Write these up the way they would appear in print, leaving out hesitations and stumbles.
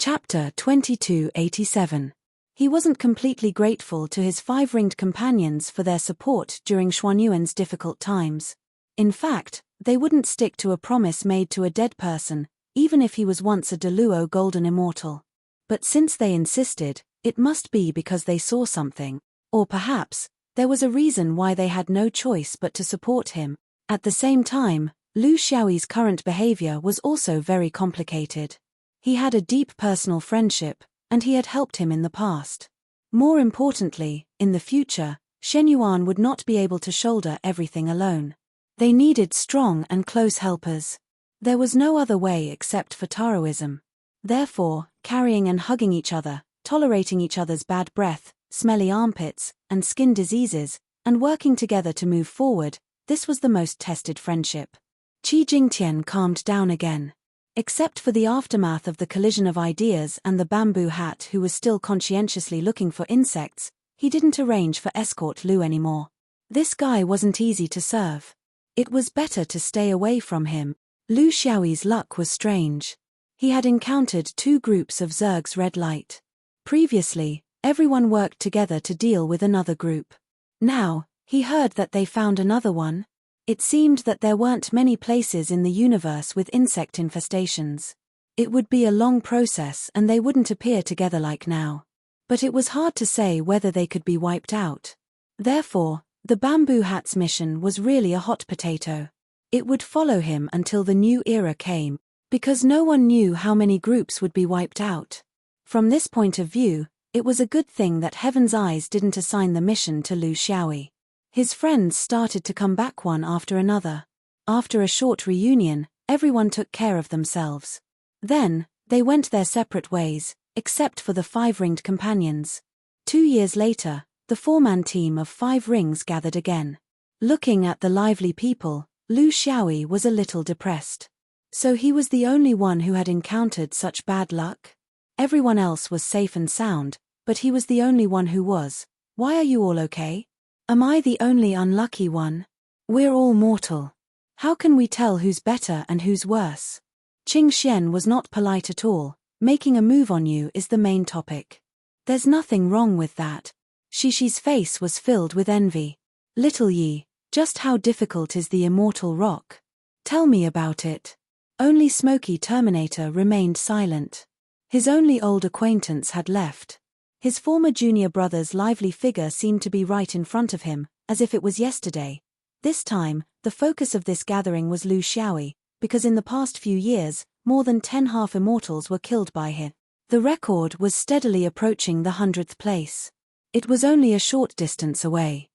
Chapter 2287. He wasn't completely grateful to his five-ringed companions for their support during Xuanyuan's difficult times. In fact, they wouldn't stick to a promise made to a dead person, even if he was once a Deluo golden immortal. But since they insisted, it must be because they saw something, or perhaps, there was a reason why they had no choice but to support him. At the same time, Lu Xiaoyi's current behavior was also very complicated. He had a deep personal friendship, and he had helped him in the past. More importantly, in the future, Shenyuan would not be able to shoulder everything alone. They needed strong and close helpers. There was no other way except for Taoism. Therefore, carrying and hugging each other, tolerating each other's bad breath, smelly armpits, and skin diseases, and working together to move forward, this was the most tested friendship. Qi Jingtian calmed down again. Except for the aftermath of the collision of ideas and the bamboo hat who was still conscientiously looking for insects, he didn't arrange for escort Lu anymore. This guy wasn't easy to serve. It was better to stay away from him. Lu Xiaoyi's luck was strange. He had encountered two groups of Zerg's red light. Previously, everyone worked together to deal with another group. Now, he heard that they found another one. It seemed that there weren't many places in the universe with insect infestations. It would be a long process and they wouldn't appear together like now. But it was hard to say whether they could be wiped out. Therefore, the bamboo hat's mission was really a hot potato. It would follow him until the new era came, because no one knew how many groups would be wiped out. From this point of view, it was a good thing that Heaven's Eyes didn't assign the mission to Lu Xiaoyi. His friends started to come back one after another. After a short reunion, everyone took care of themselves. Then, they went their separate ways, except for the five-ringed companions. 2 years later, the four-man team of 5 rings gathered again. Looking at the lively people, Lu Xiaoyi was a little depressed. So he was the only one who had encountered such bad luck? Everyone else was safe and sound, but he was the only one who was. Why are you all okay? Am I the only unlucky one? We're all mortal. How can we tell who's better and who's worse? Qing Xian was not polite at all. Making a move on you is the main topic. There's nothing wrong with that. Shishi's face was filled with envy. Little Yi, just how difficult is the immortal rock? Tell me about it. Only Smoky Terminator remained silent. His only old acquaintance had left. His former junior brother's lively figure seemed to be right in front of him, as if it was yesterday. This time, the focus of this gathering was Lu Xiaoyi, because in the past few years, more than 10 half-immortals were killed by him. The record was steadily approaching the 100th place. It was only a short distance away.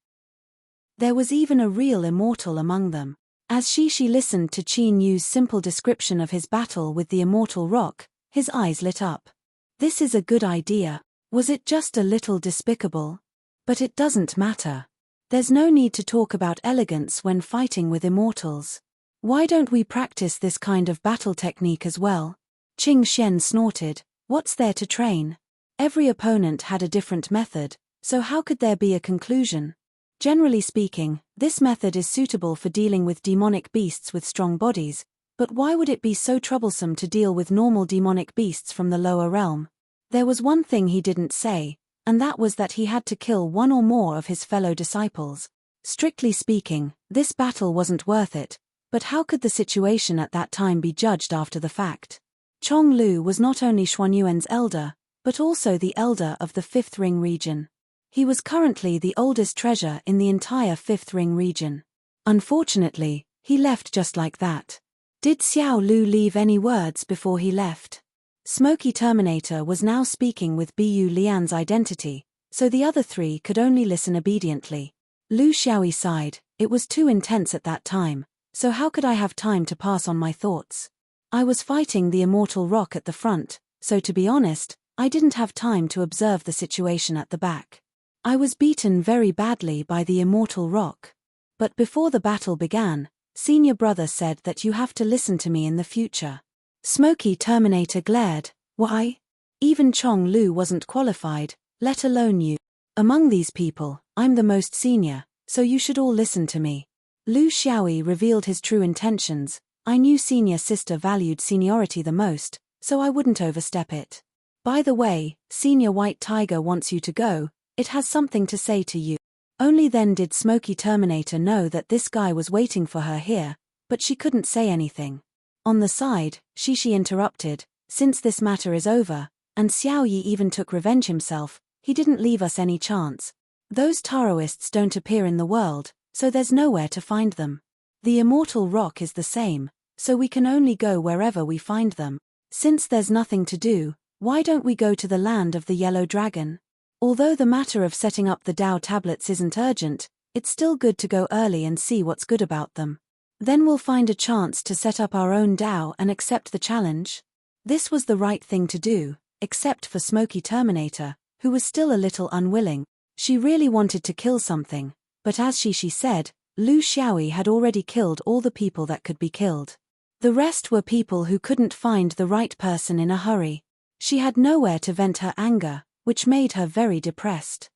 There was even a real immortal among them. As Shishi listened to Qin Yu's simple description of his battle with the immortal rock, his eyes lit up. This is a good idea. Was it just a little despicable? But it doesn't matter. There's no need to talk about elegance when fighting with immortals. Why don't we practice this kind of battle technique as well? Qing Xian snorted. What's there to train? Every opponent had a different method, so how could there be a conclusion? Generally speaking, this method is suitable for dealing with demonic beasts with strong bodies, but why would it be so troublesome to deal with normal demonic beasts from the lower realm? There was one thing he didn't say, and that was that he had to kill one or more of his fellow disciples. Strictly speaking, this battle wasn't worth it, but how could the situation at that time be judged after the fact? Chong Lu was not only Xuanyuan's elder, but also the elder of the Fifth Ring region. He was currently the oldest treasure in the entire Fifth Ring region. Unfortunately, he left just like that. Did Xiao Lu leave any words before he left? Smoky Terminator was now speaking with Bu Lian's identity, so the other 3 could only listen obediently. Lu Xiaoyi sighed. It was too intense at that time, so how could I have time to pass on my thoughts? I was fighting the immortal rock at the front, so to be honest, I didn't have time to observe the situation at the back. I was beaten very badly by the immortal rock. But before the battle began, senior brother said that you have to listen to me in the future. Smoky Terminator glared. Why? Even Chong Lu wasn't qualified, let alone you. Among these people, I'm the most senior, so you should all listen to me. Lu Xiaoyi revealed his true intentions. I knew senior sister valued seniority the most, so I wouldn't overstep it. By the way, Senior White Tiger wants you to go, it has something to say to you. Only then did Smoky Terminator know that this guy was waiting for her here, but she couldn't say anything. On the side, Shishi interrupted, since this matter is over, and Xiao Yi even took revenge himself, he didn't leave us any chance. Those Taoists don't appear in the world, so there's nowhere to find them. The immortal rock is the same, so we can only go wherever we find them. Since there's nothing to do, why don't we go to the land of the Yellow Dragon? Although the matter of setting up the Tao tablets isn't urgent, it's still good to go early and see what's good about them. Then we'll find a chance to set up our own Tao and accept the challenge. This was the right thing to do, except for Smoky Terminator, who was still a little unwilling. She really wanted to kill something, but as she said, Lu Xiaoyi had already killed all the people that could be killed. The rest were people who couldn't find the right person in a hurry. She had nowhere to vent her anger, which made her very depressed.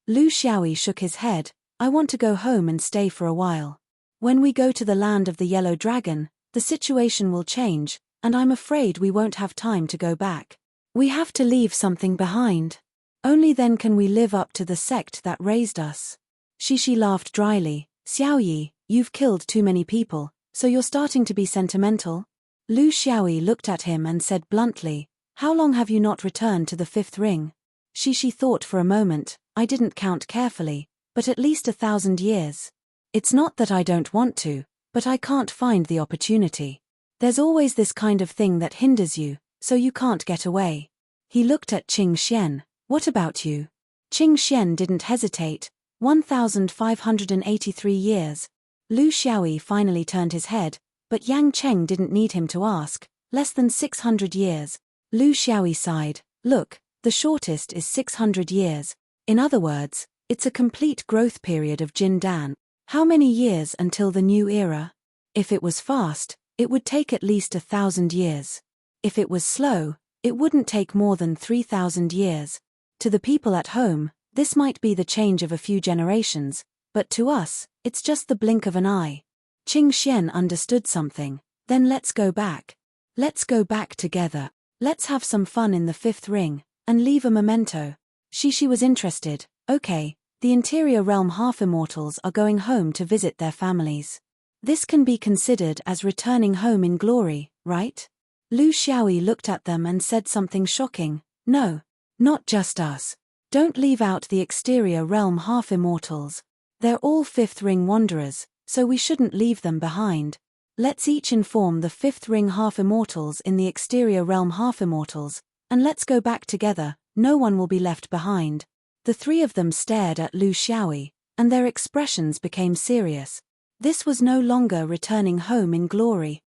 Lu Xiaoyi shook his head, I want to go home and stay for a while. When we go to the land of the Yellow Dragon, the situation will change, and I'm afraid we won't have time to go back. We have to leave something behind. Only then can we live up to the sect that raised us. Shishi laughed dryly, Xiao Yi, you've killed too many people, so you're starting to be sentimental? Lu Xiaoyi looked at him and said bluntly, how long have you not returned to the fifth ring? Shishi thought for a moment, I didn't count carefully, but at least 1,000 years. It's not that I don't want to, but I can't find the opportunity. There's always this kind of thing that hinders you, so you can't get away. He looked at Qing Xian, what about you? Qing Xian didn't hesitate, 1,583 years. Lu Xiaoyi finally turned his head, but Yang Cheng didn't need him to ask, less than 600 years. Lu Xiaoyi sighed, look, the shortest is 600 years. In other words, it's a complete growth period of Jin Dan. How many years until the new era? If it was fast, it would take at least 1,000 years. If it was slow, it wouldn't take more than 3,000 years. To the people at home, this might be the change of a few generations, but to us, it's just the blink of an eye. Qing Xian understood something, then let's go back. Let's go back together. Let's have some fun in the fifth ring, and leave a memento. Shishi was interested, okay, the interior realm half-immortals are going home to visit their families. This can be considered as returning home in glory, right? Lu Xiaoyi looked at them and said something shocking, no, not just us. Don't leave out the exterior realm half-immortals. They're all fifth ring wanderers, so we shouldn't leave them behind. Let's each inform the fifth ring half-immortals in the exterior realm half-immortals, and let's go back together, no one will be left behind. The three of them stared at Lu Xiaoyi, and their expressions became serious. This was no longer returning home in glory.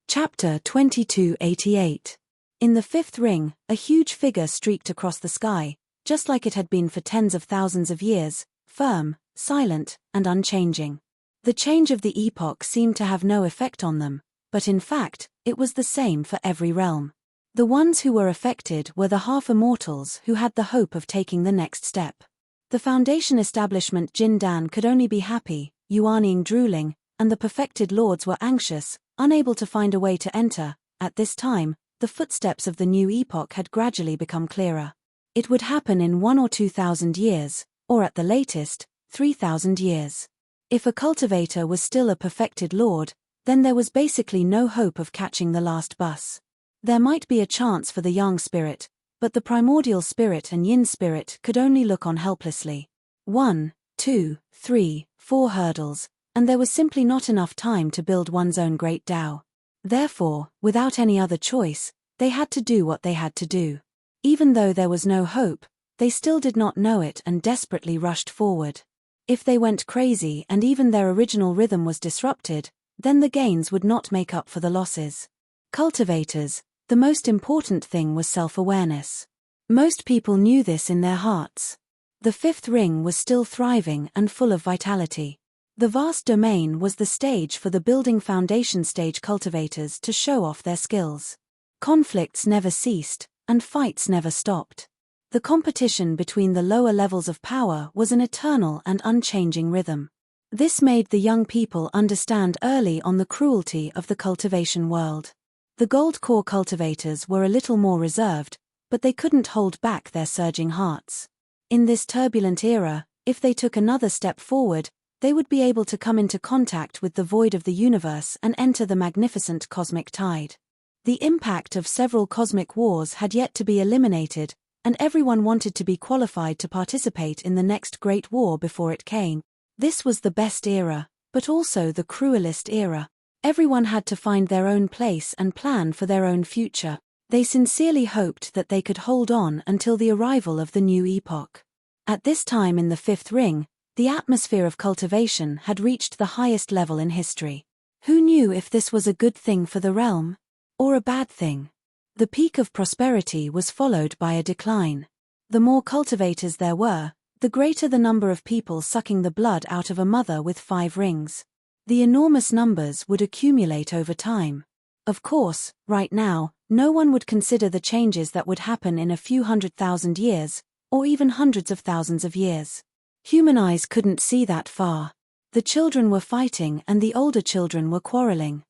Chapter 2288. In the fifth ring, a huge figure streaked across the sky, just like it had been for tens of thousands of years, firm, silent, and unchanging. The change of the epoch seemed to have no effect on them, but in fact, it was the same for every realm. The ones who were affected were the half-immortals who had the hope of taking the next step. The Foundation establishment Jin Dan could only be happy, Yuanying drooling, and the perfected lords were anxious, unable to find a way to enter. At this time, the footsteps of the new epoch had gradually become clearer. It would happen in 1,000 or 2,000 years, or at the latest, 3,000 years. If a cultivator was still a perfected lord, then there was basically no hope of catching the last bus. There might be a chance for the yang spirit, but the primordial spirit and yin spirit could only look on helplessly. 1, 2, 3, 4 hurdles, and there was simply not enough time to build one's own great Tao. Therefore, without any other choice, they had to do what they had to do. Even though there was no hope, they still did not know it and desperately rushed forward. If they went crazy and even their original rhythm was disrupted, then the gains would not make up for the losses. Cultivators, the most important thing was self-awareness. Most people knew this in their hearts. The fifth ring was still thriving and full of vitality. The vast domain was the stage for the building foundation stage cultivators to show off their skills. Conflicts never ceased, and fights never stopped. The competition between the lower levels of power was an eternal and unchanging rhythm. This made the young people understand early on the cruelty of the cultivation world. The gold core cultivators were a little more reserved, but they couldn't hold back their surging hearts. In this turbulent era, if they took another step forward, they would be able to come into contact with the void of the universe and enter the magnificent cosmic tide. The impact of several cosmic wars had yet to be eliminated, and everyone wanted to be qualified to participate in the next great war before it came. This was the best era, but also the cruelest era. Everyone had to find their own place and plan for their own future. They sincerely hoped that they could hold on until the arrival of the new epoch. At this time in the fifth ring, the atmosphere of cultivation had reached the highest level in history. Who knew if this was a good thing for the realm? Or a bad thing? The peak of prosperity was followed by a decline. The more cultivators there were, the greater the number of people sucking the blood out of a mother with 5 rings. The enormous numbers would accumulate over time. Of course, right now, no one would consider the changes that would happen in a few 100,000 years, or even hundreds of thousands of years. Human eyes couldn't see that far. The children were fighting and the older children were quarreling.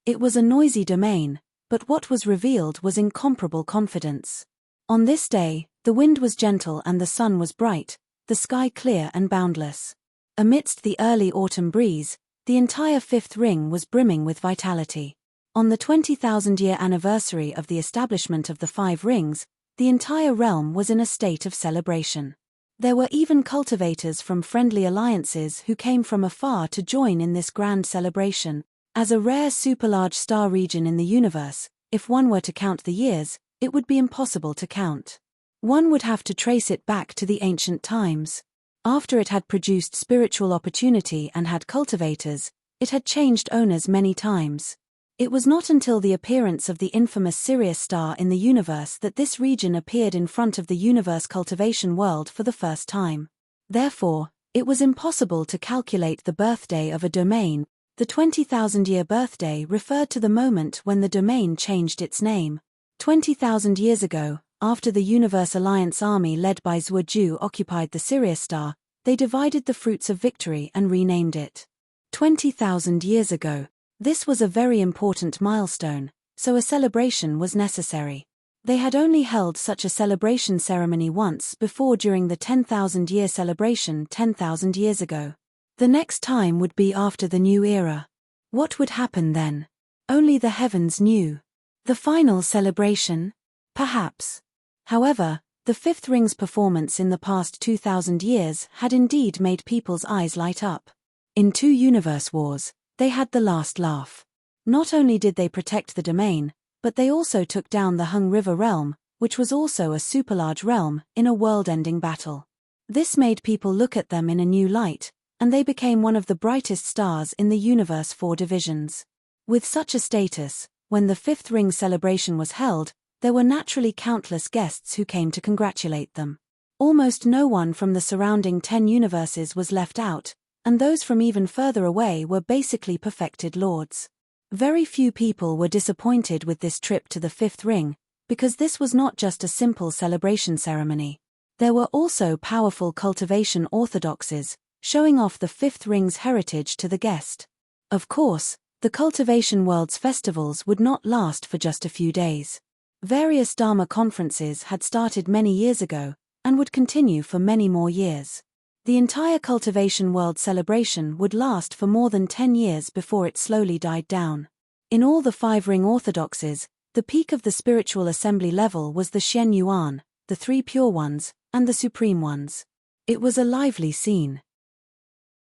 It was a noisy domain, but what was revealed was incomparable confidence. On this day, the wind was gentle and the sun was bright, the sky clear and boundless. Amidst the early autumn breeze, the entire fifth ring was brimming with vitality. On the 20,000-year anniversary of the establishment of the 5 rings, the entire realm was in a state of celebration. There were even cultivators from friendly alliances who came from afar to join in this grand celebration. As a rare superlarge star region in the universe, if one were to count the years, it would be impossible to count. One would have to trace it back to the ancient times. After it had produced spiritual opportunity and had cultivators, it had changed owners many times. It was not until the appearance of the infamous Sirius star in the universe that this region appeared in front of the universe cultivation world for the first time. Therefore, it was impossible to calculate the birthday of a domain. The 20,000-year birthday referred to the moment when the domain changed its name. 20,000 years ago, after the Universe Alliance army led by Zhuoju occupied the Sirius star, they divided the fruits of victory and renamed it. 20,000 years ago. This was a very important milestone, so a celebration was necessary. They had only held such a celebration ceremony once before during the 10,000-year celebration 10,000 years ago. The next time would be after the new era. What would happen then? Only the heavens knew. The final celebration? Perhaps. However, the fifth ring's performance in the past 2,000 years had indeed made people's eyes light up. In 2 universe wars, they had the last laugh. Not only did they protect the domain, but they also took down the Hung River realm, which was also a superlarge realm, in a world-ending battle. This made people look at them in a new light, and they became one of the brightest stars in the universe 4 divisions. With such a status, when the fifth ring celebration was held, there were naturally countless guests who came to congratulate them. Almost no one from the surrounding 10 universes was left out, and those from even further away were basically perfected lords. Very few people were disappointed with this trip to the fifth ring, because this was not just a simple celebration ceremony. There were also powerful cultivation orthodoxies, showing off the fifth ring's heritage to the guest. Of course, the cultivation world's festivals would not last for just a few days. Various Dharma conferences had started many years ago, and would continue for many more years. The entire cultivation world celebration would last for more than 10 years before it slowly died down. In all the 5 ring orthodoxies, the peak of the spiritual assembly level was the Shen Yuan, the 3 pure ones, and the supreme ones. It was a lively scene.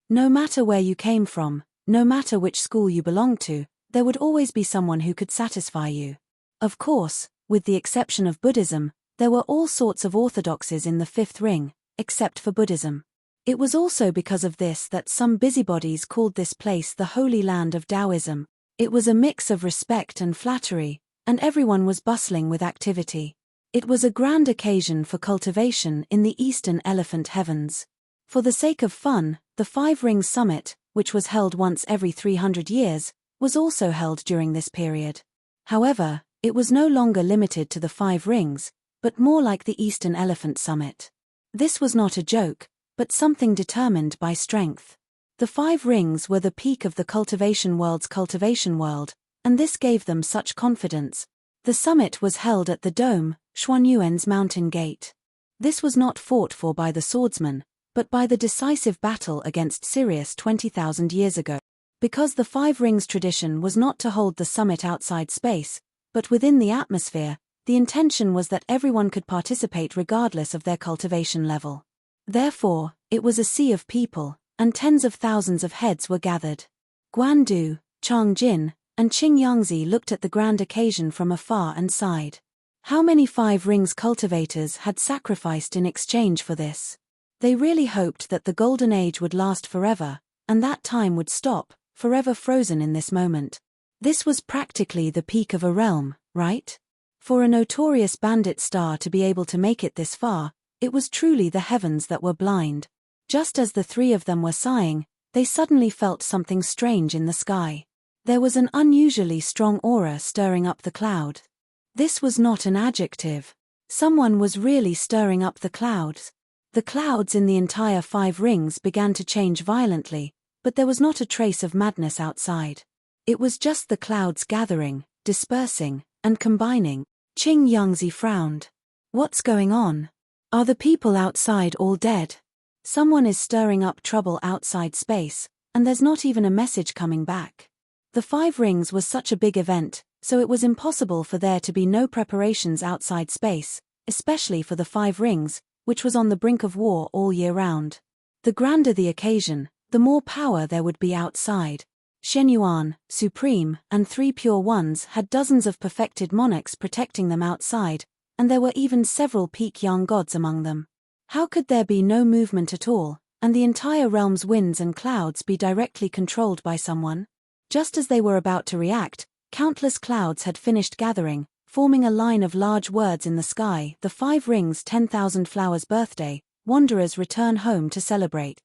No matter where you came from, no matter which school you belonged to, there would always be someone who could satisfy you. Of course, with the exception of Buddhism, there were all sorts of orthodoxies in the fifth ring, except for Buddhism. It was also because of this that some busybodies called this place the Holy Land of Taoism. It was a mix of respect and flattery, and everyone was bustling with activity. It was a grand occasion for cultivation in the Eastern Elephant Heavens. For the sake of fun, the 5 Rings Summit, which was held once every 300 years, was also held during this period. However, it was no longer limited to the 5 rings, but more like the Eastern Elephant Summit. This was not a joke, but something determined by strength. The 5 rings were the peak of the cultivation world's cultivation world, and this gave them such confidence. The summit was held at the dome, Xuanyuan's mountain gate. This was not fought for by the swordsmen, but by the decisive battle against Sirius 20,000 years ago. Because the Five Rings tradition was not to hold the summit outside space, but within the atmosphere, the intention was that everyone could participate regardless of their cultivation level. Therefore, it was a sea of people, and tens of thousands of heads were gathered. Guandu, Changjin, and Qingyangzi looked at the grand occasion from afar and sighed. How many Five Rings cultivators had sacrificed in exchange for this? They really hoped that the Golden Age would last forever, and that time would stop, forever frozen in this moment. This was practically the peak of a realm, right? For a notorious bandit star to be able to make it this far, it was truly the heavens that were blind. Just as the three of them were sighing, they suddenly felt something strange in the sky. There was an unusually strong aura stirring up the cloud. This was not an adjective. Someone was really stirring up the clouds. The clouds in the entire Five Rings began to change violently, but there was not a trace of madness outside. It was just the clouds gathering, dispersing, and combining. Qingyangzi frowned. What's going on? Are the people outside all dead? Someone is stirring up trouble outside space, and there's not even a message coming back. The Five Rings was such a big event, so it was impossible for there to be no preparations outside space, especially for the Five Rings, which was on the brink of war all year round. The grander the occasion, the more power there would be outside. Shenyuan, Supreme, and Three Pure Ones had dozens of perfected monarchs protecting them outside, and there were even several peak young gods among them. How could there be no movement at all, and the entire realm's winds and clouds be directly controlled by someone? Just as they were about to react, countless clouds had finished gathering, forming a line of large words in the sky. The Five Rings 10,000 Flowers birthday, wanderers return home to celebrate.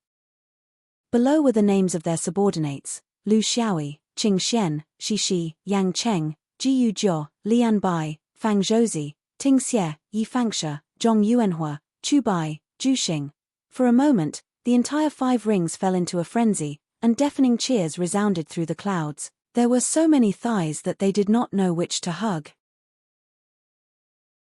Below were the names of their subordinates: Lu Xiaoi, Qing Xian, Shi Shi, Yang Cheng, Ji Yu Jiao, Lian Bai, Fang Zhouzi, Ting Xie, Yi Fangshe, Zhong Yuanhua, Chu Bai, Zhu Xing. For a moment, the entire Five Rings fell into a frenzy, and deafening cheers resounded through the clouds. There were so many thighs that they did not know which to hug.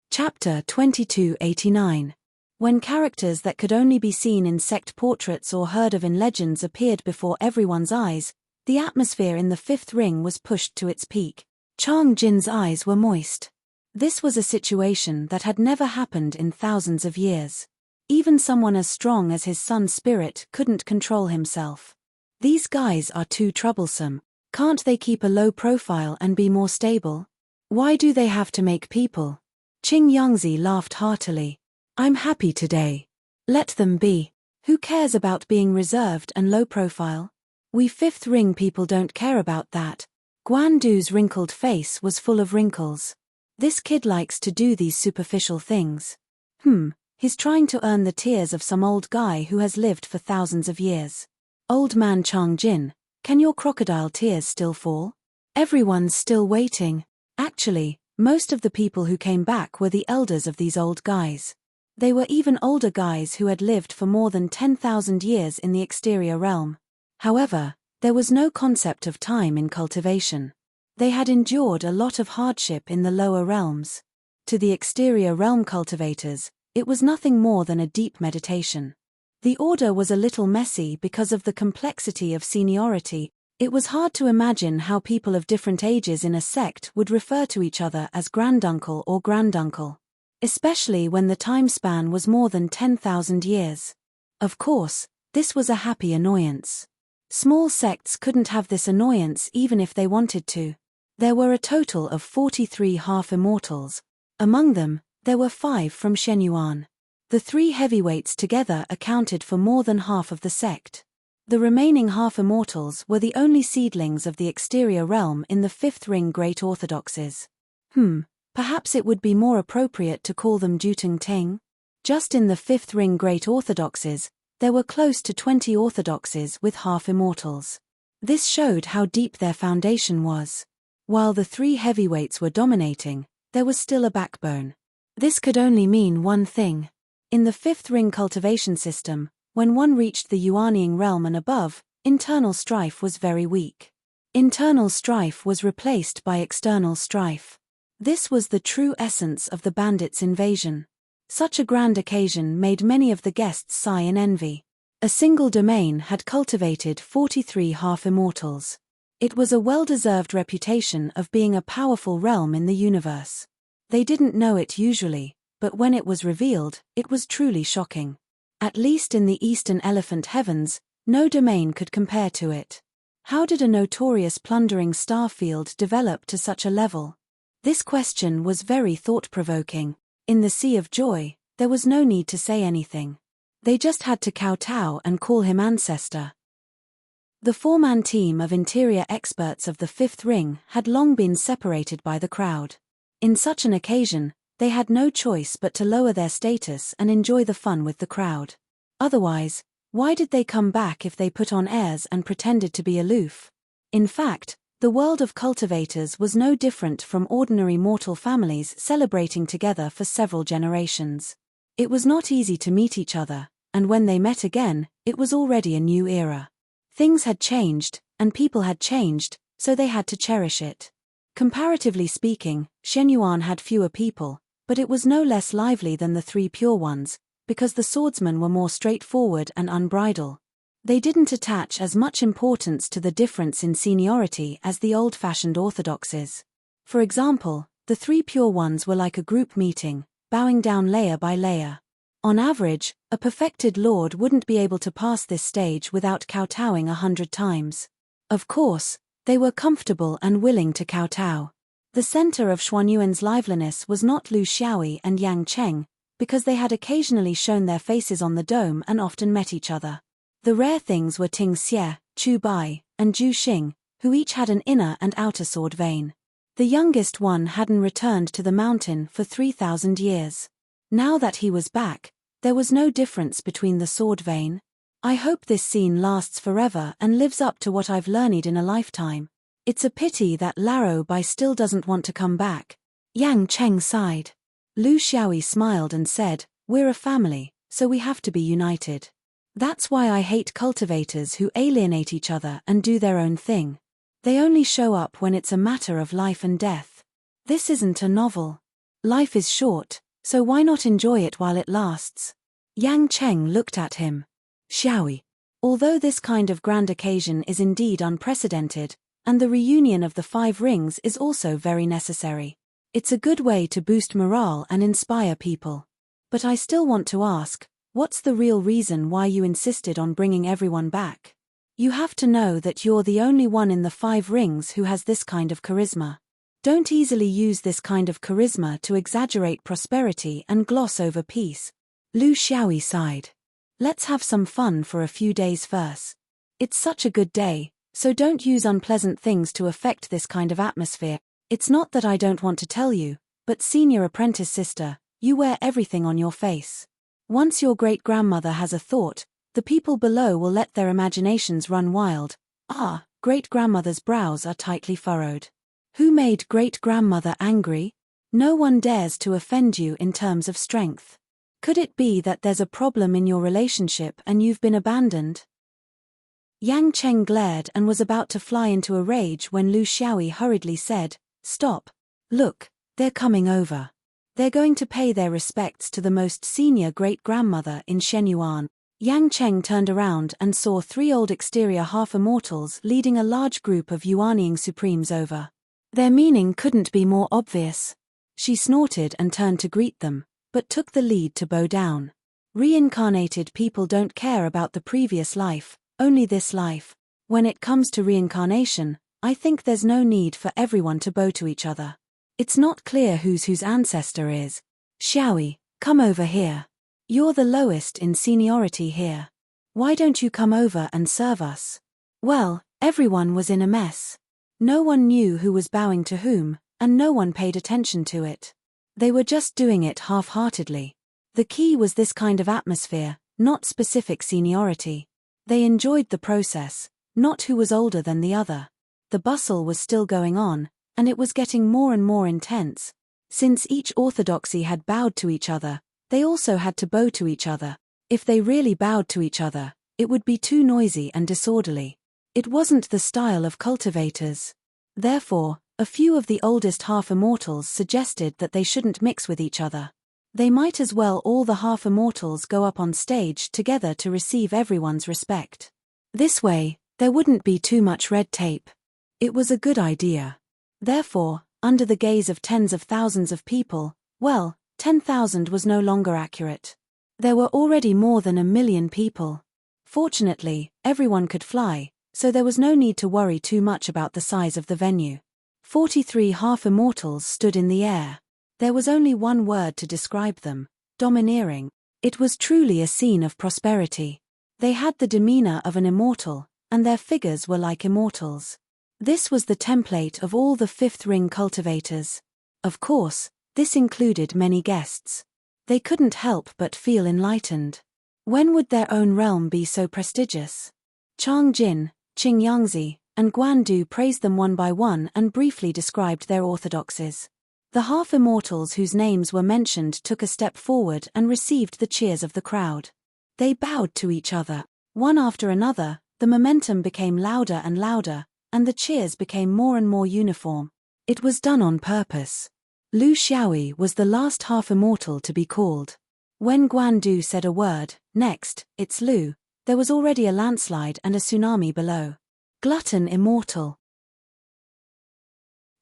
Chapter 2289. When characters that could only be seen in sect portraits or heard of in legends appeared before everyone's eyes, the atmosphere in the fifth ring was pushed to its peak. Chang Jin's eyes were moist. This was a situation that had never happened in thousands of years. Even someone as strong as his son's spirit couldn't control himself. These guys are too troublesome. Can't they keep a low profile and be more stable? Why do they have to make people? Qingyangzi laughed heartily. I'm happy today. Let them be. Who cares about being reserved and low profile? We fifth ring people don't care about that. Guandu's wrinkled face was full of wrinkles. This kid likes to do these superficial things. He's trying to earn the tears of some old guy who has lived for thousands of years. Old man Changjin, can your crocodile tears still fall? Everyone's still waiting. Actually, most of the people who came back were the elders of these old guys. They were even older guys who had lived for more than 10,000 years in the exterior realm. However, there was no concept of time in cultivation. They had endured a lot of hardship in the lower realms. To the exterior realm cultivators, it was nothing more than a deep meditation. The order was a little messy because of the complexity of seniority. It was hard to imagine how people of different ages in a sect would refer to each other as granduncle or granduncle, especially when the time span was more than 10,000 years. Of course, this was a happy annoyance. Small sects couldn't have this annoyance even if they wanted to. There were a total of 43 half-immortals. Among them, there were 5 from Shenyuan. The 3 heavyweights together accounted for more than half of the sect. The remaining half-immortals were the only seedlings of the exterior realm in the fifth ring Great Orthodoxes. Perhaps it would be more appropriate to call them Juteng Ting? Just in the fifth ring Great Orthodoxes, there were close to 20 orthodoxes with half-immortals. This showed how deep their foundation was. While the 3 heavyweights were dominating, there was still a backbone. This could only mean one thing. In the fifth ring cultivation system, when one reached the Yuanying realm and above, internal strife was very weak. Internal strife was replaced by external strife. This was the true essence of the bandits' invasion. Such a grand occasion made many of the guests sigh in envy. A single domain had cultivated 43 half-immortals. It was a well-deserved reputation of being a powerful realm in the universe. They didn't know it usually, but when it was revealed, it was truly shocking. At least in the eastern elephant heavens, no domain could compare to it. How did a notorious plundering starfield develop to such a level? This question was very thought-provoking. In the Sea of Joy, there was no need to say anything. They just had to kowtow and call him ancestor. The four-man team of interior experts of the Fifth Ring had long been separated by the crowd. In such an occasion, they had no choice but to lower their status and enjoy the fun with the crowd. Otherwise, why did they come back if they put on airs and pretended to be aloof? In fact, the world of cultivators was no different from ordinary mortal families celebrating together for several generations. It was not easy to meet each other, and when they met again, it was already a new era. Things had changed, and people had changed, so they had to cherish it. Comparatively speaking, Shenyuan had fewer people, but it was no less lively than the three pure ones, because the swordsmen were more straightforward and unbridled. They didn't attach as much importance to the difference in seniority as the old-fashioned orthodoxes. For example, the three pure ones were like a group meeting, bowing down layer by layer. On average, a perfected lord wouldn't be able to pass this stage without kowtowing 100 times. Of course, they were comfortable and willing to kowtow. The center of Xuanyuan's liveliness was not Lu Xiaoyi and Yang Cheng, because they had occasionally shown their faces on the dome and often met each other. The rare things were Ting Xie, Chu Bai, and Zhu Xing, who each had an inner and outer sword vein. The youngest one hadn't returned to the mountain for 3,000 years. Now that he was back, there was no difference between the sword vein. I hope this scene lasts forever and lives up to what I've learned in a lifetime. It's a pity that Laro Bai still doesn't want to come back. Yang Cheng sighed. Lu Xiaoyi smiled and said, "We're a family, so we have to be united. That's why I hate cultivators who alienate each other and do their own thing. They only show up when it's a matter of life and death. This isn't a novel. Life is short, so why not enjoy it while it lasts?" Yang Cheng looked at him. "Xiaoyi, although this kind of grand occasion is indeed unprecedented, and the reunion of the Five Rings is also very necessary. It's a good way to boost morale and inspire people. But I still want to ask, what's the real reason why you insisted on bringing everyone back? You have to know that you're the only one in the Five Rings who has this kind of charisma. Don't easily use this kind of charisma to exaggerate prosperity and gloss over peace." Lu Xiaoyi sighed. "Let's have some fun for a few days first. It's such a good day, so don't use unpleasant things to affect this kind of atmosphere. It's not that I don't want to tell you, but senior apprentice sister, you wear everything on your face. Once your great-grandmother has a thought, the people below will let their imaginations run wild." Great-grandmother's brows are tightly furrowed. Who made great-grandmother angry? No one dares to offend you in terms of strength. Could it be that there's a problem in your relationship and you've been abandoned? Yang Cheng glared and was about to fly into a rage when Lu Xiaoyi hurriedly said, "Stop. Look, they're coming over. They're going to pay their respects to the most senior great-grandmother in Shenyuan." Yang Cheng turned around and saw three old exterior half-immortals leading a large group of Yuanying supremes over. Their meaning couldn't be more obvious. She snorted and turned to greet them, but took the lead to bow down. Reincarnated people don't care about the previous life, only this life. When it comes to reincarnation, I think there's no need for everyone to bow to each other. It's not clear whose ancestor is. Xiaoyi, come over here. You're the lowest in seniority here. Why don't you come over and serve us? Well, everyone was in a mess. No one knew who was bowing to whom, and no one paid attention to it. They were just doing it half-heartedly. The key was this kind of atmosphere, not specific seniority. They enjoyed the process, not who was older than the other. The bustle was still going on, and it was getting more and more intense. Since each orthodoxy had bowed to each other, they also had to bow to each other. If they really bowed to each other, it would be too noisy and disorderly. It wasn't the style of cultivators. Therefore, a few of the oldest half-immortals suggested that they shouldn't mix with each other. They might as well all the half-immortals go up on stage together to receive everyone's respect. This way, there wouldn't be too much red tape. It was a good idea. Therefore, under the gaze of tens of thousands of people, 10,000 was no longer accurate. There were already more than 1 million people. Fortunately, everyone could fly, so there was no need to worry too much about the size of the venue. 43 half-immortals stood in the air. There was only one word to describe them: domineering. It was truly a scene of prosperity. They had the demeanor of an immortal, and their figures were like immortals. This was the template of all the fifth ring cultivators. Of course, this included many guests. They couldn't help but feel enlightened. When would their own realm be so prestigious? Chang Jin, Qing Yangzi, and Guan Du praised them one by one and briefly described their orthodoxies. The half-immortals whose names were mentioned took a step forward and received the cheers of the crowd. They bowed to each other. One after another, the momentum became louder and louder, and the cheers became more and more uniform. It was done on purpose. Lu Xiaoyi was the last half-immortal to be called. When Guan Du said a word, "Next, it's Lu," there was already a landslide and a tsunami below. Glutton Immortal.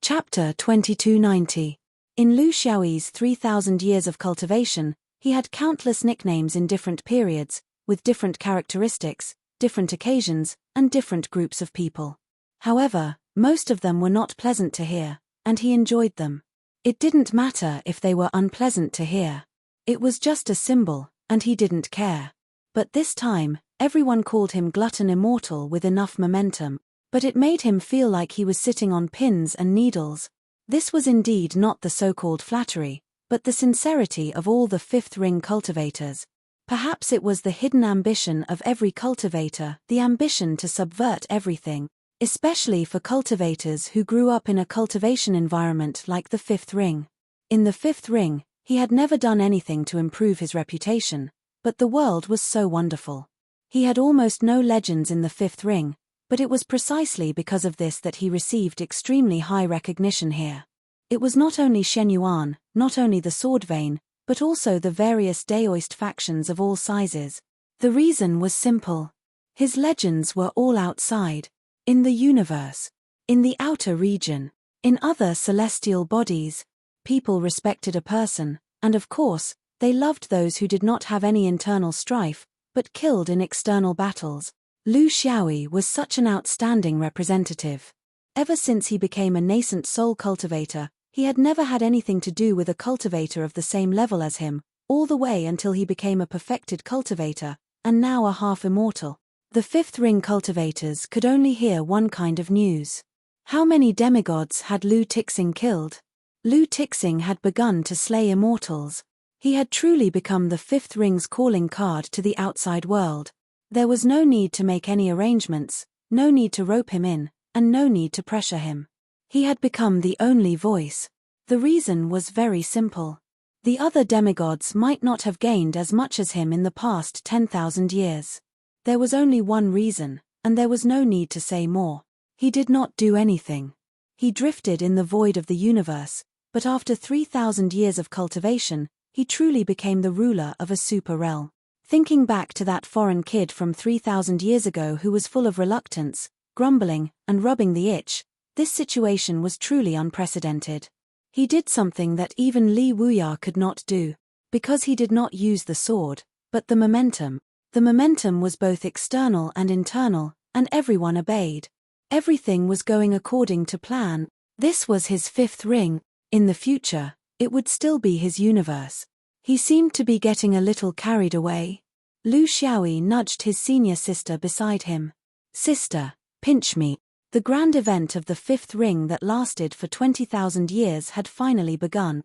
Chapter 2290. In Lu Xiaoyi's 3,000 years of cultivation, he had countless nicknames in different periods, with different characteristics, different occasions, and different groups of people. However, most of them were not pleasant to hear, and he enjoyed them. It didn't matter if they were unpleasant to hear. It was just a symbol, and he didn't care. But this time, everyone called him Glutton Immortal with enough momentum, but it made him feel like he was sitting on pins and needles. This was indeed not the so-called flattery, but the sincerity of all the fifth ring cultivators. Perhaps it was the hidden ambition of every cultivator, the ambition to subvert everything, especially for cultivators who grew up in a cultivation environment like the fifth ring. In the fifth ring, he had never done anything to improve his reputation, but the world was so wonderful. He had almost no legends in the fifth ring, but it was precisely because of this that he received extremely high recognition here. It was not only Shen Yuan, not only the Sword Vein, but also the various Daoist factions of all sizes. The reason was simple. His legends were all outside, in the universe, in the outer region, in other celestial bodies. People respected a person, and of course, they loved those who did not have any internal strife, but killed in external battles. Lu Xiaoyi was such an outstanding representative. Ever since he became a nascent soul cultivator, he had never had anything to do with a cultivator of the same level as him, all the way until he became a perfected cultivator, and now a half-immortal. The fifth ring cultivators could only hear one kind of news. How many demigods had Lu Tixing killed? Lu Tixing had begun to slay immortals. He had truly become the fifth ring's calling card to the outside world. There was no need to make any arrangements, no need to rope him in, and no need to pressure him. He had become the only voice. The reason was very simple. The other demigods might not have gained as much as him in the past 10,000 years. There was only one reason, and there was no need to say more. He did not do anything. He drifted in the void of the universe, but after 3,000 years of cultivation, he truly became the ruler of a super realm. Thinking back to that foreign kid from 3,000 years ago who was full of reluctance, grumbling, and rubbing the itch, this situation was truly unprecedented. He did something that even Li Wuya could not do, because he did not use the sword, but the momentum. The momentum was both external and internal, and everyone obeyed. Everything was going according to plan. This was his fifth ring. In the future, it would still be his universe. He seemed to be getting a little carried away. Lu Xiaoyi nudged his senior sister beside him. "Sister, pinch me." The grand event of the fifth ring that lasted for 20,000 years had finally begun.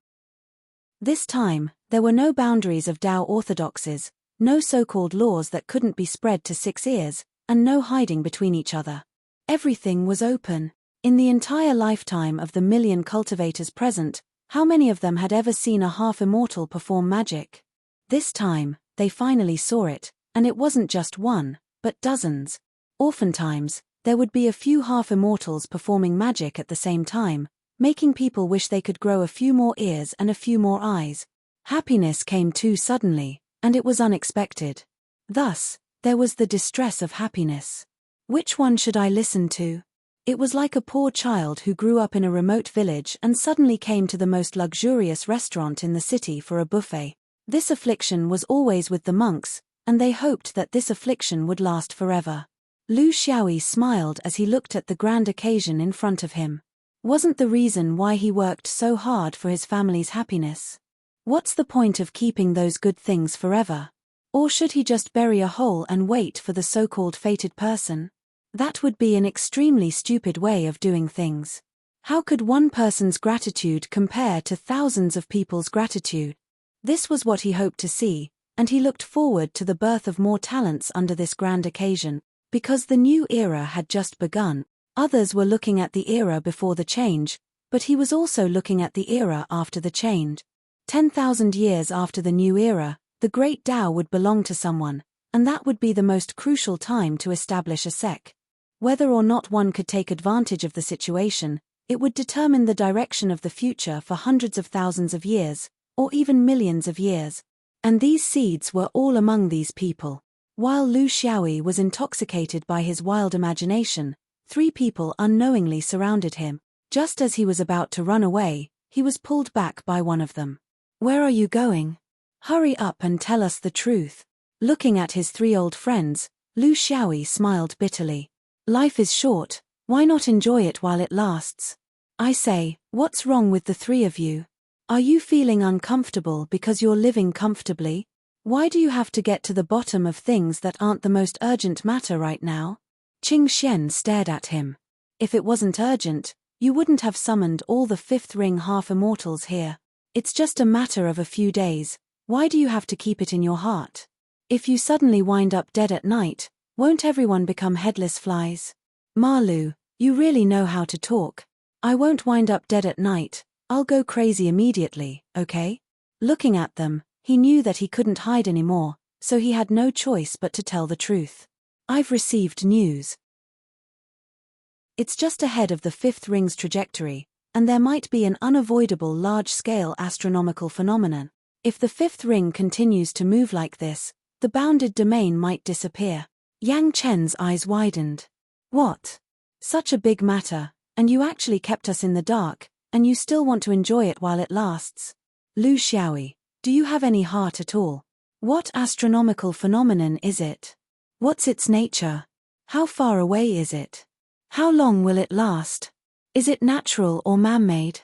This time, there were no boundaries of Tao orthodoxies, no so-called laws that couldn't be spread to 6 ears, and no hiding between each other. Everything was open. In the entire lifetime of the million cultivators present, how many of them had ever seen a half-immortal perform magic? This time, they finally saw it, and it wasn't just one, but dozens. Oftentimes, There would be a few half-immortals performing magic at the same time, making people wish they could grow a few more ears and a few more eyes. Happiness came too suddenly, and it was unexpected. Thus, there was the distress of happiness. Which one should I listen to? It was like a poor child who grew up in a remote village and suddenly came to the most luxurious restaurant in the city for a buffet. This affliction was always with the monks, and they hoped that this affliction would last forever. Lu Xiaoyi smiled as he looked at the grand occasion in front of him. Wasn't the reason why he worked so hard for his family's happiness? What's the point of keeping those good things forever? Or should he just bury a hole and wait for the so-called fated person? That would be an extremely stupid way of doing things. How could one person's gratitude compare to thousands of people's gratitude? This was what he hoped to see, and he looked forward to the birth of more talents under this grand occasion. Because the new era had just begun, others were looking at the era before the change, but he was also looking at the era after the change. 10,000 years after the new era, the great Tao would belong to someone, and that would be the most crucial time to establish a sect. Whether or not one could take advantage of the situation, it would determine the direction of the future for hundreds of thousands of years, or even millions of years. And these seeds were all among these people. While Lu Xiaoyi was intoxicated by his wild imagination, 3 people unknowingly surrounded him. Just as he was about to run away, he was pulled back by one of them. "Where are you going? Hurry up and tell us the truth." Looking at his 3 old friends, Lu Xiaoyi smiled bitterly. Life is short, why not enjoy it while it lasts? I say, what's wrong with the 3 of you? Are you feeling uncomfortable because you're living comfortably? Why do you have to get to the bottom of things that aren't the most urgent matter right now? Qing Xian stared at him. If it wasn't urgent, you wouldn't have summoned all the 5th ring half-immortals here. It's just a matter of a few days, why do you have to keep it in your heart? If you suddenly wind up dead at night, won't everyone become headless flies? Ma Lu, you really know how to talk. I won't wind up dead at night, I'll go crazy immediately, okay? Looking at them, he knew that he couldn't hide anymore, so he had no choice but to tell the truth. I've received news. It's just ahead of the 5th ring's trajectory, and there might be an unavoidable large-scale astronomical phenomenon. If the 5th ring continues to move like this, the bounded domain might disappear. Yang Chen's eyes widened. What? Such a big matter, and you actually kept us in the dark, and you still want to enjoy it while it lasts? Lu Xiaoyi, do you have any heart at all? What astronomical phenomenon is it? What's its nature? How far away is it? How long will it last? Is it natural or man-made?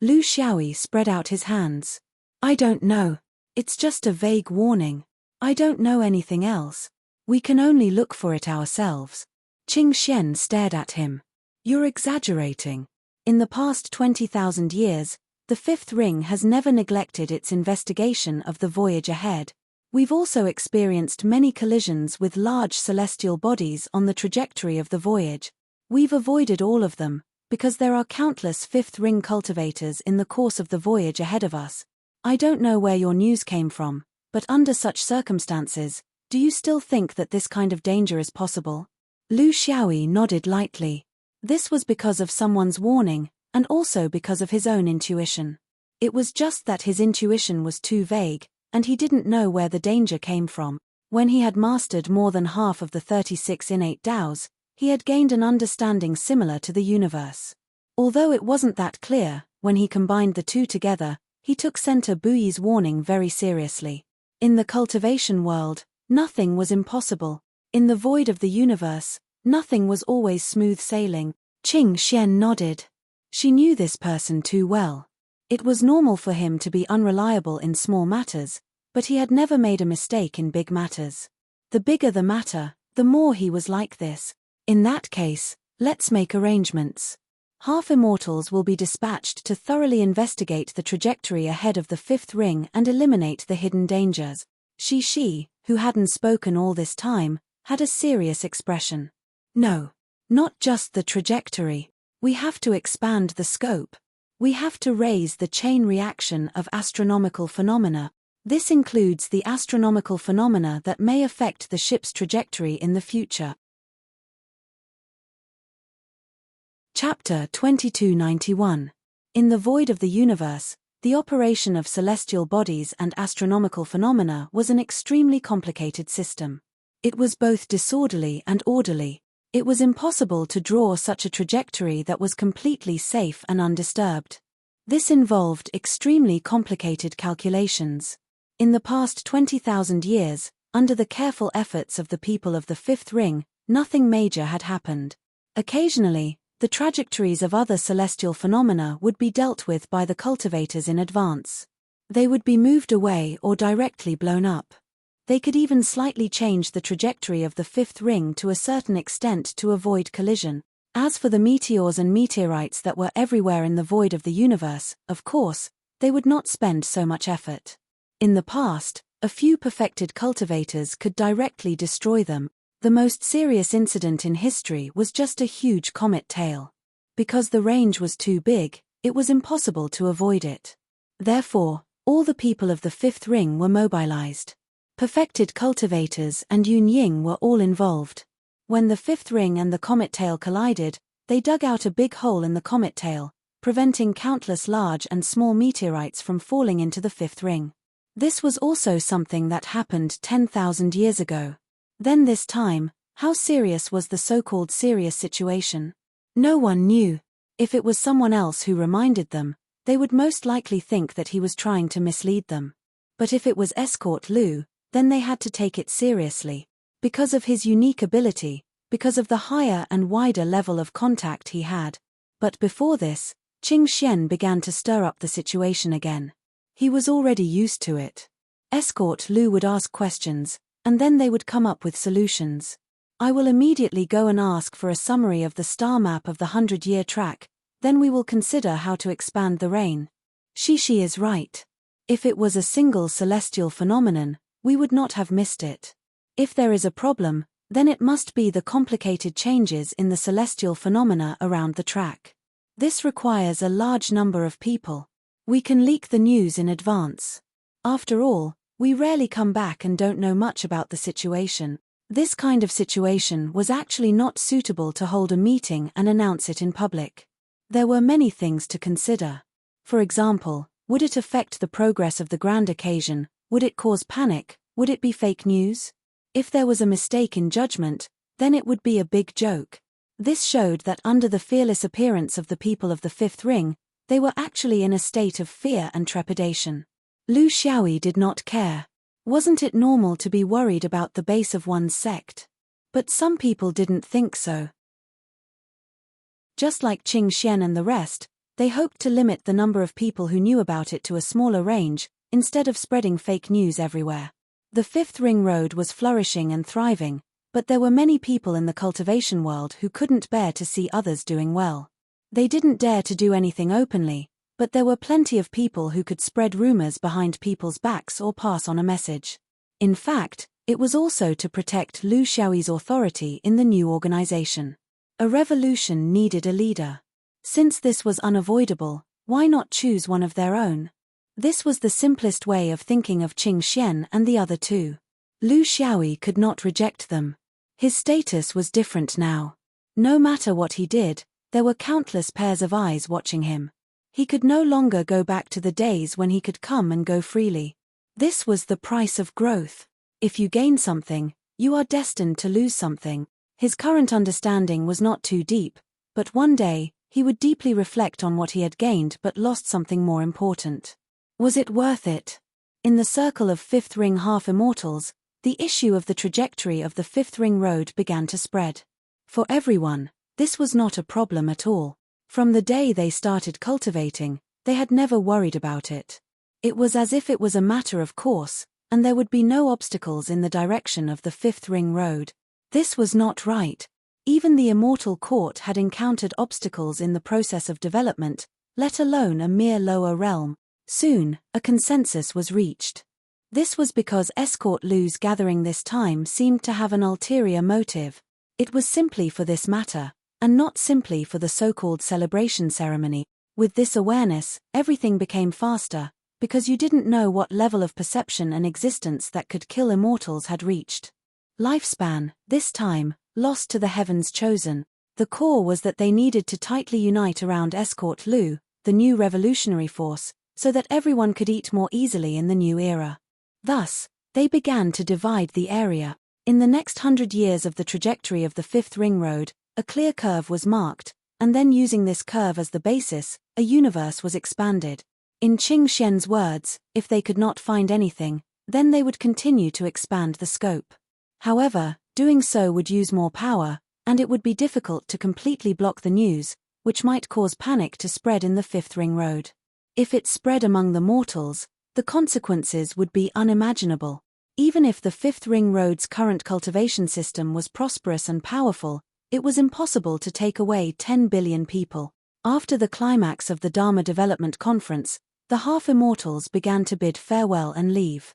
Lu Xiaoyi spread out his hands. I don't know. It's just a vague warning. I don't know anything else. We can only look for it ourselves. Qing Xian stared at him. You're exaggerating. In the past 20,000 years, the 5th ring has never neglected its investigation of the voyage ahead. We've also experienced many collisions with large celestial bodies on the trajectory of the voyage. We've avoided all of them, because there are countless 5th ring cultivators in the course of the voyage ahead of us. I don't know where your news came from, but under such circumstances, do you still think that this kind of danger is possible? Lu Xiaoyi nodded lightly. This was because of someone's warning, and also because of his own intuition. It was just that his intuition was too vague, and he didn't know where the danger came from. When he had mastered more than half of the 36 innate Taos, he had gained an understanding similar to the universe. Although it wasn't that clear, when he combined the two together, he took Center Buyi's warning very seriously. In the cultivation world, nothing was impossible. In the void of the universe, nothing was always smooth sailing. Qing Xian nodded. She knew this person too well. It was normal for him to be unreliable in small matters, but he had never made a mistake in big matters. The bigger the matter, the more he was like this. In that case, let's make arrangements. Half-immortals will be dispatched to thoroughly investigate the trajectory ahead of the 5th ring and eliminate the hidden dangers. Shi, who hadn't spoken all this time, had a serious expression. No. Not just the trajectory. We have to expand the scope. We have to raise the chain reaction of astronomical phenomena. This includes the astronomical phenomena that may affect the ship's trajectory in the future. Chapter 2291. In the void of the universe, the operation of celestial bodies and astronomical phenomena was an extremely complicated system. It was both disorderly and orderly. It was impossible to draw such a trajectory that was completely safe and undisturbed. This involved extremely complicated calculations. In the past 20,000 years, under the careful efforts of the people of the Fifth Ring, nothing major had happened. Occasionally, the trajectories of other celestial phenomena would be dealt with by the cultivators in advance. They would be moved away or directly blown up. They could even slightly change the trajectory of the Fifth Ring to a certain extent to avoid collision. As for the meteors and meteorites that were everywhere in the void of the universe, of course, they would not spend so much effort. In the past, a few perfected cultivators could directly destroy them. The most serious incident in history was just a huge comet tail. Because the range was too big, it was impossible to avoid it. Therefore, all the people of the Fifth Ring were mobilized. Perfected cultivators and Yun Ying were all involved. When the Fifth Ring and the comet tail collided, they dug out a big hole in the comet tail, preventing countless large and small meteorites from falling into the Fifth Ring. This was also something that happened 10,000 years ago. Then this time, how serious was the so-called serious situation? No one knew. If it was someone else who reminded them, they would most likely think that he was trying to mislead them. But if it was Escort Lu, then they had to take it seriously. Because of his unique ability, because of the higher and wider level of contact he had. But before this, Qing Xian began to stir up the situation again. He was already used to it. Escort Lu would ask questions, and then they would come up with solutions. I will immediately go and ask for a summary of the star map of the 100-year track, then we will consider how to expand the reign. Shishi is right. If it was a single celestial phenomenon, we would not have missed it. If there is a problem, then it must be the complicated changes in the celestial phenomena around the track. This requires a large number of people. We can leak the news in advance. After all, we rarely come back and don't know much about the situation. This kind of situation was actually not suitable to hold a meeting and announce it in public. There were many things to consider. For example, would it affect the progress of the grand occasion? Would it cause panic? Would it be fake news? If there was a mistake in judgment, then it would be a big joke. This showed that under the fearless appearance of the people of the Fifth Ring, they were actually in a state of fear and trepidation. Lu Xiaoyi did not care. Wasn't it normal to be worried about the base of one's sect? But some people didn't think so. Just like Qing Xian and the rest, they hoped to limit the number of people who knew about it to a smaller range, instead of spreading fake news everywhere. The Fifth Ring Road was flourishing and thriving, but there were many people in the cultivation world who couldn't bear to see others doing well. They didn't dare to do anything openly, but there were plenty of people who could spread rumors behind people's backs or pass on a message. In fact, it was also to protect Lu Xiaoyi's authority in the new organization. A revolution needed a leader. Since this was unavoidable, why not choose one of their own? This was the simplest way of thinking of Qing Xian and the other two. Lu Xiaoyi could not reject them. His status was different now. No matter what he did, there were countless pairs of eyes watching him. He could no longer go back to the days when he could come and go freely. This was the price of growth. If you gain something, you are destined to lose something. His current understanding was not too deep, but one day, he would deeply reflect on what he had gained but lost something more important. Was it worth it? In the circle of Fifth Ring half-immortals, the issue of the trajectory of the Fifth Ring Road began to spread. For everyone, this was not a problem at all. From the day they started cultivating, they had never worried about it. It was as if it was a matter of course, and there would be no obstacles in the direction of the Fifth Ring Road. This was not right. Even the immortal court had encountered obstacles in the process of development, let alone a mere lower realm. Soon, a consensus was reached. This was because Escort Lu's gathering this time seemed to have an ulterior motive. It was simply for this matter, and not simply for the so-called celebration ceremony. With this awareness, everything became faster, because you didn't know what level of perception and existence that could kill immortals had reached. Lifespan, this time, lost to the heavens chosen. The core was that they needed to tightly unite around Escort Lu, the new revolutionary force, so that everyone could eat more easily in the new era. Thus, they began to divide the area. In the next 100 years of the trajectory of the Fifth Ring Road, a clear curve was marked, and then using this curve as the basis, a universe was expanded. In Qing Xian's words, if they could not find anything, then they would continue to expand the scope. However, doing so would use more power, and it would be difficult to completely block the news, which might cause panic to spread in the Fifth Ring Road. If it spread among the mortals, the consequences would be unimaginable. Even if the Fifth Ring Road's current cultivation system was prosperous and powerful, it was impossible to take away 10 billion people. After the climax of the Dharma Development Conference, the half-immortals began to bid farewell and leave.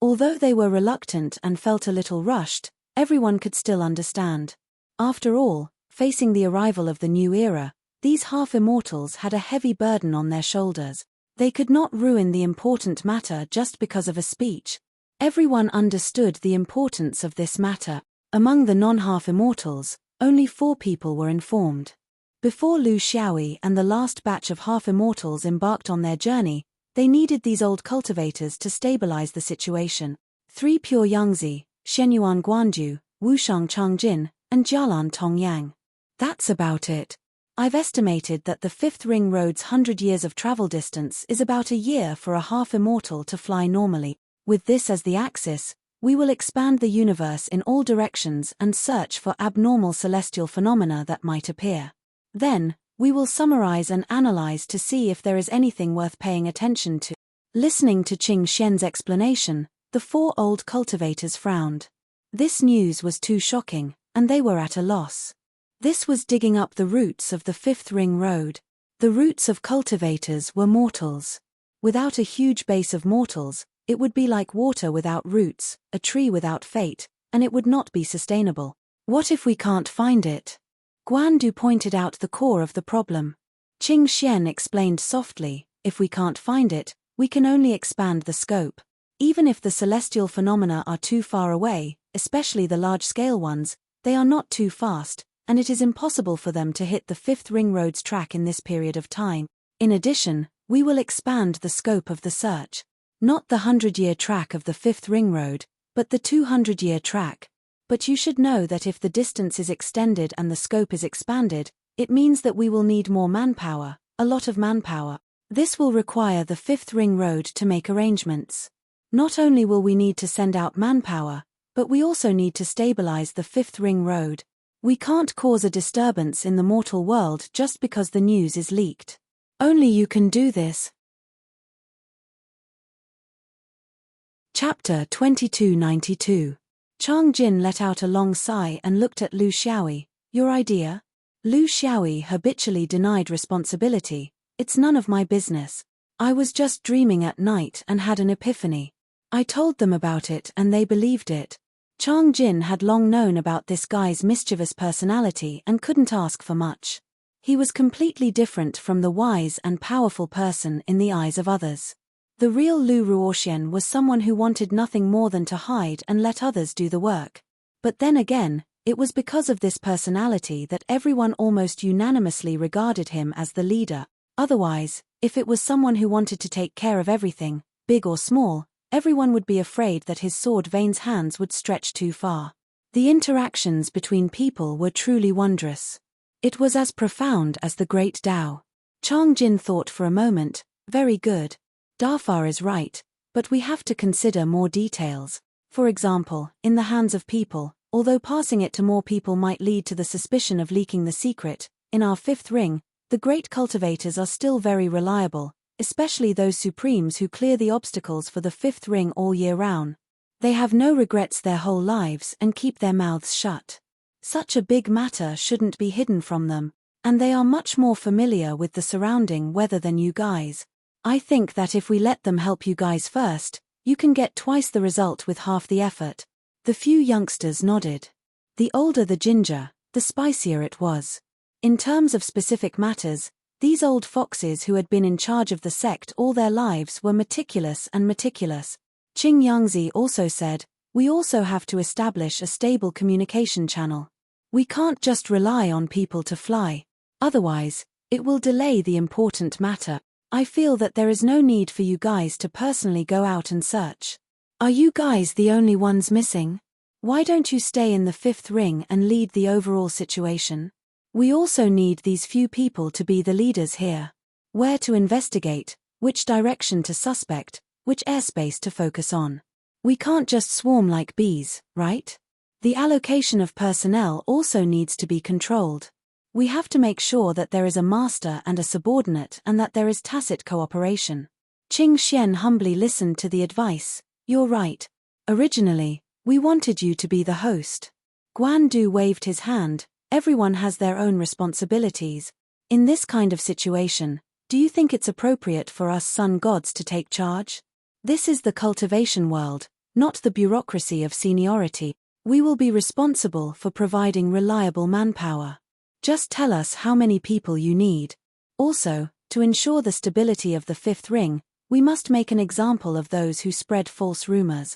Although they were reluctant and felt a little rushed, everyone could still understand. After all, facing the arrival of the new era, these half-immortals had a heavy burden on their shoulders. They could not ruin the important matter just because of a speech. Everyone understood the importance of this matter. Among the non-half-immortals, only 4 people were informed. Before Lu Xiaoyi and the last batch of half-immortals embarked on their journey, they needed these old cultivators to stabilize the situation. 3 Pure Yangzi, Shenyuan Guanju, Wushang Changjin, and Jialan Tongyang. That's about it. I've estimated that the Fifth Ring Road's 100 years of travel distance is about a year for a half-immortal to fly normally. With this as the axis, we will expand the universe in all directions and search for abnormal celestial phenomena that might appear. Then, we will summarize and analyze to see if there is anything worth paying attention to. Listening to Qing Xian's explanation, the 4 old cultivators frowned. This news was too shocking, and they were at a loss. This was digging up the roots of the Fifth Ring Road. The roots of cultivators were mortals. Without a huge base of mortals, it would be like water without roots, a tree without fate, and it would not be sustainable. What if we can't find it? Guandu pointed out the core of the problem. Qing Xian explained softly, if we can't find it, we can only expand the scope. Even if the celestial phenomena are too far away, especially the large-scale ones, they are not too fast, and it is impossible for them to hit the Fifth Ring Road's track in this period of time. In addition, we will expand the scope of the search. Not the 100-year track of the Fifth Ring Road, but the 200-year track. But you should know that if the distance is extended and the scope is expanded, it means that we will need more manpower, a lot of manpower. This will require the Fifth Ring Road to make arrangements. Not only will we need to send out manpower, but we also need to stabilize the Fifth Ring Road. We can't cause a disturbance in the mortal world just because the news is leaked. Only you can do this. Chapter 2292. Chang Jin let out a long sigh and looked at Lu Xiaoyi. Your idea? Lu Xiaoyi habitually denied responsibility. It's none of my business. I was just dreaming at night and had an epiphany. I told them about it and they believed it. Chang Jin had long known about this guy's mischievous personality and couldn't ask for much. He was completely different from the wise and powerful person in the eyes of others. The real Lu Ruoxian was someone who wanted nothing more than to hide and let others do the work. But then again, it was because of this personality that everyone almost unanimously regarded him as the leader. Otherwise, if it was someone who wanted to take care of everything, big or small, everyone would be afraid that his sword Vane's hands would stretch too far. The interactions between people were truly wondrous. It was as profound as the Great Tao. Chang Jin thought for a moment, very good. Defy is right, but we have to consider more details. For example, in the hands of people, although passing it to more people might lead to the suspicion of leaking the secret, in our fifth ring, the great cultivators are still very reliable, especially those supremes who clear the obstacles for the fifth ring all year round. They have no regrets their whole lives and keep their mouths shut. Such a big matter shouldn't be hidden from them, and they are much more familiar with the surrounding weather than you guys. I think that if we let them help you guys first, you can get twice the result with half the effort. The few youngsters nodded. The older the ginger, the spicier it was. In terms of specific matters, these old foxes who had been in charge of the sect all their lives were meticulous and meticulous. Qing Yangzi also said, we also have to establish a stable communication channel. We can't just rely on people to fly. Otherwise, it will delay the important matter. I feel that there is no need for you guys to personally go out and search. Are you guys the only ones missing? Why don't you stay in the fifth ring and lead the overall situation? We also need these few people to be the leaders here. Where to investigate, which direction to suspect, which airspace to focus on. We can't just swarm like bees, right? The allocation of personnel also needs to be controlled. We have to make sure that there is a master and a subordinate and that there is tacit cooperation. Qing Xian humbly listened to the advice. You're right. Originally, we wanted you to be the host. Guan Du waved his hand. Everyone has their own responsibilities. In this kind of situation, do you think it's appropriate for us sun gods to take charge? This is the cultivation world, not the bureaucracy of seniority. We will be responsible for providing reliable manpower. Just tell us how many people you need. Also, to ensure the stability of the fifth ring, we must make an example of those who spread false rumors.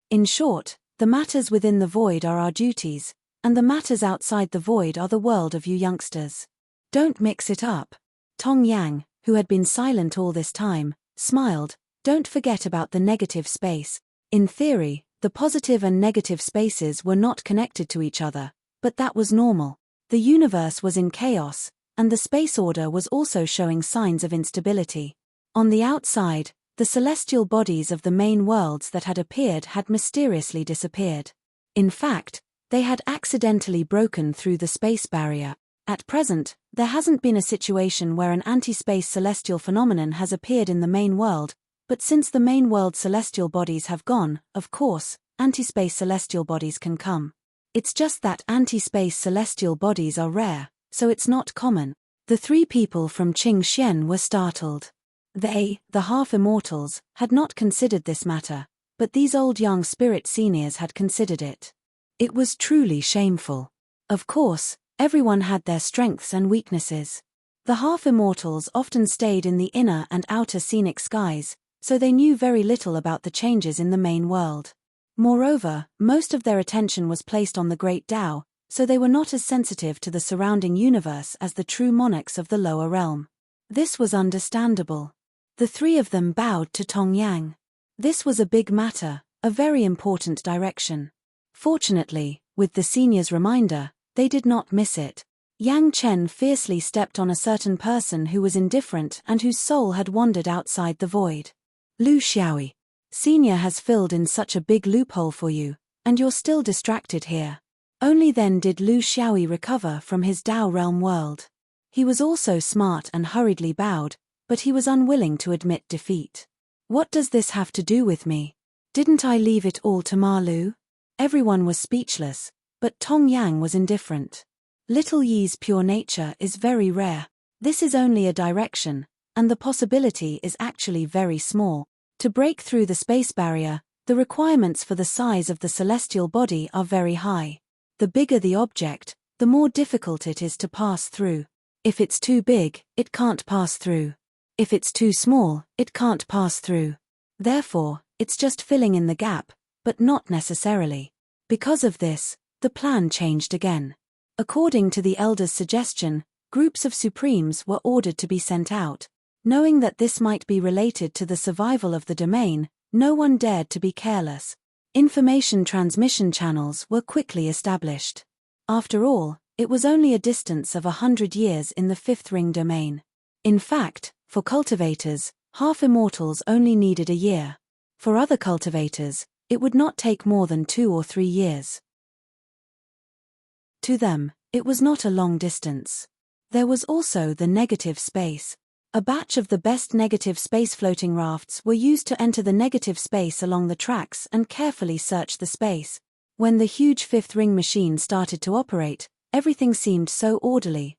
In short, the matters within the void are our duties, and the matters outside the void are the world of you youngsters. Don't mix it up. Tong Yang, who had been silent all this time, smiled. Don't forget about the negative space. In theory, the positive and negative spaces were not connected to each other, but that was normal. The universe was in chaos, and the space order was also showing signs of instability. On the outside, the celestial bodies of the main worlds that had appeared had mysteriously disappeared. In fact, they had accidentally broken through the space barrier. At present, there hasn't been a situation where an anti-space celestial phenomenon has appeared in the main world, but since the main world celestial bodies have gone, of course, anti-space celestial bodies can come. It's just that anti-space celestial bodies are rare, so it's not common. The three people from Qing Xian were startled. They, the half-immortals, had not considered this matter, but these old young spirit seniors had considered it. It was truly shameful. Of course, everyone had their strengths and weaknesses. The half-immortals often stayed in the inner and outer scenic skies, so they knew very little about the changes in the main world. Moreover, most of their attention was placed on the Great Tao, so they were not as sensitive to the surrounding universe as the true monarchs of the lower realm. This was understandable. The three of them bowed to Tong Yang. This was a big matter, a very important direction. Fortunately, with the senior's reminder, they did not miss it. Yang Chen fiercely stepped on a certain person who was indifferent and whose soul had wandered outside the void. Lu Xiaoyi. Senior has filled in such a big loophole for you, and you're still distracted here. Only then did Lu Xiaoyi recover from his Dao realm world. He was also smart and hurriedly bowed, but he was unwilling to admit defeat. What does this have to do with me? Didn't I leave it all to Ma Lu? Everyone was speechless, but Tong Yang was indifferent. Little Yi's pure nature is very rare. This is only a direction, and the possibility is actually very small. To break through the space barrier, the requirements for the size of the celestial body are very high. The bigger the object, the more difficult it is to pass through. If it's too big, it can't pass through. If it's too small, it can't pass through. Therefore, it's just filling in the gap, but not necessarily. Because of this, the plan changed again. According to the Elder's suggestion, groups of Supremes were ordered to be sent out. Knowing that this might be related to the survival of the domain, no one dared to be careless. Information transmission channels were quickly established. After all, it was only a distance of 100 years in the fifth ring domain. In fact, for cultivators, half-immortals only needed a year. For other cultivators, it would not take more than 2 or 3 years. To them, it was not a long distance. There was also the negative space. A batch of the best negative space floating rafts were used to enter the negative space along the tracks and carefully search the space. When the huge fifth ring machine started to operate, everything seemed so orderly,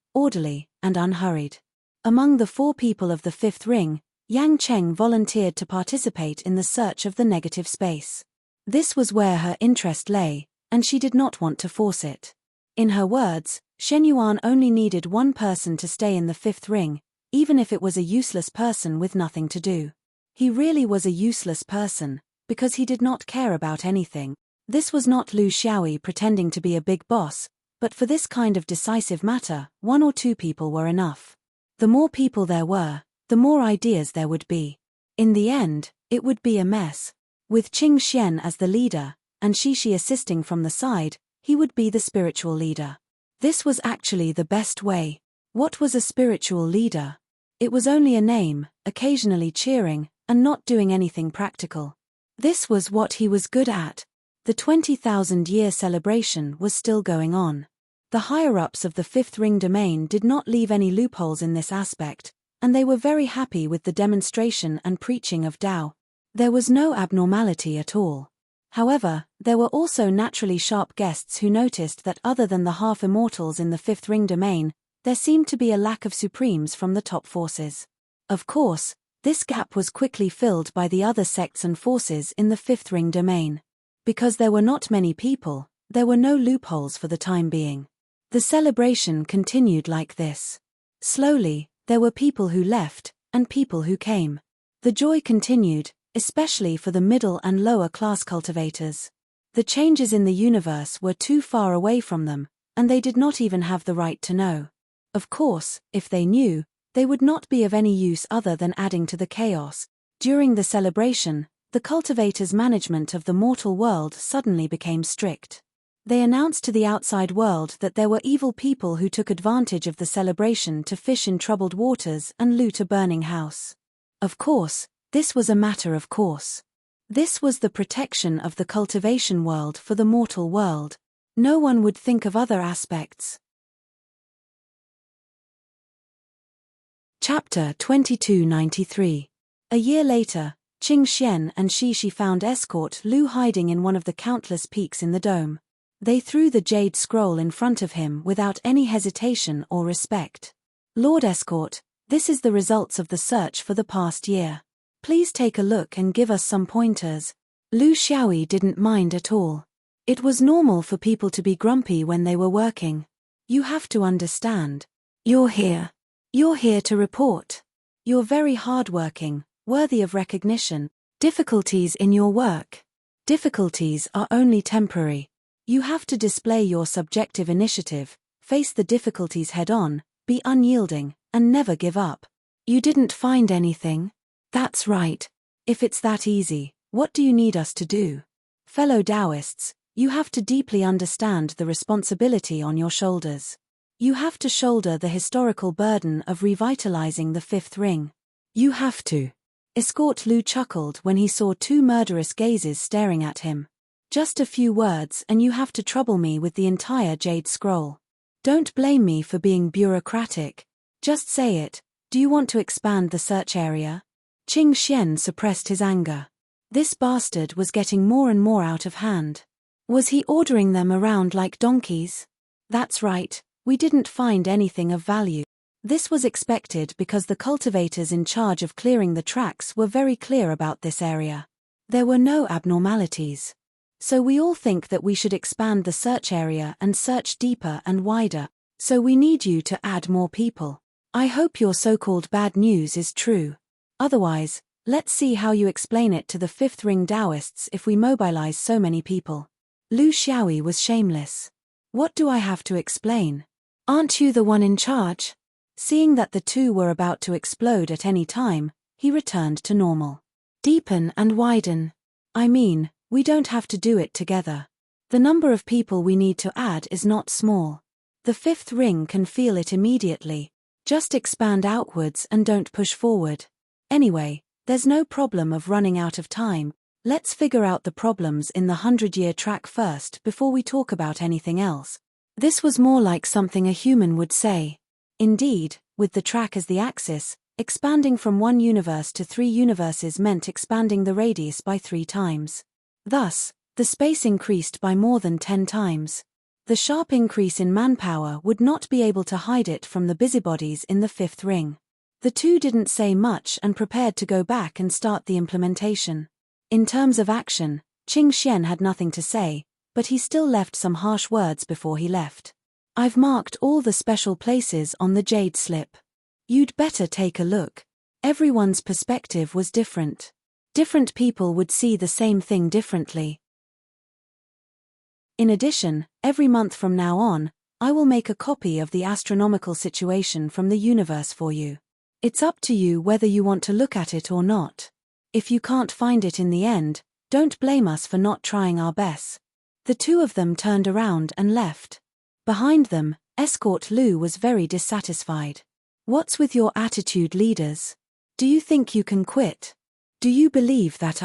and unhurried. Among the 4 people of the fifth ring, Yang Cheng volunteered to participate in the search of the negative space. This was where her interest lay, and she did not want to force it. In her words, Shen Yuan only needed one person to stay in the fifth ring, even if it was a useless person with nothing to do. He really was a useless person, because he did not care about anything. This was not Lu Xiaoyi pretending to be a big boss, but for this kind of decisive matter, 1 or 2 people were enough. The more people there were, the more ideas there would be. In the end, it would be a mess. With Qing Xian as the leader, and Shishi assisting from the side, he would be the spiritual leader. This was actually the best way. What was a spiritual leader? It was only a name, occasionally cheering, and not doing anything practical. This was what he was good at. The 20,000-year celebration was still going on. The higher-ups of the Fifth Ring domain did not leave any loopholes in this aspect, and they were very happy with the demonstration and preaching of Tao. There was no abnormality at all. However, there were also naturally sharp guests who noticed that other than the half-immortals in the Fifth Ring domain, there seemed to be a lack of supremes from the top forces. Of course, this gap was quickly filled by the other sects and forces in the Fifth Ring domain. Because there were not many people, there were no loopholes for the time being. The celebration continued like this. Slowly, there were people who left, and people who came. The joy continued, especially for the middle and lower class cultivators. The changes in the universe were too far away from them, and they did not even have the right to know. Of course, if they knew, they would not be of any use other than adding to the chaos. During the celebration, the cultivators' management of the mortal world suddenly became strict. They announced to the outside world that there were evil people who took advantage of the celebration to fish in troubled waters and loot a burning house. Of course, this was a matter of course. This was the protection of the cultivation world for the mortal world. No one would think of other aspects. Chapter 2293. A year later, Qing Xian and Shishi found escort Lu hiding in one of the countless peaks in the dome. They threw the jade scroll in front of him without any hesitation or respect. Lord Escort, this is the results of the search for the past year. Please take a look and give us some pointers. Lu Xiaoyi didn't mind at all. It was normal for people to be grumpy when they were working. You have to understand. You're here. You're here to report. You're very hardworking, worthy of recognition. Difficulties in your work. Difficulties are only temporary. You have to display your subjective initiative, face the difficulties head-on, be unyielding, and never give up. You didn't find anything? That's right. If it's that easy, what do you need us to do? Fellow Taoists, you have to deeply understand the responsibility on your shoulders. You have to shoulder the historical burden of revitalizing the Fifth Ring. You have to. Escort Lu chuckled when he saw 2 murderous gazes staring at him. Just a few words and you have to trouble me with the entire Jade Scroll. Don't blame me for being bureaucratic. Just say it. Do you want to expand the search area? Qing Xian suppressed his anger. This bastard was getting more and more out of hand. Was he ordering them around like donkeys? That's right, we didn't find anything of value. This was expected because the cultivators in charge of clearing the tracks were very clear about this area. There were no abnormalities. So we all think that we should expand the search area and search deeper and wider, so we need you to add more people. I hope your so-called bad news is true. Otherwise, let's see how you explain it to the Fifth Ring Taoists if we mobilize so many people. Lu Xiaoyi was shameless. What do I have to explain? Aren't you the one in charge? Seeing that the 2 were about to explode at any time, he returned to normal. Deepen and widen. I mean, we don't have to do it together. The number of people we need to add is not small. The Fifth Ring can feel it immediately. Just expand outwards and don't push forward. Anyway, there's no problem of running out of time. Let's figure out the problems in the 100-year track first before we talk about anything else. This was more like something a human would say. Indeed, with the track as the axis, expanding from 1 universe to 3 universes meant expanding the radius by 3 times. Thus, the space increased by more than 10 times. The sharp increase in manpower would not be able to hide it from the busybodies in the Fifth Ring. The 2 didn't say much and prepared to go back and start the implementation. In terms of action, Qing Xian had nothing to say, but he still left some harsh words before he left. I've marked all the special places on the jade slip. You'd better take a look. Everyone's perspective was different. Different people would see the same thing differently. In addition, every month from now on, I will make a copy of the astronomical situation from the universe for you. It's up to you whether you want to look at it or not. If you can't find it in the end, don't blame us for not trying our best." The two of them turned around and left. Behind them, Escort Lou was very dissatisfied. "What's with your attitude, leaders? Do you think you can quit? Do you believe that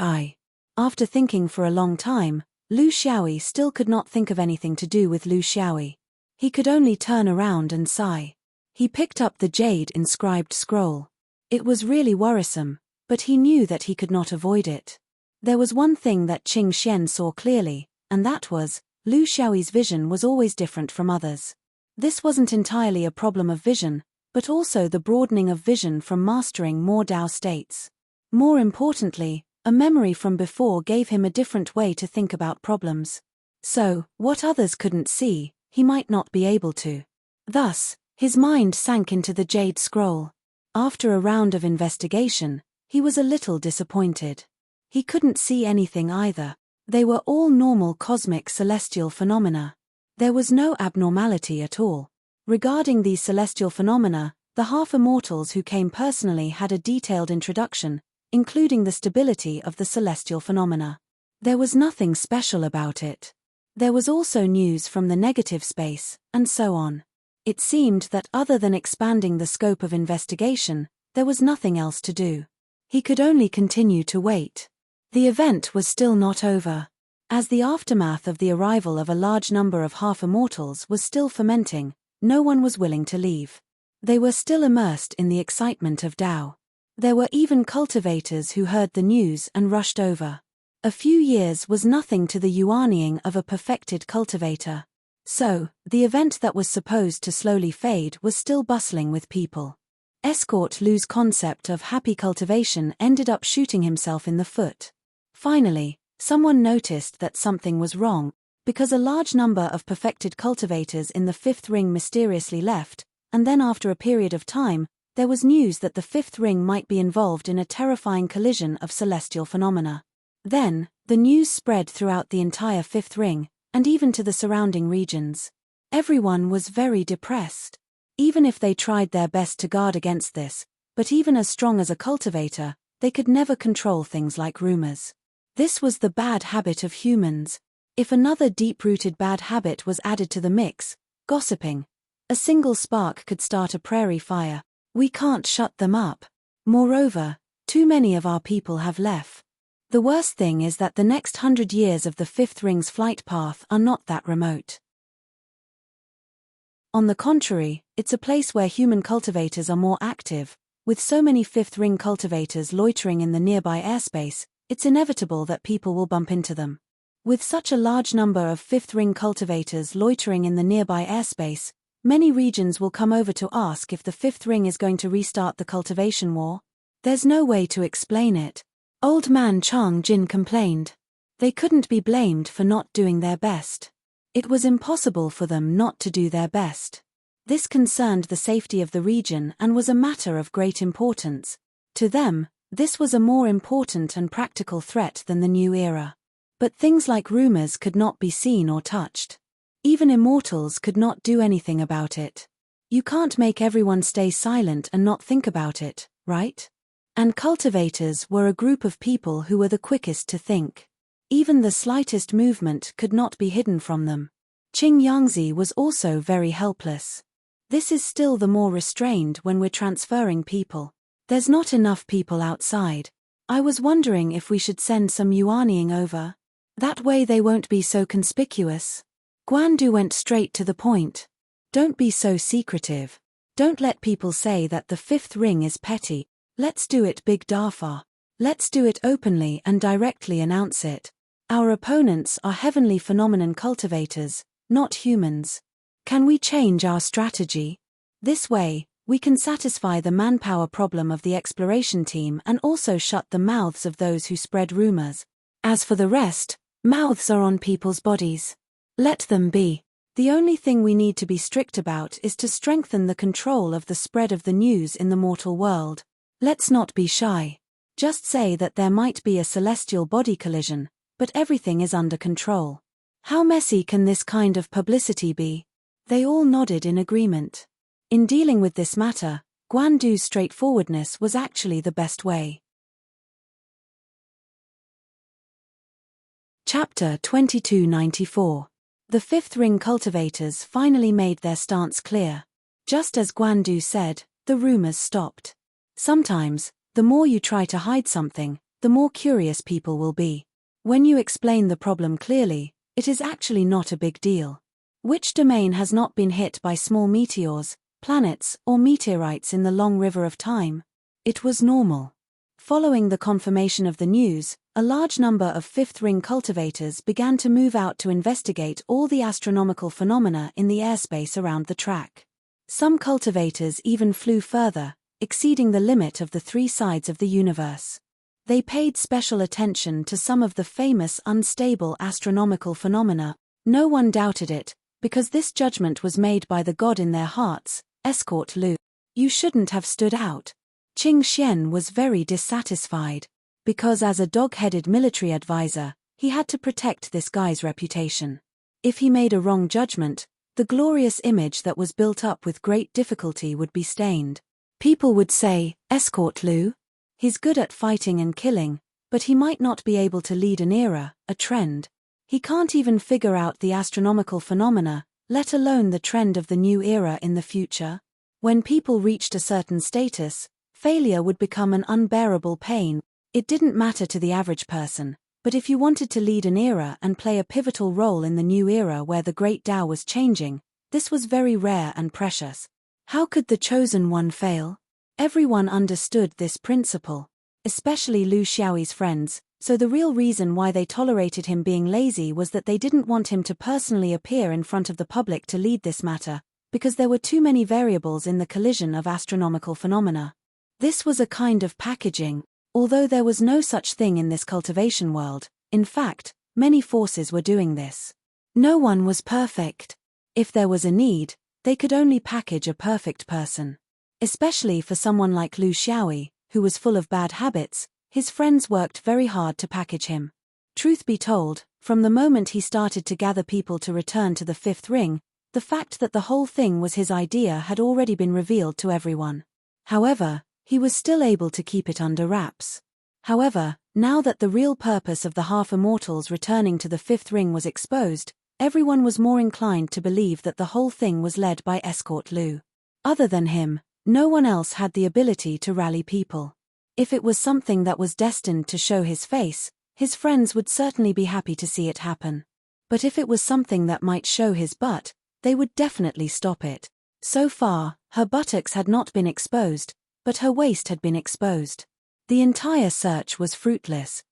After thinking for a long time, Lu Xiaoyi still could not think of anything to do with Lu Xiaoyi. He could only turn around and sigh. He picked up the jade-inscribed scroll. It was really worrisome, but he knew that he could not avoid it. There was one thing that Qing Xian saw clearly, and that was, Lu Xiaoyi's vision was always different from others. This wasn't entirely a problem of vision, but also the broadening of vision from mastering more Dao states. More importantly, a memory from before gave him a different way to think about problems. So, what others couldn't see, he might not be able to. Thus, his mind sank into the jade scroll. After a round of investigation, he was a little disappointed. He couldn't see anything either. They were all normal cosmic celestial phenomena. There was no abnormality at all. Regarding these celestial phenomena, the half-immortals who came personally had a detailed introduction, including the stability of the celestial phenomena. There was nothing special about it. There was also news from the negative space, and so on. It seemed that other than expanding the scope of investigation, there was nothing else to do. He could only continue to wait. The event was still not over. As the aftermath of the arrival of a large number of half-immortals was still fermenting, no one was willing to leave. They were still immersed in the excitement of Tao. There were even cultivators who heard the news and rushed over. A few years was nothing to the yuaniying of a perfected cultivator. So, the event that was supposed to slowly fade was still bustling with people. Escort Lu's concept of happy cultivation ended up shooting himself in the foot. Finally, someone noticed that something was wrong, because a large number of perfected cultivators in the fifth ring mysteriously left, and then after a period of time, there was news that the fifth ring might be involved in a terrifying collision of celestial phenomena. Then, the news spread throughout the entire fifth ring, and even to the surrounding regions. Everyone was very depressed. Even if they tried their best to guard against this, but even as strong as a cultivator, they could never control things like rumors. This was the bad habit of humans. If another deep-rooted bad habit was added to the mix, gossiping, a single spark could start a prairie fire. We can't shut them up. Moreover, too many of our people have left. The worst thing is that the next 100 years of the fifth ring's flight path are not that remote. On the contrary, it's a place where human cultivators are more active. With so many fifth ring cultivators loitering in the nearby airspace, it's inevitable that people will bump into them. With such a large number of fifth ring cultivators loitering in the nearby airspace, many regions will come over to ask if the fifth ring is going to restart the cultivation war. There's no way to explain it. Old man Chang Jin complained. They couldn't be blamed for not doing their best. It was impossible for them not to do their best. This concerned the safety of the region and was a matter of great importance. To them, this was a more important and practical threat than the new era. But things like rumors could not be seen or touched. Even immortals could not do anything about it. You can't make everyone stay silent and not think about it, right? And cultivators were a group of people who were the quickest to think. Even the slightest movement could not be hidden from them. Qing Yangzi was also very helpless. This is still the more restrained when we're transferring people. There's not enough people outside. I was wondering if we should send some yuaniying over. That way they won't be so conspicuous. Guandu went straight to the point. Don't be so secretive. Don't let people say that the fifth ring is petty. Let's do it big Dafa. Let's do it openly and directly announce it. Our opponents are heavenly phenomenon cultivators, not humans. Can we change our strategy? This way, we can satisfy the manpower problem of the exploration team and also shut the mouths of those who spread rumors. As for the rest, mouths are on people's bodies. Let them be. The only thing we need to be strict about is to strengthen the control of the spread of the news in the mortal world. Let's not be shy. Just say that there might be a celestial body collision, but everything is under control. How messy can this kind of publicity be? They all nodded in agreement. In dealing with this matter, Guan Du's straightforwardness was actually the best way. Chapter 2294. The fifth ring cultivators finally made their stance clear. Just as Guan Du said, the rumors stopped. Sometimes, the more you try to hide something, the more curious people will be. When you explain the problem clearly, it is actually not a big deal. Which domain has not been hit by small meteors, planets, or meteorites in the long river of time? It was normal. Following the confirmation of the news, a large number of fifth ring cultivators began to move out to investigate all the astronomical phenomena in the airspace around the track. Some cultivators even flew further, exceeding the limit of the three sides of the universe. They paid special attention to some of the famous unstable astronomical phenomena. No one doubted it, because this judgment was made by the god in their hearts, Escort Lu. You shouldn't have stood out. Qing Xian was very dissatisfied, because as a dog-headed military advisor, he had to protect this guy's reputation. If he made a wrong judgment, the glorious image that was built up with great difficulty would be stained. People would say, Escort Lu? He's good at fighting and killing, but he might not be able to lead an era, a trend. He can't even figure out the astronomical phenomena, let alone the trend of the new era in the future. When people reached a certain status, failure would become an unbearable pain. It didn't matter to the average person, but if you wanted to lead an era and play a pivotal role in the new era where the great Tao was changing, this was very rare and precious. How could the chosen one fail? Everyone understood this principle, especially Lu Xiaoyi's friends, so the real reason why they tolerated him being lazy was that they didn't want him to personally appear in front of the public to lead this matter, because there were too many variables in the collision of astronomical phenomena. This was a kind of packaging, although there was no such thing in this cultivation world. In fact, many forces were doing this. No one was perfect. If there was a need, they could only package a perfect person. Especially for someone like Lu Xiaoyi, who was full of bad habits, his friends worked very hard to package him. Truth be told, from the moment he started to gather people to return to the fifth ring, the fact that the whole thing was his idea had already been revealed to everyone. However, he was still able to keep it under wraps. However, now that the real purpose of the half-immortals returning to the fifth ring was exposed, everyone was more inclined to believe that the whole thing was led by Escort Lu. Other than him, no one else had the ability to rally people. If it was something that was destined to show his face, his friends would certainly be happy to see it happen. But if it was something that might show his butt, they would definitely stop it. So far, her buttocks had not been exposed, but her waist had been exposed. The entire search was fruitless.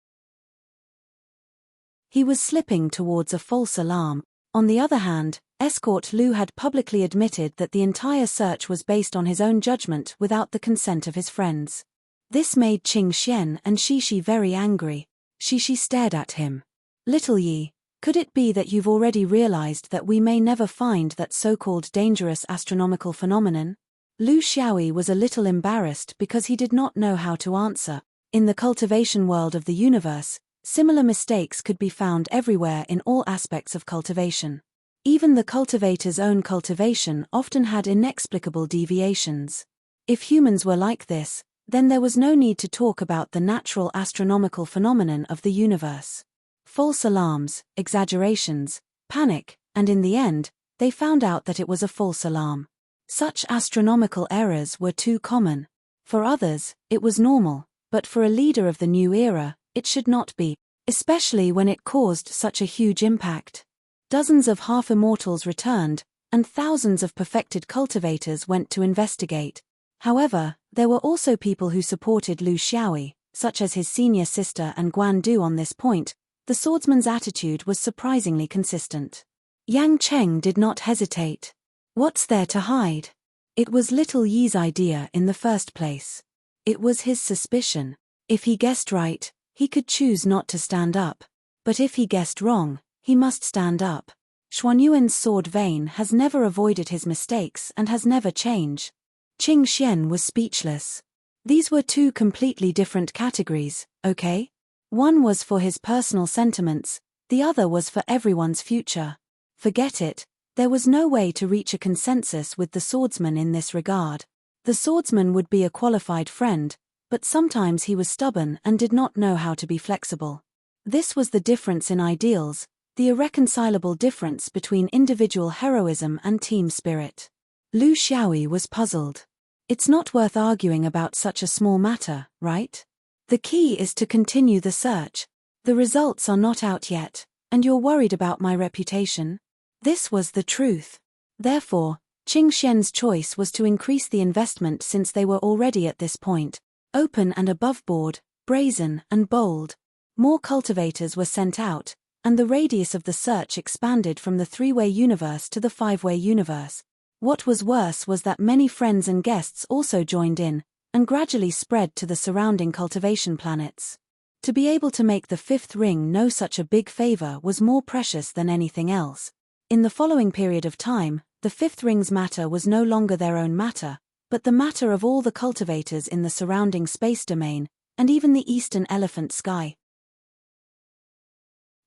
He was slipping towards a false alarm. On the other hand, Escort Lu had publicly admitted that the entire search was based on his own judgment without the consent of his friends. This made Qing Xian and Shishi very angry. Shishi stared at him. Little Yi, could it be that you've already realized that we may never find that so-called dangerous astronomical phenomenon? Lu Xiaoyi was a little embarrassed because he did not know how to answer. In the cultivation world of the universe, similar mistakes could be found everywhere in all aspects of cultivation. Even the cultivator's own cultivation often had inexplicable deviations. If humans were like this, then there was no need to talk about the natural astronomical phenomenon of the universe. False alarms, exaggerations, panic, and in the end, they found out that it was a false alarm. Such astronomical errors were too common. For others, it was normal, but for a leader of the new era, it should not be, especially when it caused such a huge impact. Dozens of half-immortals returned, and thousands of perfected cultivators went to investigate. However, there were also people who supported Lu Xiaoyi, such as his senior sister and Guan Du. On this point, the swordsman's attitude was surprisingly consistent. Yang Cheng did not hesitate. What's there to hide? It was Little Yi's idea in the first place. It was his suspicion. If he guessed right, he could choose not to stand up. But if he guessed wrong, he must stand up. Xuanyuan's sword vein has never avoided his mistakes and has never changed. Qing Xian was speechless. These were two completely different categories, okay? One was for his personal sentiments, The other was for everyone's future. Forget it, there was no way to reach a consensus with the swordsman in this regard. The swordsman would be a qualified friend, but sometimes he was stubborn and did not know how to be flexible. This was the difference in ideals, the irreconcilable difference between individual heroism and team spirit. Lu Xiaoyi was puzzled. It's not worth arguing about such a small matter, right? The key is to continue the search. The results are not out yet, and you're worried about my reputation? This was the truth. Therefore, Qing Xian's choice was to increase the investment since they were already at this point, open and aboveboard, brazen and bold. More cultivators were sent out, and the radius of the search expanded from the three-way universe to the five-way universe. What was worse was that many friends and guests also joined in, and gradually spread to the surrounding cultivation planets. To be able to make the fifth ring know such a big favor was more precious than anything else. In the following period of time, the fifth ring's matter was no longer their own matter, but the matter of all the cultivators in the surrounding space domain, and even the eastern elephant sky.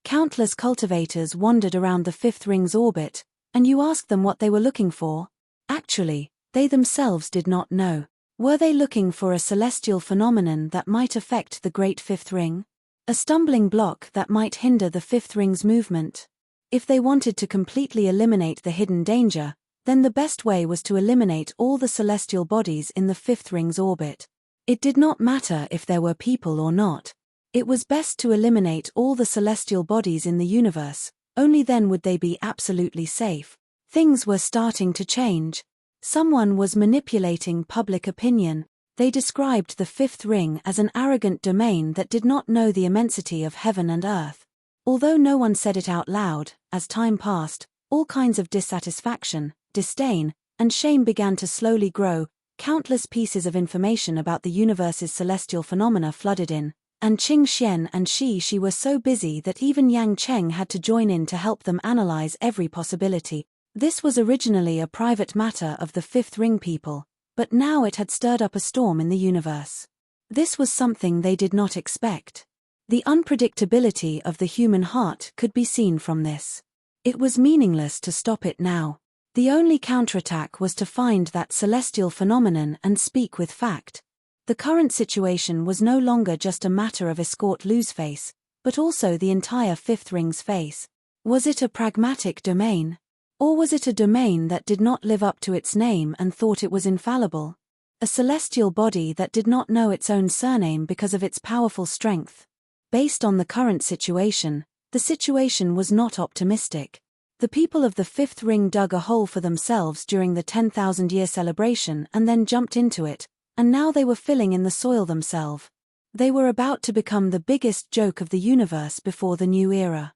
Countless cultivators wandered around the fifth ring's orbit, and you asked them what they were looking for? Actually, they themselves did not know. Were they looking for a celestial phenomenon that might affect the great fifth ring? A stumbling block that might hinder the fifth ring's movement? If they wanted to completely eliminate the hidden danger, then the best way was to eliminate all the celestial bodies in the fifth ring's orbit. It did not matter if there were people or not. It was best to eliminate all the celestial bodies in the universe, only then would they be absolutely safe. Things were starting to change. Someone was manipulating public opinion. They described the fifth ring as an arrogant domain that did not know the immensity of heaven and earth. Although no one said it out loud, as time passed, all kinds of dissatisfaction, disdain, and shame began to slowly grow. Countless pieces of information about the universe's celestial phenomena flooded in, and Qing Xian and Shi were so busy that even Yang Cheng had to join in to help them analyze every possibility. This was originally a private matter of the fifth ring people, but now it had stirred up a storm in the universe. This was something they did not expect. The unpredictability of the human heart could be seen from this. It was meaningless to stop it now. The only counterattack was to find that celestial phenomenon and speak with fact. The current situation was no longer just a matter of escort Lu's face, but also the entire fifth ring's face. Was it a pragmatic domain? Or was it a domain that did not live up to its name and thought it was infallible? A celestial body that did not know its own surname because of its powerful strength. Based on the current situation, the situation was not optimistic. The people of the fifth ring dug a hole for themselves during the 10,000-year celebration and then jumped into it, and now they were filling in the soil themselves. They were about to become the biggest joke of the universe before the new era.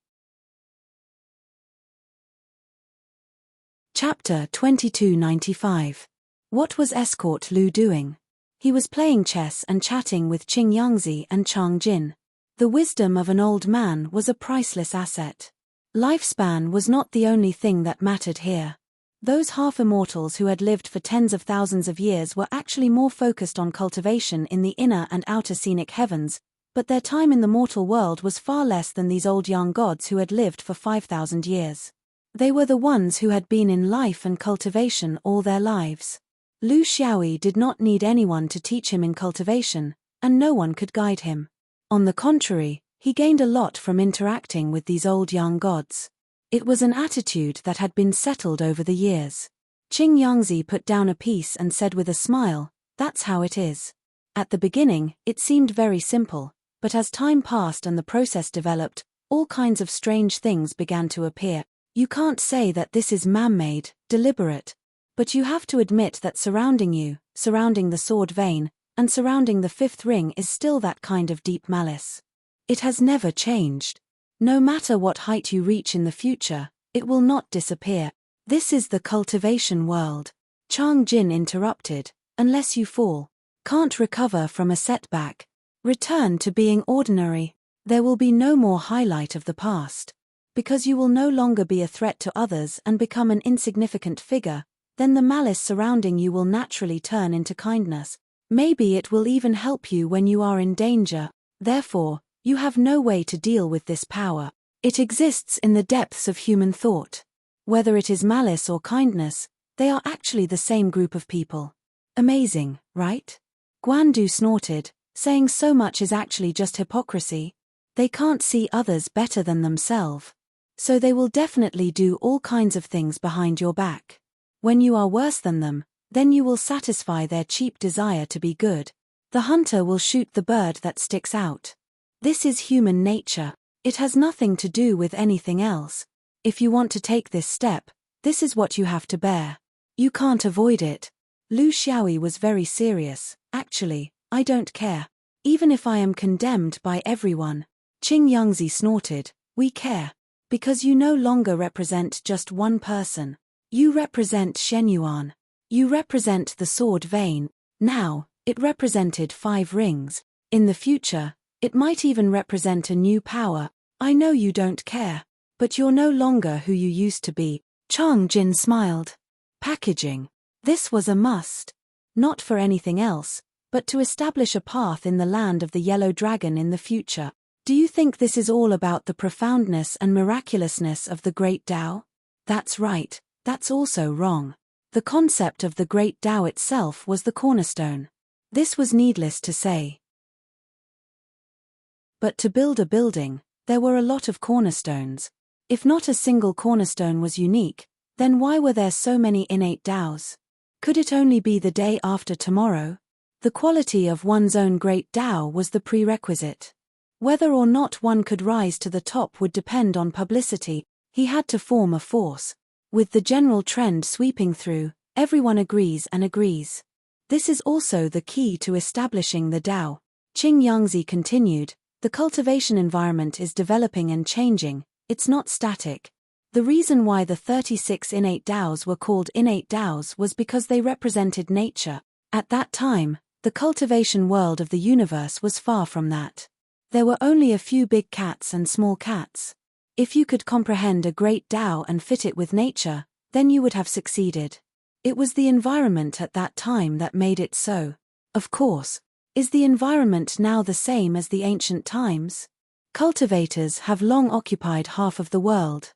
Chapter 2295. What was Escort Lu doing? He was playing chess and chatting with Qing Yangzi and Chang Jin. The wisdom of an old man was a priceless asset. Lifespan was not the only thing that mattered here. Those half-immortals who had lived for tens of thousands of years were actually more focused on cultivation in the inner and outer scenic heavens, but their time in the mortal world was far less than these old young gods who had lived for 5,000 years. They were the ones who had been in life and cultivation all their lives. Lu Xiaoyi did not need anyone to teach him in cultivation, and no one could guide him. On the contrary, he gained a lot from interacting with these old young gods. It was an attitude that had been settled over the years. Qing Yangzi put down a piece and said with a smile, "That's how it is." At the beginning, it seemed very simple, but as time passed and the process developed, all kinds of strange things began to appear. You can't say that this is man-made, deliberate. But you have to admit that surrounding you, surrounding the sword vein, and surrounding the fifth ring is still that kind of deep malice. It has never changed. No matter what height you reach in the future, it will not disappear. This is the cultivation world. Chang Jin interrupted, unless you fall, can't recover from a setback, return to being ordinary, there will be no more highlight of the past. Because you will no longer be a threat to others and become an insignificant figure, then the malice surrounding you will naturally turn into kindness. Maybe it will even help you when you are in danger. Therefore, you have no way to deal with this power. It exists in the depths of human thought. Whether it is malice or kindness, they are actually the same group of people. Amazing, right? Guandu snorted, saying so much is actually just hypocrisy. They can't see others better than themselves. So they will definitely do all kinds of things behind your back. When you are worse than them, then you will satisfy their cheap desire to be good. The hunter will shoot the bird that sticks out. This is human nature. It has nothing to do with anything else. If you want to take this step, this is what you have to bear. You can't avoid it. Lu Xiaoyi was very serious. Actually, I don't care. Even if I am condemned by everyone. Qing Yangzi snorted, we care. Because you no longer represent just one person. You represent Shenyuan. You represent the sword vein. Now, it represented 5 rings. In the future, it might even represent a new power. I know you don't care. But you're no longer who you used to be. Chang Jin smiled. Packaging. This was a must. Not for anything else, but to establish a path in the land of the Yellow Dragon in the future. Do you think this is all about the profoundness and miraculousness of the Great Tao? That's right, that's also wrong. The concept of the Great Tao itself was the cornerstone. This was needless to say. But to build a building, there were a lot of cornerstones. If not a single cornerstone was unique, then why were there so many innate Taos? Could it only be the day after tomorrow? The quality of one's own great Tao was the prerequisite. Whether or not one could rise to the top would depend on publicity. He had to form a force. With the general trend sweeping through, everyone agrees and agrees. This is also the key to establishing the Tao. Qing Yangzi continued, the cultivation environment is developing and changing, it's not static. The reason why the 36 innate Taos were called innate Taos was because they represented nature. At that time, the cultivation world of the universe was far from that. There were only a few big cats and small cats. If you could comprehend a great Tao and fit it with nature, then you would have succeeded. It was the environment at that time that made it so. Of course, is the environment now the same as the ancient times? Cultivators have long occupied half of the world.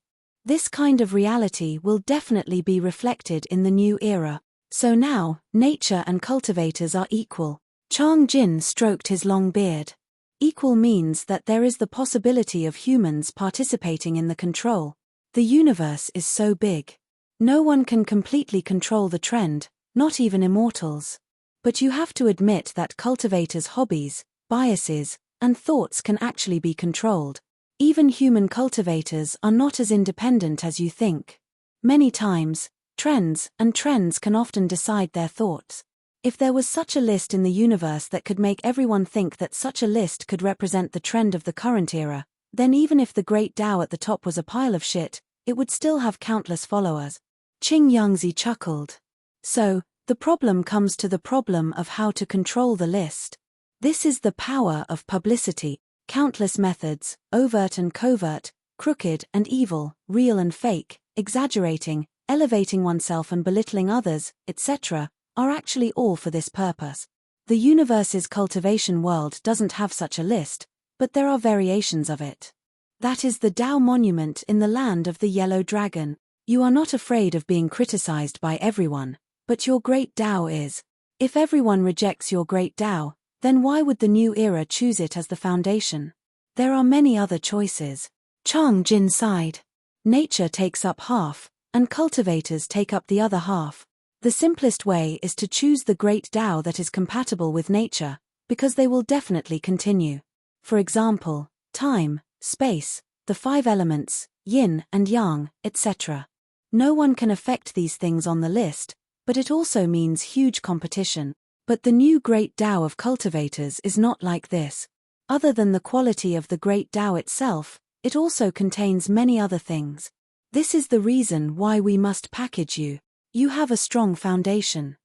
This kind of reality will definitely be reflected in the new era. So now, nature and cultivators are equal. Chang Jin stroked his long beard. Equal means that there is the possibility of humans participating in the control. The universe is so big. No one can completely control the trend, not even immortals. But you have to admit that cultivators' hobbies, biases, and thoughts can actually be controlled. Even human cultivators are not as independent as you think. Many times, trends can often decide their thoughts. If there was such a list in the universe that could make everyone think that such a list could represent the trend of the current era, then even if the Great Tao at the top was a pile of shit, it would still have countless followers. Qing Yangzi chuckled. So, the problem comes to the problem of how to control the list. This is the power of publicity, countless methods, overt and covert, crooked and evil, real and fake, exaggerating, elevating oneself and belittling others, etc., are actually all for this purpose. The universe's cultivation world doesn't have such a list, but there are variations of it. That is the Tao monument in the land of the Yellow Dragon. You are not afraid of being criticized by everyone, but your great Tao is. If everyone rejects your great Tao, then why would the new era choose it as the foundation? There are many other choices. Chang Jin sighed. Nature takes up half, and cultivators take up the other half. The simplest way is to choose the great Tao that is compatible with nature, because they will definitely continue. For example, time, space, the 5 elements, yin and yang, etc. No one can affect these things on the list, but it also means huge competition. But the new great Tao of cultivators is not like this. Other than the quality of the great Tao itself, it also contains many other things. This is the reason why we must package you. You have a strong foundation.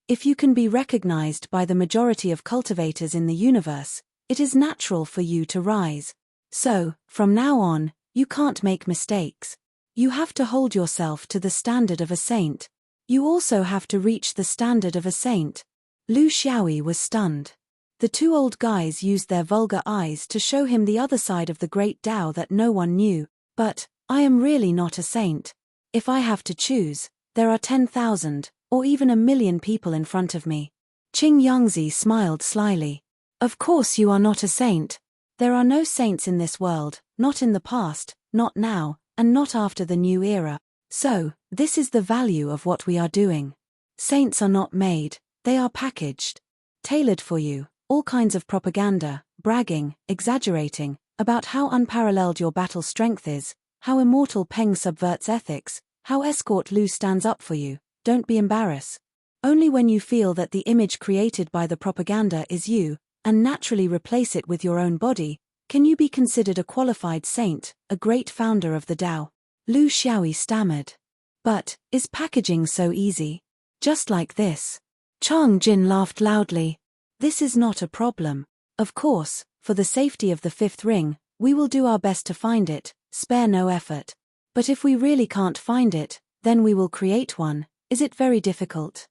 If you can be recognized by the majority of cultivators in the universe, it is natural for you to rise. So, from now on, you can't make mistakes. You have to hold yourself to the standard of a saint. You also have to reach the standard of a saint. Lu Xiaoyi was stunned. The two old guys used their vulgar eyes to show him the other side of the great Tao that no one knew. But, I am really not a saint. If I have to choose, there are 10,000, or even 1,000,000 people in front of me. Qing Yangzi smiled slyly. Of course you are not a saint. There are no saints in this world, not in the past, not now, and not after the new era. So, this is the value of what we are doing. Saints are not made, they are packaged. Tailored for you, all kinds of propaganda, bragging, exaggerating, about how unparalleled your battle strength is, how immortal Peng subverts ethics, how escort Lu stands up for you. Don't be embarrassed. Only when you feel that the image created by the propaganda is you, and naturally replace it with your own body, can you be considered a qualified saint, a great founder of the Tao. Lu Xiaoyi stammered. But, is packaging so easy? Just like this? Chang Jin laughed loudly. This is not a problem. Of course, for the safety of the fifth ring, we will do our best to find it, spare no effort. But if we really can't find it, then we will create one. Is it very difficult?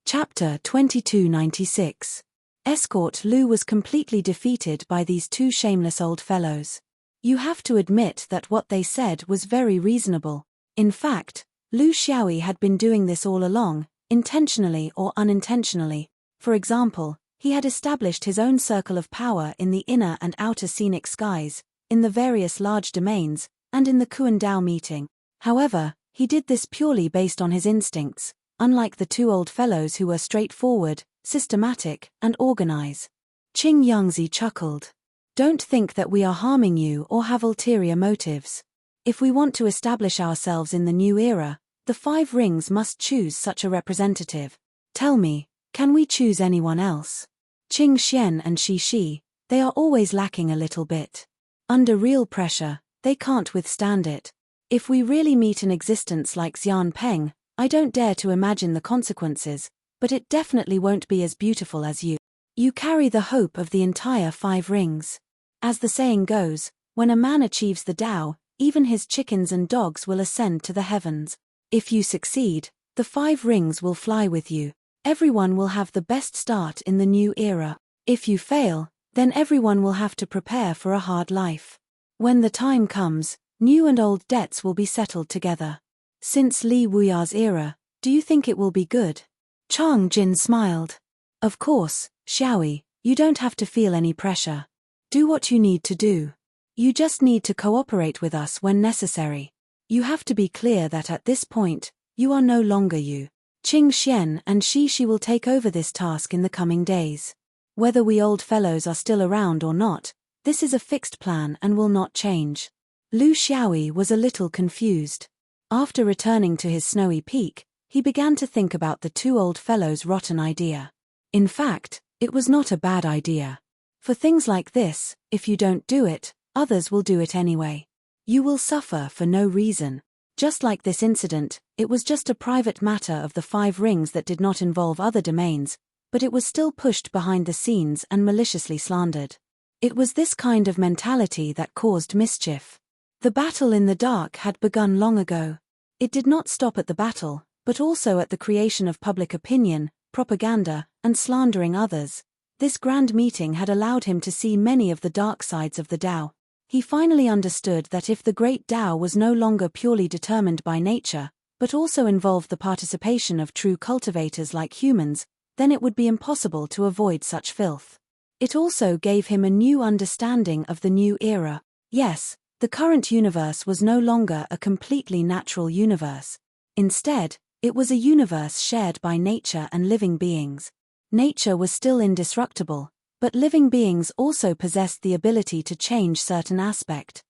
Chapter 2296. Escort Lu was completely defeated by these two shameless old fellows. You have to admit that what they said was very reasonable. In fact, Lu Xiaoyi had been doing this all along, intentionally or unintentionally. For example, he had established his own circle of power in the inner and outer scenic skies, in the various large domains, and in the Kuan Dao meeting. However, he did this purely based on his instincts, unlike the two old fellows who were straightforward, systematic, and organized. Qing Yangzi chuckled. Don't think that we are harming you or have ulterior motives. If we want to establish ourselves in the new era, the 5 rings must choose such a representative. Tell me, can we choose anyone else? Qing Xian and Shi Shi, they are always lacking a little bit. Under real pressure, they can't withstand it. If we really meet an existence like Xian Peng, I don't dare to imagine the consequences, but it definitely won't be as beautiful as you. You carry the hope of the entire 5 rings. As the saying goes, when a man achieves the Tao, even his chickens and dogs will ascend to the heavens. If you succeed, the 5 rings will fly with you. Everyone will have the best start in the new era. If you fail, then everyone will have to prepare for a hard life. When the time comes, new and old debts will be settled together. Since Li Wuya's era, do you think it will be good? Chang Jin smiled. Of course, Xiaoyi, you don't have to feel any pressure. Do what you need to do. You just need to cooperate with us when necessary. You have to be clear that at this point, you are no longer you. Qing Xian and Shi Shi will take over this task in the coming days. Whether we old fellows are still around or not, this is a fixed plan and will not change. Lu Xiaoyi was a little confused. After returning to his snowy peak, he began to think about the two old fellows' rotten idea. In fact, it was not a bad idea. For things like this, if you don't do it, others will do it anyway. You will suffer for no reason. Just like this incident, it was just a private matter of the 5 rings that did not involve other domains, but it was still pushed behind the scenes and maliciously slandered. It was this kind of mentality that caused mischief. The battle in the dark had begun long ago. It did not stop at the battle, but also at the creation of public opinion, propaganda, and slandering others. This grand meeting had allowed him to see many of the dark sides of the Tao. He finally understood that if the great Tao was no longer purely determined by nature, but also involved the participation of true cultivators like humans, then it would be impossible to avoid such filth. It also gave him a new understanding of the new era. Yes, the current universe was no longer a completely natural universe. Instead, it was a universe shared by nature and living beings. Nature was still indestructible, but living beings also possessed the ability to change certain aspects.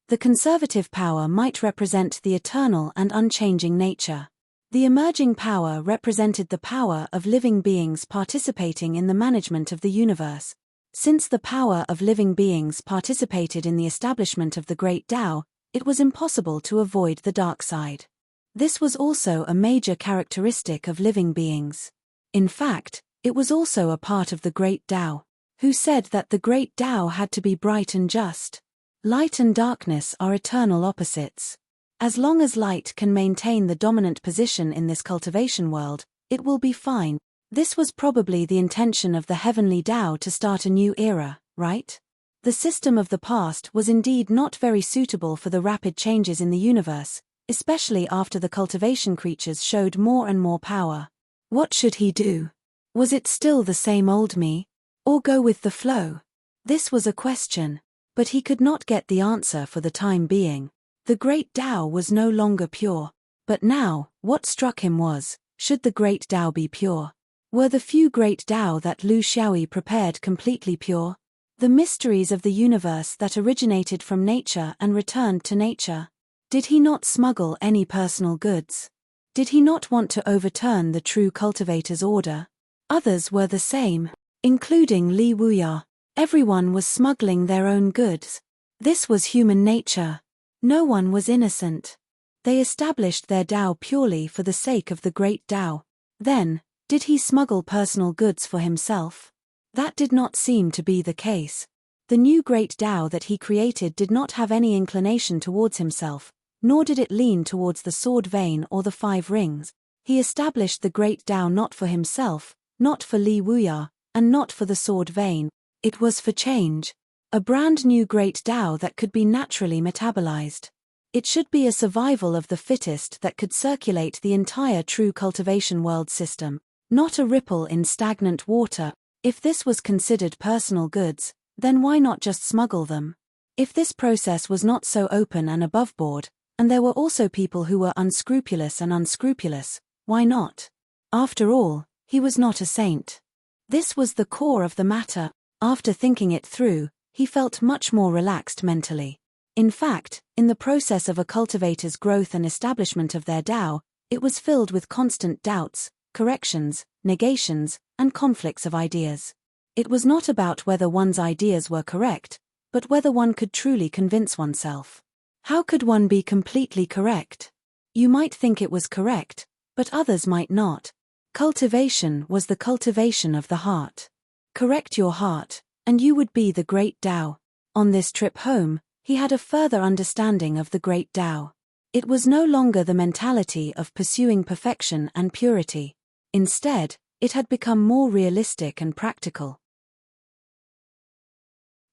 The conservative power might represent the eternal and unchanging nature. The emerging power represented the power of living beings participating in the management of the universe. Since the power of living beings participated in the establishment of the great Tao, it was impossible to avoid the dark side. This was also a major characteristic of living beings. In fact, it was also a part of the great Tao, who said that the great Tao had to be bright and just. Light and darkness are eternal opposites. As long as light can maintain the dominant position in this cultivation world, it will be fine. This was probably the intention of the heavenly Tao to start a new era, right? The system of the past was indeed not very suitable for the rapid changes in the universe, especially after the cultivation creatures showed more and more power. What should he do? Was it still the same old me? Or go with the flow? This was a question, but he could not get the answer for the time being. The great Tao was no longer pure. But now, what struck him was, should the great Tao be pure? Were the few great Tao that Lu Xiaoyi prepared completely pure? The mysteries of the universe that originated from nature and returned to nature. Did he not smuggle any personal goods? Did he not want to overturn the true cultivator's order? Others were the same, including Li Wuya. Everyone was smuggling their own goods. This was human nature. No one was innocent. They established their Tao purely for the sake of the great Tao. Then, did he smuggle personal goods for himself? That did not seem to be the case. The new great Tao that he created did not have any inclination towards himself, nor did it lean towards the sword vein or the 5 rings. He established the great Tao not for himself, not for Li Wuya, and not for the sword vein. It was for change. A brand new great Tao that could be naturally metabolized. It should be a survival of the fittest that could circulate the entire true cultivation world system, not a ripple in stagnant water. If this was considered personal goods, then why not just smuggle them? If this process was not so open and aboveboard, and there were also people who were unscrupulous, why not? After all, he was not a saint. This was the core of the matter. After thinking it through, he felt much more relaxed mentally. In fact, in the process of a cultivator's growth and establishment of their Tao, it was filled with constant doubts, corrections, negations, and conflicts of ideas. It was not about whether one's ideas were correct, but whether one could truly convince oneself. How could one be completely correct? You might think it was correct, but others might not. Cultivation was the cultivation of the heart. Correct your heart, and you would be the great Tao. On this trip home, he had a further understanding of the great Tao. It was no longer the mentality of pursuing perfection and purity. Instead, it had become more realistic and practical.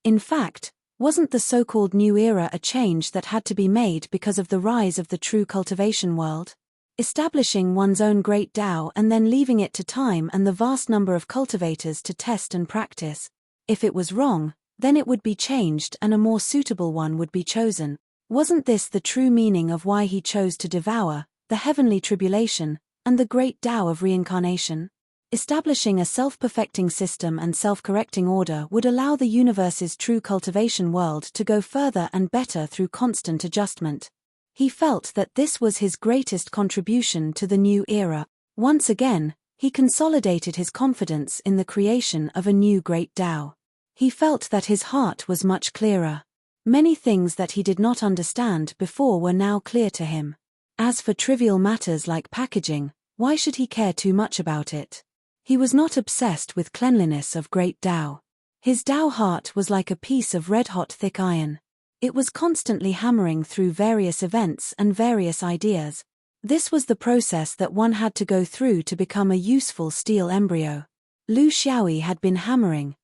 In fact, wasn't the so-called new era a change that had to be made because of the rise of the true cultivation world? Establishing one's own great Tao and then leaving it to time and the vast number of cultivators to test and practice. If it was wrong, then it would be changed and a more suitable one would be chosen. Wasn't this the true meaning of why he chose to devour the heavenly tribulation and the great Tao of reincarnation? Establishing a self-perfecting system and self-correcting order would allow the universe's true cultivation world to go further and better through constant adjustment. He felt that this was his greatest contribution to the new era. Once again, he consolidated his confidence in the creation of a new great Tao. He felt that his heart was much clearer. Many things that he did not understand before were now clear to him. As for trivial matters like packaging, why should he care too much about it? He was not obsessed with cleanliness of great Tao. His Tao heart was like a piece of red-hot thick iron. It was constantly hammering through various events and various ideas. This was the process that one had to go through to become a useful steel embryo. Lu Xiaoyi had been hammering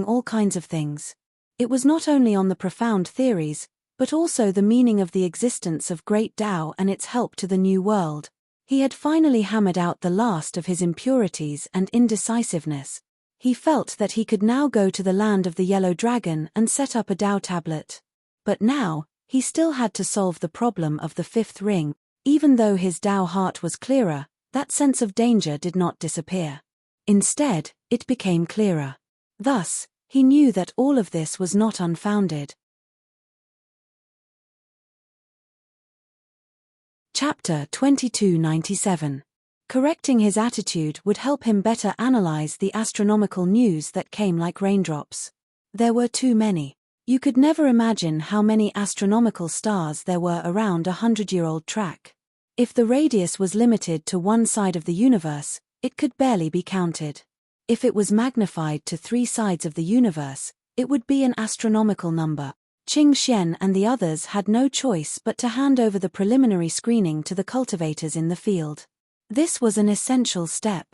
all kinds of things. It was not only on the profound theories, but also the meaning of the existence of great Tao and its help to the new world. He had finally hammered out the last of his impurities and indecisiveness. He felt that he could now go to the land of the Yellow Dragon and set up a Tao tablet. But now, he still had to solve the problem of the 5th ring. Even though his Tao heart was clearer, that sense of danger did not disappear. Instead, it became clearer. Thus, he knew that all of this was not unfounded. Chapter 2297. Correcting his attitude would help him better analyze the astronomical news that came like raindrops. There were too many. You could never imagine how many astronomical stars there were around a 100-year-old track. If the radius was limited to one side of the universe, it could barely be counted. If it was magnified to 3 sides of the universe, it would be an astronomical number. Qing Xian and the others had no choice but to hand over the preliminary screening to the cultivators in the field. This was an essential step.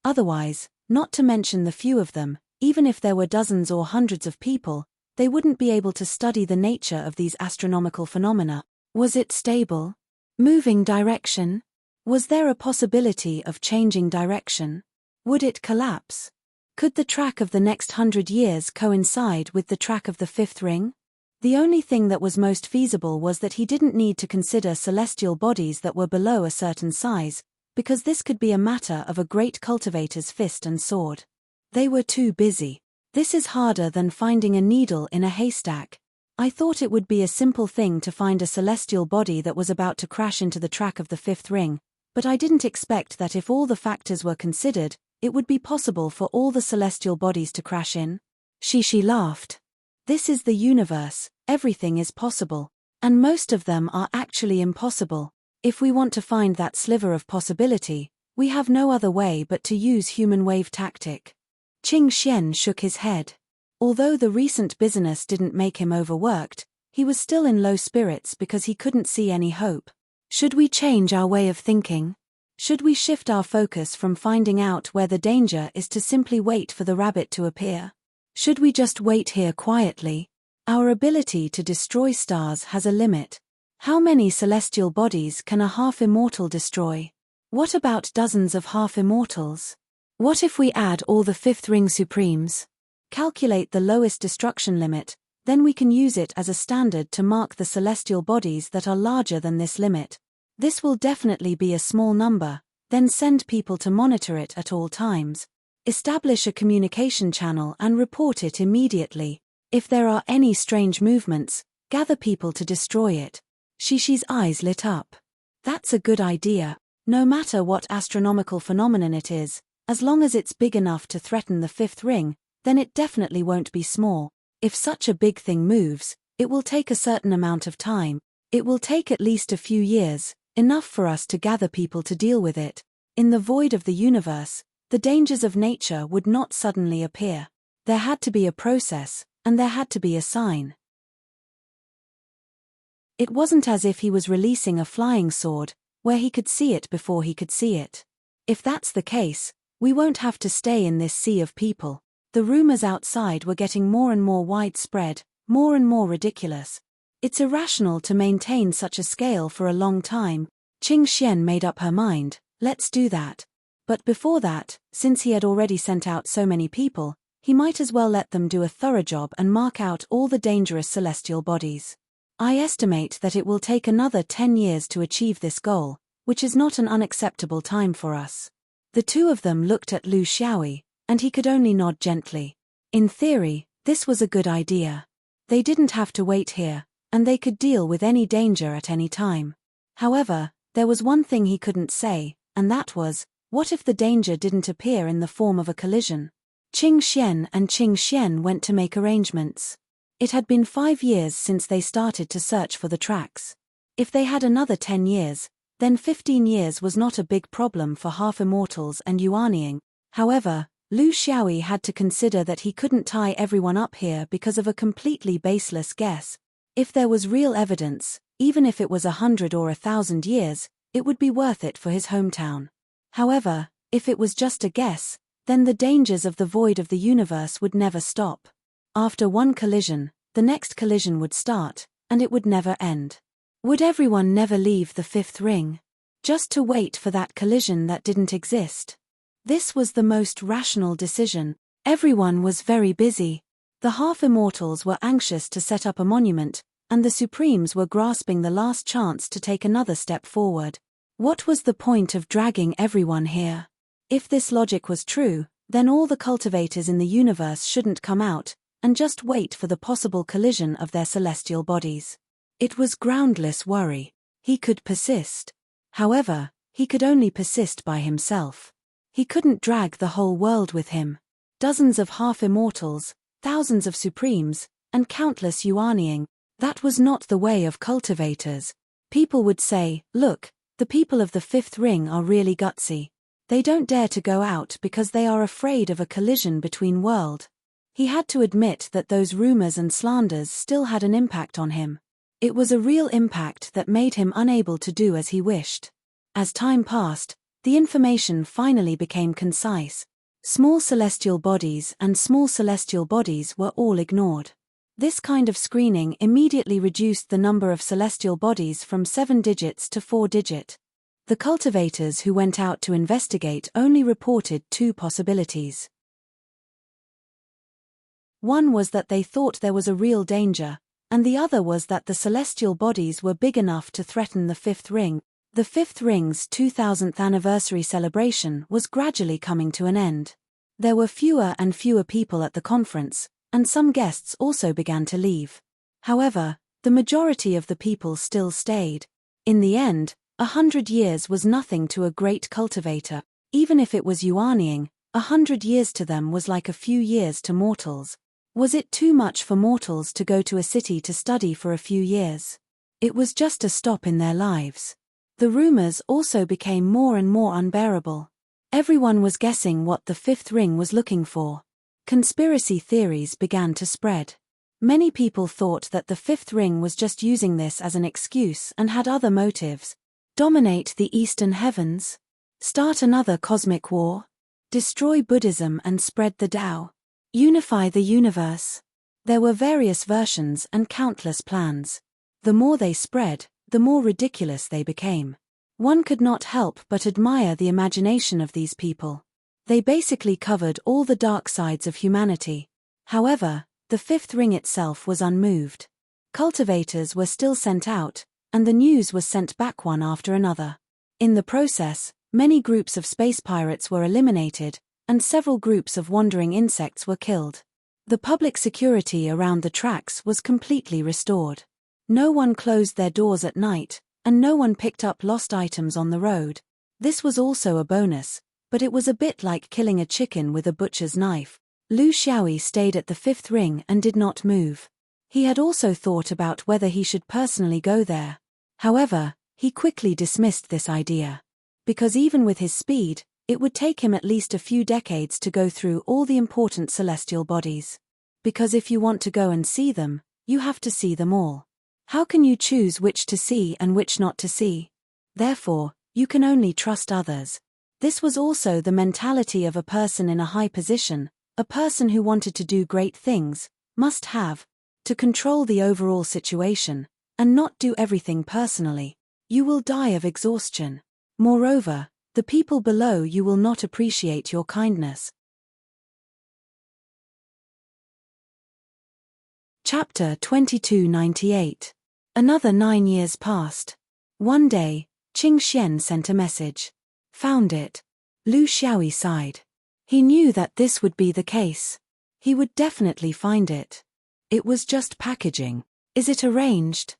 Otherwise, not to mention the few of them, even if there were dozens or hundreds of people, they wouldn't be able to study the nature of these astronomical phenomena. Was it stable? Moving direction? Was there a possibility of changing direction? Would it collapse? Could the track of the next 100 years coincide with the track of the fifth ring? The only thing that was most feasible was that he didn't need to consider celestial bodies that were below a certain size, because this could be a matter of a great cultivator's fist and sword. They were too busy. This is harder than finding a needle in a haystack. I thought it would be a simple thing to find a celestial body that was about to crash into the track of the fifth ring, but I didn't expect that if all the factors were considered, it would be possible for all the celestial bodies to crash in. She laughed. This is the universe, everything is possible. And most of them are actually impossible. If we want to find that sliver of possibility, we have no other way but to use human wave tactic. Qing Xian shook his head. Although the recent business didn't make him overworked, he was still in low spirits because he couldn't see any hope. Should we change our way of thinking? Should we shift our focus from finding out where the danger is to simply wait for the rabbit to appear? Should we just wait here quietly? Our ability to destroy stars has a limit. How many celestial bodies can a half-immortal destroy? What about dozens of half-immortals? What if we add all the fifth ring supremes? Calculate the lowest destruction limit, then we can use it as a standard to mark the celestial bodies that are larger than this limit. This will definitely be a small number, then send people to monitor it at all times. Establish a communication channel and report it immediately. If there are any strange movements, gather people to destroy it. Shishi's eyes lit up. That's a good idea. No matter what astronomical phenomenon it is, as long as it's big enough to threaten the fifth ring, then it definitely won't be small. If such a big thing moves, it will take a certain amount of time. It will take at least a few years, enough for us to gather people to deal with it. In the void of the universe, the dangers of nature would not suddenly appear. There had to be a process, and there had to be a sign. It wasn't as if he was releasing a flying sword, where he could see it before he could see it. If that's the case, we won't have to stay in this sea of people. The rumors outside were getting more and more widespread, more and more ridiculous. It's irrational to maintain such a scale for a long time. Qing Xian made up her mind, let's do that. But before that, since he had already sent out so many people, he might as well let them do a thorough job and mark out all the dangerous celestial bodies. I estimate that it will take another 10 years to achieve this goal, which is not an unacceptable time for us. The two of them looked at Lu Xiaoyi, and he could only nod gently. In theory, this was a good idea. They didn't have to wait here, and they could deal with any danger at any time. However, there was one thing he couldn't say, and that was, what if the danger didn't appear in the form of a collision? Qing Xian and Qing Xian went to make arrangements. It had been 5 years since they started to search for the tracks. If they had another 10 years, then 15 years was not a big problem for half-immortals and Yuanying. However, Lu Xiaoyi had to consider that he couldn't tie everyone up here because of a completely baseless guess. If there was real evidence, even if it was 100 or 1,000 years, it would be worth it for his hometown. However, if it was just a guess, then the dangers of the void of the universe would never stop. After one collision, the next collision would start, and it would never end. Would everyone never leave the fifth ring? Just to wait for that collision that didn't exist? This was the most rational decision. Everyone was very busy. The half-immortals were anxious to set up a monument, and the Supremes were grasping the last chance to take another step forward. What was the point of dragging everyone here? If this logic was true, then all the cultivators in the universe shouldn't come out, and just wait for the possible collision of their celestial bodies. It was groundless worry. He could persist. However, he could only persist by himself. He couldn't drag the whole world with him. Dozens of half-immortals, thousands of Supremes, and countless Yuanying. That was not the way of cultivators. People would say, look, the people of the fifth ring are really gutsy. They don't dare to go out because they are afraid of a collision between worlds. He had to admit that those rumors and slanders still had an impact on him. It was a real impact that made him unable to do as he wished. As time passed, the information finally became concise. Small celestial bodies and small celestial bodies were all ignored. This kind of screening immediately reduced the number of celestial bodies from 7 digits to 4 digit. The cultivators who went out to investigate only reported 2 possibilities. One was that they thought there was a real danger, and the other was that the celestial bodies were big enough to threaten the fifth ring. The fifth ring's 2000th anniversary celebration was gradually coming to an end. There were fewer and fewer people at the conference, and some guests also began to leave. However, the majority of the people still stayed. In the end, 100 years was nothing to a great cultivator. Even if it was yuanning, 100 years to them was like a few years to mortals. Was it too much for mortals to go to a city to study for a few years? It was just a stop in their lives. The rumors also became more and more unbearable. Everyone was guessing what the fifth ring was looking for. Conspiracy theories began to spread. Many people thought that the fifth ring was just using this as an excuse and had other motives. Dominate the eastern heavens? Start another cosmic war? Destroy Buddhism and spread the Tao? Unify the universe? There were various versions and countless plans. The more they spread, the more ridiculous they became. One could not help but admire the imagination of these people. They basically covered all the dark sides of humanity. However, the fifth ring itself was unmoved. Cultivators were still sent out, and the news was sent back one after another. In the process, many groups of space pirates were eliminated, and several groups of wandering insects were killed. The public security around the tracks was completely restored. No one closed their doors at night, and no one picked up lost items on the road. This was also a bonus, but it was a bit like killing a chicken with a butcher's knife. Lu Xiaoyi stayed at the fifth ring and did not move. He had also thought about whether he should personally go there. However, he quickly dismissed this idea. Because even with his speed, it would take him at least a few decades to go through all the important celestial bodies. Because if you want to go and see them, you have to see them all. How can you choose which to see and which not to see? Therefore, you can only trust others. This was also the mentality of a person in a high position, a person who wanted to do great things, must have, to control the overall situation, and not do everything personally. You will die of exhaustion. Moreover, the people below you will not appreciate your kindness. Chapter 2298. Another 9 years passed. One day, Qing Xian sent a message. Found it. Lu Xiaoyi sighed. He knew that this would be the case. He would definitely find it. It was just packaging. Is it arranged?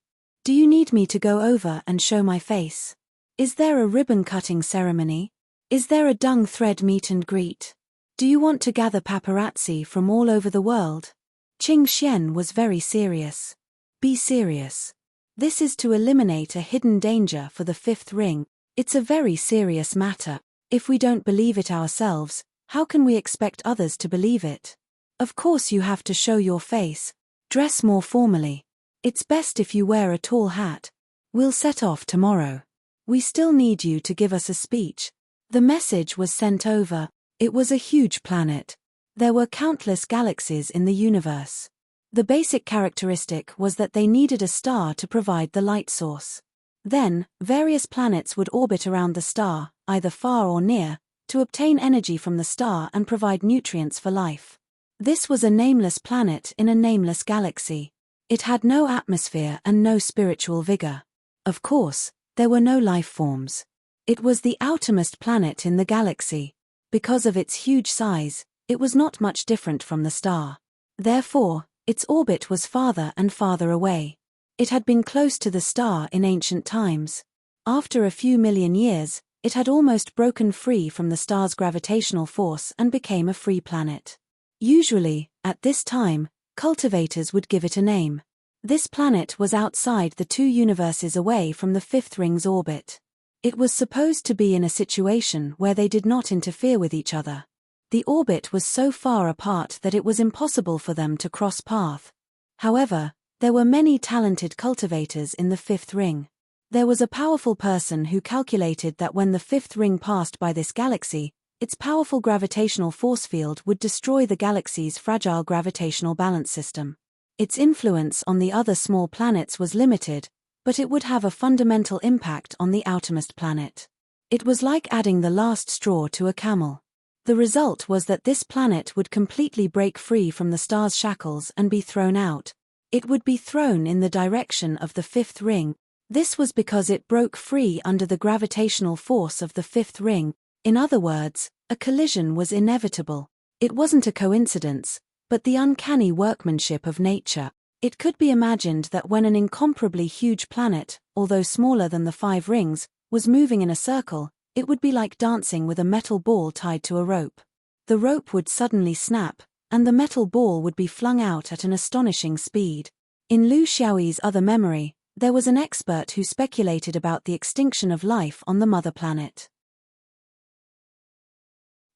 Do you need me to go over and show my face? Is there a ribbon-cutting ceremony? Is there a dung thread meet and greet? Do you want to gather paparazzi from all over the world? Qing Xian was very serious. Be serious. This is to eliminate a hidden danger for the fifth ring. It's a very serious matter. If we don't believe it ourselves, how can we expect others to believe it? Of course you have to show your face. Dress more formally. It's best if you wear a tall hat. We'll set off tomorrow. We still need you to give us a speech. The message was sent over. It was a huge planet. There were countless galaxies in the universe. The basic characteristic was that they needed a star to provide the light source. Then, various planets would orbit around the star, either far or near, to obtain energy from the star and provide nutrients for life. This was a nameless planet in a nameless galaxy. It had no atmosphere and no spiritual vigor. Of course, there were no life forms. It was the outermost planet in the galaxy. Because of its huge size, it was not much different from the star. Therefore, its orbit was farther and farther away. It had been close to the star in ancient times. After a few million years, it had almost broken free from the star's gravitational force and became a free planet. Usually, at this time, cultivators would give it a name. This planet was outside the 2 universes away from the fifth ring's orbit. It was supposed to be in a situation where they did not interfere with each other. The orbit was so far apart that it was impossible for them to cross path. However, there were many talented cultivators in the fifth ring. There was a powerful person who calculated that when the fifth ring passed by this galaxy, its powerful gravitational force field would destroy the galaxy's fragile gravitational balance system. Its influence on the other small planets was limited, but it would have a fundamental impact on the outermost planet. It was like adding the last straw to a camel. The result was that this planet would completely break free from the star's shackles and be thrown out. It would be thrown in the direction of the fifth ring. This was because it broke free under the gravitational force of the fifth ring. In other words, a collision was inevitable. It wasn't a coincidence, but the uncanny workmanship of nature. It could be imagined that when an incomparably huge planet, although smaller than the 5 rings, was moving in a circle, it would be like dancing with a metal ball tied to a rope. The rope would suddenly snap, and the metal ball would be flung out at an astonishing speed. In Lu Xiaoyi's other memory, there was an expert who speculated about the extinction of life on the mother planet.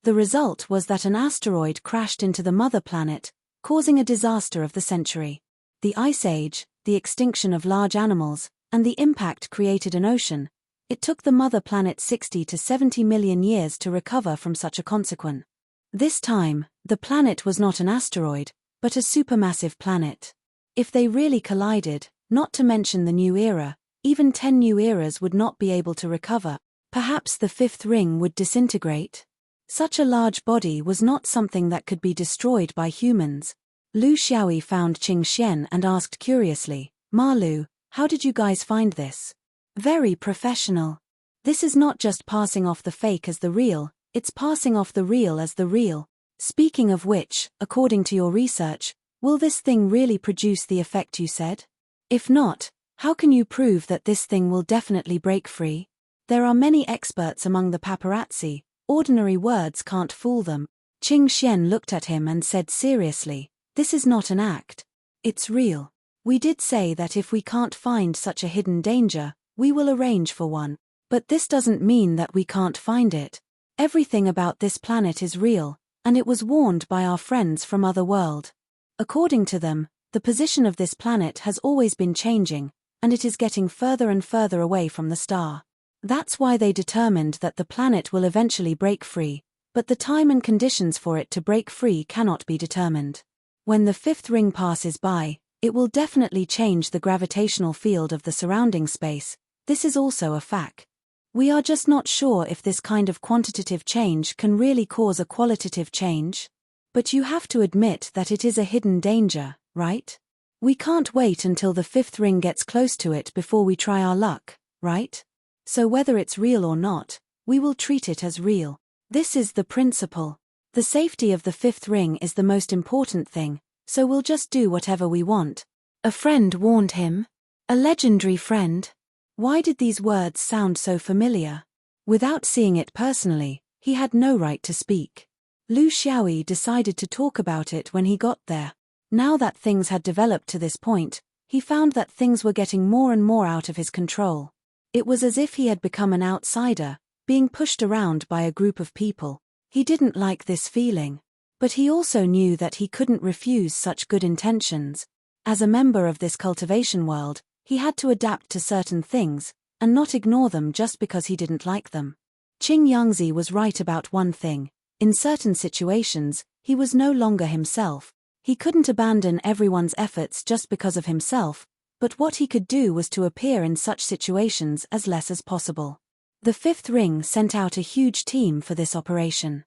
The result was that an asteroid crashed into the mother planet, causing a disaster of the century. The Ice Age, the extinction of large animals, and the impact created an ocean. It took the mother planet 60 to 70 million years to recover from such a consequence. This time, the planet was not an asteroid, but a supermassive planet. If they really collided, not to mention the new era, even 10 new eras would not be able to recover. Perhaps the fifth ring would disintegrate. Such a large body was not something that could be destroyed by humans. Lu Xiaoyi found Qing Xian and asked curiously, "Ma Lu, how did you guys find this?" "Very professional. This is not just passing off the fake as the real, it's passing off the real as the real. Speaking of which, according to your research, will this thing really produce the effect you said? If not, how can you prove that this thing will definitely break free? There are many experts among the paparazzi, ordinary words can't fool them." Qing Xian looked at him and said seriously, "This is not an act. It's real. We did say that if we can't find such a hidden danger, we will arrange for one. But this doesn't mean that we can't find it. Everything about this planet is real, and it was warned by our friends from other world. According to them, the position of this planet has always been changing, and it is getting further and further away from the star. That's why they determined that the planet will eventually break free, but the time and conditions for it to break free cannot be determined. When the fifth ring passes by, it will definitely change the gravitational field of the surrounding space. This is also a fact. We are just not sure if this kind of quantitative change can really cause a qualitative change. But you have to admit that it is a hidden danger, right? We can't wait until the fifth ring gets close to it before we try our luck, right? So whether it's real or not, we will treat it as real. This is the principle. The safety of the fifth ring is the most important thing, so we'll just do whatever we want." A friend warned him. A legendary friend. Why did these words sound so familiar? Without seeing it personally, he had no right to speak. Lu Xiaoyi decided to talk about it when he got there. Now that things had developed to this point, he found that things were getting more and more out of his control. It was as if he had become an outsider, being pushed around by a group of people. He didn't like this feeling. But he also knew that he couldn't refuse such good intentions. As a member of this cultivation world, he had to adapt to certain things, and not ignore them just because he didn't like them. Qing Yangzi was right about one thing. In certain situations, he was no longer himself. He couldn't abandon everyone's efforts just because of himself, but what he could do was to appear in such situations as less as possible. The fifth ring sent out a huge team for this operation.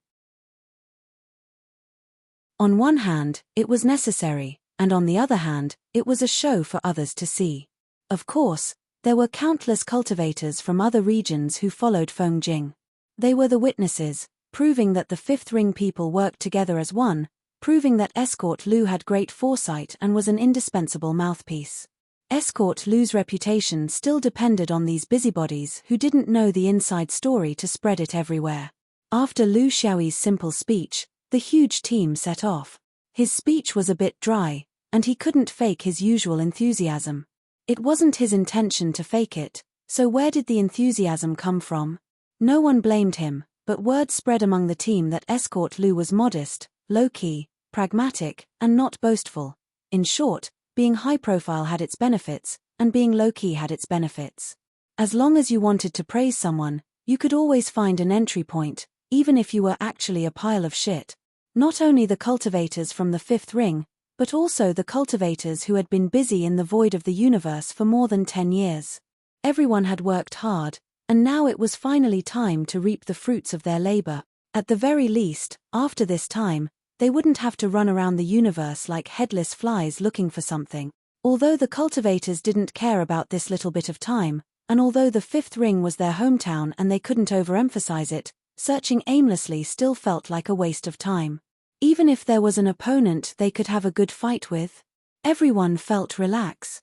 On one hand, it was necessary, and on the other hand, it was a show for others to see. Of course, there were countless cultivators from other regions who followed Feng Jing. They were the witnesses, proving that the fifth ring people worked together as one, proving that Escort Lu had great foresight and was an indispensable mouthpiece. Escort Lu's reputation still depended on these busybodies who didn't know the inside story to spread it everywhere. After Lu Xiaoyi's simple speech, the huge team set off. His speech was a bit dry, and he couldn't fake his usual enthusiasm. It wasn't his intention to fake it, so where did the enthusiasm come from? No one blamed him, but word spread among the team that Escort Lu was modest, low-key, pragmatic, and not boastful. In short, being high-profile had its benefits, and being low-key had its benefits. As long as you wanted to praise someone, you could always find an entry point, even if you were actually a pile of shit. Not only the cultivators from the fifth ring, but also the cultivators who had been busy in the void of the universe for more than 10 years. Everyone had worked hard, and now it was finally time to reap the fruits of their labor. At the very least, after this time, they wouldn't have to run around the universe like headless flies looking for something. Although the cultivators didn't care about this little bit of time, and although the fifth ring was their hometown and they couldn't overemphasize it, searching aimlessly still felt like a waste of time. Even if there was an opponent they could have a good fight with, everyone felt relaxed.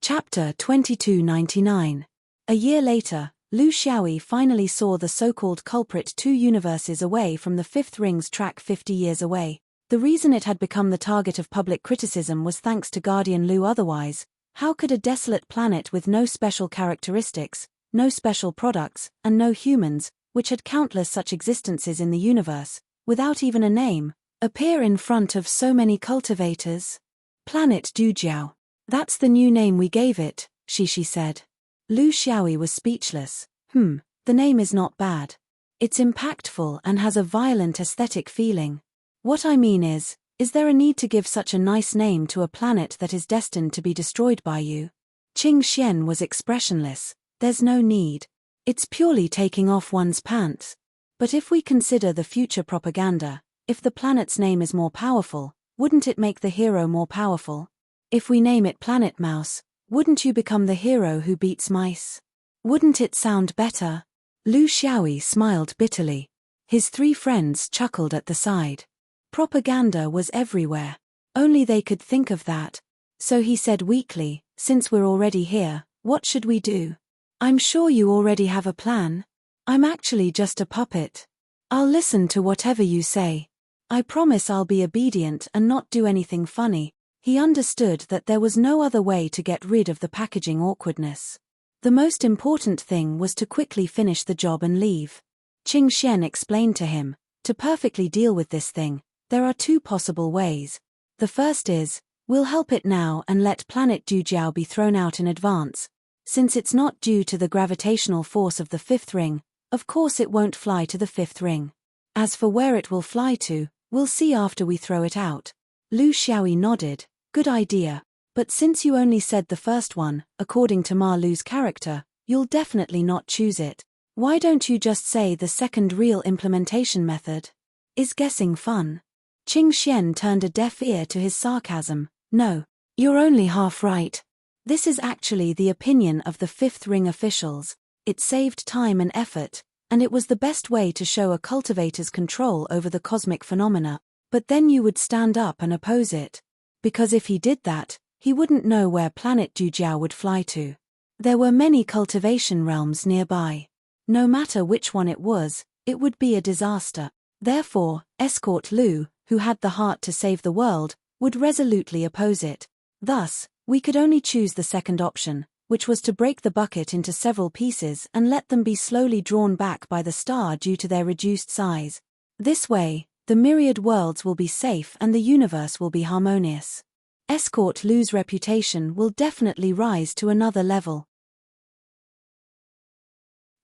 Chapter 2299. A year later, Lu Xiaoyi finally saw the so-called culprit 2 universes away from the fifth ring's track 50 years away. The reason it had become the target of public criticism was thanks to Guardian Lu. Otherwise, how could a desolate planet with no special characteristics, no special products, and no humans, which had countless such existences in the universe, without even a name, appear in front of so many cultivators? Planet Dujiao. That's the new name we gave it, Shishi said. Lu Xiaoyi was speechless. The name is not bad. It's impactful and has a violent aesthetic feeling. What I mean is there a need to give such a nice name to a planet that is destined to be destroyed by you? Qing Xian was expressionless. There's no need. It's purely taking off one's pants. But if we consider the future propaganda, if the planet's name is more powerful, wouldn't it make the hero more powerful? If we name it Planet Mouse, wouldn't you become the hero who beats mice? Wouldn't it sound better? Lu Xiaoyi smiled bitterly. His 3 friends chuckled at the side. Propaganda was everywhere. Only they could think of that. So he said weakly, since we're already here, what should we do? I'm sure you already have a plan. I'm actually just a puppet. I'll listen to whatever you say. I promise I'll be obedient and not do anything funny. He understood that there was no other way to get rid of the packaging awkwardness. The most important thing was to quickly finish the job and leave. Qing Xian explained to him, to perfectly deal with this thing, there are 2 possible ways. The first is, we'll help it now and let Planet Dujiao be thrown out in advance. Since it's not due to the gravitational force of the fifth ring, of course it won't fly to the fifth ring. As for where it will fly to, we'll see after we throw it out. Lu Xiaoyi nodded. Good idea. But since you only said the first one, according to Ma Lu's character, you'll definitely not choose it. Why don't you just say the second real implementation method? Is guessing fun? Qing Xian turned a deaf ear to his sarcasm. No, you're only half right. This is actually the opinion of the fifth ring officials. It saved time and effort, and it was the best way to show a cultivator's control over the cosmic phenomena. But then you would stand up and oppose it. Because if he did that, he wouldn't know where Planet Dujiao would fly to. There were many cultivation realms nearby. No matter which one it would be a disaster. Therefore, Escort Lu, who had the heart to save the world, would resolutely oppose it. Thus, we could only choose the second option, which was to break the bucket into several pieces and let them be slowly drawn back by the star due to their reduced size. This way, the myriad worlds will be safe and the universe will be harmonious. Escort Lu's reputation will definitely rise to another level.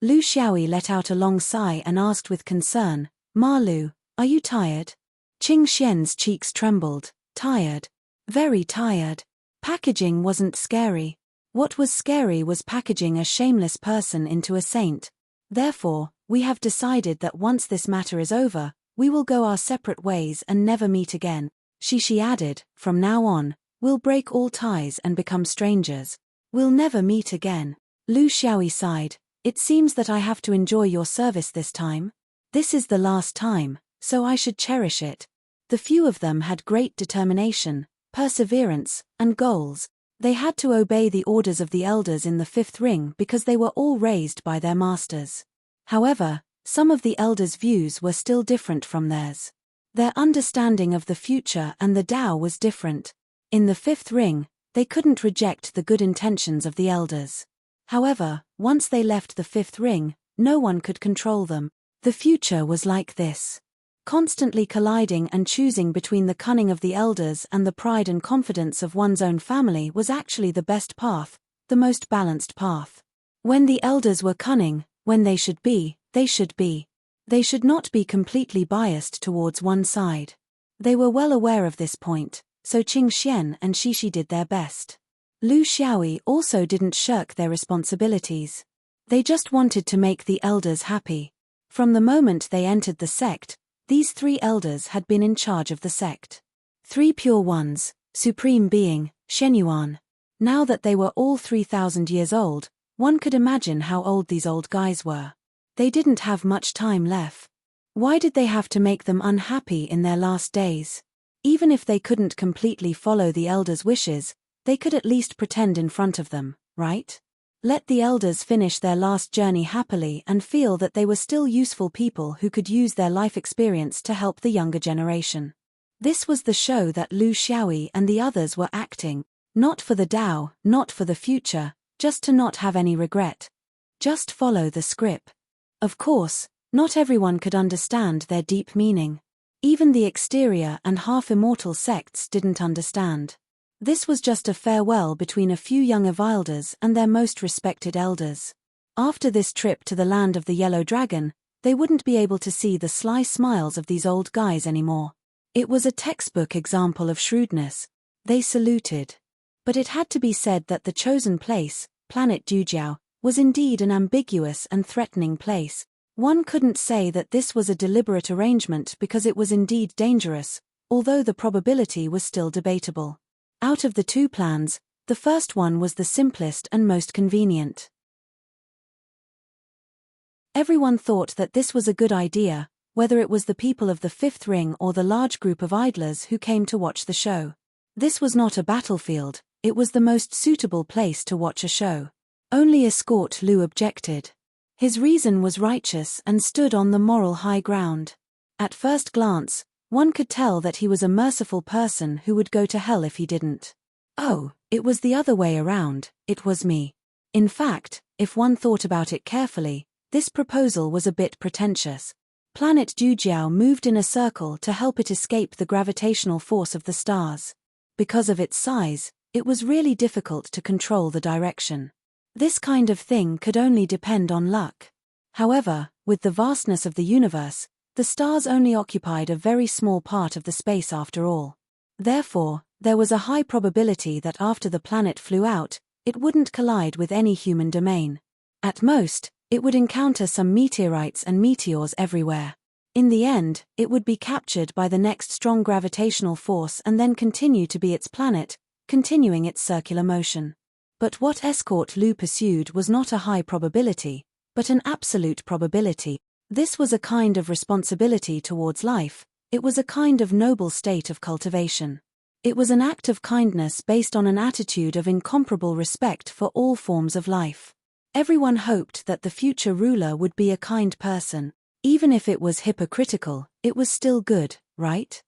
Lu Xiaoyi let out a long sigh and asked with concern, Ma Lu, are you tired? Qing Xian's cheeks trembled. Tired. Very tired. Packaging wasn't scary. What was scary was packaging a shameless person into a saint. Therefore, we have decided that once this matter is over, we will go our separate ways and never meet again. Shishi added, from now on, we'll break all ties and become strangers. We'll never meet again. Lu Xiaoyi sighed. It seems that I have to enjoy your service this time. This is the last time, so I should cherish it. The few of them had great determination, perseverance, and goals. They had to obey the orders of the elders in the fifth ring because they were all raised by their masters. However, some of the elders' views were still different from theirs. Their understanding of the future and the Tao was different. In the fifth ring, they couldn't reject the good intentions of the elders. However, once they left the fifth ring, no one could control them. The future was like this. Constantly colliding and choosing between the cunning of the elders and the pride and confidence of one's own family was actually the best path, the most balanced path. When the elders were cunning, when they should be, they should be. They should not be completely biased towards one side. They were well aware of this point, so Qing Xian and Shishi did their best. Lu Xiaoyi also didn't shirk their responsibilities. They just wanted to make the elders happy. From the moment they entered the sect, these three elders had been in charge of the sect. Three pure ones, supreme being, Shenyuan. Now that they were all 3,000 years old, one could imagine how old these old guys were. They didn't have much time left. Why did they have to make them unhappy in their last days? Even if they couldn't completely follow the elders' wishes, they could at least pretend in front of them, right? Let the elders finish their last journey happily and feel that they were still useful people who could use their life experience to help the younger generation. This was the show that Lu Xiaoyi and the others were acting, not for the Tao, not for the future, just to not have any regret. Just follow the script. Of course, not everyone could understand their deep meaning. Even the exterior and half-immortal sects didn't understand. This was just a farewell between a few young Avilders and their most respected elders. After this trip to the land of the Yellow Dragon, they wouldn't be able to see the sly smiles of these old guys anymore. It was a textbook example of shrewdness. They saluted. But it had to be said that the chosen place, planet Dujiao, was indeed an ambiguous and threatening place. One couldn't say that this was a deliberate arrangement because it was indeed dangerous, although the probability was still debatable. Out of the two plans, the first one was the simplest and most convenient. Everyone thought that this was a good idea, whether it was the people of the fifth ring or the large group of idlers who came to watch the show. This was not a battlefield, it was the most suitable place to watch a show. Only Escort Lu objected. His reason was righteous and stood on the moral high ground. At first glance, one could tell that he was a merciful person who would go to hell if he didn't. Oh, it was the other way around, it was me. In fact, if one thought about it carefully, this proposal was a bit pretentious. Planet Dujiao moved in a circle to help it escape the gravitational force of the stars. Because of its size, it was really difficult to control the direction. This kind of thing could only depend on luck. However, with the vastness of the universe, the stars only occupied a very small part of the space after all. Therefore, there was a high probability that after the planet flew out, it wouldn't collide with any human domain. At most, it would encounter some meteorites and meteors everywhere. In the end, it would be captured by the next strong gravitational force and then continue to be its planet, continuing its circular motion. But what Escort Lu pursued was not a high probability, but an absolute probability. This was a kind of responsibility towards life, it was a kind of noble state of cultivation. It was an act of kindness based on an attitude of incomparable respect for all forms of life. Everyone hoped that the future ruler would be a kind person. Even if it was hypocritical, it was still good, right?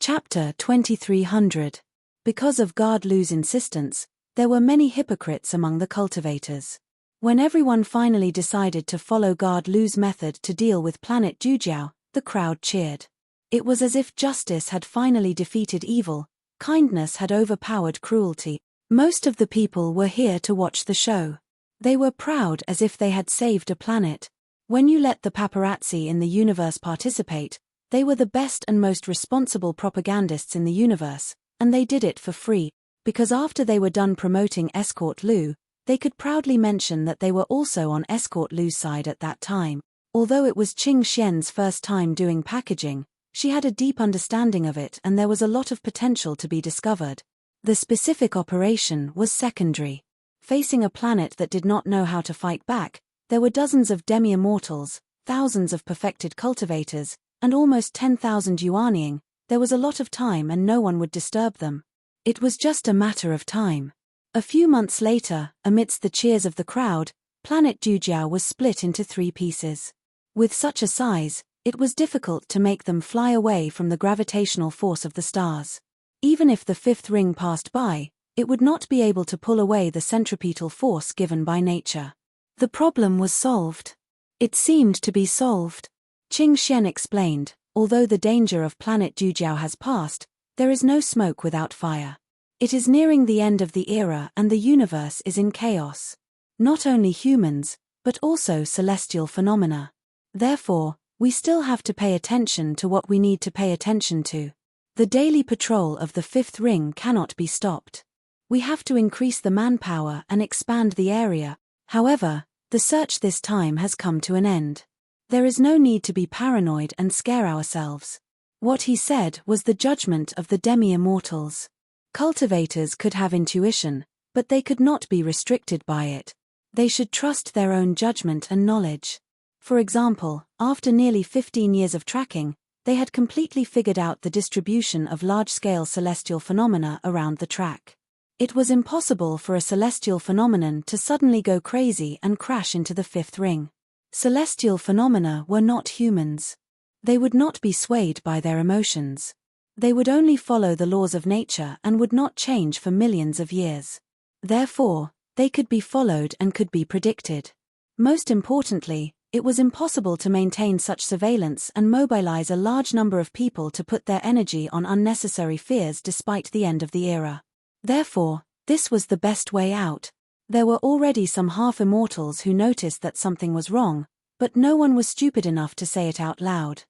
Chapter 2300. Because of Guard Lu's insistence, there were many hypocrites among the cultivators. When everyone finally decided to follow Guard Lu's method to deal with planet Dujiao, the crowd cheered. It was as if justice had finally defeated evil, kindness had overpowered cruelty. Most of the people were here to watch the show. They were proud as if they had saved a planet. When you let the paparazzi in the universe participate, they were the best and most responsible propagandists in the universe, and they did it for free, because after they were done promoting Escort Lu, they could proudly mention that they were also on Escort Lu's side at that time. Although it was Qing Xian's first time doing packaging, she had a deep understanding of it and there was a lot of potential to be discovered. The specific operation was secondary. Facing a planet that did not know how to fight back, there were dozens of demi-immortals, thousands of perfected cultivators, and almost 10,000 Yuanying. There was a lot of time and no one would disturb them. It was just a matter of time. A few months later, amidst the cheers of the crowd, planet Dujiao was split into 3 pieces. With such a size, it was difficult to make them fly away from the gravitational force of the stars. Even if the fifth ring passed by, it would not be able to pull away the centripetal force given by nature. The problem was solved. It seemed to be solved. Qing Xian explained, although the danger of planet Jujiao has passed, there is no smoke without fire. It is nearing the end of the era and the universe is in chaos. Not only humans, but also celestial phenomena. Therefore, we still have to pay attention to what we need to pay attention to. The daily patrol of the fifth ring cannot be stopped. We have to increase the manpower and expand the area. However, the search this time has come to an end. There is no need to be paranoid and scare ourselves. What he said was the judgment of the demi-immortals. Cultivators could have intuition, but they could not be restricted by it. They should trust their own judgment and knowledge. For example, after nearly 15 years of tracking, they had completely figured out the distribution of large-scale celestial phenomena around the track. It was impossible for a celestial phenomenon to suddenly go crazy and crash into the fifth ring. Celestial phenomena were not humans. They would not be swayed by their emotions. They would only follow the laws of nature and would not change for millions of years. Therefore, they could be followed and could be predicted. Most importantly, it was impossible to maintain such surveillance and mobilize a large number of people to put their energy on unnecessary fears despite the end of the era. Therefore, this was the best way out. There were already some half-immortals who noticed that something was wrong, but no one was stupid enough to say it out loud.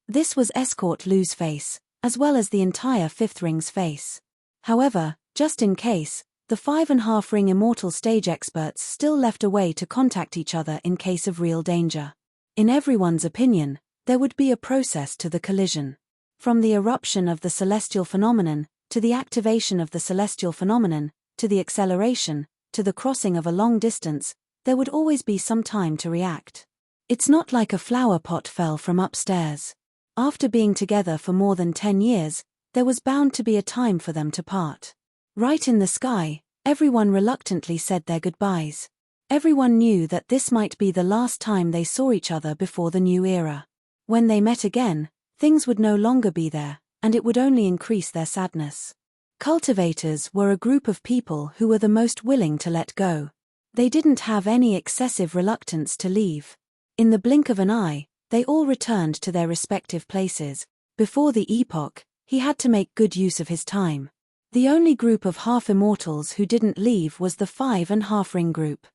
This was Escort Lu's face, as well as the entire fifth ring's face. However, just in case, the 5.5 ring immortal stage experts still left a way to contact each other in case of real danger. In everyone's opinion, there would be a process to the collision. From the eruption of the celestial phenomenon, to the activation of the celestial phenomenon, to the acceleration, to the crossing of a long distance, there would always be some time to react. It's not like a flower pot fell from upstairs. After being together for more than 10 years, there was bound to be a time for them to part. Right in the sky, everyone reluctantly said their goodbyes. Everyone knew that this might be the last time they saw each other before the new era. When they met again, things would no longer be there, and it would only increase their sadness. Cultivators were a group of people who were the most willing to let go. They didn't have any excessive reluctance to leave. In the blink of an eye, they all returned to their respective places. Before the epoch, he had to make good use of his time. The only group of half-immortals who didn't leave was the 5.5 ring group.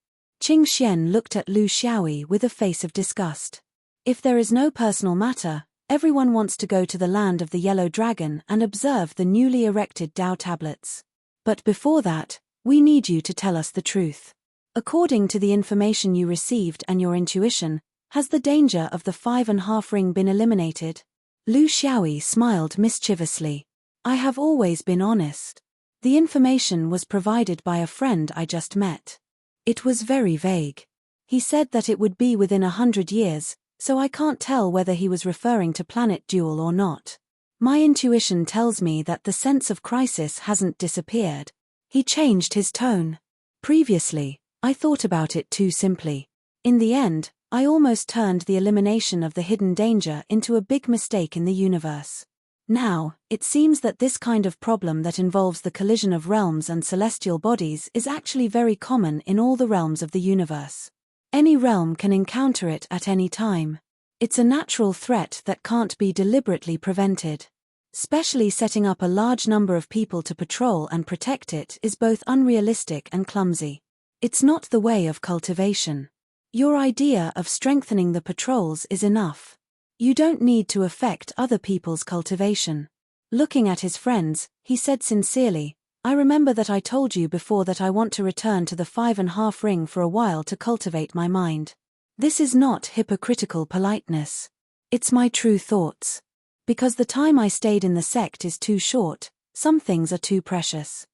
Qing Xian looked at Lu Xiaoyi with a face of disgust. If there is no personal matter, everyone wants to go to the land of the Yellow Dragon and observe the newly erected Dao tablets. But before that, we need you to tell us the truth. According to the information you received and your intuition, has the danger of the 5.5 ring been eliminated? Lu Xiaoyi smiled mischievously. I have always been honest. The information was provided by a friend I just met. It was very vague. He said that it would be within 100 years, so I can't tell whether he was referring to Planet Duel or not. My intuition tells me that the sense of crisis hasn't disappeared. He changed his tone. Previously, I thought about it too simply. In the end, I almost turned the elimination of the hidden danger into a big mistake in the universe. Now, it seems that this kind of problem that involves the collision of realms and celestial bodies is actually very common in all the realms of the universe. Any realm can encounter it at any time. It's a natural threat that can't be deliberately prevented. Specially setting up a large number of people to patrol and protect it is both unrealistic and clumsy. It's not the way of cultivation. Your idea of strengthening the patrols is enough. You don't need to affect other people's cultivation. Looking at his friends, he said sincerely, I remember that I told you before that I want to return to the 5.5 ring for a while to cultivate my mind. This is not hypocritical politeness. It's my true thoughts. Because the time I stayed in the sect is too short, some things are too precious.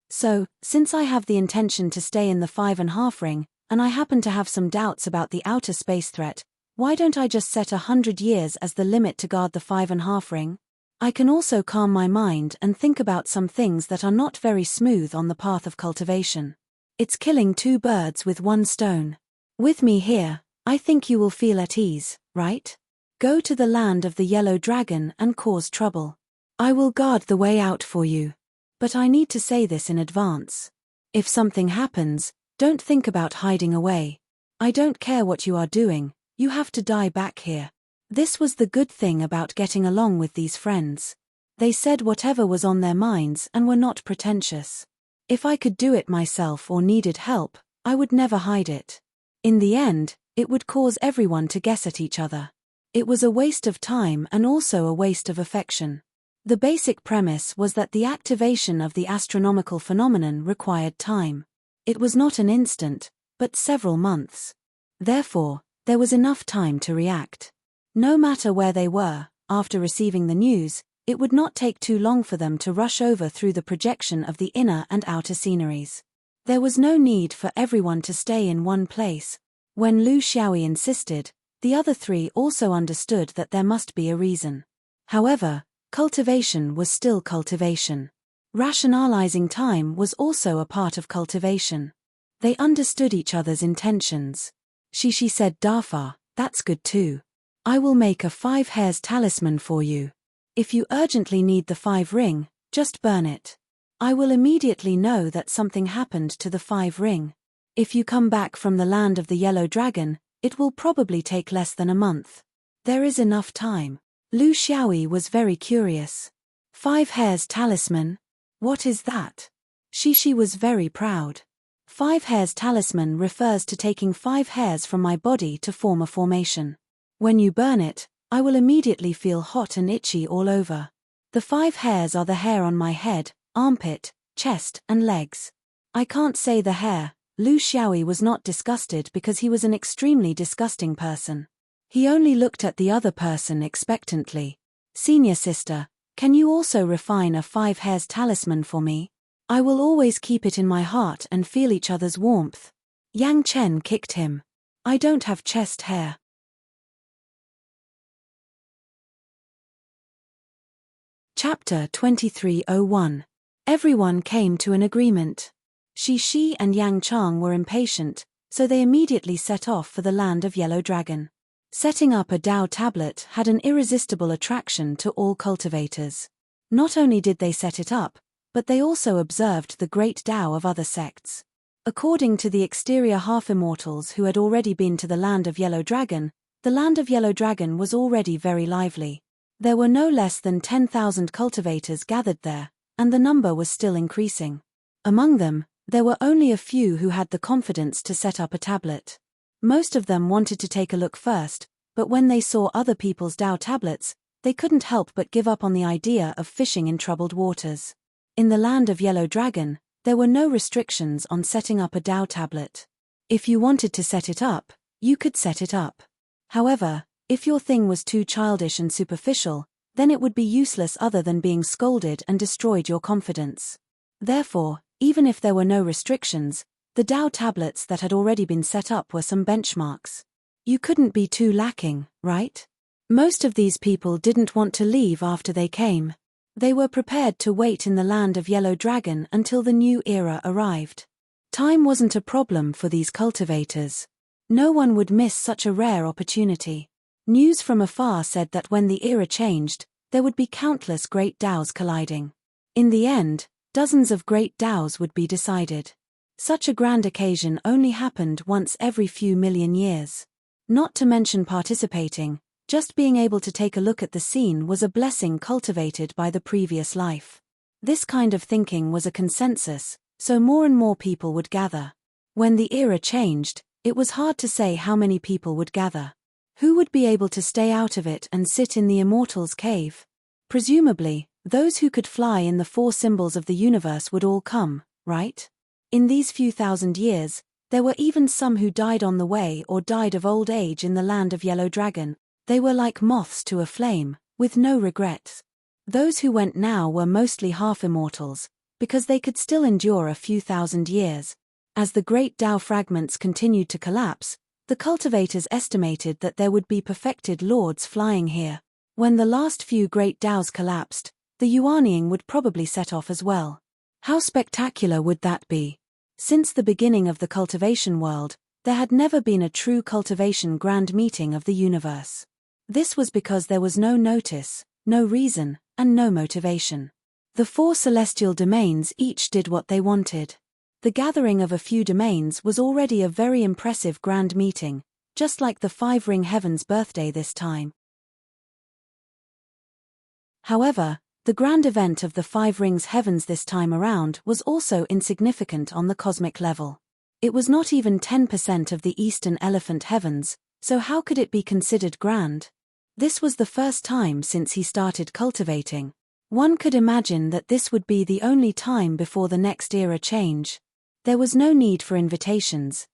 So, since I have the intention to stay in the 5.5 ring, and I happen to have some doubts about the outer space threat, why don't I just set 100 years as the limit to guard the 5.5 ring? I can also calm my mind and think about some things that are not very smooth on the path of cultivation. It's killing 2 birds with 1 stone. With me here, I think you will feel at ease, right? Go to the land of the yellow dragon and cause trouble. I will guard the way out for you. But I need to say this in advance. If something happens, don't think about hiding away. I don't care what you are doing, you have to die back here. This was the good thing about getting along with these friends. They said whatever was on their minds and were not pretentious. If I could do it myself or needed help, I would never hide it. In the end, it would cause everyone to guess at each other. It was a waste of time and also a waste of affection. The basic premise was that the activation of the astronomical phenomenon required time. It was not an instant, but several months. Therefore, there was enough time to react. No matter where they were, after receiving the news, it would not take too long for them to rush over through the projection of the inner and outer sceneries. There was no need for everyone to stay in one place. When Lu Xiaoyi insisted, the other three also understood that there must be a reason. However, cultivation was still cultivation. Rationalizing time was also a part of cultivation. They understood each other's intentions. Shishi said, "Dafa, that's good too. I will make a 5 hairs talisman for you. If you urgently need the 5 ring, just burn it. I will immediately know that something happened to the 5 ring. If you come back from the land of the yellow dragon, it will probably take less than a month. There is enough time." Lu Xiaoyi was very curious. 5 hairs talisman? What is that? Shishi was very proud. 5 hairs talisman refers to taking 5 hairs from my body to form a formation. When you burn it, I will immediately feel hot and itchy all over. The 5 hairs are the hair on my head, armpit, chest, and legs. I can't say the hair. Lu Xiaoyi was not disgusted because he was an extremely disgusting person. He only looked at the other person expectantly. "Senior sister, can you also refine a 5 hairs talisman for me? I will always keep it in my heart and feel each other's warmth." Yang Chen kicked him. "I don't have chest hair." Chapter 2301. Everyone came to an agreement. Shi and Yang Chang were impatient, so they immediately set off for the land of Yellow Dragon. Setting up a Tao tablet had an irresistible attraction to all cultivators. Not only did they set it up, but they also observed the great Tao of other sects. According to the exterior half-immortals who had already been to the land of Yellow Dragon, the land of Yellow Dragon was already very lively. There were no less than 10,000 cultivators gathered there, and the number was still increasing. Among them, there were only a few who had the confidence to set up a tablet. Most of them wanted to take a look first, but when they saw other people's Tao tablets, they couldn't help but give up on the idea of fishing in troubled waters. In the land of Yellow Dragon, there were no restrictions on setting up a Tao tablet. If you wanted to set it up, you could set it up. However, if your thing was too childish and superficial, then it would be useless other than being scolded and destroyed your confidence. Therefore, even if there were no restrictions, the Tao tablets that had already been set up were some benchmarks. You couldn't be too lacking, right? Most of these people didn't want to leave after they came. They were prepared to wait in the land of Yellow Dragon until the new era arrived. Time wasn't a problem for these cultivators. No one would miss such a rare opportunity. News from afar said that when the era changed, there would be countless great Taos colliding. In the end, dozens of great Taos would be decided. Such a grand occasion only happened once every few million years. Not to mention participating, just being able to take a look at the scene was a blessing cultivated by the previous life. This kind of thinking was a consensus, so more and more people would gather. When the era changed, it was hard to say how many people would gather. Who would be able to stay out of it and sit in the Immortals' cave? Presumably, those who could fly in the 4 symbols of the universe would all come, right? In these few thousand years, there were even some who died on the way or died of old age in the land of Yellow Dragon. They were like moths to a flame, with no regrets. Those who went now were mostly half-immortals, because they could still endure a few thousand years. As the great Tao fragments continued to collapse, the cultivators estimated that there would be perfected lords flying here. When the last few great Taos collapsed, the Yuanying would probably set off as well. How spectacular would that be? Since the beginning of the cultivation world, there had never been a true cultivation grand meeting of the universe. This was because there was no notice, no reason, and no motivation. The 4 celestial domains each did what they wanted. The gathering of a few domains was already a very impressive grand meeting, just like the 5-ring heaven's birthday this time. However, the grand event of the 5 rings heavens this time around was also insignificant on the cosmic level. It was not even 10% of the eastern elephant heavens, so how could it be considered grand? This was the first time since he started cultivating. One could imagine that this would be the only time before the next era change. There was no need for invitations,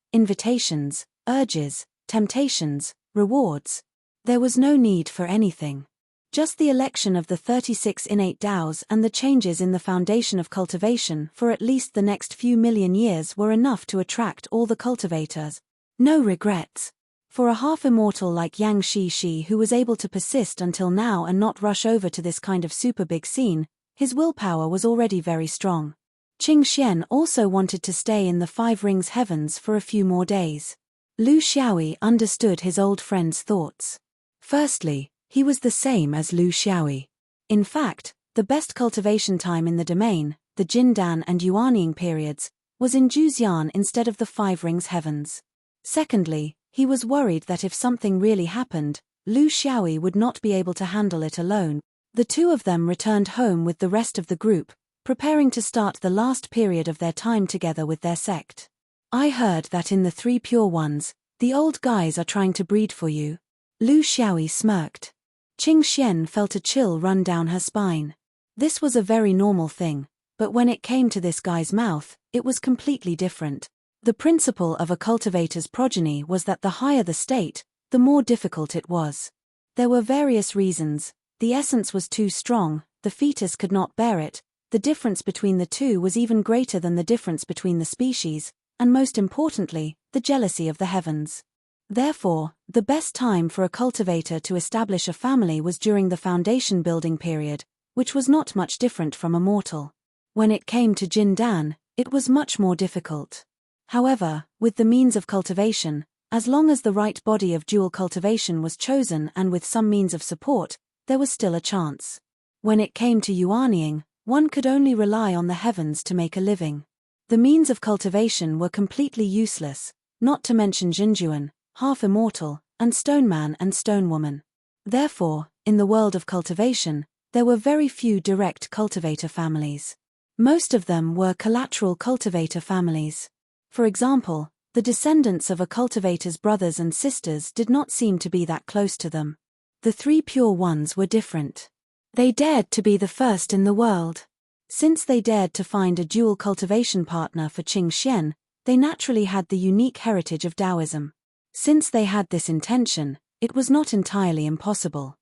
urges, temptations, rewards. There was no need for anything. Just the election of the 36 innate Taos and the changes in the foundation of cultivation for at least the next few million years were enough to attract all the cultivators. No regrets. For a half-immortal like Yang Shi, who was able to persist until now and not rush over to this kind of super big scene, his willpower was already very strong. Qing Xian also wanted to stay in the 5 rings heavens for a few more days. Lu Xiaoyi understood his old friend's thoughts. Firstly, he was the same as Lu Xiaoyi. In fact, the best cultivation time in the domain, the Jindan and Yuanying periods, was in Juzian instead of the 5 rings heavens. Secondly, he was worried that if something really happened, Lu Xiaoyi would not be able to handle it alone. The 2 of them returned home with the rest of the group, preparing to start the last period of their time together with their sect. I heard that in the 3 pure ones, the old guys are trying to breed for you. Lu Xiaoyi smirked. Qing Xian felt a chill run down her spine. This was a very normal thing, but when it came to this guy's mouth, it was completely different. The principle of a cultivator's progeny was that the higher the state, the more difficult it was. There were various reasons. The essence was too strong, the fetus could not bear it, the difference between the 2 was even greater than the difference between the species, and most importantly, the jealousy of the heavens. Therefore, the best time for a cultivator to establish a family was during the foundation building period, which was not much different from a mortal. When it came to Jindan, it was much more difficult. However, with the means of cultivation, as long as the right body of dual cultivation was chosen and with some means of support, there was still a chance. When it came to Yuanying, one could only rely on the heavens to make a living. The means of cultivation were completely useless, not to mention Jinjuan, half-immortal, and Stoneman and Stonewoman. Therefore, in the world of cultivation, there were very few direct cultivator families. Most of them were collateral cultivator families. For example, the descendants of a cultivator's brothers and sisters did not seem to be that close to them. The 3 pure ones were different. They dared to be the first in the world. Since they dared to find a dual cultivation partner for Qing Xian, they naturally had the unique heritage of Taoism. Since they had this intention, it was not entirely impossible.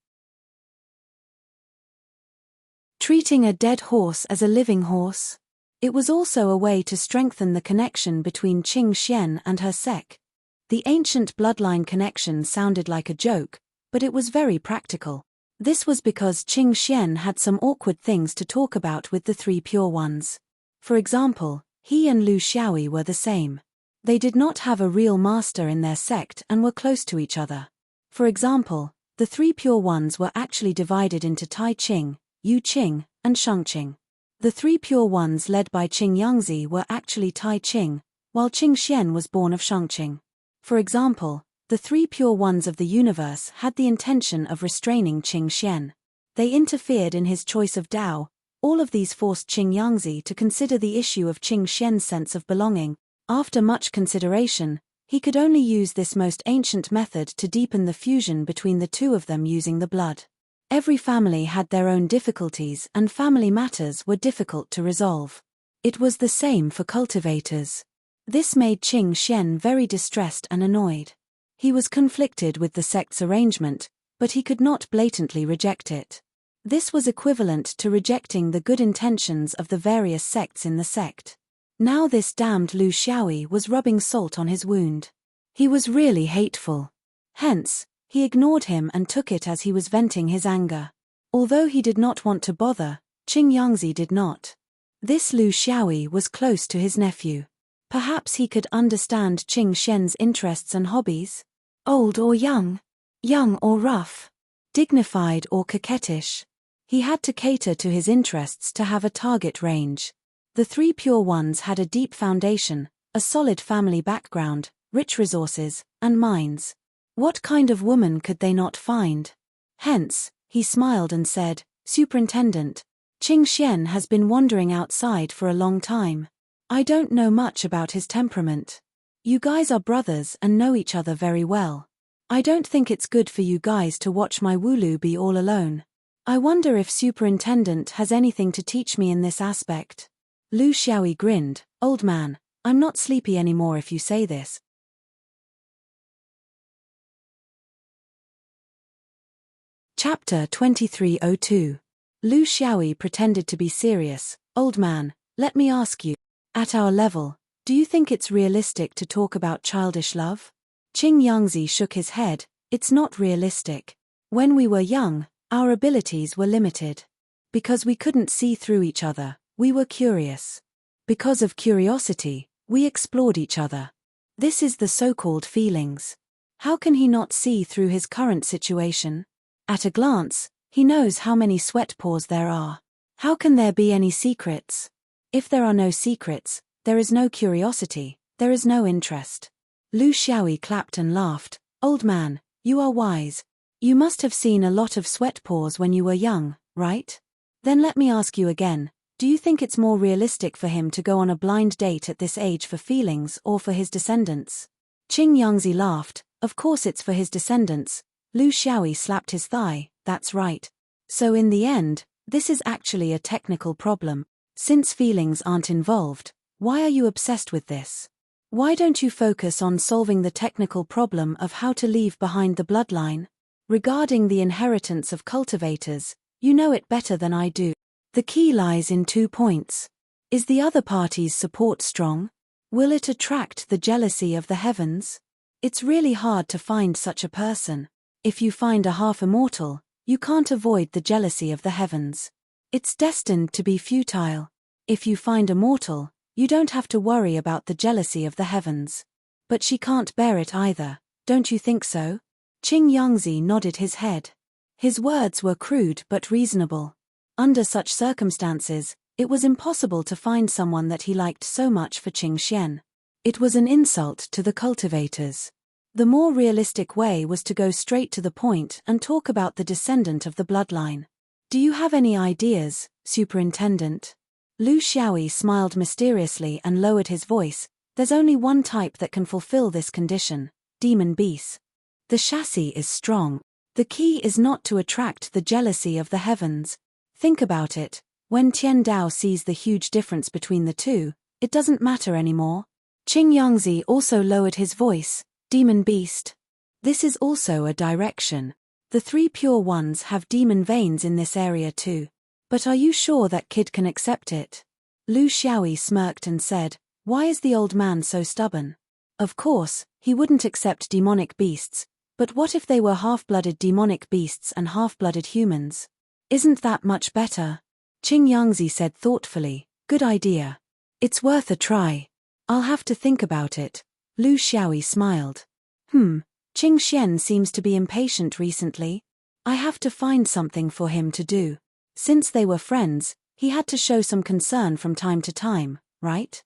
Treating a dead horse as a living horse. It was also a way to strengthen the connection between Qing Xian and her sect. The ancient bloodline connection sounded like a joke, but it was very practical. This was because Qing Xian had some awkward things to talk about with the 3 pure ones. For example, he and Lu Xiaoyi were the same. They did not have a real master in their sect and were close to each other. For example, the 3 pure ones were actually divided into Tai Qing, Yu Qing, and Shang Qing. The 3 pure ones led by Qing Yangzi were actually Tai Qing, while Qing Xian was born of Shang Qing. For example, the 3 pure ones of the universe had the intention of restraining Qing Xian. They interfered in his choice of Tao. All of these forced Qing Yangzi to consider the issue of Qing Xian's sense of belonging. After much consideration, he could only use this most ancient method to deepen the fusion between the 2 of them using the blood. Every family had their own difficulties and family matters were difficult to resolve. It was the same for cultivators. This made Qing Xian very distressed and annoyed. He was conflicted with the sect's arrangement, but he could not blatantly reject it. This was equivalent to rejecting the good intentions of the various sects in the sect. Now this damned Lu Xiaoyi was rubbing salt on his wound. He was really hateful. Hence, he ignored him and took it as he was venting his anger. Although he did not want to bother, Qing Yangzi did not. This Lu Xiaoyi was close to his nephew. Perhaps he could understand Qing Xian's interests and hobbies? Old or young? Young or rough? dignified or coquettish. He had to cater to his interests to have a target range. The three pure ones had a deep foundation, a solid family background, rich resources, and minds. What kind of woman could they not find? Hence, he smiled and said, Superintendent, Qing Xian has been wandering outside for a long time. I don't know much about his temperament. You guys are brothers and know each other very well. I don't think it's good for you guys to watch my Wulu be all alone. I wonder if Superintendent has anything to teach me in this aspect. Lu Xiaoyi grinned. Old man, I'm not sleepy anymore if you say this. Chapter 2302. Lu Xiaoyi pretended to be serious. Old man, let me ask you. At our level, do you think it's realistic to talk about childish love? Qing Yangzi shook his head. It's not realistic. When we were young, our abilities were limited. Because we couldn't see through each other, we were curious. Because of curiosity, we explored each other. This is the so-called feelings. How can he not see through his current situation? At a glance, he knows how many sweat pores there are. How can there be any secrets? If there are no secrets, there is no curiosity, there is no interest. Lu Xiaoyi clapped and laughed. Old man, you are wise. You must have seen a lot of sweat pores when you were young, right? Then let me ask you again, do you think it's more realistic for him to go on a blind date at this age for feelings or for his descendants? Qing Yangzi laughed. Of course it's for his descendants. Lu Xiaoyi slapped his thigh. That's right. So in the end, this is actually a technical problem. Since feelings aren't involved, why are you obsessed with this? Why don't you focus on solving the technical problem of how to leave behind the bloodline? Regarding the inheritance of cultivators, you know it better than I do. The key lies in 2 points. Is the other party's support strong? Will it attract the jealousy of the heavens? It's really hard to find such a person. If you find a half-immortal, you can't avoid the jealousy of the heavens. It's destined to be futile. If you find a mortal, you don't have to worry about the jealousy of the heavens. But she can't bear it either, don't you think so? Qing Yangzi nodded his head. His words were crude but reasonable. Under such circumstances, it was impossible to find someone that he liked so much for Qing Xian. It was an insult to the cultivators. The more realistic way was to go straight to the point and talk about the descendant of the bloodline. Do you have any ideas, Superintendent? Lu Xiaoyi smiled mysteriously and lowered his voice. There's only one type that can fulfill this condition, demon beasts. The chassis is strong. The key is not to attract the jealousy of the heavens. Think about it. When Tian Dao sees the huge difference between the two, it doesn't matter anymore. Qing Yangzi also lowered his voice. Demon beast. This is also a direction. The three pure ones have demon veins in this area too. But are you sure that kid can accept it? Lu Xiaoyi smirked and said, why is the old man so stubborn? Of course, he wouldn't accept demonic beasts, but what if they were half-blooded demonic beasts and half-blooded humans? Isn't that much better? Qing Yangzi said thoughtfully, good idea. It's worth a try. I'll have to think about it. Lu Xiaoyi smiled. Qing Xian seems to be impatient recently. I have to find something for him to do. Since they were friends, he had to show some concern from time to time, right?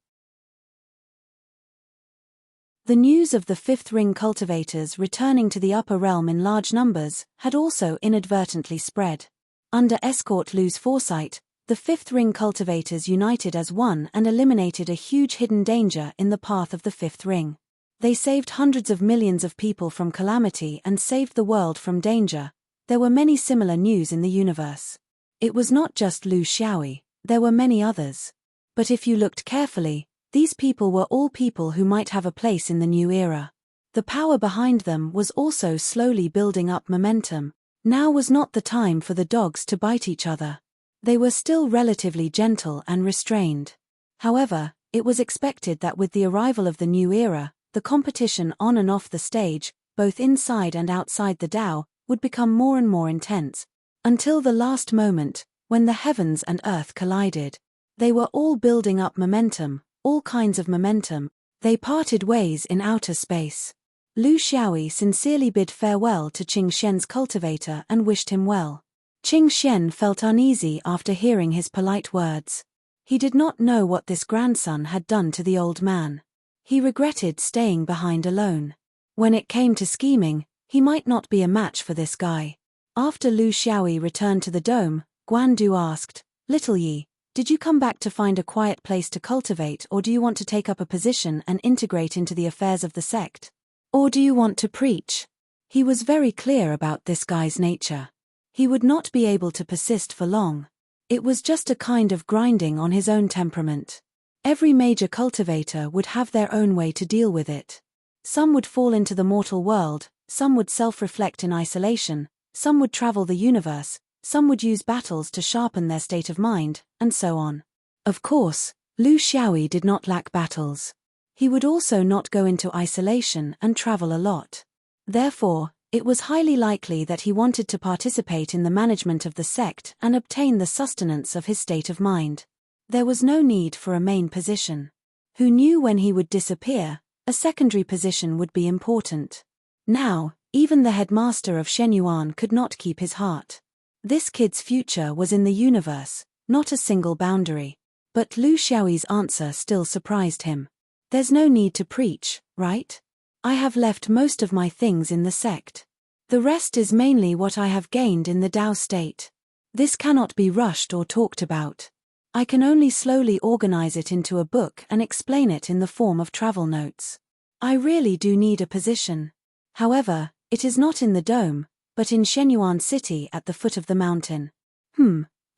The news of the fifth ring cultivators returning to the upper realm in large numbers had also inadvertently spread. Under Escort Lu's foresight, the fifth ring cultivators united as one and eliminated a huge hidden danger in the path of the fifth ring. They saved hundreds of millions of people from calamity and saved the world from danger. There were many similar news in the universe. It was not just Lu Xiaoyi, there were many others. But if you looked carefully, these people were all people who might have a place in the new era. The power behind them was also slowly building up momentum. Now was not the time for the dogs to bite each other. They were still relatively gentle and restrained. However, it was expected that with the arrival of the new era, the competition on and off the stage, both inside and outside the Dao, would become more and more intense. Until the last moment, when the heavens and earth collided. They were all building up momentum, all kinds of momentum. They parted ways in outer space. Lu Xiaoyi sincerely bid farewell to Qing Shen's cultivator and wished him well. Qing Shen felt uneasy after hearing his polite words. He did not know what this grandson had done to the old man. He regretted staying behind alone. When it came to scheming, he might not be a match for this guy. After Lu Xiaoyi returned to the dome, Guan Du asked, "Little Yi, did you come back to find a quiet place to cultivate, or do you want to take up a position and integrate into the affairs of the sect? Or do you want to preach?" He was very clear about this guy's nature. He would not be able to persist for long. It was just a kind of grinding on his own temperament. Every major cultivator would have their own way to deal with it. Some would fall into the mortal world, some would self-reflect in isolation, some would travel the universe, some would use battles to sharpen their state of mind, and so on. Of course, Lu Xiaoyi did not lack battles. He would also not go into isolation and travel a lot. Therefore, it was highly likely that he wanted to participate in the management of the sect and obtain the sustenance of his state of mind. There was no need for a main position. Who knew when he would disappear? A secondary position would be important. Now, even the headmaster of Shenyuan could not keep his heart. This kid's future was in the universe, not a single boundary. But Lu Xiaoyi's answer still surprised him. "There's no need to preach, right? I have left most of my things in the sect. The rest is mainly what I have gained in the Dao state. This cannot be rushed or talked about. I can only slowly organize it into a book and explain it in the form of travel notes. I really do need a position. However, it is not in the dome, but in Shenyuan City at the foot of the mountain."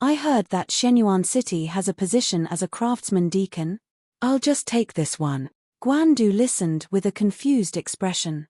I heard that Shenyuan City has a position as a craftsman deacon. I'll just take this one." Guan Du listened with a confused expression.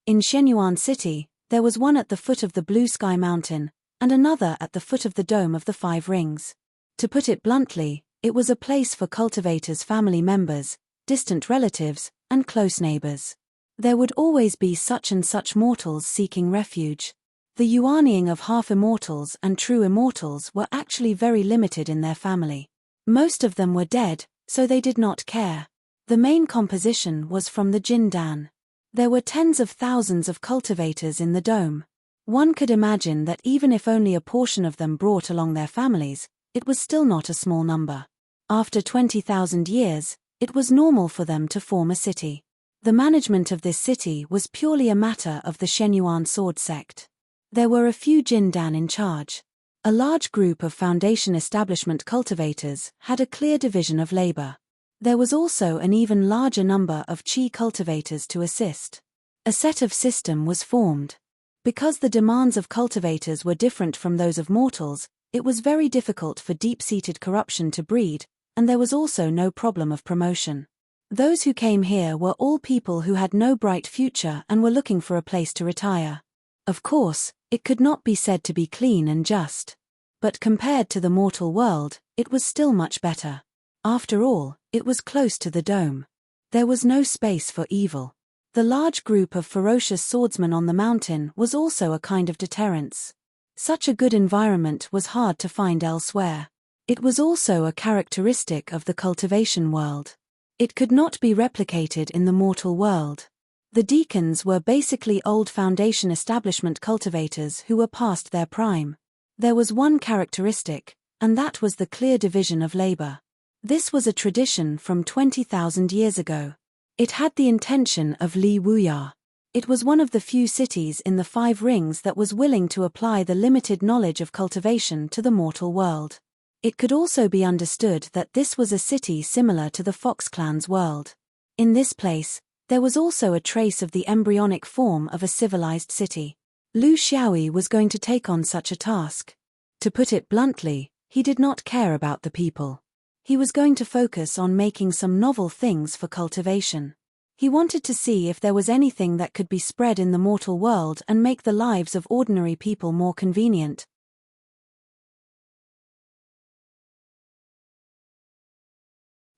In Shenyuan City, there was one at the foot of the Blue Sky Mountain, and another at the foot of the Dome of the Five Rings. To put it bluntly, it was a place for cultivators' family members, distant relatives, and close neighbors. There would always be such and such mortals seeking refuge. The yuanning of half-immortals and true immortals were actually very limited in their family. Most of them were dead, so they did not care. The main composition was from the Jindan. There were tens of thousands of cultivators in the dome. One could imagine that even if only a portion of them brought along their families, it was still not a small number. After 20,000 years, it was normal for them to form a city. The management of this city was purely a matter of the Shenyuan sword sect. There were a few Jindan in charge. A large group of foundation establishment cultivators had a clear division of labor. There was also an even larger number of Qi cultivators to assist. A set of system was formed. Because the demands of cultivators were different from those of mortals, it was very difficult for deep-seated corruption to breed, and there was also no problem of promotion. Those who came here were all people who had no bright future and were looking for a place to retire. Of course, it could not be said to be clean and just. But compared to the mortal world, it was still much better. After all, it was close to the dome. There was no space for evil. The large group of ferocious swordsmen on the mountain was also a kind of deterrence. Such a good environment was hard to find elsewhere. It was also a characteristic of the cultivation world. It could not be replicated in the mortal world. The deacons were basically old foundation establishment cultivators who were past their prime. There was one characteristic, and that was the clear division of labor. This was a tradition from 20,000 years ago. It had the intention of Li Wuya. It was one of the few cities in the Five Rings that was willing to apply the limited knowledge of cultivation to the mortal world. It could also be understood that this was a city similar to the Fox Clan's world. In this place, there was also a trace of the embryonic form of a civilized city. Lu Xiaoyi was going to take on such a task. To put it bluntly, he did not care about the people. He was going to focus on making some novel things for cultivation. He wanted to see if there was anything that could be spread in the mortal world and make the lives of ordinary people more convenient.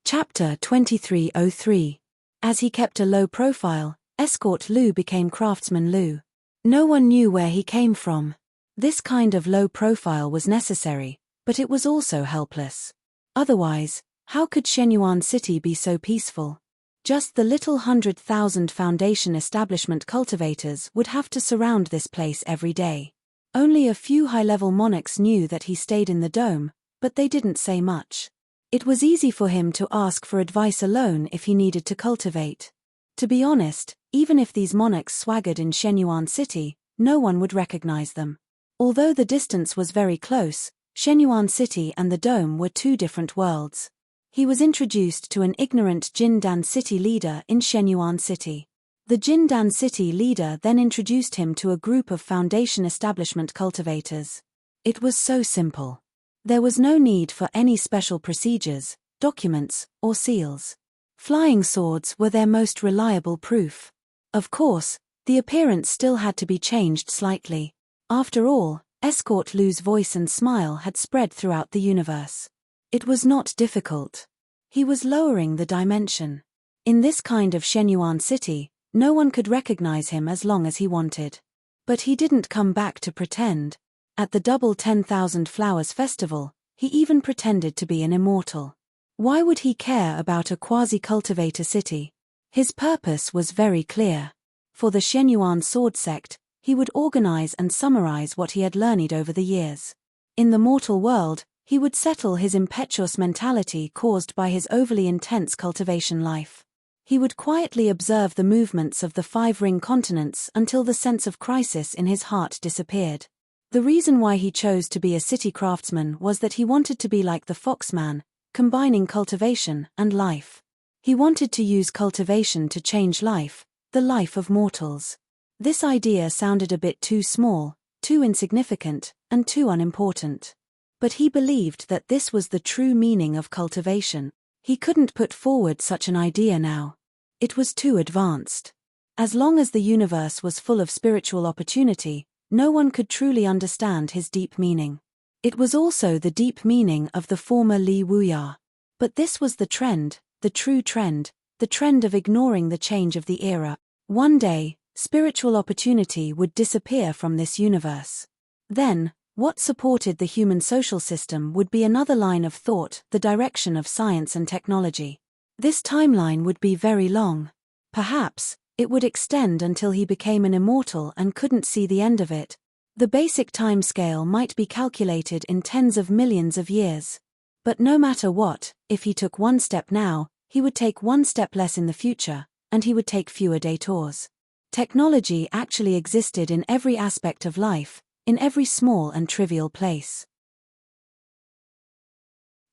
Chapter 2303. As he kept a low profile, Escort Lu became Craftsman Lu. No one knew where he came from. This kind of low profile was necessary, but it was also helpless. Otherwise, how could Shenyuan City be so peaceful? Just the little 100,000 Foundation establishment cultivators would have to surround this place every day. Only a few high-level monarchs knew that he stayed in the dome, but they didn't say much. It was easy for him to ask for advice alone if he needed to cultivate. To be honest, even if these monarchs swaggered in Shenyuan City, no one would recognize them. Although the distance was very close, Shenyuan City and the dome were two different worlds. He was introduced to an ignorant Jindan City leader in Shenyuan City. The Jindan City leader then introduced him to a group of Foundation establishment cultivators. It was so simple. There was no need for any special procedures, documents, or seals. Flying swords were their most reliable proof. Of course, the appearance still had to be changed slightly. After all, Escort Lu's voice and smile had spread throughout the universe. It was not difficult. He was lowering the dimension. In this kind of Shenyuan City, no one could recognize him as long as he wanted. But he didn't come back to pretend. At the Double 10,000 Flowers Festival, he even pretended to be an immortal. Why would he care about a quasi-cultivator city? His purpose was very clear. For the Shenyuan Sword Sect, he would organize and summarize what he had learned over the years. In the mortal world, he would settle his impetuous mentality caused by his overly intense cultivation life. He would quietly observe the movements of the 5 ring continents until the sense of crisis in his heart disappeared. The reason why he chose to be a city craftsman was that he wanted to be like the Foxman, combining cultivation and life. He wanted to use cultivation to change life, the life of mortals. This idea sounded a bit too small, too insignificant, and too unimportant. But he believed that this was the true meaning of cultivation. He couldn't put forward such an idea now. It was too advanced. As long as the universe was full of spiritual opportunity, no one could truly understand his deep meaning. It was also the deep meaning of the former Li Wuya. But this was the trend, the true trend, the trend of ignoring the change of the era. One day, spiritual opportunity would disappear from this universe. Then, what supported the human social system would be another line of thought, the direction of science and technology. This timeline would be very long. Perhaps, it would extend until he became an immortal and couldn't see the end of it. The basic timescale might be calculated in tens of millions of years. But no matter what, if he took one step now, he would take one step less in the future, and he would take fewer detours. Technology actually existed in every aspect of life, in every small and trivial place.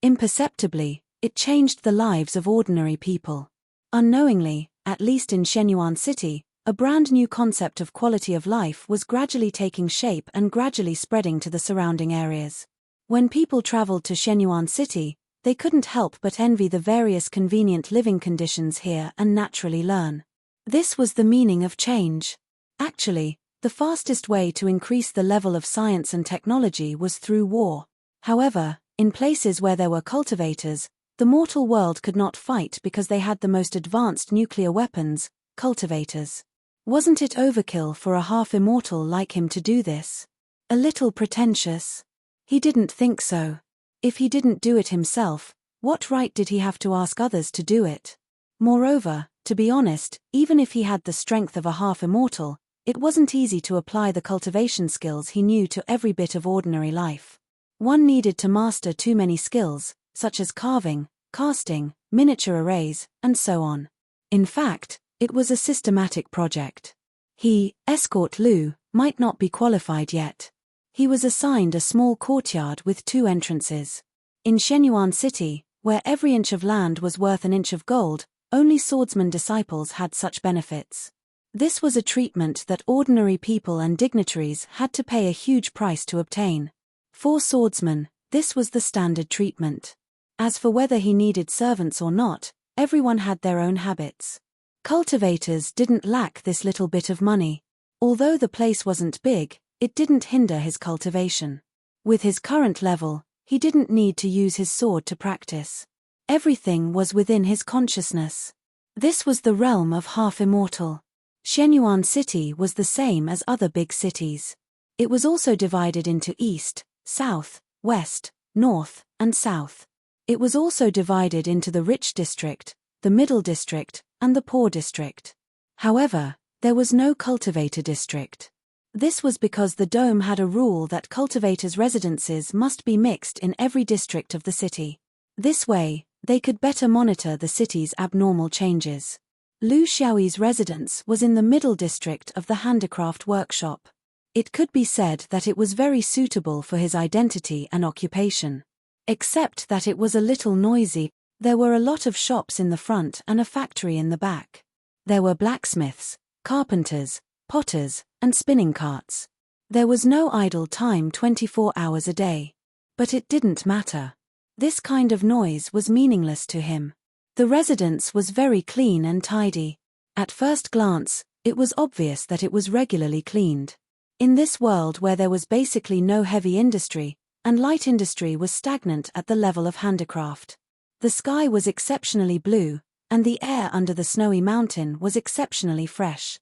Imperceptibly, it changed the lives of ordinary people. Unknowingly, at least in Shenyuan City, a brand new concept of quality of life was gradually taking shape and gradually spreading to the surrounding areas. When people traveled to Shenyuan City, they couldn't help but envy the various convenient living conditions here and naturally learn. This was the meaning of change. Actually, the fastest way to increase the level of science and technology was through war. However, in places where there were cultivators, the mortal world could not fight because they had the most advanced nuclear weapons, cultivators. Wasn't it overkill for a half-immortal like him to do this? A little pretentious? He didn't think so. If he didn't do it himself, what right did he have to ask others to do it? Moreover, to be honest, even if he had the strength of a half-immortal, it wasn't easy to apply the cultivation skills he knew to every bit of ordinary life. One needed to master too many skills, such as carving, casting, miniature arrays, and so on. In fact, it was a systematic project. He, Escort Lu, might not be qualified yet. He was assigned a small courtyard with 2 entrances. In Shenyuan City, where every inch of land was worth an inch of gold, only swordsman disciples had such benefits. This was a treatment that ordinary people and dignitaries had to pay a huge price to obtain. For swordsmen, this was the standard treatment. As for whether he needed servants or not, everyone had their own habits. Cultivators didn't lack this little bit of money. Although the place wasn't big, it didn't hinder his cultivation. With his current level, he didn't need to use his sword to practice. Everything was within his consciousness. This was the realm of half-immortal. Shenyuan City was the same as other big cities. It was also divided into east, south, west, north, and south. It was also divided into the rich district, the middle district, and the poor district. However, there was no cultivator district. This was because the dome had a rule that cultivators' residences must be mixed in every district of the city. This way, they could better monitor the city's abnormal changes. Lu Xiaoyi's residence was in the middle district of the handicraft workshop. It could be said that it was very suitable for his identity and occupation. Except that it was a little noisy. There were a lot of shops in the front and a factory in the back. There were blacksmiths, carpenters, potters, and spinning carts. There was no idle time 24 hours a day. But it didn't matter. This kind of noise was meaningless to him. The residence was very clean and tidy. At first glance, it was obvious that it was regularly cleaned. In this world where there was basically no heavy industry, and light industry was stagnant at the level of handicraft. The sky was exceptionally blue, and the air under the snowy mountain was exceptionally fresh.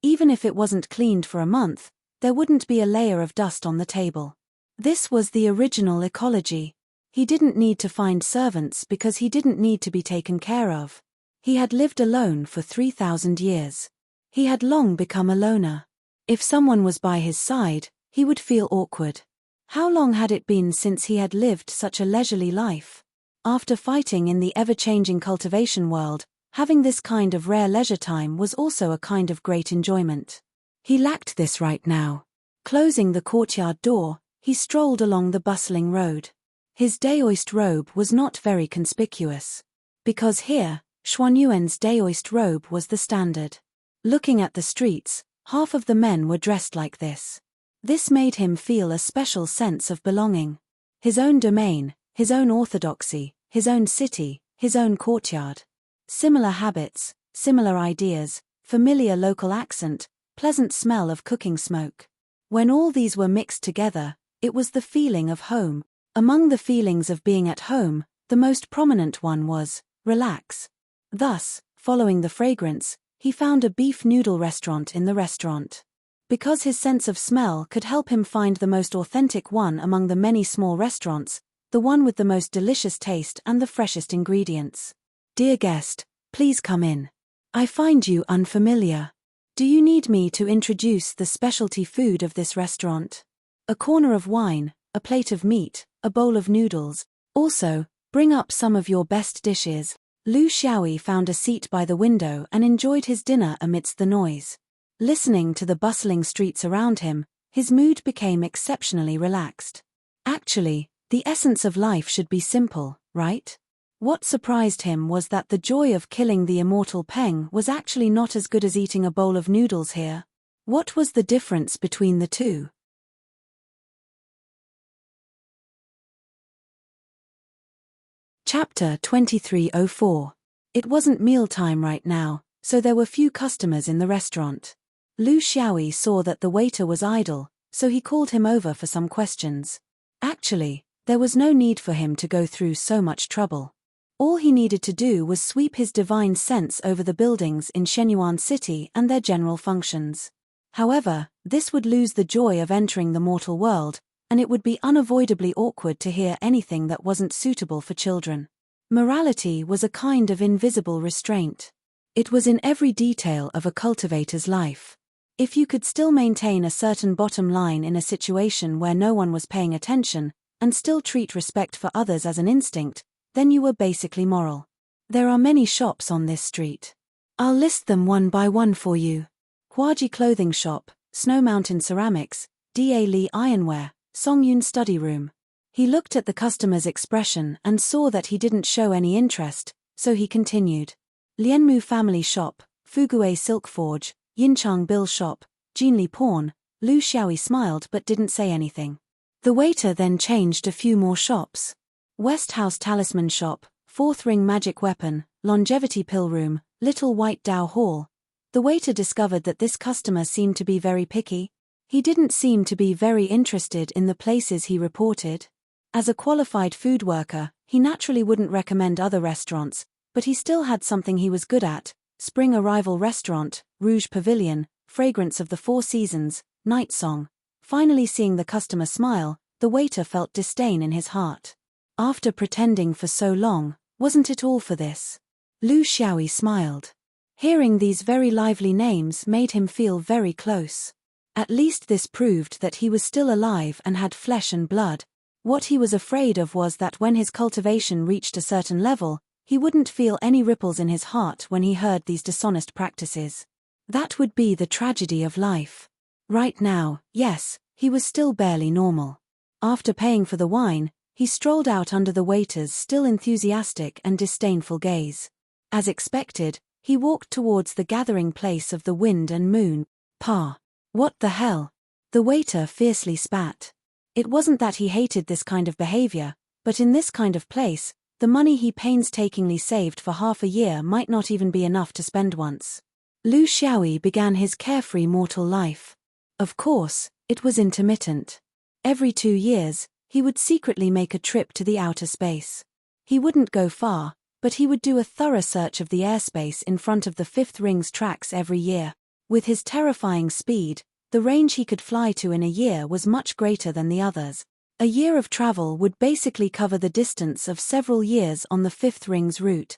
Even if it wasn't cleaned for a month, there wouldn't be a layer of dust on the table. This was the original ecology. He didn't need to find servants because he didn't need to be taken care of. He had lived alone for 3,000 years. He had long become a loner. If someone was by his side, he would feel awkward. How long had it been since he had lived such a leisurely life? After fighting in the ever-changing cultivation world, having this kind of rare leisure time was also a kind of great enjoyment. He lacked this right now. Closing the courtyard door, he strolled along the bustling road. His daoist robe was not very conspicuous. Because here, Xuanyuan's daoist robe was the standard. Looking at the streets, half of the men were dressed like this. This made him feel a special sense of belonging. His own domain, his own orthodoxy, his own city, his own courtyard. Similar habits, similar ideas, familiar local accent, pleasant smell of cooking smoke. When all these were mixed together, it was the feeling of home. Among the feelings of being at home, the most prominent one was, relax. Thus, following the fragrance, he found a beef noodle restaurant in the restaurant. Because his sense of smell could help him find the most authentic one among the many small restaurants, the one with the most delicious taste and the freshest ingredients. Dear guest, please come in. I find you unfamiliar. Do you need me to introduce the specialty food of this restaurant? A corner of wine, a plate of meat, a bowl of noodles. Also, bring up some of your best dishes. Lu Xiaoyi found a seat by the window and enjoyed his dinner amidst the noise. Listening to the bustling streets around him, his mood became exceptionally relaxed. Actually, the essence of life should be simple, right? What surprised him was that the joy of killing the immortal Peng was actually not as good as eating a bowl of noodles here. What was the difference between the two? Chapter 2304. It wasn't mealtime right now, so there were few customers in the restaurant. Lu Xiaoyi saw that the waiter was idle, so he called him over for some questions. Actually, there was no need for him to go through so much trouble. All he needed to do was sweep his divine sense over the buildings in Shenyuan City and their general functions. However, this would lose the joy of entering the mortal world, and it would be unavoidably awkward to hear anything that wasn't suitable for children. Morality was a kind of invisible restraint. It was in every detail of a cultivator's life. If you could still maintain a certain bottom line in a situation where no one was paying attention, and still treat respect for others as an instinct, then you were basically moral. There are many shops on this street. I'll list them one by one for you. Huaji Clothing Shop, Snow Mountain Ceramics, Da Li Ironware, Songyun Study Room. He looked at the customer's expression and saw that he didn't show any interest, so he continued. Lianmu Family Shop, Fugue Silk Forge, Yinchang Bill Shop, Jinli Pawn. Lu Xiaoyi smiled but didn't say anything. The waiter then changed a few more shops. West House Talisman Shop, Fourth Ring Magic Weapon, Longevity Pill Room, Little White Dao Hall. The waiter discovered that this customer seemed to be very picky. He didn't seem to be very interested in the places he reported. As a qualified food worker, he naturally wouldn't recommend other restaurants, but he still had something he was good at: Spring Arrival Restaurant, Rouge Pavilion, Fragrance of the Four Seasons, Night Song. Finally seeing the customer smile, the waiter felt disdain in his heart. After pretending for so long, Wasn't it all for this? Lu Xiaoyi smiled. Hearing these very lively names made him feel very close. At least this proved that he was still alive and had flesh and blood. What he was afraid of was that when his cultivation reached a certain level, he wouldn't feel any ripples in his heart when he heard these dishonest practices. That would be the tragedy of life. Right now, yes, he was still barely normal. After paying for the wine, he strolled out under the waiter's still enthusiastic and disdainful gaze. As expected, he walked towards the gathering place of the wind and moon. Pa. What the hell? The waiter fiercely spat. It wasn't that he hated this kind of behavior, but in this kind of place, the money he painstakingly saved for half a year might not even be enough to spend once. Lu Xiaoyi began his carefree mortal life. Of course, it was intermittent. Every 2 years, he would secretly make a trip to the outer space. He wouldn't go far, but he would do a thorough search of the airspace in front of the Fifth Ring's tracks every year. With his terrifying speed, the range he could fly to in a year was much greater than the others. A year of travel would basically cover the distance of several years on the Fifth Ring's route.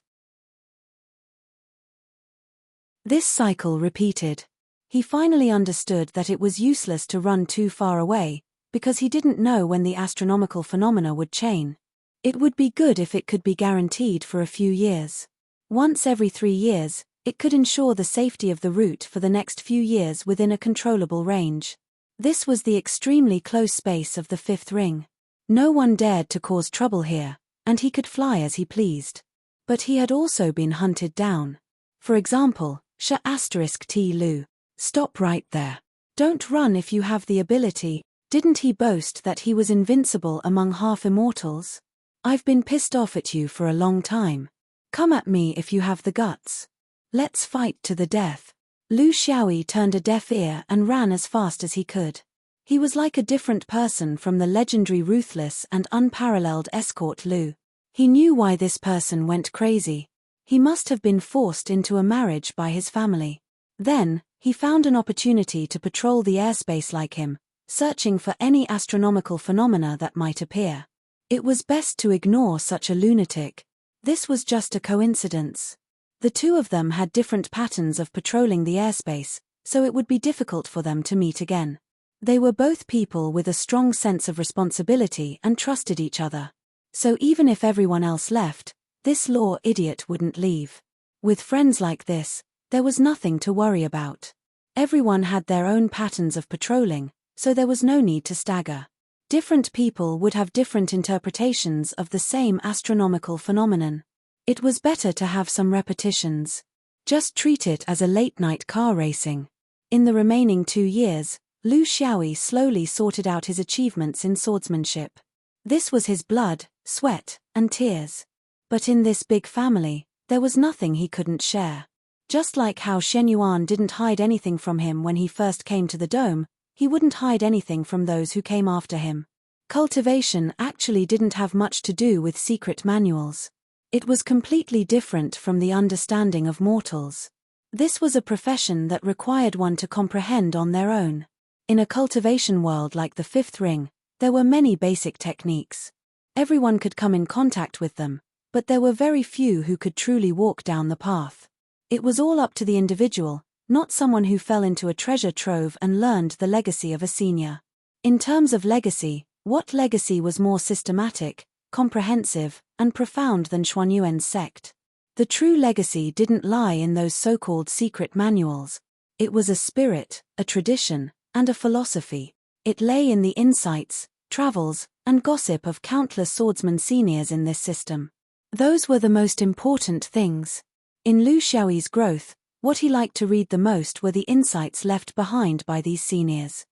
This cycle repeated. He finally understood that it was useless to run too far away, because he didn't know when the astronomical phenomena would chain. It would be good if it could be guaranteed for a few years. Once every 3 years, it could ensure the safety of the route for the next few years within a controllable range. This was the extremely close space of the Fifth Ring. No one dared to cause trouble here, and he could fly as he pleased. But he had also been hunted down. For example, Sh*T Lu. Stop right there. Don't run if you have the ability. Didn't he boast that he was invincible among half-immortals? I've been pissed off at you for a long time. Come at me if you have the guts. Let's fight to the death. Lu Xiaoyi turned a deaf ear and ran as fast as he could. He was like a different person from the legendary ruthless and unparalleled escort Lu. He knew why this person went crazy. He must have been forced into a marriage by his family. Then, he found an opportunity to patrol the airspace like him, searching for any astronomical phenomena that might appear. It was best to ignore such a lunatic. This was just a coincidence. The two of them had different patterns of patrolling the airspace, so it would be difficult for them to meet again. They were both people with a strong sense of responsibility and trusted each other. So even if everyone else left, this law idiot wouldn't leave. With friends like this, there was nothing to worry about. Everyone had their own patterns of patrolling, so there was no need to stagger. Different people would have different interpretations of the same astronomical phenomenon. It was better to have some repetitions. Just treat it as a late-night car racing. In the remaining 2 years, Lu Xiaoyi slowly sorted out his achievements in swordsmanship. This was his blood, sweat, and tears. But in this big family, there was nothing he couldn't share. Just like how Shen Yuan didn't hide anything from him when he first came to the dome, he wouldn't hide anything from those who came after him. Cultivation actually didn't have much to do with secret manuals. It was completely different from the understanding of mortals. This was a profession that required one to comprehend on their own. In a cultivation world like the Fifth Ring, there were many basic techniques. Everyone could come in contact with them, but there were very few who could truly walk down the path. It was all up to the individual, not someone who fell into a treasure trove and learned the legacy of a senior. In terms of legacy, what legacy was more systematic, comprehensive, and profound than Xuanyuan's sect? The true legacy didn't lie in those so-called secret manuals. It was a spirit, a tradition, and a philosophy. It lay in the insights, travels, and gossip of countless swordsman seniors in this system. Those were the most important things. In Lu Xiaoyi's growth, what he liked to read the most were the insights left behind by these seniors.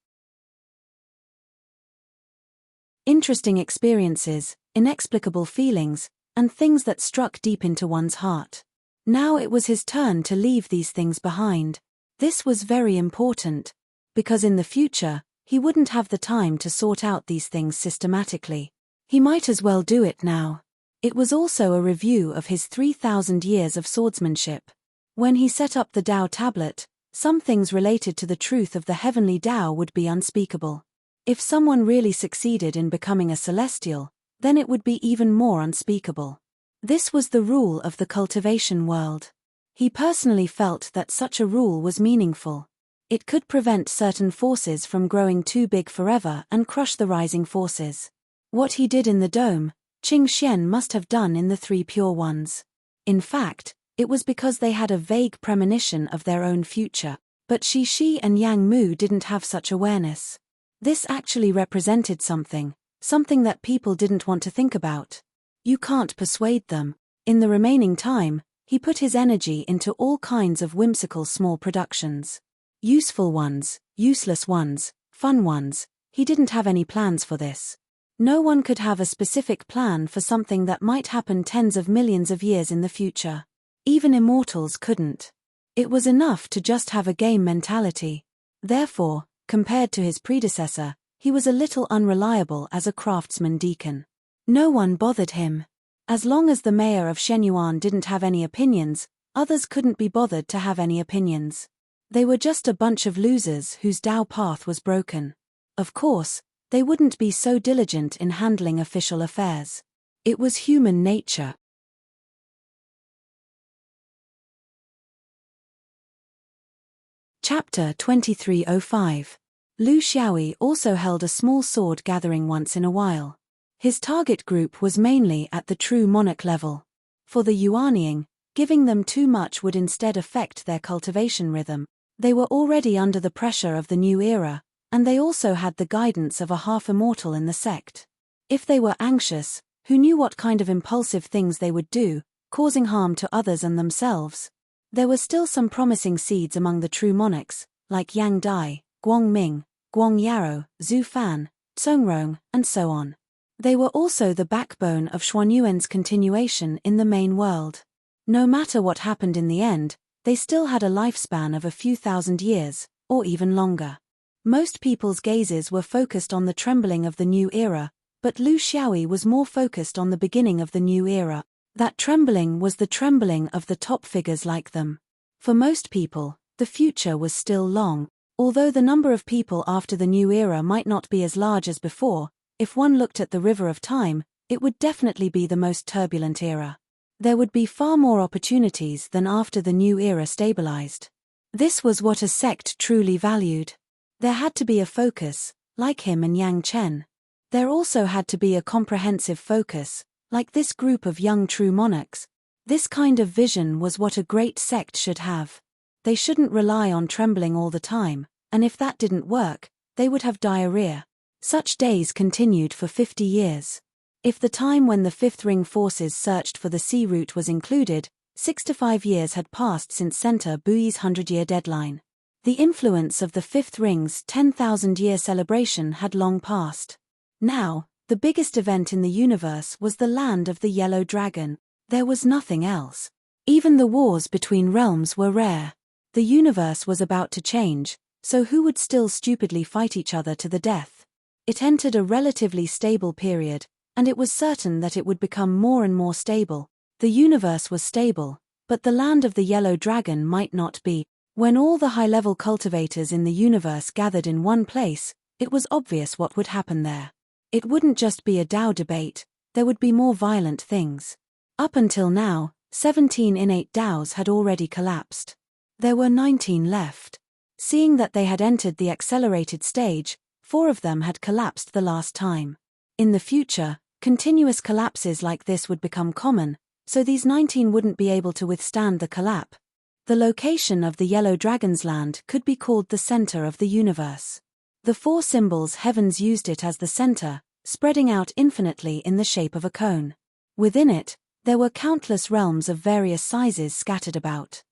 Interesting experiences, inexplicable feelings, and things that struck deep into one's heart. Now it was his turn to leave these things behind. This was very important, because in the future, he wouldn't have the time to sort out these things systematically. He might as well do it now. It was also a review of his 3,000 years of swordsmanship. When he set up the Tao tablet, some things related to the truth of the heavenly Tao would be unspeakable. If someone really succeeded in becoming a celestial, then it would be even more unspeakable. This was the rule of the cultivation world. He personally felt that such a rule was meaningful. It could prevent certain forces from growing too big forever and crush the rising forces. What he did in the dome, Qing Xian must have done in the three pure ones. In fact, it was because they had a vague premonition of their own future, but Shi and Yang Mu didn't have such awareness. This actually represented something that people didn't want to think about. You can't persuade them. In the remaining time, he put his energy into all kinds of whimsical small productions. Useful ones, useless ones, fun ones. He didn't have any plans for this. No one could have a specific plan for something that might happen tens of millions of years in the future. Even immortals couldn't. It was enough to just have a game mentality. Therefore, compared to his predecessor, he was a little unreliable as a craftsman deacon. No one bothered him. As long as the mayor of Shenyuan didn't have any opinions, others couldn't be bothered to have any opinions. They were just a bunch of losers whose Tao path was broken. Of course, they wouldn't be so diligent in handling official affairs. It was human nature. Chapter 2305. Lu Xiaoyi also held a small sword gathering once in a while. His target group was mainly at the true monarch level. For the Yuanying, giving them too much would instead affect their cultivation rhythm. They were already under the pressure of the new era, and they also had the guidance of a half-immortal in the sect. If they were anxious, who knew what kind of impulsive things they would do, causing harm to others and themselves? There were still some promising seeds among the true monarchs, like Yang Dai, Guang Ming, Guang Yaro, Zhu Fan, Tsongrong, and so on. They were also the backbone of Xuanyuan's continuation in the main world. No matter what happened in the end, they still had a lifespan of a few thousand years, or even longer. Most people's gazes were focused on the trembling of the new era, but Lu Xiaoyi was more focused on the beginning of the new era. That trembling was the trembling of the top figures like them. For most people, the future was still long. Although the number of people after the new era might not be as large as before, if one looked at the river of time, it would definitely be the most turbulent era. There would be far more opportunities than after the new era stabilized. This was what a sect truly valued. There had to be a focus, like him and Yang Chen. There also had to be a comprehensive focus, like this group of young true monarchs. This kind of vision was what a great sect should have. They shouldn't rely on trembling all the time, and if that didn't work, they would have diarrhea. Such days continued for 50 years. If the time when the Fifth Ring forces searched for the sea route was included, 6 to 5 years had passed since Center Bui's 100-year deadline. The influence of the Fifth Ring's 10,000-year celebration had long passed. Now, the biggest event in the universe was the land of the Yellow Dragon. There was nothing else. Even the wars between realms were rare. The universe was about to change, so who would still stupidly fight each other to the death? It entered a relatively stable period, and it was certain that it would become more and more stable. The universe was stable, but the land of the Yellow Dragon might not be. When all the high-level cultivators in the universe gathered in one place, it was obvious what would happen there. It wouldn't just be a Tao debate, there would be more violent things. Up until now, 17 innate Taos had already collapsed. There were 19 left. Seeing that they had entered the accelerated stage, 4 of them had collapsed the last time. In the future, continuous collapses like this would become common, so these 19 wouldn't be able to withstand the collapse. The location of the Yellow Dragon's land could be called the center of the universe. The 4 symbols heavens used it as the center, spreading out infinitely in the shape of a cone. Within it, there were countless realms of various sizes scattered about.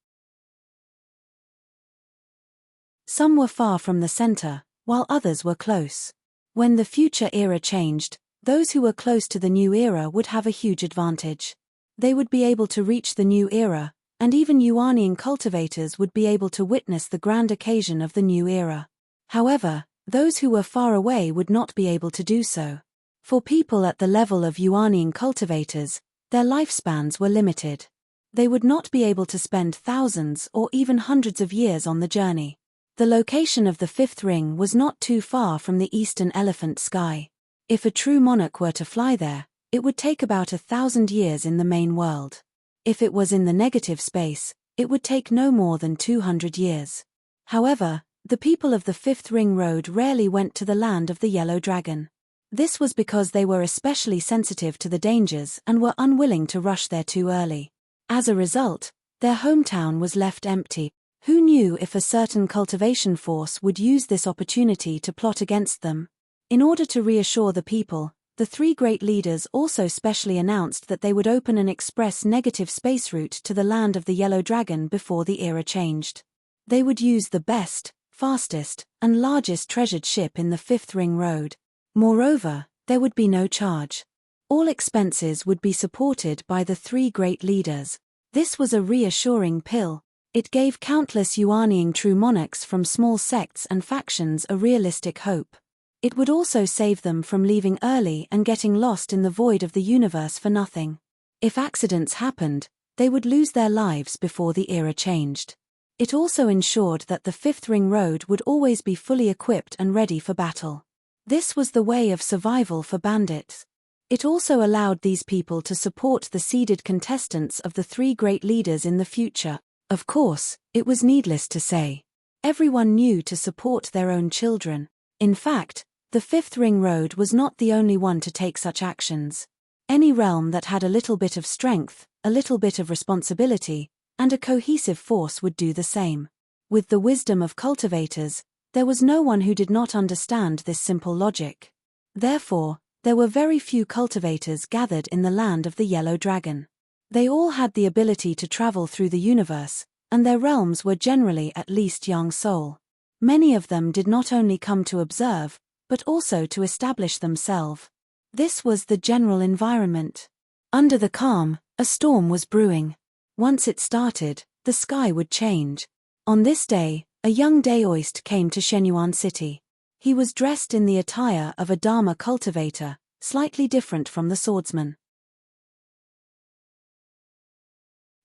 Some were far from the center, while others were close. When the future era changed, those who were close to the new era would have a huge advantage. They would be able to reach the new era, and even Yuanying cultivators would be able to witness the grand occasion of the new era. However, those who were far away would not be able to do so. For people at the level of Yuanying cultivators, their lifespans were limited. They would not be able to spend thousands or even hundreds of years on the journey. The location of the Fifth Ring was not too far from the eastern elephant sky. If a true monarch were to fly there, It would take about 1,000 years in the main world. If it was in the negative space, it would take no more than 200 years. However, the people of the Fifth Ring Road rarely went to the land of the Yellow Dragon. This was because they were especially sensitive to the dangers and were unwilling to rush there too early. As a result, their hometown was left empty. Who knew if a certain cultivation force would use this opportunity to plot against them? In order to reassure the people, the three great leaders also specially announced that they would open an express negative space route to the land of the Yellow Dragon before the era changed. They would use the best, fastest, and largest treasured ship in the Fifth Ring Road. Moreover, there would be no charge. All expenses would be supported by the three great leaders. This was a reassuring pill. It gave countless Yuaniing true monarchs from small sects and factions a realistic hope. It would also save them from leaving early and getting lost in the void of the universe for nothing. If accidents happened, they would lose their lives before the era changed. It also ensured that the Fifth Ring Road would always be fully equipped and ready for battle. This was the way of survival for bandits. It also allowed these people to support the seeded contestants of the three great leaders in the future. Of course, it was needless to say. Everyone knew to support their own children. In fact, the Fifth Ring Road was not the only one to take such actions. Any realm that had a little bit of strength, a little bit of responsibility, and a cohesive force would do the same. With the wisdom of cultivators, there was no one who did not understand this simple logic. Therefore, there were very few cultivators gathered in the land of the Yellow Dragon. They all had the ability to travel through the universe, and their realms were generally at least young soul. Many of them did not only come to observe, but also to establish themselves. This was the general environment. Under the calm, a storm was brewing. Once it started, the sky would change. On this day, a young Daoist came to Shenyuan City. He was dressed in the attire of a Dharma cultivator, slightly different from the swordsman.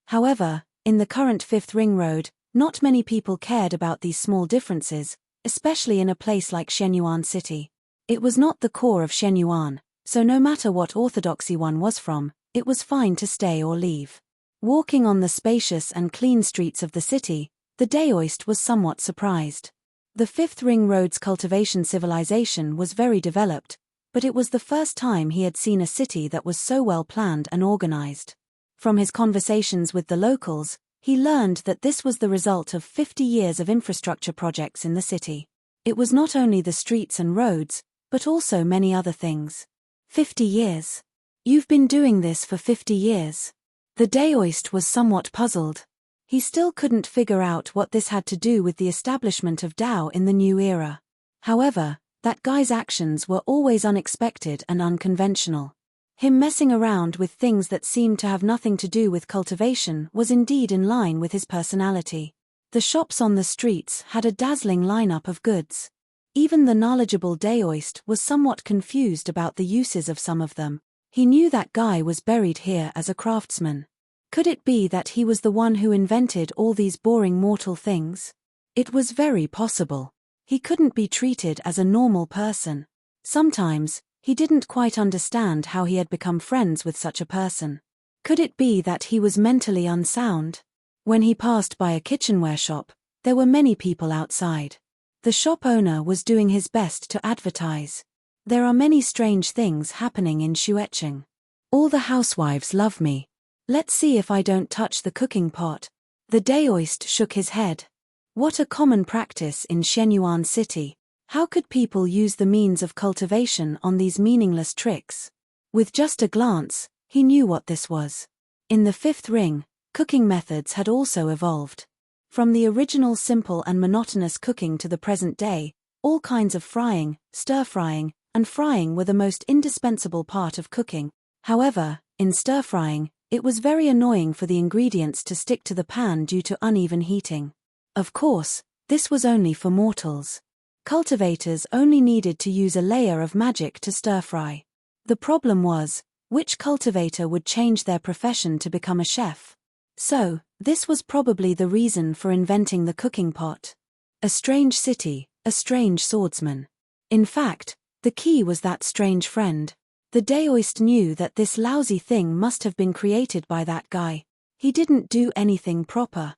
However, in the current Fifth Ring Road, not many people cared about these small differences, especially in a place like Shenyuan City. It was not the core of Shenyuan, so no matter what orthodoxy one was from, it was fine to stay or leave. Walking on the spacious and clean streets of the city, the Daoist was somewhat surprised. The Fifth Ring Road's cultivation civilization was very developed, but it was the first time he had seen a city that was so well planned and organized. From his conversations with the locals, he learned that this was the result of 50 years of infrastructure projects in the city. It was not only the streets and roads, but also many other things. 50 years. You've been doing this for 50 years. The Daoist was somewhat puzzled. He still couldn't figure out what this had to do with the establishment of Dao in the new era. However, that guy's actions were always unexpected and unconventional. Him messing around with things that seemed to have nothing to do with cultivation was indeed in line with his personality. The shops on the streets had a dazzling lineup of goods. Even the knowledgeable Daoist was somewhat confused about the uses of some of them. He knew that guy was buried here as a craftsman. Could it be that he was the one who invented all these boring mortal things? It was very possible. He couldn't be treated as a normal person. Sometimes, he didn't quite understand how he had become friends with such a person. Could it be that he was mentally unsound? When he passed by a kitchenware shop, there were many people outside. The shop owner was doing his best to advertise. There are many strange things happening in Shuecheng. All the housewives love me. Let's see if I don't touch the cooking pot. The Daoist shook his head. What a common practice in Shenyuan City. How could people use the means of cultivation on these meaningless tricks? With just a glance, he knew what this was. In the Fifth Ring, cooking methods had also evolved. From the original simple and monotonous cooking to the present day, all kinds of frying, stir-frying, and frying were the most indispensable part of cooking. However, in stir-frying, it was very annoying for the ingredients to stick to the pan due to uneven heating. Of course, this was only for mortals. Cultivators only needed to use a layer of magic to stir-fry. The problem was, which cultivator would change their profession to become a chef? So, this was probably the reason for inventing the cooking pot. A strange city, a strange swordsman. In fact, the key was that strange friend. The Daoist knew that this lousy thing must have been created by that guy. He didn't do anything proper.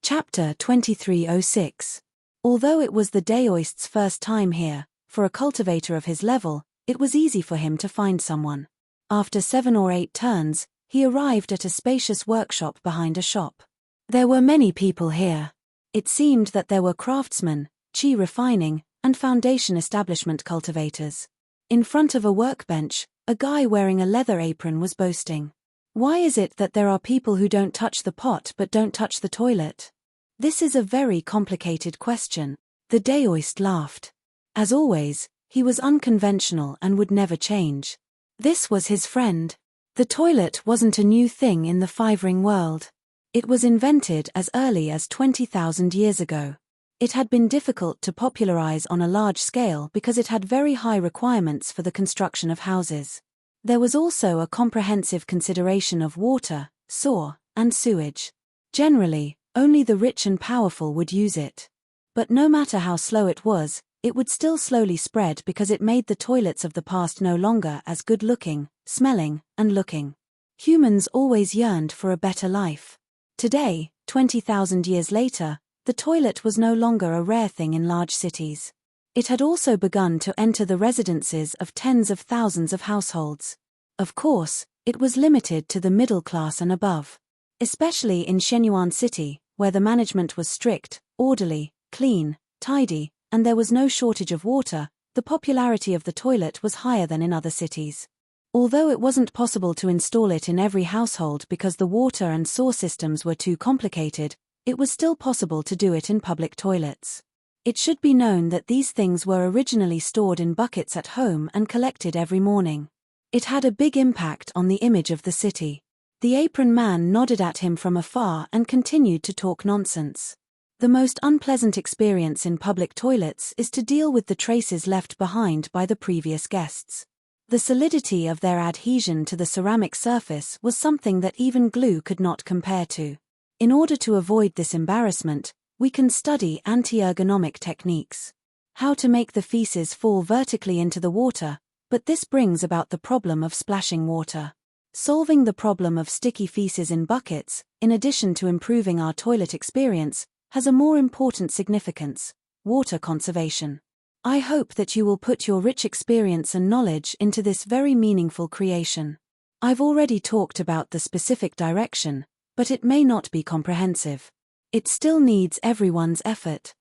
Chapter 2306. Although it was the Daoist's first time here, for a cultivator of his level, it was easy for him to find someone. After 7 or 8 turns, he arrived at a spacious workshop behind a shop. There were many people here. It seemed that there were craftsmen, chi refining, and foundation establishment cultivators. In front of a workbench, a guy wearing a leather apron was boasting. "Why is it that there are people who don't touch the pot but don't touch the toilet?" This is a very complicated question. The Daoist laughed. As always, he was unconventional and would never change. This was his friend. The toilet wasn't a new thing in the 5-ring world. It was invented as early as 20,000 years ago. It had been difficult to popularize on a large scale because it had very high requirements for the construction of houses. There was also a comprehensive consideration of water, sewer, and sewage. Generally, only the rich and powerful would use it. But no matter how slow it would still slowly spread because it made the toilets of the past no longer as good-looking, smelling, and looking. Humans always yearned for a better life. Today, 20,000 years later, the toilet was no longer a rare thing in large cities. It had also begun to enter the residences of tens of thousands of households. Of course, it was limited to the middle class and above. Especially in Shenyuan City, where the management was strict, orderly, clean, tidy, and there was no shortage of water, the popularity of the toilet was higher than in other cities. Although it wasn't possible to install it in every household because the water and sewer systems were too complicated, it was still possible to do it in public toilets. It should be known that these things were originally stored in buckets at home and collected every morning. It had a big impact on the image of the city. The apron man nodded at him from afar and continued to talk nonsense. The most unpleasant experience in public toilets is to deal with the traces left behind by the previous guests. The solidity of their adhesion to the ceramic surface was something that even glue could not compare to. In order to avoid this embarrassment, we can study anti-ergonomic techniques. How to make the feces fall vertically into the water, but this brings about the problem of splashing water. Solving the problem of sticky feces in buckets, in addition to improving our toilet experience, has a more important significance: water conservation. I hope that you will put your rich experience and knowledge into this very meaningful creation. I've already talked about the specific direction, but it may not be comprehensive. It still needs everyone's effort.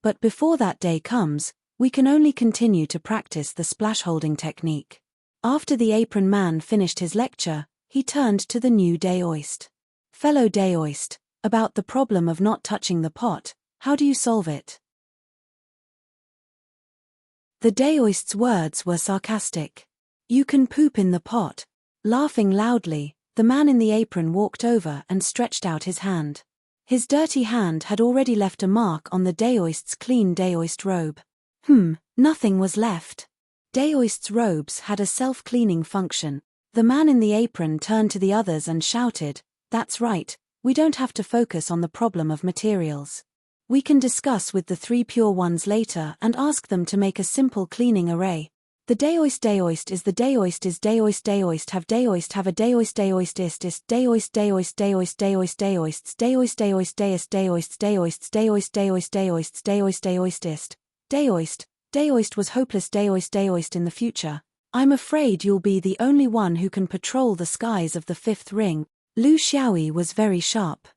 But before that day comes, we can only continue to practice the splash holding technique. After the apron man finished his lecture, he turned to the new Daoist. "Fellow Daoist, about the problem of not touching the pot, how do you solve it?" The Daoist's words were sarcastic. "You can poop in the pot." Laughing loudly, the man in the apron walked over and stretched out his hand. His dirty hand had already left a mark on the Daoist's clean Daoist robe. Nothing was left. Daoist's robes had a self-cleaning function. The man in the apron turned to the others and shouted, "That's right, we don't have to focus on the problem of materials. We can discuss with the 3 pure ones later and ask them to make a simple cleaning array. The Daoist is the Daoist is Daoist have a Daoist is Daoist Daoist Daoists Daoist ist. Daoist was hopeless Daoist in the future. I'm afraid you'll be the only one who can patrol the skies of the 5th ring." Lu Xiaoyi was very sharp.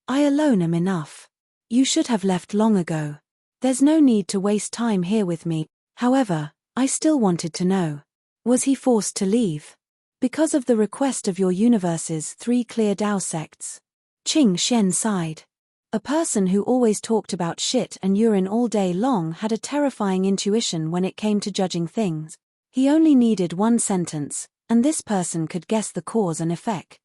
"I alone am enough. You should have left long ago. There's no need to waste time here with me." However, I still wanted to know. Was he forced to leave? Because of the request of your universe's 3 clear Dao sects? Qing Shen sighed. A person who always talked about shit and urine all day long had a terrifying intuition when it came to judging things. He only needed one sentence, and this person could guess the cause and effect.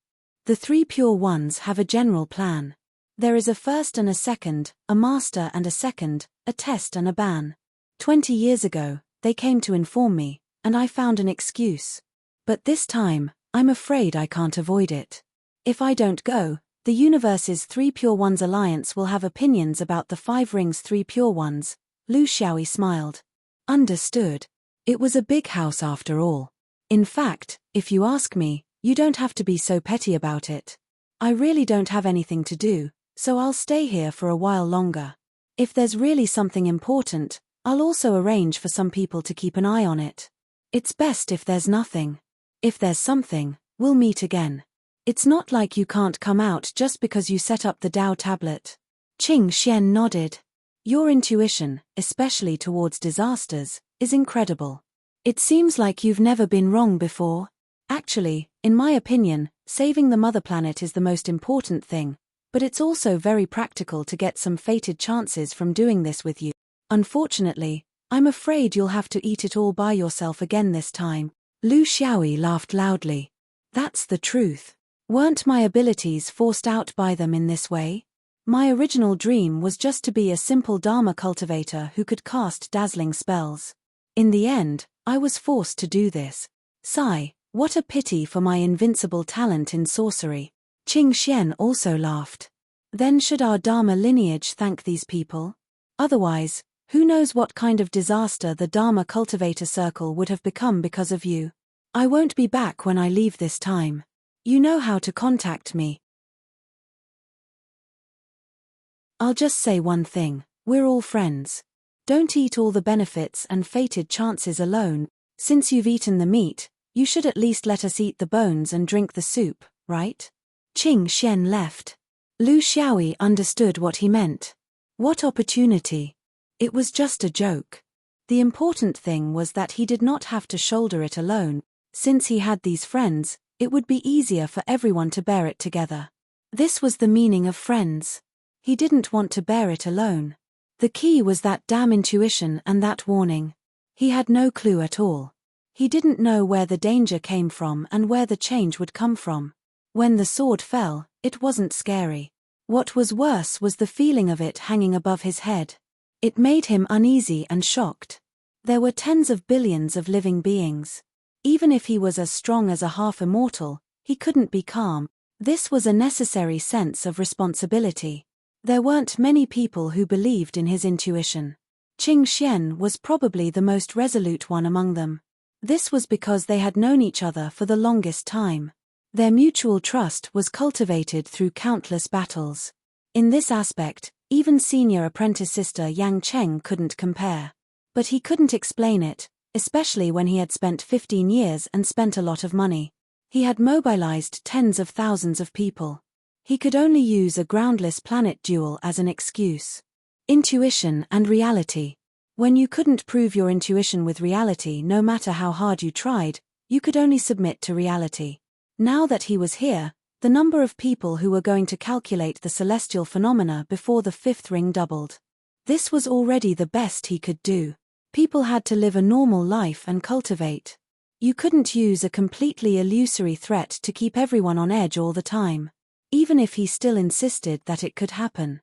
The 3 pure ones have a general plan. There is a first and a second, a master and a second, a test and a ban. 20 years ago, they came to inform me, and I found an excuse. But this time, I'm afraid I can't avoid it. If I don't go, the universe's 3 pure ones alliance will have opinions about the 5 rings 3 pure ones. Lu Xiaoyi smiled. Understood. It was a big house after all. In fact, if you ask me, you don't have to be so petty about it. I really don't have anything to do, so I'll stay here for a while longer. If there's really something important, I'll also arrange for some people to keep an eye on it. It's best if there's nothing. If there's something, we'll meet again. It's not like you can't come out just because you set up the Dao tablet. Qing Xian nodded. Your intuition, especially towards disasters, is incredible. It seems like you've never been wrong before. Actually, in my opinion, saving the mother planet is the most important thing, but it's also very practical to get some fated chances from doing this with you. Unfortunately, I'm afraid you'll have to eat it all by yourself again this time. Lu Xiaoyi laughed loudly. That's the truth. Weren't my abilities forced out by them in this way? My original dream was just to be a simple Dharma cultivator who could cast dazzling spells. In the end, I was forced to do this. Sigh, what a pity for my invincible talent in sorcery. Qing Xian also laughed. Then should our Dharma lineage thank these people? Otherwise, who knows what kind of disaster the Dharma cultivator circle would have become because of you. I won't be back when I leave this time. You know how to contact me. I'll just say one thing, we're all friends. Don't eat all the benefits and fated chances alone. Since you've eaten the meat, you should at least let us eat the bones and drink the soup, right? Qing Xian left. Lu Xiaoyi understood what he meant. What opportunity? It was just a joke. The important thing was that he did not have to shoulder it alone. Since he had these friends, it would be easier for everyone to bear it together. This was the meaning of friends. He didn't want to bear it alone. The key was that damn intuition and that warning. He had no clue at all. He didn't know where the danger came from and where the change would come from. When the sword fell, it wasn't scary. What was worse was the feeling of it hanging above his head. It made him uneasy and shocked. There were tens of billions of living beings. Even if he was as strong as a half-immortal, he couldn't be calm. This was a necessary sense of responsibility. There weren't many people who believed in his intuition. Qing Xian was probably the most resolute one among them. This was because they had known each other for the longest time. Their mutual trust was cultivated through countless battles. In this aspect, even senior apprentice sister Yang Cheng couldn't compare. But he couldn't explain it, especially when he had spent 15 years and spent a lot of money. He had mobilized tens of thousands of people. He could only use a groundless planet duel as an excuse. Intuition and reality. When you couldn't prove your intuition with reality no matter how hard you tried, you could only submit to reality. Now that he was here, the number of people who were going to calculate the celestial phenomena before the fifth ring doubled. This was already the best he could do. People had to live a normal life and cultivate. You couldn't use a completely illusory threat to keep everyone on edge all the time. Even if he still insisted that it could happen.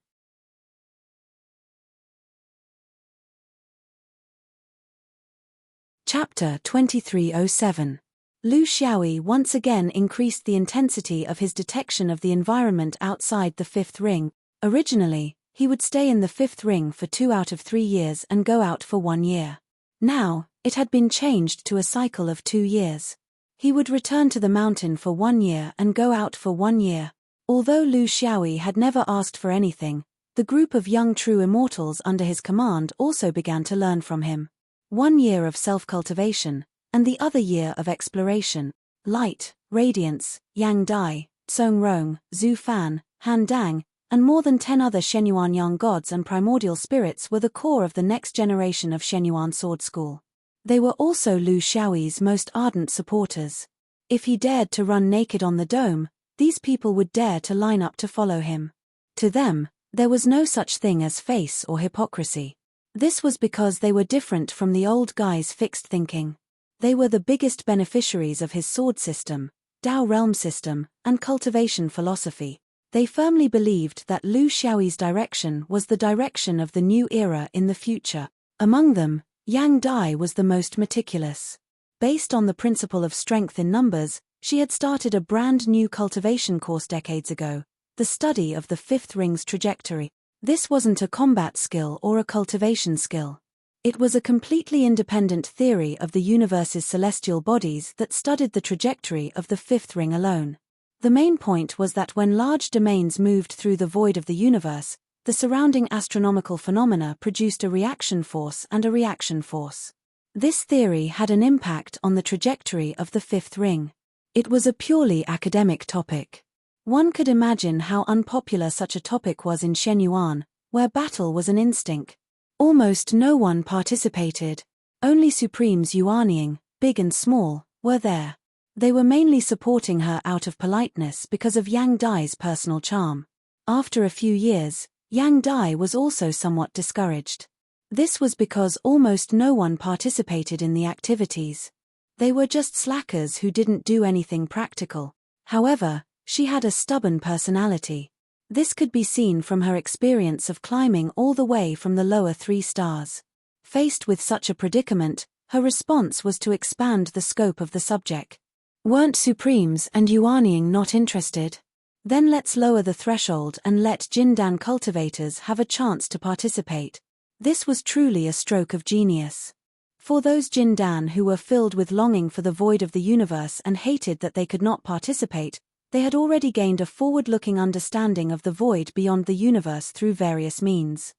Chapter 2307. Lu Xiaoyi once again increased the intensity of his detection of the environment outside the fifth ring. Originally, he would stay in the fifth ring for 2 out of 3 years and go out for 1 year. Now, it had been changed to a cycle of 2 years. He would return to the mountain for 1 year and go out for 1 year. Although Lu Xiaoyi had never asked for anything, the group of young true immortals under his command also began to learn from him. 1 year of self-cultivation, and the other year of exploration. Light, Radiance, Yang Dai, Tsong Rong, Zhu Fan, Han Dang, and more than 10 other Shenyuan young gods and primordial spirits were the core of the next generation of Shenyuan Sword School. They were also Lu Xiaoyi's most ardent supporters. If he dared to run naked on the dome, these people would dare to line up to follow him. To them, there was no such thing as face or hypocrisy. This was because they were different from the old guy's fixed thinking. They were the biggest beneficiaries of his sword system, Dao realm system, and cultivation philosophy. They firmly believed that Lu Xiaoyi's direction was the direction of the new era in the future. Among them, Yang Dai was the most meticulous. Based on the principle of strength in numbers, she had started a brand new cultivation course decades ago, the study of the fifth ring's trajectory. This wasn't a combat skill or a cultivation skill. It was a completely independent theory of the universe's celestial bodies that studied the trajectory of the fifth ring alone. The main point was that when large domains moved through the void of the universe, the surrounding astronomical phenomena produced a reaction force and a reaction force. This theory had an impact on the trajectory of the fifth ring. It was a purely academic topic. One could imagine how unpopular such a topic was in Shenyuan, where battle was an instinct. Almost no one participated. Only Supremes Yuanying, big and small, were there. They were mainly supporting her out of politeness because of Yang Dai's personal charm. After a few years, Yang Dai was also somewhat discouraged. This was because almost no one participated in the activities. They were just slackers who didn't do anything practical. However, she had a stubborn personality. This could be seen from her experience of climbing all the way from the lower 3 stars. Faced with such a predicament, her response was to expand the scope of the subject. Weren't Supremes and Yuanying not interested? Then let's lower the threshold and let Jindan cultivators have a chance to participate. This was truly a stroke of genius. For those Jindan who were filled with longing for the void of the universe and hated that they could not participate, they had already gained a forward-looking understanding of the void beyond the universe through various means.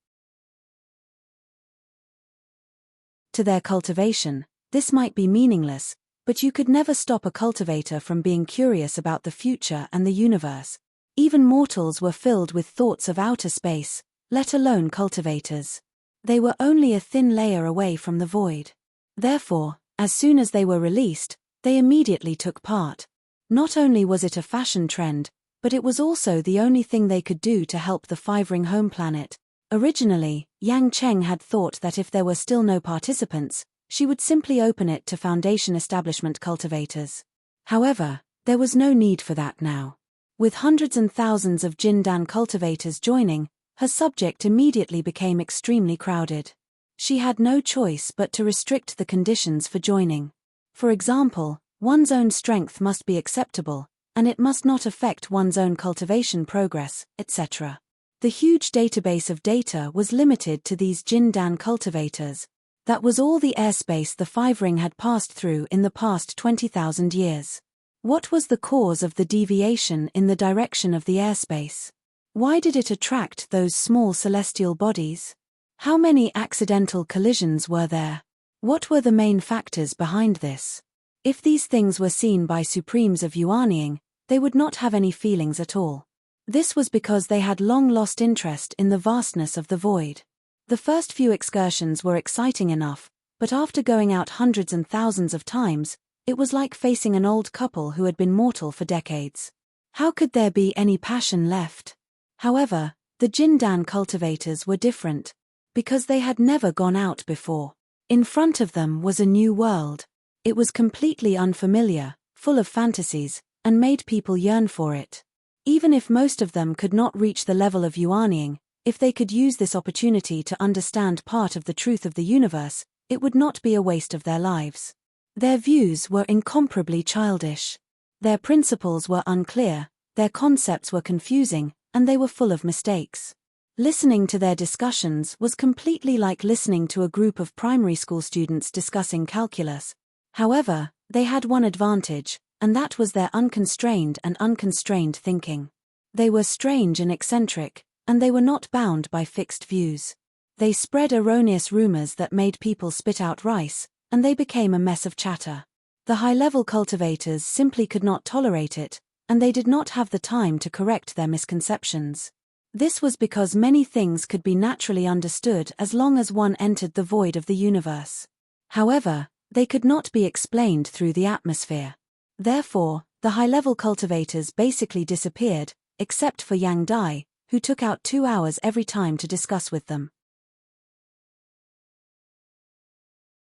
To their cultivation, this might be meaningless, but you could never stop a cultivator from being curious about the future and the universe. Even mortals were filled with thoughts of outer space, let alone cultivators. They were only a thin layer away from the void. Therefore, as soon as they were released, they immediately took part. Not only was it a fashion trend, but it was also the only thing they could do to help the 5-ring home planet. Originally, Yang Cheng had thought that if there were still no participants, she would simply open it to Foundation establishment cultivators. However, there was no need for that now. With hundreds and thousands of Jindan cultivators joining, her subject immediately became extremely crowded. She had no choice but to restrict the conditions for joining. For example, one's own strength must be acceptable, and it must not affect one's own cultivation progress, etc. The huge database of data was limited to these Jindan cultivators. That was all the airspace the 5-ring had passed through in the past 20,000 years. What was the cause of the deviation in the direction of the airspace? Why did it attract those small celestial bodies? How many accidental collisions were there? What were the main factors behind this? If these things were seen by Supremes of Yuanying, they would not have any feelings at all. This was because they had long lost interest in the vastness of the void. The first few excursions were exciting enough, but after going out hundreds and thousands of times, it was like facing an old couple who had been mortal for decades. How could there be any passion left? However, the Jindan cultivators were different, because they had never gone out before. In front of them was a new world. It was completely unfamiliar, full of fantasies, and made people yearn for it. Even if most of them could not reach the level of Yuanying, if they could use this opportunity to understand part of the truth of the universe, it would not be a waste of their lives. Their views were incomparably childish. Their principles were unclear, their concepts were confusing, and they were full of mistakes. Listening to their discussions was completely like listening to a group of primary school students discussing calculus. However, they had one advantage, and that was their unconstrained and unconstrained thinking. They were strange and eccentric, and they were not bound by fixed views. They spread erroneous rumors that made people spit out rice, and they became a mess of chatter. The high-level cultivators simply could not tolerate it, and they did not have the time to correct their misconceptions. This was because many things could be naturally understood as long as one entered the void of the universe. However, they could not be explained through the atmosphere. Therefore, the high-level cultivators basically disappeared, except for Yang Dai, who took out 2 hours every time to discuss with them.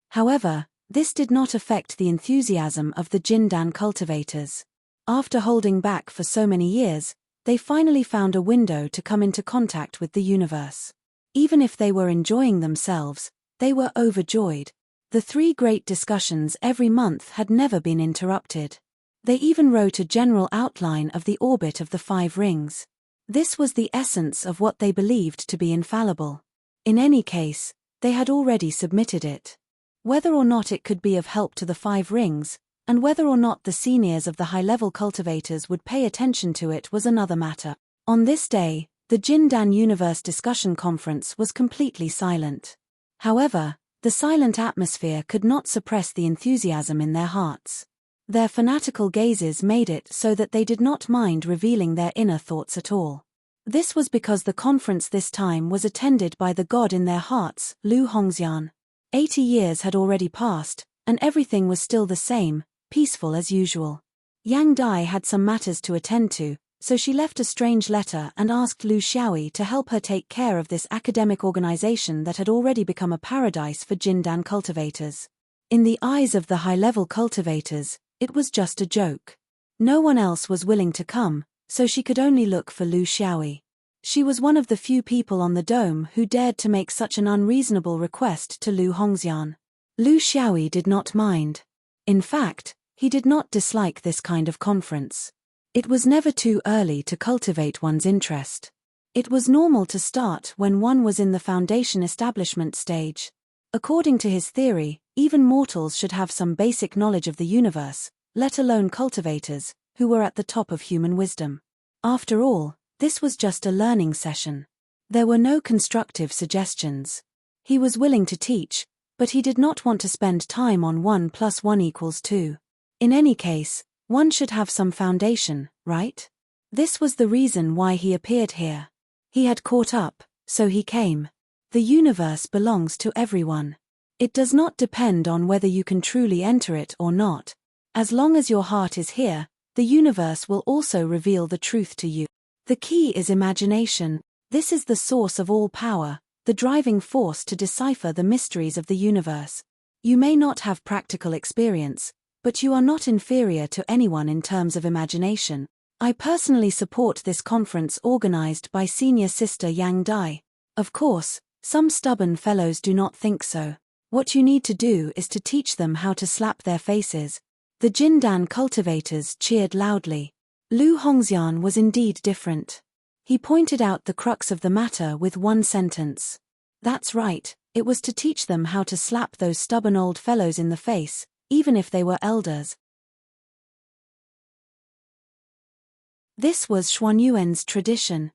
However, this did not affect the enthusiasm of the Jindan cultivators. After holding back for so many years, they finally found a window to come into contact with the universe. Even if they were enjoying themselves, they were overjoyed. The 3 great discussions every month had never been interrupted. They even wrote a general outline of the orbit of the 5 rings. This was the essence of what they believed to be infallible. In any case, they had already submitted it. Whether or not it could be of help to the 5 rings, and whether or not the seniors of the high-level cultivators would pay attention to it was another matter. On this day, the Jindan Universe Discussion Conference was completely silent. However, the silent atmosphere could not suppress the enthusiasm in their hearts. Their fanatical gazes made it so that they did not mind revealing their inner thoughts at all. This was because the conference this time was attended by the god in their hearts, Lu Hongxian. 80 years had already passed, and everything was still the same, peaceful as usual. Yang Dai had some matters to attend to, so she left a strange letter and asked Lu Xiaoyi to help her take care of this academic organization that had already become a paradise for Jindan cultivators. In the eyes of the high-level cultivators, it was just a joke. No one else was willing to come, so she could only look for Lu Xiaoyi. She was one of the few people on the dome who dared to make such an unreasonable request to Lu Hongxian. Lu Xiaoyi did not mind. In fact, he did not dislike this kind of conference. It was never too early to cultivate one's interest. It was normal to start when one was in the foundation establishment stage. According to his theory, even mortals should have some basic knowledge of the universe, let alone cultivators, who were at the top of human wisdom. After all, this was just a learning session. There were no constructive suggestions. He was willing to teach, but he did not want to spend time on 1 + 1 = 2. In any case, one should have some foundation, right? This was the reason why he appeared here. He had caught up, so he came. The universe belongs to everyone. It does not depend on whether you can truly enter it or not. As long as your heart is here, the universe will also reveal the truth to you. The key is imagination. This is the source of all power, the driving force to decipher the mysteries of the universe. You may not have practical experience, but you are not inferior to anyone in terms of imagination. I personally support this conference organized by Senior Sister Yang Dai. Of course, some stubborn fellows do not think so. What you need to do is to teach them how to slap their faces. The Jindan cultivators cheered loudly. Lu Hongxian was indeed different. He pointed out the crux of the matter with one sentence. That's right, it was to teach them how to slap those stubborn old fellows in the face, even if they were elders. This was Xuanyuan's tradition.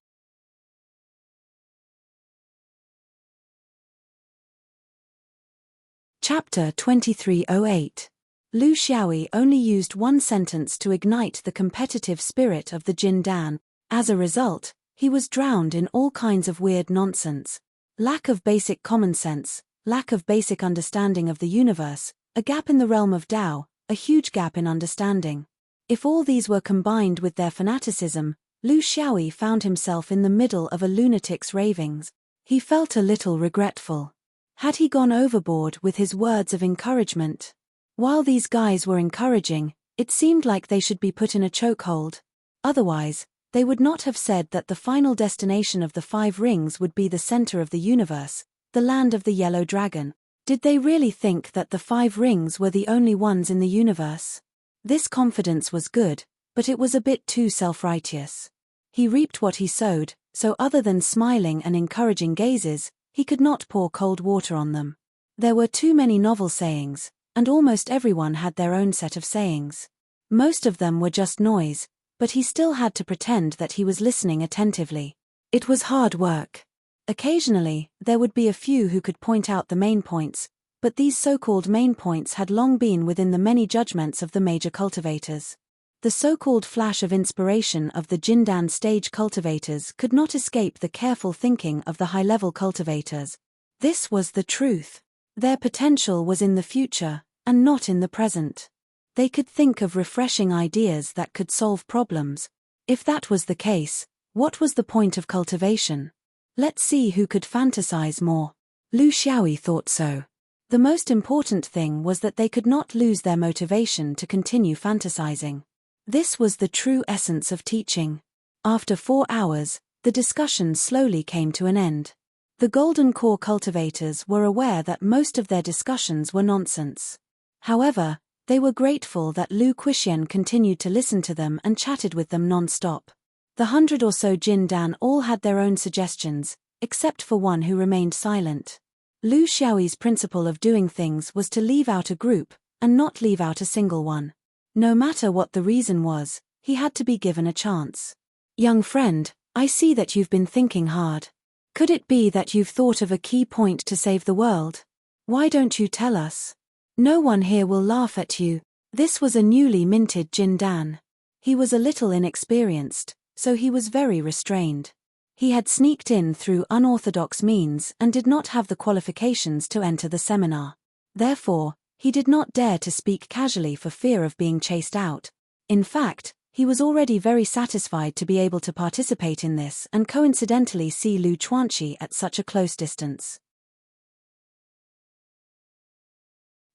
Chapter 2308. Lu Xiaoyi only used one sentence to ignite the competitive spirit of the Jindan. As a result, he was drowned in all kinds of weird nonsense. Lack of basic common sense, lack of basic understanding of the universe, a gap in the realm of Tao, a huge gap in understanding. If all these were combined with their fanaticism, Lu Xiaoyi found himself in the middle of a lunatic's ravings. He felt a little regretful. Had he gone overboard with his words of encouragement? While these guys were encouraging, it seemed like they should be put in a chokehold. Otherwise, they would not have said that the final destination of the 5 rings would be the center of the universe, the land of the yellow dragon. Did they really think that the 5 rings were the only ones in the universe? This confidence was good, but it was a bit too self-righteous. He reaped what he sowed, so other than smiling and encouraging gazes, he could not pour cold water on them. There were too many novel sayings, and almost everyone had their own set of sayings. Most of them were just noise, but he still had to pretend that he was listening attentively. It was hard work. Occasionally, there would be a few who could point out the main points, but these so-called main points had long been within the many judgments of the major cultivators. The so-called flash of inspiration of the Jindan stage cultivators could not escape the careful thinking of the high-level cultivators. This was the truth. Their potential was in the future, and not in the present. They could think of refreshing ideas that could solve problems. If that was the case, what was the point of cultivation? Let's see who could fantasize more. Lu Xiaoyi thought so. The most important thing was that they could not lose their motivation to continue fantasizing. This was the true essence of teaching. After 4 hours, the discussion slowly came to an end. The Golden Core cultivators were aware that most of their discussions were nonsense. However, they were grateful that Lu Qixian continued to listen to them and chatted with them non-stop. The 100 or so Jin Dan all had their own suggestions, except for one who remained silent. Lu Xiaoyi's principle of doing things was to leave out a group, and not leave out a single one. No matter what the reason was, he had to be given a chance. Young friend, I see that you've been thinking hard. Could it be that you've thought of a key point to save the world? Why don't you tell us? No one here will laugh at you. This was a newly minted Jin Dan. He was a little inexperienced, so he was very restrained. He had sneaked in through unorthodox means and did not have the qualifications to enter the seminar. Therefore, he did not dare to speak casually for fear of being chased out. In fact, he was already very satisfied to be able to participate in this and coincidentally see Lu Chuanqi at such a close distance.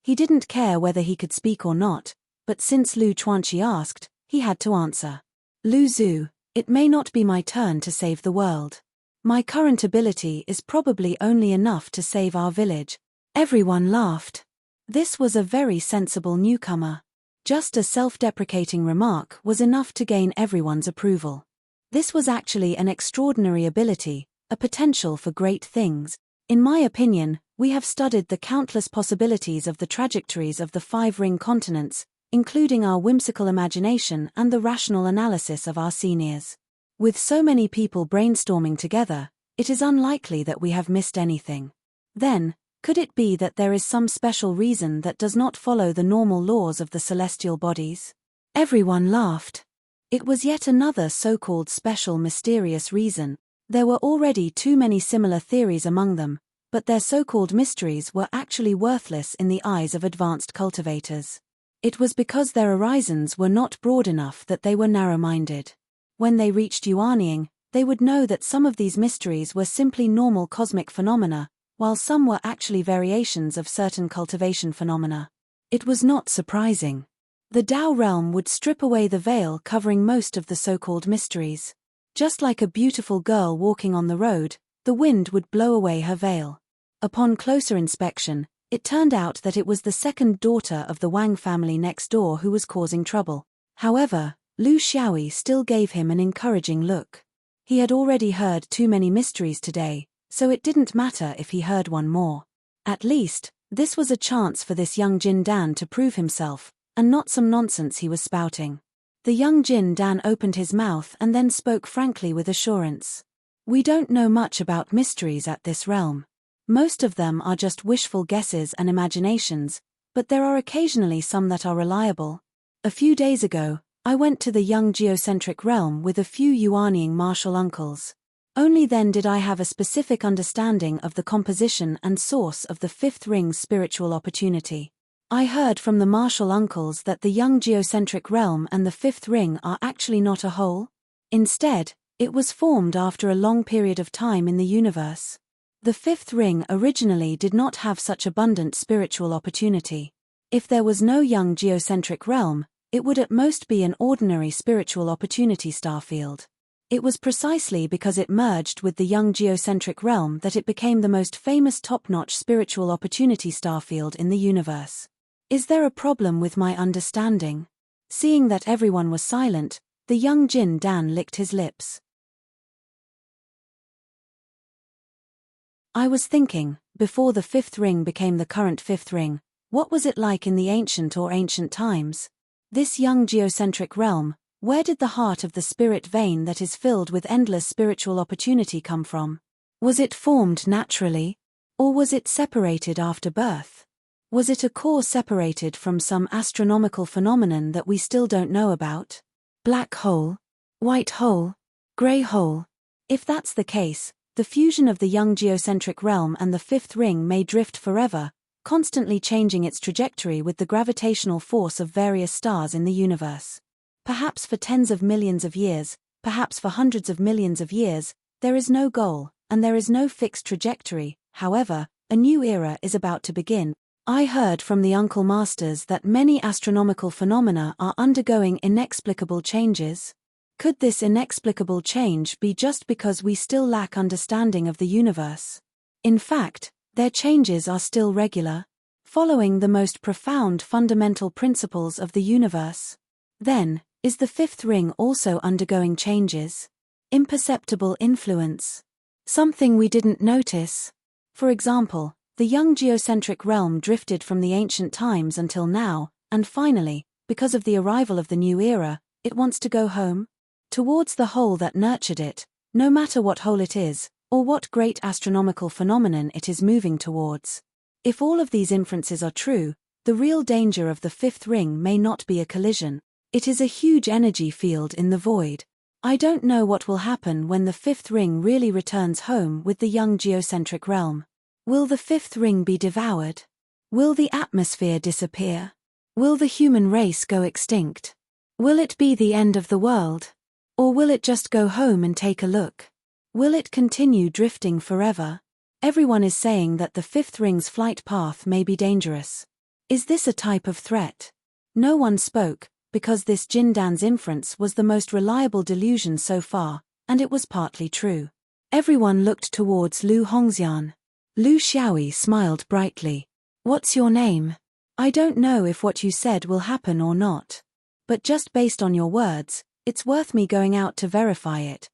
He didn't care whether he could speak or not, but since Lu Chuanqi asked, he had to answer. Lu Zhu, it may not be my turn to save the world. My current ability is probably only enough to save our village. Everyone laughed. This was a very sensible newcomer. Just a self-deprecating remark was enough to gain everyone's approval. This was actually an extraordinary ability, a potential for great things. In my opinion, we have studied the countless possibilities of the trajectories of the 5 ring continents, including our whimsical imagination and the rational analysis of our seniors. With so many people brainstorming together, it is unlikely that we have missed anything. Then, could it be that there is some special reason that does not follow the normal laws of the celestial bodies? Everyone laughed. It was yet another so-called special mysterious reason. There were already too many similar theories among them, but their so-called mysteries were actually worthless in the eyes of advanced cultivators. It was because their horizons were not broad enough that they were narrow-minded. When they reached Yuanying, they would know that some of these mysteries were simply normal cosmic phenomena, while some were actually variations of certain cultivation phenomena. It was not surprising. The Tao realm would strip away the veil covering most of the so-called mysteries. Just like a beautiful girl walking on the road, the wind would blow away her veil. Upon closer inspection, it turned out that it was the second daughter of the Wang family next door who was causing trouble. However, Lu Xiaoyi still gave him an encouraging look. He had already heard too many mysteries today, so it didn't matter if he heard one more. At least, this was a chance for this young Jin Dan to prove himself, and not some nonsense he was spouting. The young Jin Dan opened his mouth and then spoke frankly with assurance. We don't know much about mysteries at this realm. Most of them are just wishful guesses and imaginations, but there are occasionally some that are reliable. A few days ago, I went to the young geocentric realm with a few Yuanying martial uncles. Only then did I have a specific understanding of the composition and source of the 5th ring's spiritual opportunity. I heard from the martial uncles that the young geocentric realm and the 5th ring are actually not a whole. Instead, it was formed after a long period of time in the universe. The 5th ring originally did not have such abundant spiritual opportunity. If there was no young geocentric realm, it would at most be an ordinary spiritual opportunity starfield. It was precisely because it merged with the young geocentric realm that it became the most famous top-notch spiritual opportunity starfield in the universe. Is there a problem with my understanding? Seeing that everyone was silent, the young Jin Dan licked his lips. I was thinking, before the 5th ring became the current 5th ring, what was it like in the ancient times? This young geocentric realm, where did the heart of the spirit vein that is filled with endless spiritual opportunity come from? Was it formed naturally? Or was it separated after birth? Was it a core separated from some astronomical phenomenon that we still don't know about? Black hole? White hole? Gray hole? If that's the case, the fusion of the young geocentric realm and the 5th ring may drift forever, constantly changing its trajectory with the gravitational force of various stars in the universe. Perhaps for tens of millions of years, perhaps for hundreds of millions of years, there is no goal, and there is no fixed trajectory. However, a new era is about to begin. I heard from the Uncle Masters that many astronomical phenomena are undergoing inexplicable changes. Could this inexplicable change be just because we still lack understanding of the universe? In fact, their changes are still regular, following the most profound fundamental principles of the universe. Then, Is the fifth ring also undergoing changes? Imperceptible influence. Something we didn't notice. For example, the young geocentric realm drifted from the ancient times until now, and finally, because of the arrival of the new era, it wants to go home? Towards the hole that nurtured it, no matter what hole it is, or what great astronomical phenomenon it is moving towards. If all of these inferences are true, the real danger of the fifth ring may not be a collision. It is a huge energy field in the void. I don't know what will happen when the fifth ring really returns home with the young geocentric realm. Will the fifth ring be devoured? Will the atmosphere disappear? Will the human race go extinct? Will it be the end of the world? Or will it just go home and take a look? Will it continue drifting forever? Everyone is saying that the fifth ring's flight path may be dangerous. Is this a type of threat? No one spoke, because this Jindan's inference was the most reliable delusion so far, and it was partly true. Everyone looked towards Lu Hongxian. Lu Xiaoyi smiled brightly. What's your name? I don't know if what you said will happen or not. But just based on your words, it's worth me going out to verify it.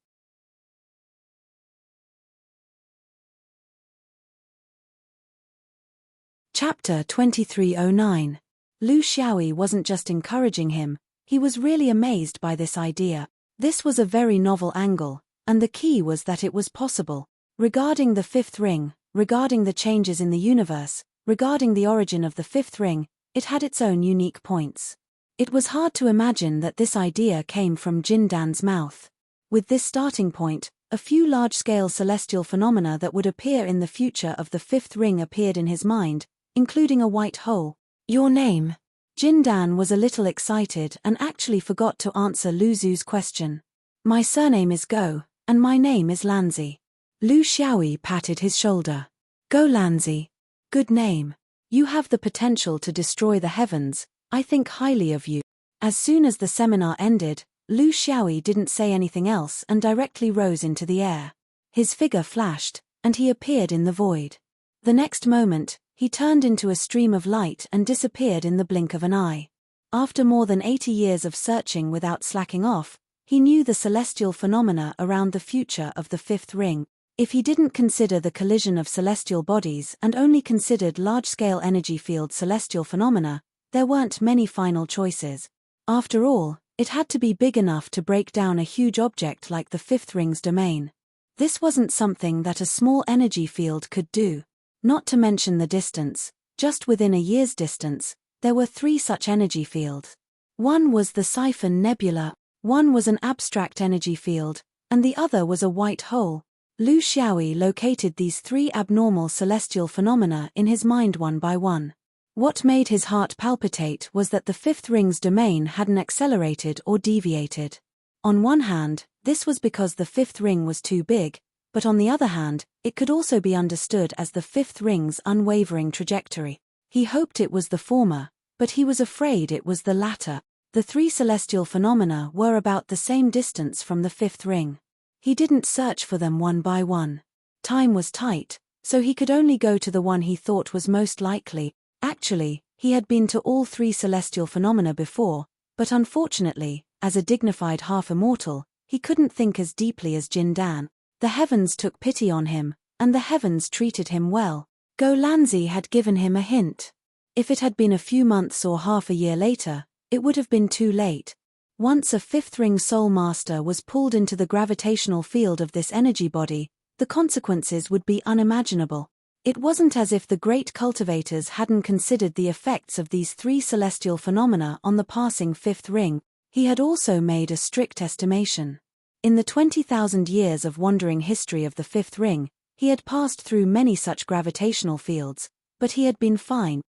Chapter 2309. Lu Xiaoyi wasn't just encouraging him, he was really amazed by this idea. This was a very novel angle, and the key was that it was possible. Regarding the fifth ring, regarding the changes in the universe, regarding the origin of the fifth ring, it had its own unique points. It was hard to imagine that this idea came from Jindan's mouth. With this starting point, a few large-scale celestial phenomena that would appear in the future of the fifth ring appeared in his mind, including a white hole. Your name? Jindan was a little excited and actually forgot to answer Lu Zu's question. My surname is Go, and my name is Lanzi. Lu Xiaoyi patted his shoulder. Go Lanzi. Good name. You have the potential to destroy the heavens, I think highly of you. As soon as the seminar ended, Lu Xiaoyi didn't say anything else and directly rose into the air. His figure flashed, and he appeared in the void. The next moment, he turned into a stream of light and disappeared in the blink of an eye. After more than 80 years of searching without slacking off, he knew the celestial phenomena around the future of the fifth ring. If he didn't consider the collision of celestial bodies and only considered large-scale energy field celestial phenomena, there weren't many final choices. After all, it had to be big enough to break down a huge object like the fifth ring's domain. This wasn't something that a small energy field could do. Not to mention the distance, just within a year's distance, there were 3 such energy fields. One was the Siphon Nebula, one was an abstract energy field, and the other was a white hole. Lu Xiaoyi located these 3 abnormal celestial phenomena in his mind one by one. What made his heart palpitate was that the fifth ring's domain hadn't accelerated or deviated. On one hand, this was because the fifth ring was too big, but on the other hand, it could also be understood as the fifth ring's unwavering trajectory. He hoped it was the former, but he was afraid it was the latter. The 3 celestial phenomena were about the same distance from the fifth ring. He didn't search for them one by one. Time was tight, so he could only go to the one he thought was most likely. Actually, he had been to all 3 celestial phenomena before, but unfortunately, as a dignified half-immortal, he couldn't think as deeply as Jindan. The heavens took pity on him, and the heavens treated him well. Go Lanzi had given him a hint. If it had been a few months or half a year later, it would have been too late. Once a fifth ring soul master was pulled into the gravitational field of this energy body, the consequences would be unimaginable. It wasn't as if the great cultivators hadn't considered the effects of these 3 celestial phenomena on the passing fifth ring. He had also made a strict estimation. In the 20,000 years of wandering history of the fifth ring, he had passed through many such gravitational fields, but he had been fine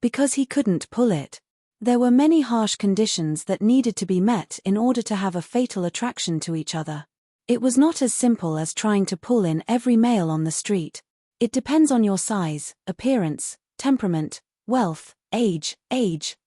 because he couldn't pull it. There were many harsh conditions that needed to be met in order to have a fatal attraction to each other. It was not as simple as trying to pull in every male on the street. It depends on your size, appearance, temperament, wealth, age,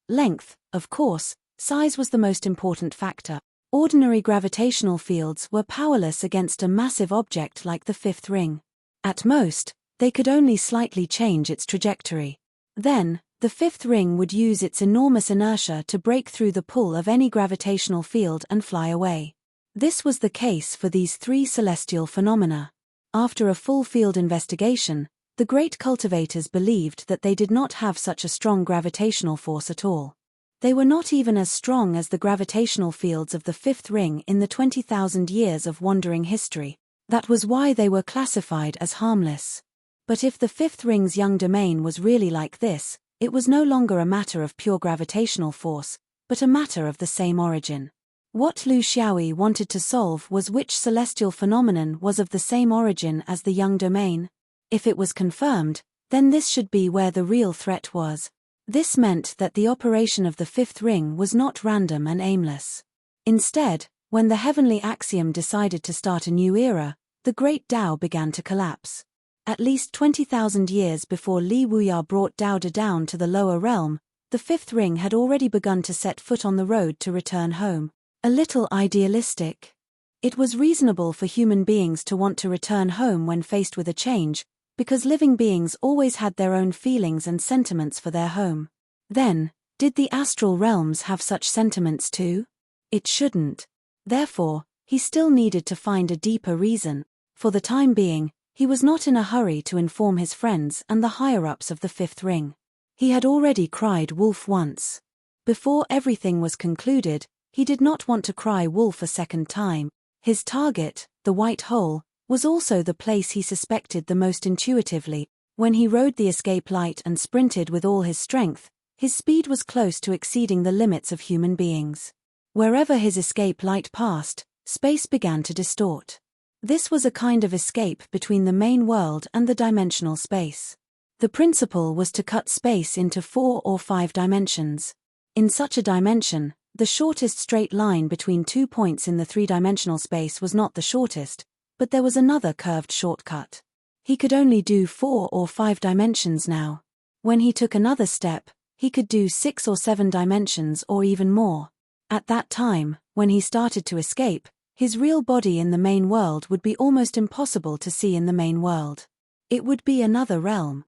length. Of course, size was the most important factor. Ordinary gravitational fields were powerless against a massive object like the fifth ring. At most, they could only slightly change its trajectory. Then, The fifth ring would use its enormous inertia to break through the pull of any gravitational field and fly away. This was the case for these three celestial phenomena. After a full field investigation, the great cultivators believed that they did not have such a strong gravitational force at all. They were not even as strong as the gravitational fields of the fifth ring in the 20,000 years of wandering history. That was why they were classified as harmless. But if the fifth ring's young domain was really like this, it was no longer a matter of pure gravitational force, but a matter of the same origin. What Lu Xiaoyi wanted to solve was which celestial phenomenon was of the same origin as the young domain. If it was confirmed, then this should be where the real threat was. This meant that the operation of the fifth ring was not random and aimless. Instead, when the heavenly axiom decided to start a new era, the great Tao began to collapse. At least 20,000 years before Li Wuya brought Tao De down to the lower realm, the fifth ring had already begun to set foot on the road to return home. A little idealistic. It was reasonable for human beings to want to return home when faced with a change, because living beings always had their own feelings and sentiments for their home. Then, did the astral realms have such sentiments too? It shouldn't. Therefore, he still needed to find a deeper reason. For the time being, he was not in a hurry to inform his friends and the higher-ups of the fifth ring. He had already cried wolf once. Before everything was concluded, he did not want to cry wolf a second time. His target, the white hole, was also the place he suspected the most intuitively. When he rode the escape light and sprinted with all his strength, his speed was close to exceeding the limits of human beings. Wherever his escape light passed, space began to distort. This was a kind of escape between the main world and the dimensional space. The principle was to cut space into 4 or 5 dimensions. In such a dimension, the shortest straight line between 2 points in the 3-dimensional space was not the shortest, but there was another curved shortcut. He could only do 4 or 5 dimensions now. When he took another step, he could do 6 or 7 dimensions or even more. At that time, when he started to escape, his real body in the main world would be almost impossible to see in the main world. It would be another realm.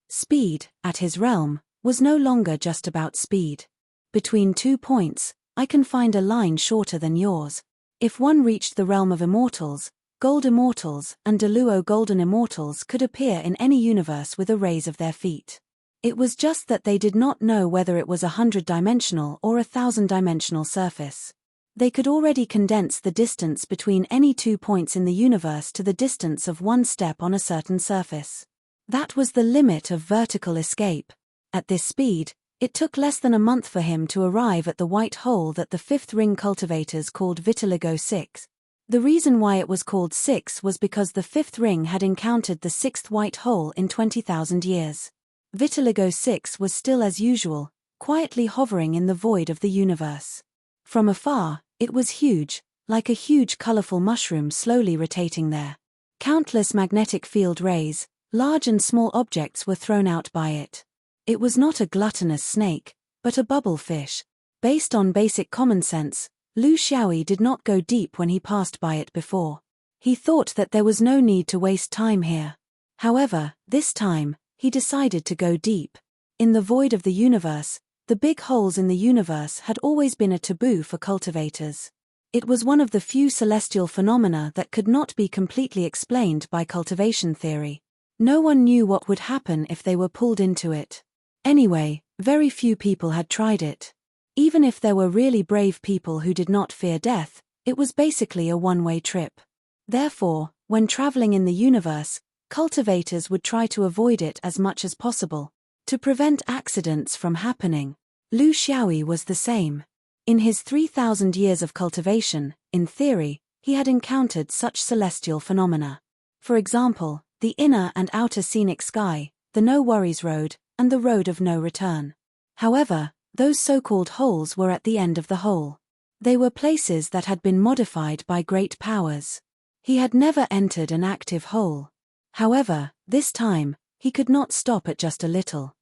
Speed, at his realm, was no longer just about speed. Between 2 points, I can find a line shorter than yours. If one reached the realm of immortals, gold immortals and Deluo golden immortals could appear in any universe with a raise of their feet. It was just that they did not know whether it was 100-dimensional or 1,000-dimensional surface. They could already condense the distance between any 2 points in the universe to the distance of 1 step on a certain surface. That was the limit of vertical escape. At this speed, it took less than a month for him to arrive at the white hole that the fifth ring cultivators called Vitiligo 6. The reason why it was called 6 was because the fifth ring had encountered the 6th white hole in 20,000 years. Vitiligo 6 was still as usual, quietly hovering in the void of the universe. From afar, it was huge, like a huge colorful mushroom slowly rotating there. Countless magnetic field rays, large and small objects were thrown out by it. It was not a gluttonous snake, but a bubble fish. Based on basic common sense, Lu Xiaoyi did not go deep when he passed by it before. He thought that there was no need to waste time here. However, this time, he decided to go deep. In the void of the universe, the big holes in the universe had always been a taboo for cultivators. It was one of the few celestial phenomena that could not be completely explained by cultivation theory. No one knew what would happen if they were pulled into it. Anyway, very few people had tried it. Even if there were really brave people who did not fear death, it was basically a one-way trip. Therefore, when traveling in the universe, cultivators would try to avoid it as much as possible, to prevent accidents from happening. Lu Xiaoyi was the same. In his 3,000 years of cultivation, in theory, he had encountered such celestial phenomena. For example, the inner and outer scenic sky, the no worries road, and the road of no return. However, those so-called holes were at the end of the hole. They were places that had been modified by great powers. He had never entered an active hole. However, this time, he could not stop at just a little.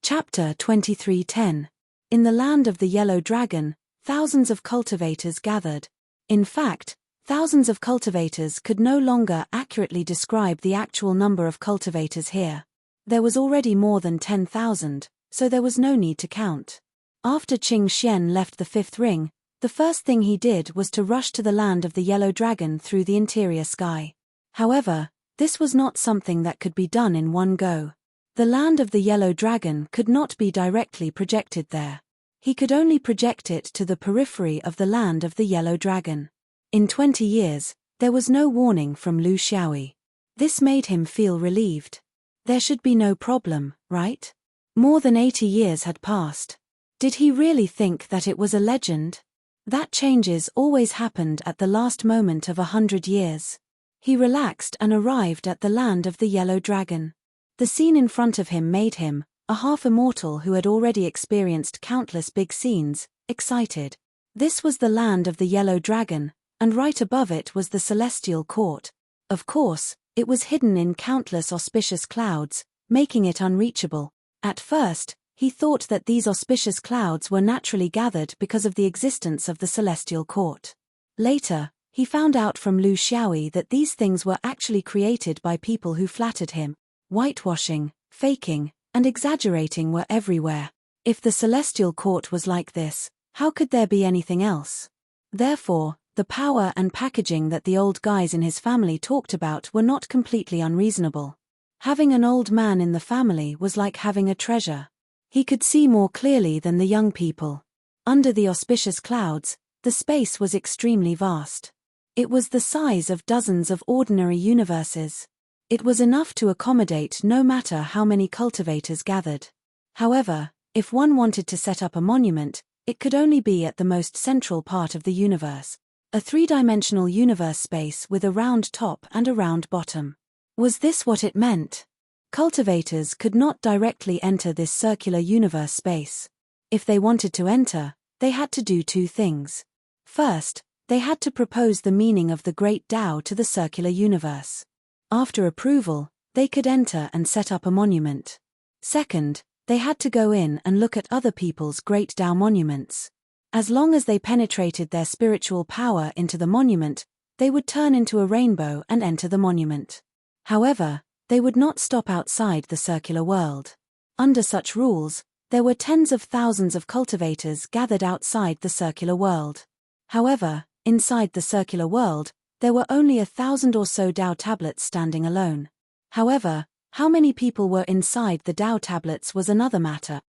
Chapter 23:10. In the land of the Yellow Dragon, thousands of cultivators gathered. In fact, thousands of cultivators could no longer accurately describe the actual number of cultivators here. There was already more than 10,000, so there was no need to count. After Qing Xian left the fifth ring, the first thing he did was to rush to the land of the Yellow Dragon through the interior sky. However, this was not something that could be done in one go. The land of the Yellow Dragon could not be directly projected there. He could only project it to the periphery of the land of the Yellow Dragon. In 20 years, there was no warning from Lu Xiaoyi. This made him feel relieved. There should be no problem, right? More than 80 years had passed. Did he really think that it was a legend? That changes always happened at the last moment of 100 years. He relaxed and arrived at the land of the Yellow Dragon. The scene in front of him made him, a half-immortal who had already experienced countless big scenes, excited. This was the land of the Yellow Dragon, and right above it was the Celestial Court. Of course, it was hidden in countless auspicious clouds, making it unreachable. At first, he thought that these auspicious clouds were naturally gathered because of the existence of the Celestial Court. Later, he found out from Lu Xiaoyi that these things were actually created by people who flattered him. Whitewashing, faking, and exaggerating were everywhere. If the Celestial Court was like this, how could there be anything else? Therefore, the power and packaging that the old guys in his family talked about were not completely unreasonable. Having an old man in the family was like having a treasure. He could see more clearly than the young people. Under the auspicious clouds, the space was extremely vast. It was the size of dozens of ordinary universes. It was enough to accommodate no matter how many cultivators gathered. However, if one wanted to set up a monument, it could only be at the most central part of the universe. A three-dimensional universe space with a round top and a round bottom. Was this what it meant? Cultivators could not directly enter this circular universe space. If they wanted to enter, they had to do two things. First, they had to propose the meaning of the Great Tao to the circular universe. After approval, they could enter and set up a monument. Second, they had to go in and look at other people's Great Tao monuments. As long as they penetrated their spiritual power into the monument, they would turn into a rainbow and enter the monument. However, they would not stop outside the circular world. Under such rules, there were tens of thousands of cultivators gathered outside the circular world. However, inside the circular world, there were only 1,000 or so Tao tablets standing alone. However, how many people were inside the Tao tablets was another matter.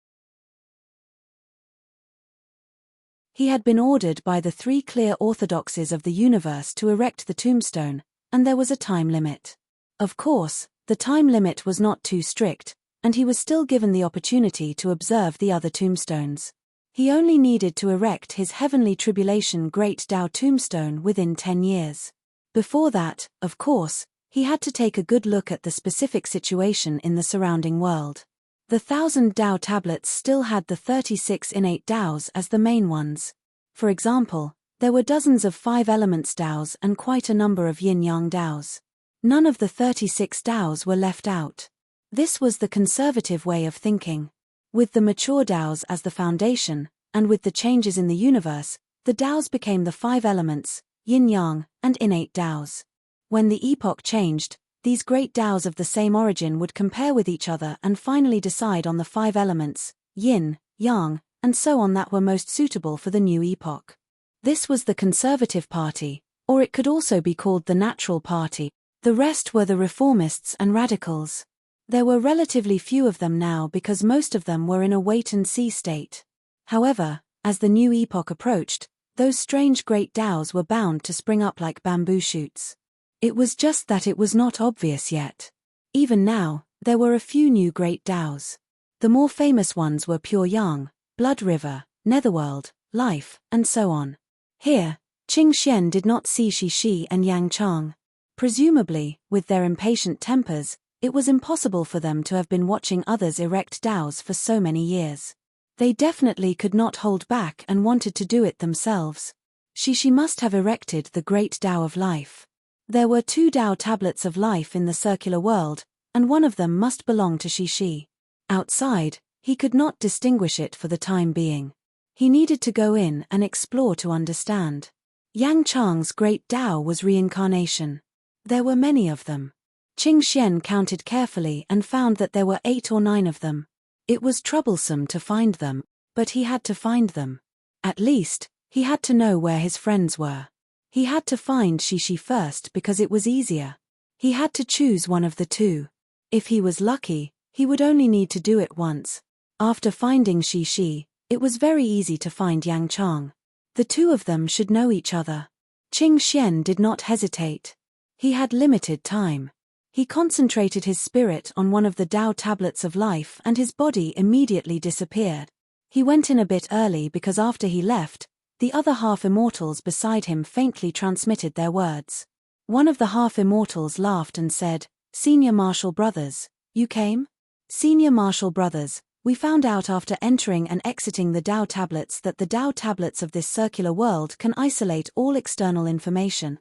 He had been ordered by the three clear orthodoxies of the universe to erect the tombstone, and there was a time limit. Of course, the time limit was not too strict, and he was still given the opportunity to observe the other tombstones. He only needed to erect his Heavenly Tribulation Great Tao tombstone within 10 years. Before that, of course, he had to take a good look at the specific situation in the surrounding world. The 1,000 Tao tablets still had the 36 innate Taos as the main ones. For example, there were dozens of 5 elements Taos and quite a number of yin-yang Taos. None of the 36 Taos were left out. This was the conservative way of thinking. With the mature Taos as the foundation, and with the changes in the universe, the Taos became the 5 elements, yin-yang, and innate Taos. When the epoch changed, these great Taos of the same origin would compare with each other and finally decide on the 5 elements, yin, yang, and so on that were most suitable for the new epoch. This was the Conservative Party, or it could also be called the Natural Party. The rest were the reformists and radicals. There were relatively few of them now because most of them were in a wait-and-see state. However, as the new epoch approached, those strange great Taos were bound to spring up like bamboo shoots. It was just that it was not obvious yet. Even now, there were a few new great Taos. The more famous ones were Pure Yang, Blood River, Netherworld, Life, and so on. Here, Qing Xian did not see Shi and Yang Chang. Presumably, with their impatient tempers, it was impossible for them to have been watching others erect Taos for so many years. They definitely could not hold back and wanted to do it themselves. Shi must have erected the great Tao of life. There were 2 Tao tablets of life in the circular world, and one of them must belong to Shi. Outside, he could not distinguish it for the time being. He needed to go in and explore to understand. Yang Chang's great Tao was reincarnation. There were many of them. Qing Xian counted carefully and found that there were 8 or 9 of them. It was troublesome to find them, but he had to find them. At least, he had to know where his friends were. He had to find Shishi first because it was easier. He had to choose one of the two. If he was lucky, he would only need to do it once. After finding Shishi, it was very easy to find Yang Chang. The two of them should know each other. Qing Xian did not hesitate. He had limited time. He concentrated his spirit on one of the Tao tablets of life and his body immediately disappeared. He went in a bit early because after he left, the other half-immortals beside him faintly transmitted their words. One of the half-immortals laughed and said, "Senior Marshal Brothers, you came? Senior Marshal Brothers, we found out after entering and exiting the Tao tablets that the Tao tablets of this circular world can isolate all external information.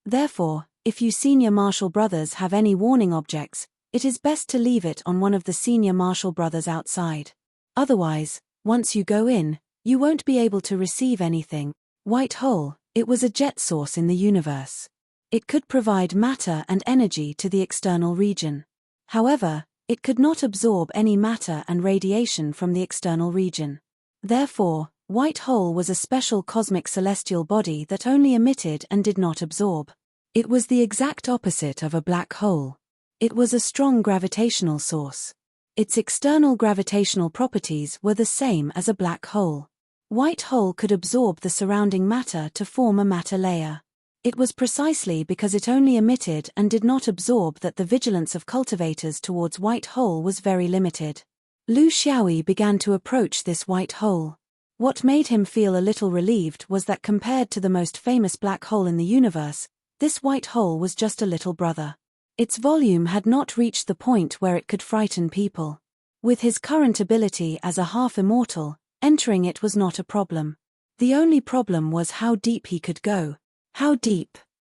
Therefore, if you Senior Marshal Brothers have any warning objects, it is best to leave it on one of the Senior Marshal Brothers outside. Otherwise, once you go in, you won't be able to receive anything." White hole, it was a jet source in the universe. It could provide matter and energy to the external region. However, it could not absorb any matter and radiation from the external region. Therefore, white hole was a special cosmic celestial body that only emitted and did not absorb. It was the exact opposite of a black hole. It was a strong gravitational source. Its external gravitational properties were the same as a black hole. White hole could absorb the surrounding matter to form a matter layer. It was precisely because it only emitted and did not absorb that the vigilance of cultivators towards white hole was very limited. Lu Xiaoyi began to approach this white hole. What made him feel a little relieved was that compared to the most famous black hole in the universe, this white hole was just a little brother. Its volume had not reached the point where it could frighten people. With his current ability as a half-immortal, entering it was not a problem. The only problem was how deep he could go. How deep?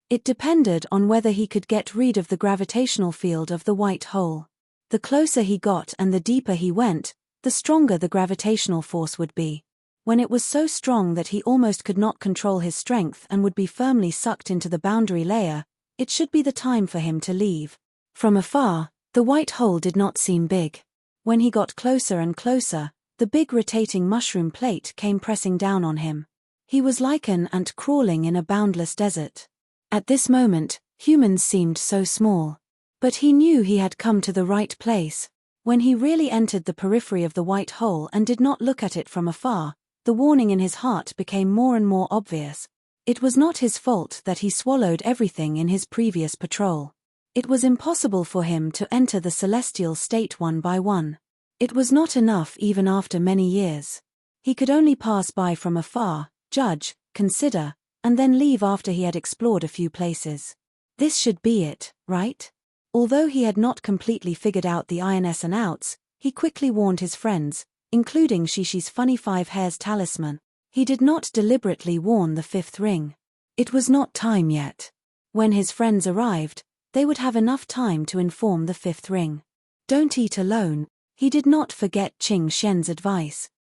It depended on whether he could get rid of the gravitational field of the white hole. The closer he got and the deeper he went, the stronger the gravitational force would be. When it was so strong that he almost could not control his strength and would be firmly sucked into the boundary layer, it should be the time for him to leave. From afar, the white hole did not seem big. When he got closer and closer, the big rotating mushroom plate came pressing down on him. He was like an ant crawling in a boundless desert. At this moment, humans seemed so small. But he knew he had come to the right place. When he really entered the periphery of the white hole and did not look at it from afar, the warning in his heart became more and more obvious. It was not his fault that he swallowed everything in his previous patrol. It was impossible for him to enter the celestial state one by one. It was not enough even after many years. He could only pass by from afar, judge, consider, and then leave after he had explored a few places. This should be it, right? Although he had not completely figured out the ins and outs, he quickly warned his friends, including Shishi's funny 5 hairs talisman. He did not deliberately warn the 5th ring. It was not time yet. When his friends arrived, they would have enough time to inform the 5th ring. Don't eat alone. He did not forget Qing Xian's advice.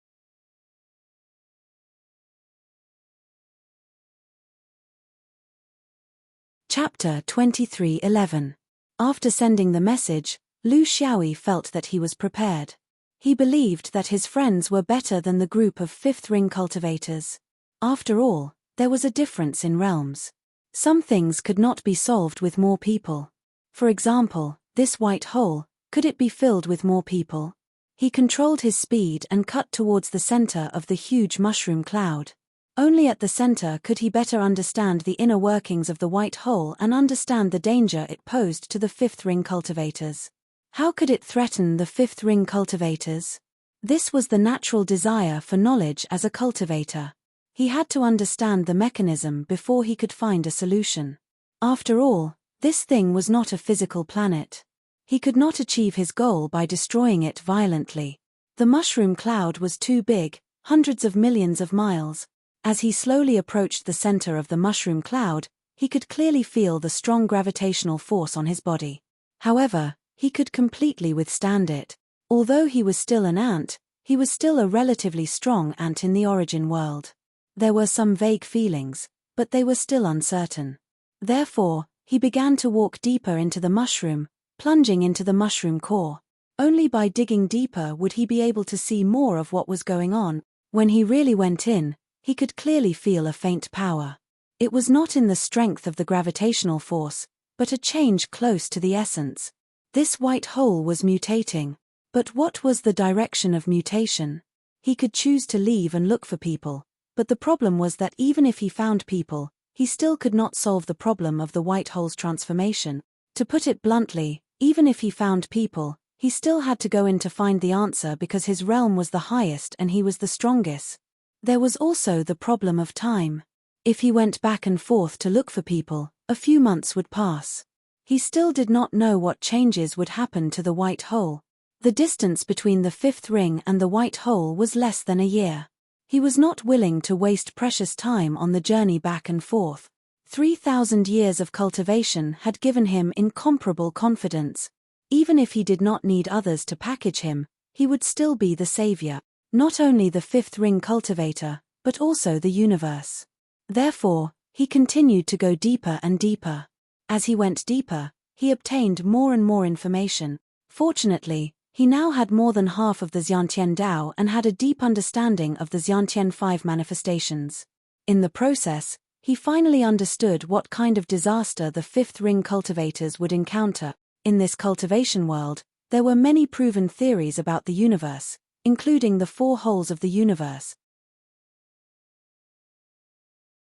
Chapter 23:11. After sending the message, Lu Xiaoyi felt that he was prepared. He believed that his friends were better than the group of 5th ring cultivators. After all, there was a difference in realms. Some things could not be solved with more people. For example, this white hole, could it be filled with more people? He controlled his speed and cut towards the center of the huge mushroom cloud. Only at the center could he better understand the inner workings of the white hole and understand the danger it posed to the 5th ring cultivators. How could it threaten the 5th ring cultivators? This was the natural desire for knowledge as a cultivator. He had to understand the mechanism before he could find a solution. After all, this thing was not a physical planet. He could not achieve his goal by destroying it violently. The mushroom cloud was too big, hundreds of millions of miles. As he slowly approached the center of the mushroom cloud, he could clearly feel the strong gravitational force on his body. However, he could completely withstand it. Although he was still an ant, he was still a relatively strong ant in the origin world. There were some vague feelings, but they were still uncertain. Therefore, he began to walk deeper into the mushroom, plunging into the mushroom core. Only by digging deeper would he be able to see more of what was going on. When he really went in, he could clearly feel a faint power. It was not in the strength of the gravitational force, but a change close to the essence. This white hole was mutating. But what was the direction of mutation? He could choose to leave and look for people, but the problem was that even if he found people, he still could not solve the problem of the white hole's transformation. To put it bluntly, even if he found people, he still had to go in to find the answer because his realm was the highest and he was the strongest. There was also the problem of time. If he went back and forth to look for people, a few months would pass. He still did not know what changes would happen to the white hole. The distance between the fifth ring and the white hole was less than a year. He was not willing to waste precious time on the journey back and forth. 3,000 years of cultivation had given him incomparable confidence. Even if he did not need others to package him, he would still be the savior, not only the fifth ring cultivator, but also the universe. Therefore, he continued to go deeper and deeper. As he went deeper, he obtained more and more information. Fortunately, he now had more than half of the Xiantian Dao and had a deep understanding of the Xiantian 5 manifestations. In the process, he finally understood what kind of disaster the fifth ring cultivators would encounter. In this cultivation world, there were many proven theories about the universe, including the 4 holes of the universe.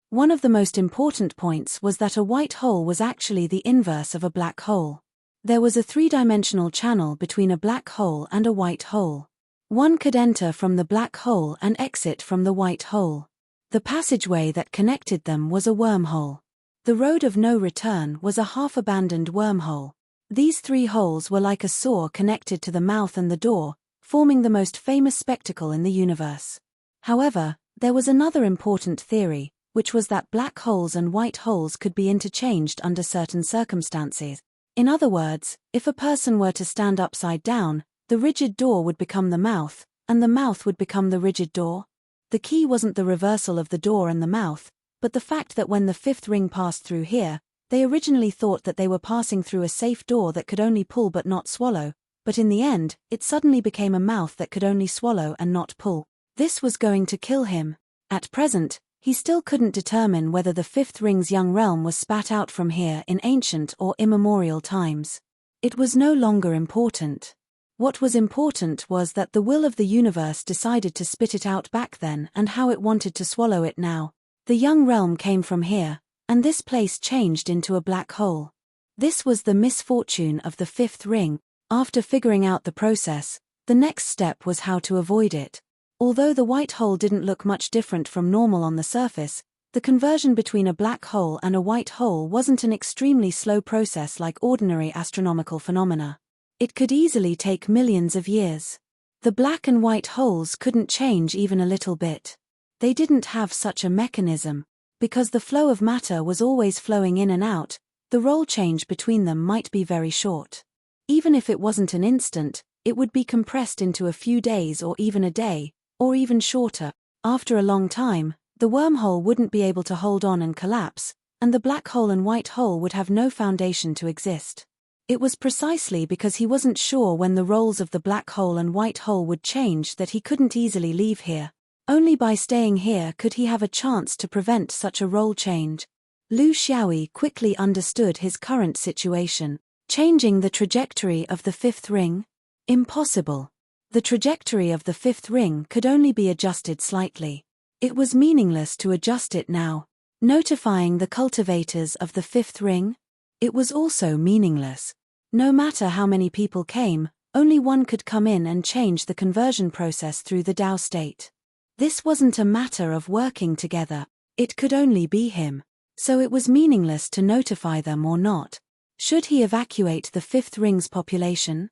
One of the most important points was that a white hole was actually the inverse of a black hole. There was a 3-dimensional channel between a black hole and a white hole. One could enter from the black hole and exit from the white hole. The passageway that connected them was a wormhole. The road of no return was a half-abandoned wormhole. These 3 holes were like a saw connected to the mouth and the door, forming the most famous spectacle in the universe. However, there was another important theory, which was that black holes and white holes could be interchanged under certain circumstances. In other words, if a person were to stand upside down, the rigid door would become the mouth, and the mouth would become the rigid door. The key wasn't the reversal of the door and the mouth, but the fact that when the fifth ring passed through here, they originally thought that they were passing through a safe door that could only pull but not swallow, but in the end, it suddenly became a mouth that could only swallow and not pull. This was going to kill him. At present, he still couldn't determine whether the fifth ring's young realm was spat out from here in ancient or immemorial times. It was no longer important. What was important was that the will of the universe decided to spit it out back then and how it wanted to swallow it now. The young realm came from here, and this place changed into a black hole. This was the misfortune of the fifth ring. After figuring out the process, the next step was how to avoid it. Although the white hole didn't look much different from normal on the surface, the conversion between a black hole and a white hole wasn't an extremely slow process like ordinary astronomical phenomena. It could easily take millions of years. The black and white holes couldn't change even a little bit. They didn't have such a mechanism. Because the flow of matter was always flowing in and out, the roll change between them might be very short. Even if it wasn't an instant, it would be compressed into a few days or even a day, or even shorter. After a long time, the wormhole wouldn't be able to hold on and collapse, and the black hole and white hole would have no foundation to exist. It was precisely because he wasn't sure when the roles of the black hole and white hole would change that he couldn't easily leave here. Only by staying here could he have a chance to prevent such a role change. Lu Xiaoyi quickly understood his current situation. Changing the trajectory of the fifth ring? Impossible. The trajectory of the fifth ring could only be adjusted slightly. It was meaningless to adjust it now. Notifying the cultivators of the fifth ring? It was also meaningless. No matter how many people came, only one could come in and change the conversion process through the Dao state. This wasn't a matter of working together. It could only be him. So it was meaningless to notify them or not. Should he evacuate the fifth ring's population?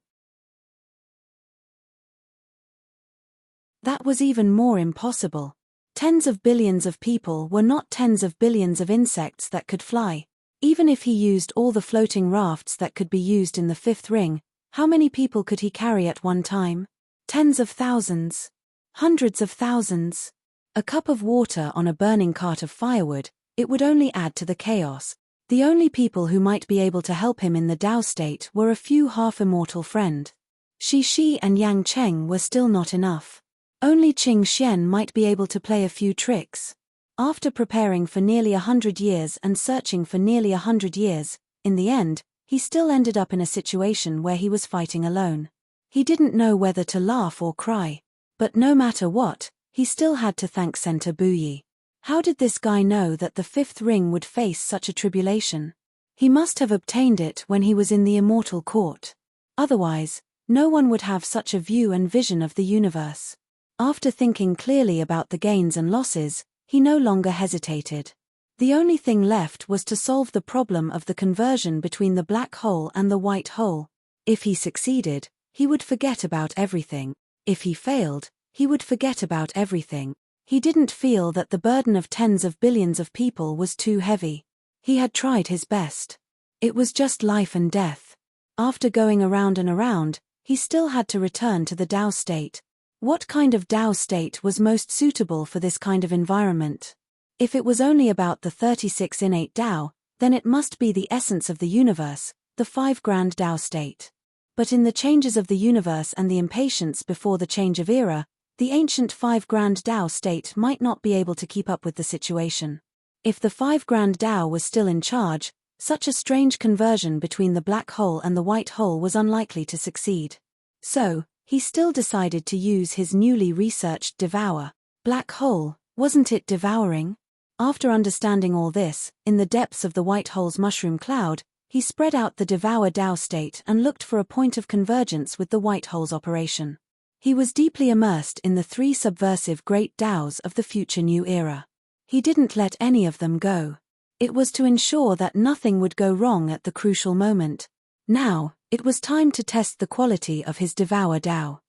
That was even more impossible. Tens of billions of people were not tens of billions of insects that could fly. Even if he used all the floating rafts that could be used in the fifth ring, how many people could he carry at one time? Tens of thousands. Hundreds of thousands. A cup of water on a burning cart of firewood, it would only add to the chaos. The only people who might be able to help him in the Tao state were a few half-immortal friend. Shi and Yang Cheng were still not enough. Only Qing Xian might be able to play a few tricks. After preparing for nearly 100 years and searching for nearly 100 years, in the end, he still ended up in a situation where he was fighting alone. He didn't know whether to laugh or cry. But no matter what, he still had to thank Center Buyi. How did this guy know that the fifth ring would face such a tribulation? He must have obtained it when he was in the immortal court. Otherwise, no one would have such a view and vision of the universe. After thinking clearly about the gains and losses, he no longer hesitated. The only thing left was to solve the problem of the conversion between the black hole and the white hole. If he succeeded, he would forget about everything. If he failed, he would forget about everything. He didn't feel that the burden of tens of billions of people was too heavy. He had tried his best. It was just life and death. After going around and around, he still had to return to the Tao state. What kind of Tao state was most suitable for this kind of environment? If it was only about the 36 innate Tao, then it must be the essence of the universe, the 5 grand Tao state. But in the changes of the universe and the impatience before the change of era, the ancient 5 grand Tao state might not be able to keep up with the situation. If the 5 grand Tao was still in charge, such a strange conversion between the black hole and the white hole was unlikely to succeed. So, he still decided to use his newly researched devour. Black hole, wasn't it devouring? After understanding all this, in the depths of the white hole's mushroom cloud, he spread out the devour Tao state and looked for a point of convergence with the white hole's operation. He was deeply immersed in the 3 subversive great Taos of the future new era. He didn't let any of them go. It was to ensure that nothing would go wrong at the crucial moment. Now, it was time to test the quality of his devour Tao.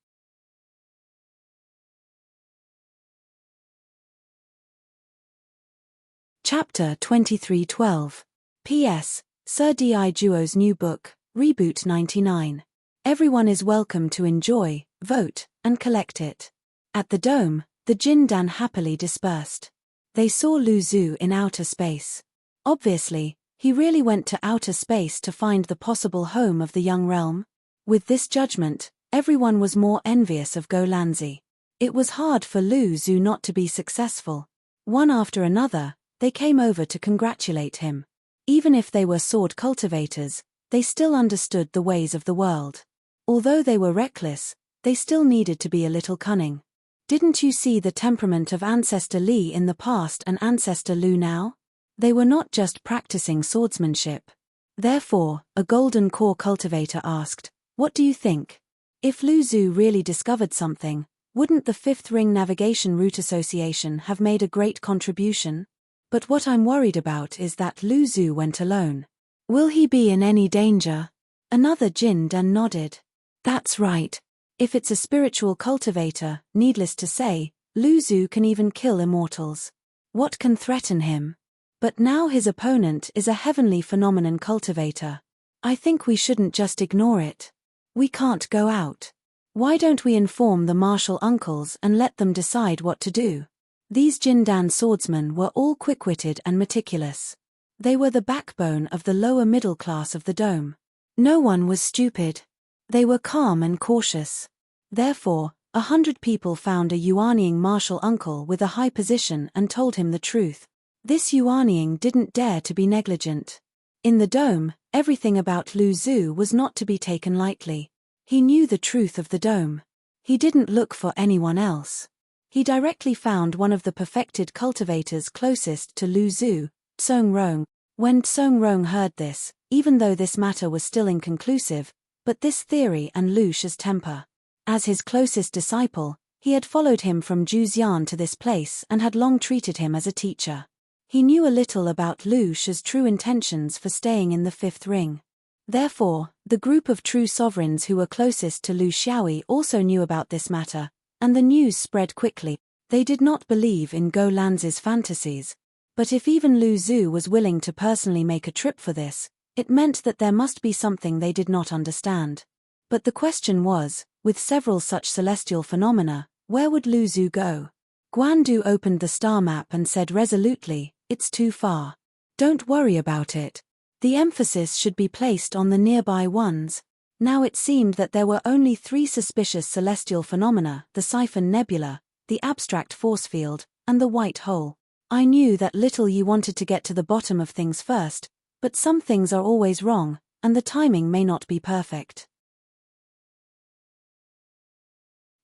Chapter 2312. P.S. Sir D.I. Duo's new book, Reboot 99. Everyone is welcome to enjoy, vote, and collect it. At the dome, the Jin Dan happily dispersed. They saw Lu Zhu in outer space. Obviously, he really went to outer space to find the possible home of the young realm. With this judgment, everyone was more envious of Go Lanzi. It was hard for Lu Zhu not to be successful. One after another, they came over to congratulate him. Even if they were sword cultivators, they still understood the ways of the world. Although they were reckless, they still needed to be a little cunning. Didn't you see the temperament of Ancestor Li in the past and Ancestor Lu now? They were not just practicing swordsmanship. Therefore, a golden core cultivator asked, "What do you think? If Lu Zhu really discovered something, wouldn't the Fifth Ring Navigation Route Association have made a great contribution? But what I'm worried about is that Lu Zhu went alone. Will he be in any danger?" Another Jin Dan nodded. That's right. If it's a spiritual cultivator, needless to say, Lu Zhu can even kill immortals. What can threaten him? But now his opponent is a heavenly phenomenon cultivator. I think we shouldn't just ignore it. We can't go out. Why don't we inform the martial uncles and let them decide what to do? These Jindan swordsmen were all quick-witted and meticulous. They were the backbone of the lower middle class of the dome. No one was stupid. They were calm and cautious. Therefore, 100 people found a Yuanying martial uncle with a high position and told him the truth. This Yuanying didn't dare to be negligent. In the dome, everything about Lu Zhu was not to be taken lightly. He knew the truth of the dome. He didn't look for anyone else. He directly found one of the perfected cultivators closest to Lu Zhu, Tsong Rong. When Tsong Rong heard this, even though this matter was still inconclusive, but this theory and Lu Shi's temper. As his closest disciple, he had followed him from Juxian to this place and had long treated him as a teacher. He knew a little about Lu Shi's true intentions for staying in the fifth ring. Therefore, the group of true sovereigns who were closest to Lu Xiaoyi also knew about this matter, and the news spread quickly. They did not believe in Go Lanzi's fantasies. But if even Lu Zhu was willing to personally make a trip for this, it meant that there must be something they did not understand. But the question was, With several such celestial phenomena, where would Lu Zhu go? Guandu opened the star map and said resolutely, "It's too far. Don't worry about it. The emphasis should be placed on the nearby ones." Now it seemed that there were only 3 suspicious celestial phenomena: the Siphon Nebula, the abstract force field, and the white hole. I knew that little Yi wanted to get to the bottom of things first, but some things are always wrong, and the timing may not be perfect.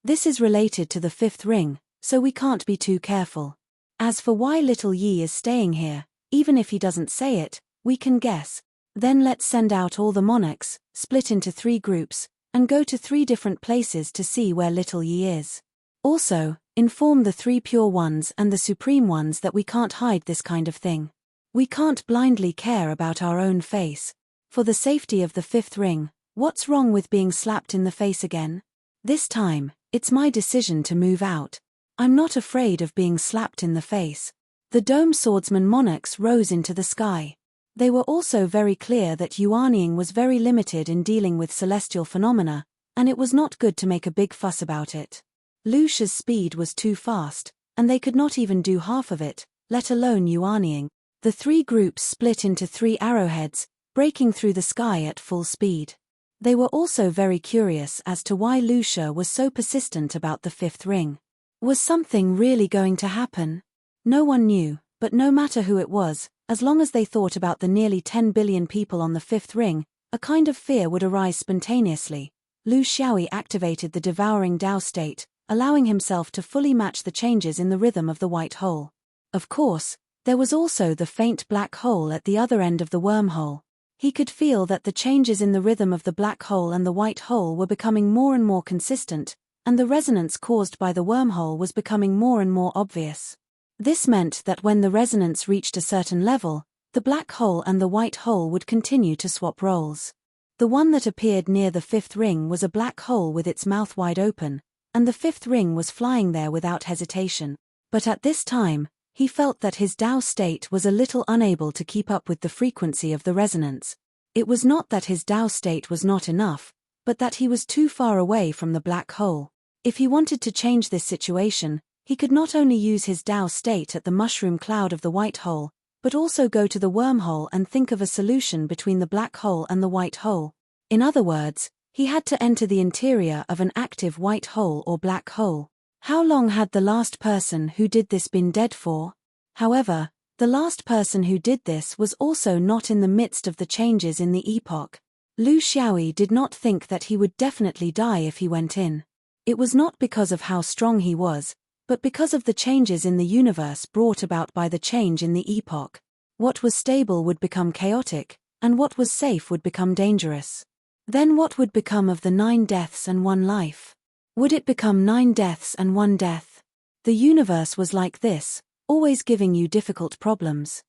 This is related to the 5th ring, so we can't be too careful. As for why little Yi is staying here, even if he doesn't say it, we can guess. Then let's send out all the monarchs, split into 3 groups, and go to 3 different places to see where little Yi is. Also, inform the 3 pure ones and the supreme ones that we can't hide this kind of thing. We can't blindly care about our own face. For the safety of the 5th ring, what's wrong with being slapped in the face again? This time, it's my decision to move out. I'm not afraid of being slapped in the face. The Dome Swordsman monarchs rose into the sky. They were also very clear that Yuanying was very limited in dealing with celestial phenomena, and it was not good to make a big fuss about it. Lucia's speed was too fast, and they could not even do half of it, let alone Yuanying. The 3 groups split into 3 arrowheads, breaking through the sky at full speed. They were also very curious as to why Lucia was so persistent about the 5th ring. Was something really going to happen? No one knew, but no matter who it was, as long as they thought about the nearly 10 billion people on the 5th ring, a kind of fear would arise spontaneously. Lu Xiaoyi activated the devouring Dao state, allowing himself to fully match the changes in the rhythm of the white hole. Of course, there was also the faint black hole at the other end of the wormhole. He could feel that the changes in the rhythm of the black hole and the white hole were becoming more and more consistent, and the resonance caused by the wormhole was becoming more and more obvious. This meant that when the resonance reached a certain level, the black hole and the white hole would continue to swap roles. The one that appeared near the 5th ring was a black hole with its mouth wide open, and the 5th ring was flying there without hesitation. But at this time, he felt that his Dao state was a little unable to keep up with the frequency of the resonance. It was not that his Dao state was not enough, but that he was too far away from the black hole. If he wanted to change this situation, he could not only use his Dao state at the mushroom cloud of the white hole, but also go to the wormhole and think of a solution between the black hole and the white hole. In other words, he had to enter the interior of an active white hole or black hole. How long had the last person who did this been dead for? However, the last person who did this was also not in the midst of the changes in the epoch. Lu Xiaoyi did not think that he would definitely die if he went in. It was not because of how strong he was, but because of the changes in the universe brought about by the change in the epoch. What was stable would become chaotic, and what was safe would become dangerous. Then what would become of the 9 deaths and 1 life? Would it become 9 deaths and 1 death? The universe was like this, always giving you difficult problems.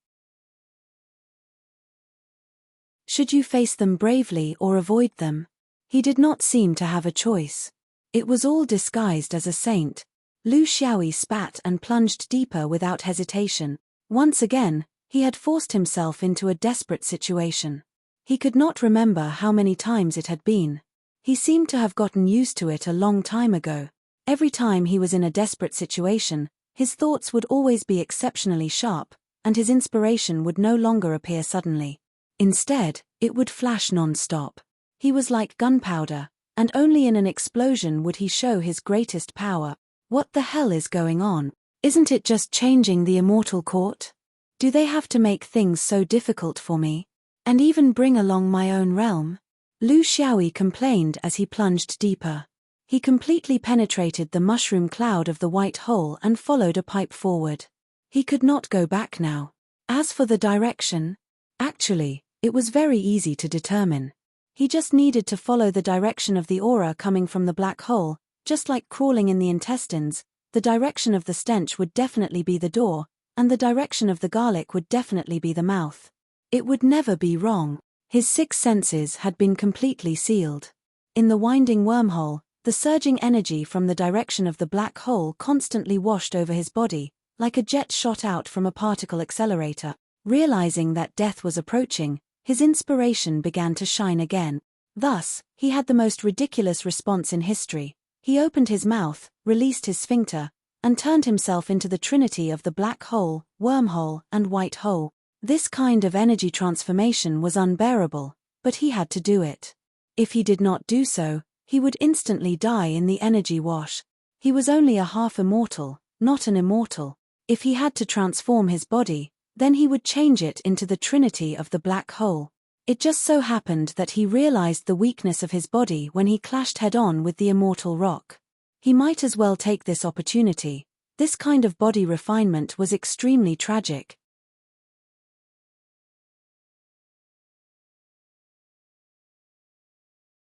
Should you face them bravely or avoid them? He did not seem to have a choice. It was all disguised as a saint. Lu Xiaoyi spat and plunged deeper without hesitation. Once again, he had forced himself into a desperate situation. He could not remember how many times it had been. He seemed to have gotten used to it a long time ago. Every time he was in a desperate situation, his thoughts would always be exceptionally sharp, and his inspiration would no longer appear suddenly. Instead, it would flash non-stop. He was like gunpowder, and only in an explosion would he show his greatest power. What the hell is going on? Isn't it just changing the immortal court? Do they have to make things so difficult for me? And even bring along my own realm? Lu Xiaoyi complained as he plunged deeper. He completely penetrated the mushroom cloud of the white hole and followed a pipe forward. He could not go back now. As for the direction, actually, it was very easy to determine. He just needed to follow the direction of the aura coming from the black hole. Just like crawling in the intestines, the direction of the stench would definitely be the door, and the direction of the garlic would definitely be the mouth. It would never be wrong. His 6 senses had been completely sealed. In the winding wormhole, the surging energy from the direction of the black hole constantly washed over his body, like a jet shot out from a particle accelerator. Realizing that death was approaching, his inspiration began to shine again. Thus, he had the most ridiculous response in history. He opened his mouth, released his sphincter, and turned himself into the trinity of the black hole, wormhole, and white hole. This kind of energy transformation was unbearable, but he had to do it. If he did not do so, he would instantly die in the energy wash. He was only a half immortal, not an immortal. If he had to transform his body, then he would change it into the trinity of the black hole. It just so happened that he realized the weakness of his body when he clashed head-on with the immortal rock. He might as well take this opportunity. This kind of body refinement was extremely tragic.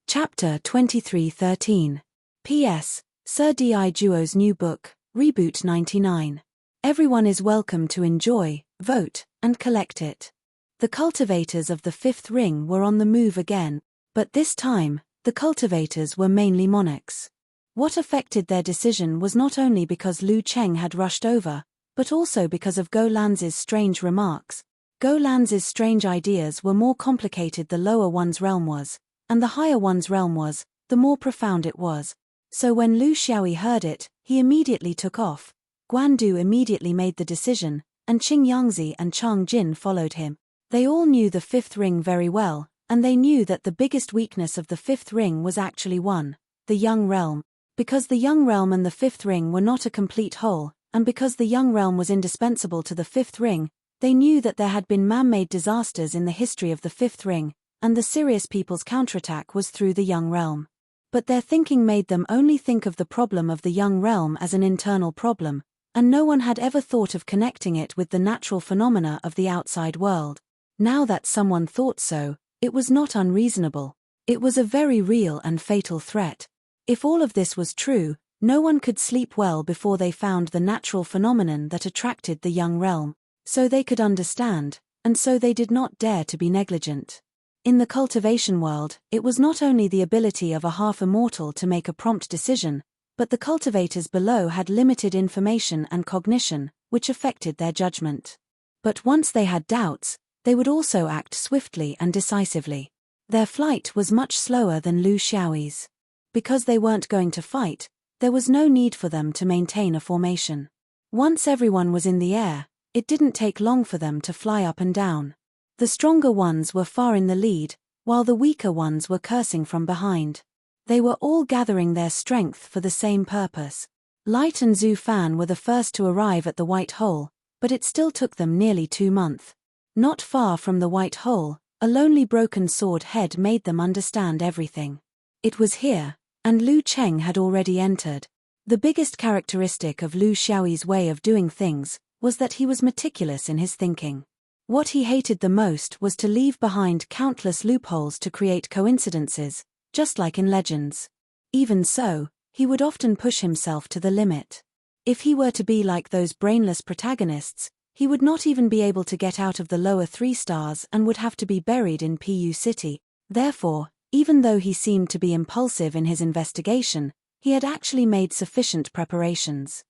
Chapter 23:13. P.S. Sir D.I. Duo's new book, Reboot 99. Everyone is welcome to enjoy, vote, and collect it. The cultivators of the fifth ring were on the move again, but this time, the cultivators were mainly monarchs. What affected their decision was not only because Lu Cheng had rushed over, but also because of Go Lanz's strange remarks. Go Lanz's strange ideas were more complicated the lower one's realm was, and the higher one's realm was, the more profound it was. So when Lu Xiaoyi heard it, he immediately took off. Guan Du immediately made the decision, and Qing Yangzi and Chang Jin followed him. They all knew the fifth ring very well, and they knew that the biggest weakness of the fifth ring was actually one, the young realm. Because the young realm and the fifth ring were not a complete whole, and because the young realm was indispensable to the fifth ring, they knew that there had been man-made disasters in the history of the fifth ring, and the serious people's counterattack was through the young realm. But their thinking made them only think of the problem of the young realm as an internal problem, and no one had ever thought of connecting it with the natural phenomena of the outside world. Now that someone thought so, it was not unreasonable. It was a very real and fatal threat. If all of this was true, no one could sleep well before they found the natural phenomenon that attracted the young realm. So they could understand, and so they did not dare to be negligent. In the cultivation world, it was not only the ability of a half-immortal to make a prompt decision, but the cultivators below had limited information and cognition, which affected their judgment. But once they had doubts, they would also act swiftly and decisively. Their flight was much slower than Lu Xiaoyi's. Because they weren't going to fight, there was no need for them to maintain a formation. Once everyone was in the air, it didn't take long for them to fly up and down. The stronger ones were far in the lead, while the weaker ones were cursing from behind. They were all gathering their strength for the same purpose. Light and Zhu Fan were the first to arrive at the White Hole, but it still took them nearly 2 months. Not far from the White Hole, a lonely broken sword head made them understand everything. It was here, and Lu Cheng had already entered. The biggest characteristic of Lu Xiaoyi's way of doing things was that he was meticulous in his thinking. What he hated the most was to leave behind countless loopholes to create coincidences, just like in legends. Even so, he would often push himself to the limit. If he were to be like those brainless protagonists, he would not even be able to get out of the lower 3 stars and would have to be buried in Pu City. Therefore, even though he seemed to be impulsive in his investigation, he had actually made sufficient preparations.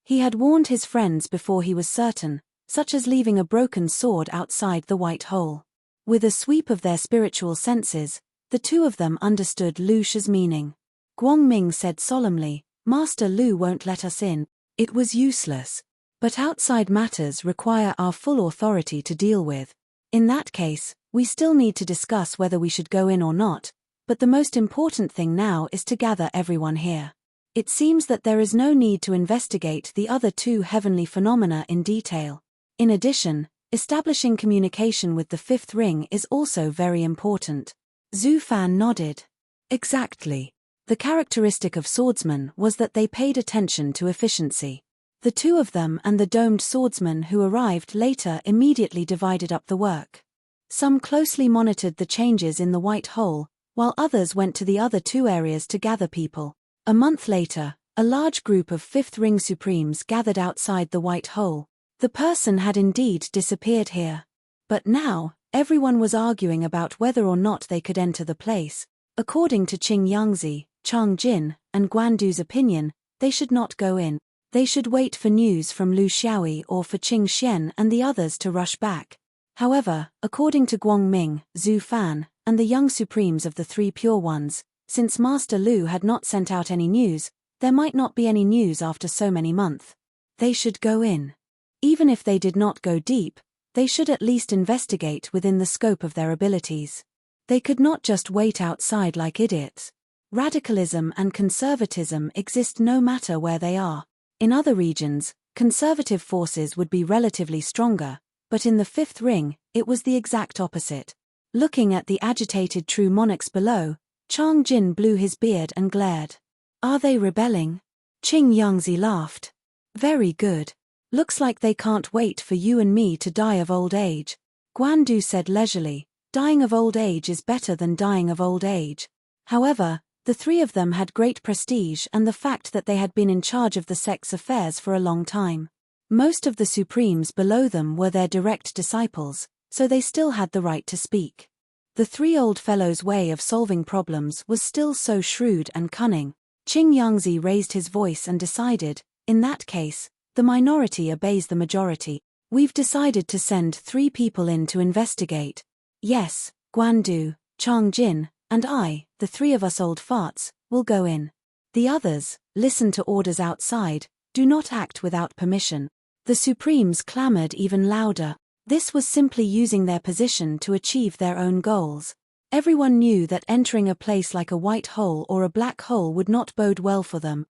He had warned his friends before he was certain, such as leaving a broken sword outside the White Hole. With a sweep of their spiritual senses, the two of them understood Lu Shi's meaning. Guangming said solemnly, "Master Lu won't let us in." It was useless. But outside matters require our full authority to deal with. In that case, we still need to discuss whether we should go in or not, but the most important thing now is to gather everyone here. It seems that there is no need to investigate the other 2 heavenly phenomena in detail. In addition, establishing communication with the fifth ring is also very important. Zhu Fan nodded. Exactly. The characteristic of swordsmen was that they paid attention to efficiency. The 2 of them and the domed swordsman who arrived later immediately divided up the work. Some closely monitored the changes in the White Hole, while others went to the other 2 areas to gather people. A month later, a large group of Fifth Ring Supremes gathered outside the White Hole. The person had indeed disappeared here. But now, everyone was arguing about whether or not they could enter the place. According to Qing Yangzi, Chang Jin, and Guan Du's opinion, they should not go in. They should wait for news from Lu Xiaoyi or for Qing Xian and the others to rush back. However, according to Guangming, Zhu Fan, and the young supremes of the Three Pure Ones, since Master Lu had not sent out any news, there might not be any news after so many months. They should go in. Even if they did not go deep, they should at least investigate within the scope of their abilities. They could not just wait outside like idiots. Radicalism and conservatism exist no matter where they are. In other regions, conservative forces would be relatively stronger, but in the fifth ring, it was the exact opposite. Looking at the agitated true monarchs below, Chang Jin blew his beard and glared. Are they rebelling? Qing Yangzi laughed. Very good. Looks like they can't wait for you and me to die of old age. Guan Du said leisurely, dying of old age is better than dying of old age. However, the three of them had great prestige and the fact that they had been in charge of the sect's affairs for a long time. Most of the supremes below them were their direct disciples, so they still had the right to speak. The three old fellows' way of solving problems was still so shrewd and cunning. Qing Yangzi raised his voice and decided, in that case, the minority obeys the majority. We've decided to send 3 people in to investigate. Yes, Guan Du, Chang Jin, and I, the 3 of us old farts, will go in. The others, listen to orders outside, do not act without permission. The Supremes clamored even louder. This was simply using their position to achieve their own goals. Everyone knew that entering a place like a white hole or a black hole would not bode well for them.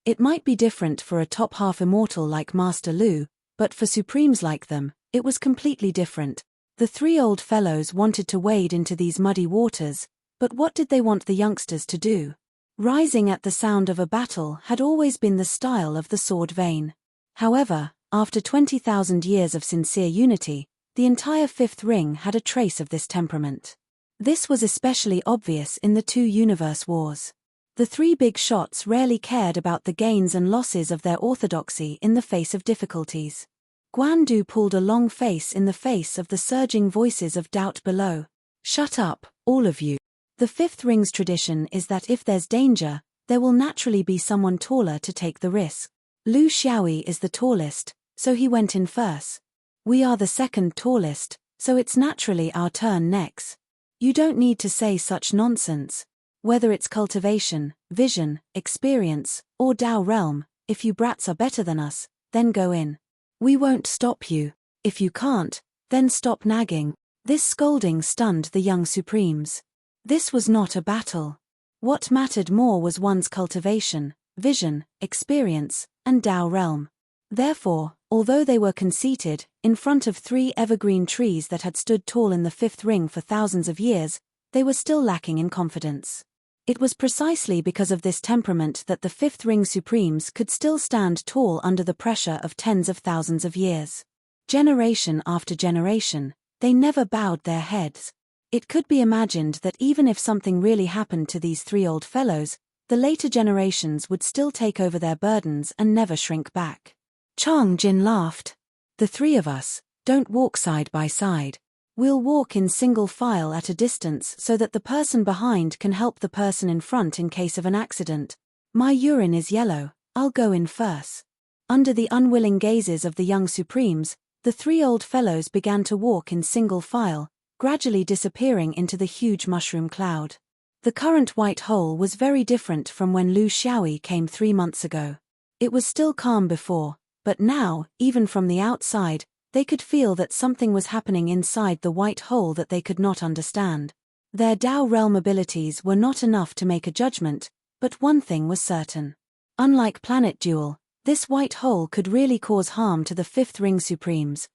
It might be different for a top-half immortal like Master Lu, but for Supremes like them, it was completely different. The 3 old fellows wanted to wade into these muddy waters, but what did they want the youngsters to do? Rising at the sound of a battle had always been the style of the sword vein. However, after 20,000 years of sincere unity, the entire fifth ring had a trace of this temperament. This was especially obvious in the 2 universe wars. The 3 big shots rarely cared about the gains and losses of their orthodoxy in the face of difficulties. Guan Du pulled a long face in the face of the surging voices of doubt below. Shut up, all of you. The fifth ring's tradition is that if there's danger, there will naturally be someone taller to take the risk. Lu Xiaoyi is the tallest, so he went in first. We are the second tallest, so it's naturally our turn next. You don't need to say such nonsense. Whether it's cultivation, vision, experience, or Dao realm, if you brats are better than us, then go in. We won't stop you. If you can't, then stop nagging. This scolding stunned the young Supremes. This was not a battle. What mattered more was one's cultivation, vision, experience, and Dao realm. Therefore, although they were conceited, in front of 3 evergreen trees that had stood tall in the fifth ring for thousands of years, they were still lacking in confidence. It was precisely because of this temperament that the fifth ring Supremes could still stand tall under the pressure of tens of thousands of years. Generation after generation, they never bowed their heads. It could be imagined that even if something really happened to these 3 old fellows, the later generations would still take over their burdens and never shrink back. Chang Jin laughed. The 3 of us, don't walk side by side. We'll walk in single file at a distance so that the person behind can help the person in front in case of an accident. My urine is yellow, I'll go in first. Under the unwilling gazes of the young Supremes, the 3 old fellows began to walk in single file, gradually disappearing into the huge mushroom cloud. The current white hole was very different from when Lu Xiaoyi came 3 months ago. It was still calm before, but now, even from the outside, they could feel that something was happening inside the white hole that they could not understand. Their Dao realm abilities were not enough to make a judgment, but one thing was certain. Unlike Planet Duel, this white hole could really cause harm to the fifth ring Supremes.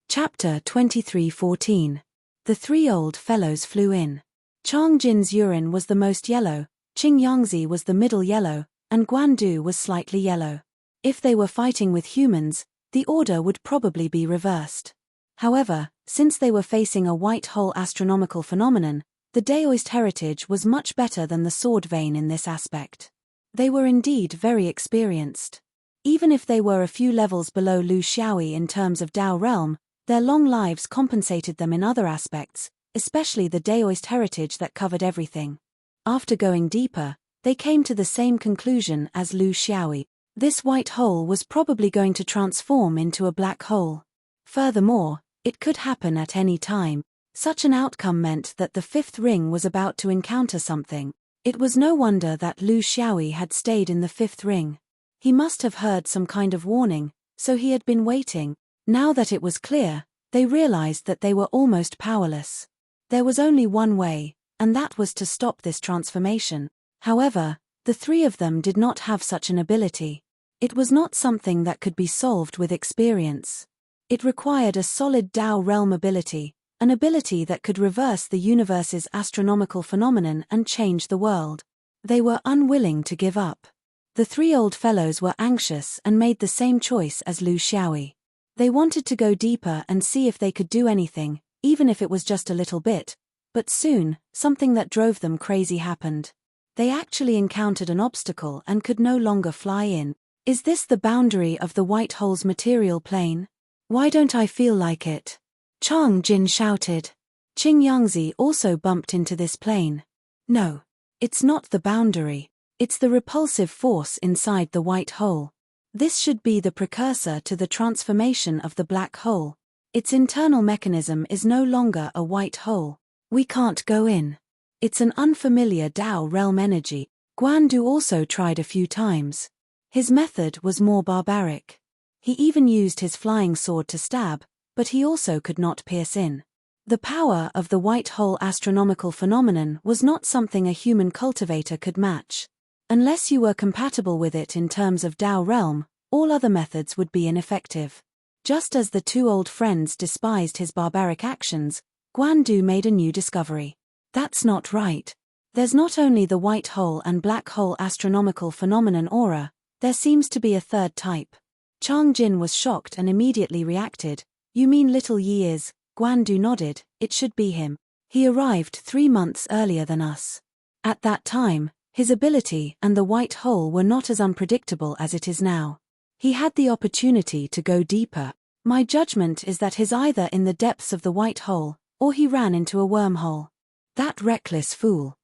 Chapter 23:14. The 3 old fellows flew in. Chang Jin's urine was the most yellow, Qing Yangzi was the middle yellow, and Guan Du was slightly yellow. If they were fighting with humans, the order would probably be reversed. However, since they were facing a white hole astronomical phenomenon, the Daoist heritage was much better than the sword vein in this aspect. They were indeed very experienced. Even if they were a few levels below Lu Xiaoyi in terms of Dao realm, their long lives compensated them in other aspects, especially the Daoist heritage that covered everything. After going deeper, they came to the same conclusion as Lu Xiaoyi. This white hole was probably going to transform into a black hole. Furthermore, it could happen at any time. Such an outcome meant that the fifth ring was about to encounter something. It was no wonder that Lu Xiaoyi had stayed in the fifth ring. He must have heard some kind of warning, so he had been waiting. Now that it was clear, they realized that they were almost powerless. There was only one way, and that was to stop this transformation. However, the three of them did not have such an ability. It was not something that could be solved with experience. It required a solid Tao realm ability, an ability that could reverse the universe's astronomical phenomenon and change the world. They were unwilling to give up. The three old fellows were anxious and made the same choice as Lu Xiaoyi. They wanted to go deeper and see if they could do anything, even if it was just a little bit. But soon, something that drove them crazy happened. They actually encountered an obstacle and could no longer fly in. Is this the boundary of the white hole's material plane? Why don't I feel like it? Chang Jin shouted. Qing Yangzi also bumped into this plane. No. It's not the boundary. It's the repulsive force inside the white hole. This should be the precursor to the transformation of the black hole. Its internal mechanism is no longer a white hole. We can't go in. It's an unfamiliar Tao realm energy. Guan Du also tried a few times. His method was more barbaric. He even used his flying sword to stab, but he also could not pierce in. The power of the white hole astronomical phenomenon was not something a human cultivator could match. Unless you were compatible with it in terms of Tao realm, all other methods would be ineffective. Just as the two old friends despised his barbaric actions, Guan Du made a new discovery. That's not right. There's not only the white hole and black hole astronomical phenomenon aura, there seems to be a third type. Chang Jin was shocked and immediately reacted. You mean little Yi is? Guan Du nodded. It should be him. He arrived 3 months earlier than us. At that time, his ability and the white hole were not as unpredictable as it is now. He had the opportunity to go deeper. My judgment is that he's either in the depths of the white hole, or he ran into a wormhole. That reckless fool.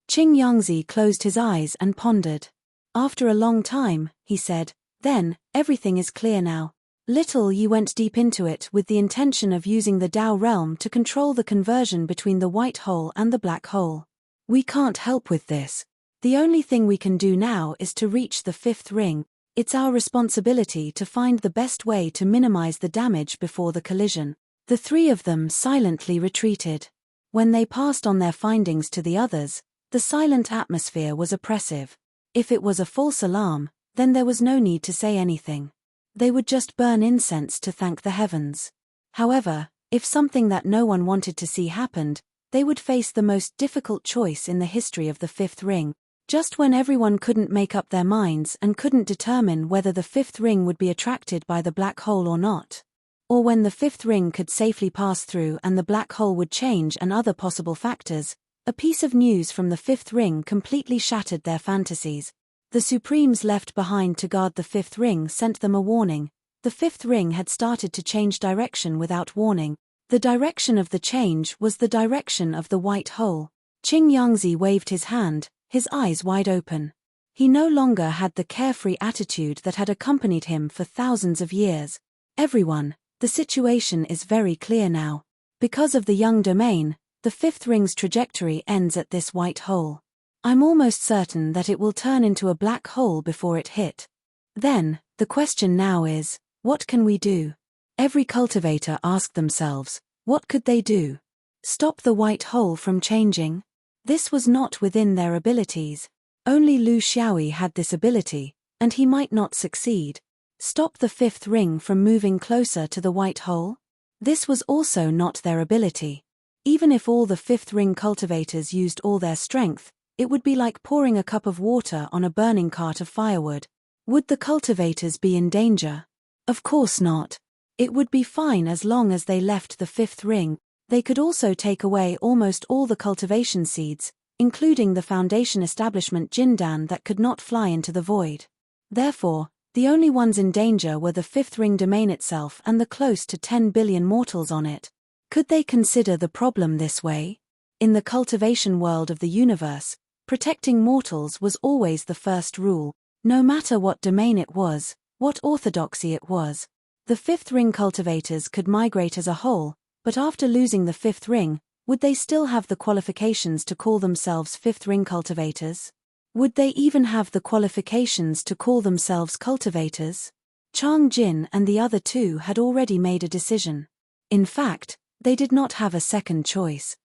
Qing Yangzi closed his eyes and pondered. After a long time, he said, then, everything is clear now. Little Yi went deep into it with the intention of using the Tao realm to control the conversion between the white hole and the black hole. We can't help with this. The only thing we can do now is to reach the fifth ring. It's our responsibility to find the best way to minimize the damage before the collision. The three of them silently retreated. When they passed on their findings to the others, the silent atmosphere was oppressive. If it was a false alarm, then there was no need to say anything. They would just burn incense to thank the heavens. However, if something that no one wanted to see happened, they would face the most difficult choice in the history of the fifth ring. Just when everyone couldn't make up their minds and couldn't determine whether the fifth ring would be attracted by the black hole or not. Or when the fifth ring could safely pass through and the black hole would change and other possible factors, a piece of news from the fifth ring completely shattered their fantasies. The Supremes left behind to guard the fifth ring sent them a warning. The fifth ring had started to change direction without warning. The direction of the change was the direction of the white hole. Qing Yangzi waved his hand, his eyes wide open. He no longer had the carefree attitude that had accompanied him for thousands of years. Everyone, the situation is very clear now. Because of the young domain, the fifth ring's trajectory ends at this white hole. I'm almost certain that it will turn into a black hole before it hit. Then, the question now is, what can we do? Every cultivator asked themselves, what could they do? Stop the white hole from changing? This was not within their abilities. Only Lu Xiaoyi had this ability, and he might not succeed. Stop the fifth ring from moving closer to the white hole? This was also not their ability. Even if all the fifth ring cultivators used all their strength, it would be like pouring a cup of water on a burning cart of firewood. Would the cultivators be in danger? Of course not. It would be fine as long as they left the fifth ring. They could also take away almost all the cultivation seeds, including the foundation establishment Jindan that could not fly into the void. Therefore, the only ones in danger were the fifth ring domain itself and the close to 10 billion mortals on it. Could they consider the problem this way? In the cultivation world of the universe, protecting mortals was always the first rule, no matter what domain it was, what orthodoxy it was. The fifth ring cultivators could migrate as a whole, but after losing the fifth ring, would they still have the qualifications to call themselves fifth ring cultivators? Would they even have the qualifications to call themselves cultivators? Chang Jin and the other two had already made a decision. In fact, they did not have a second choice.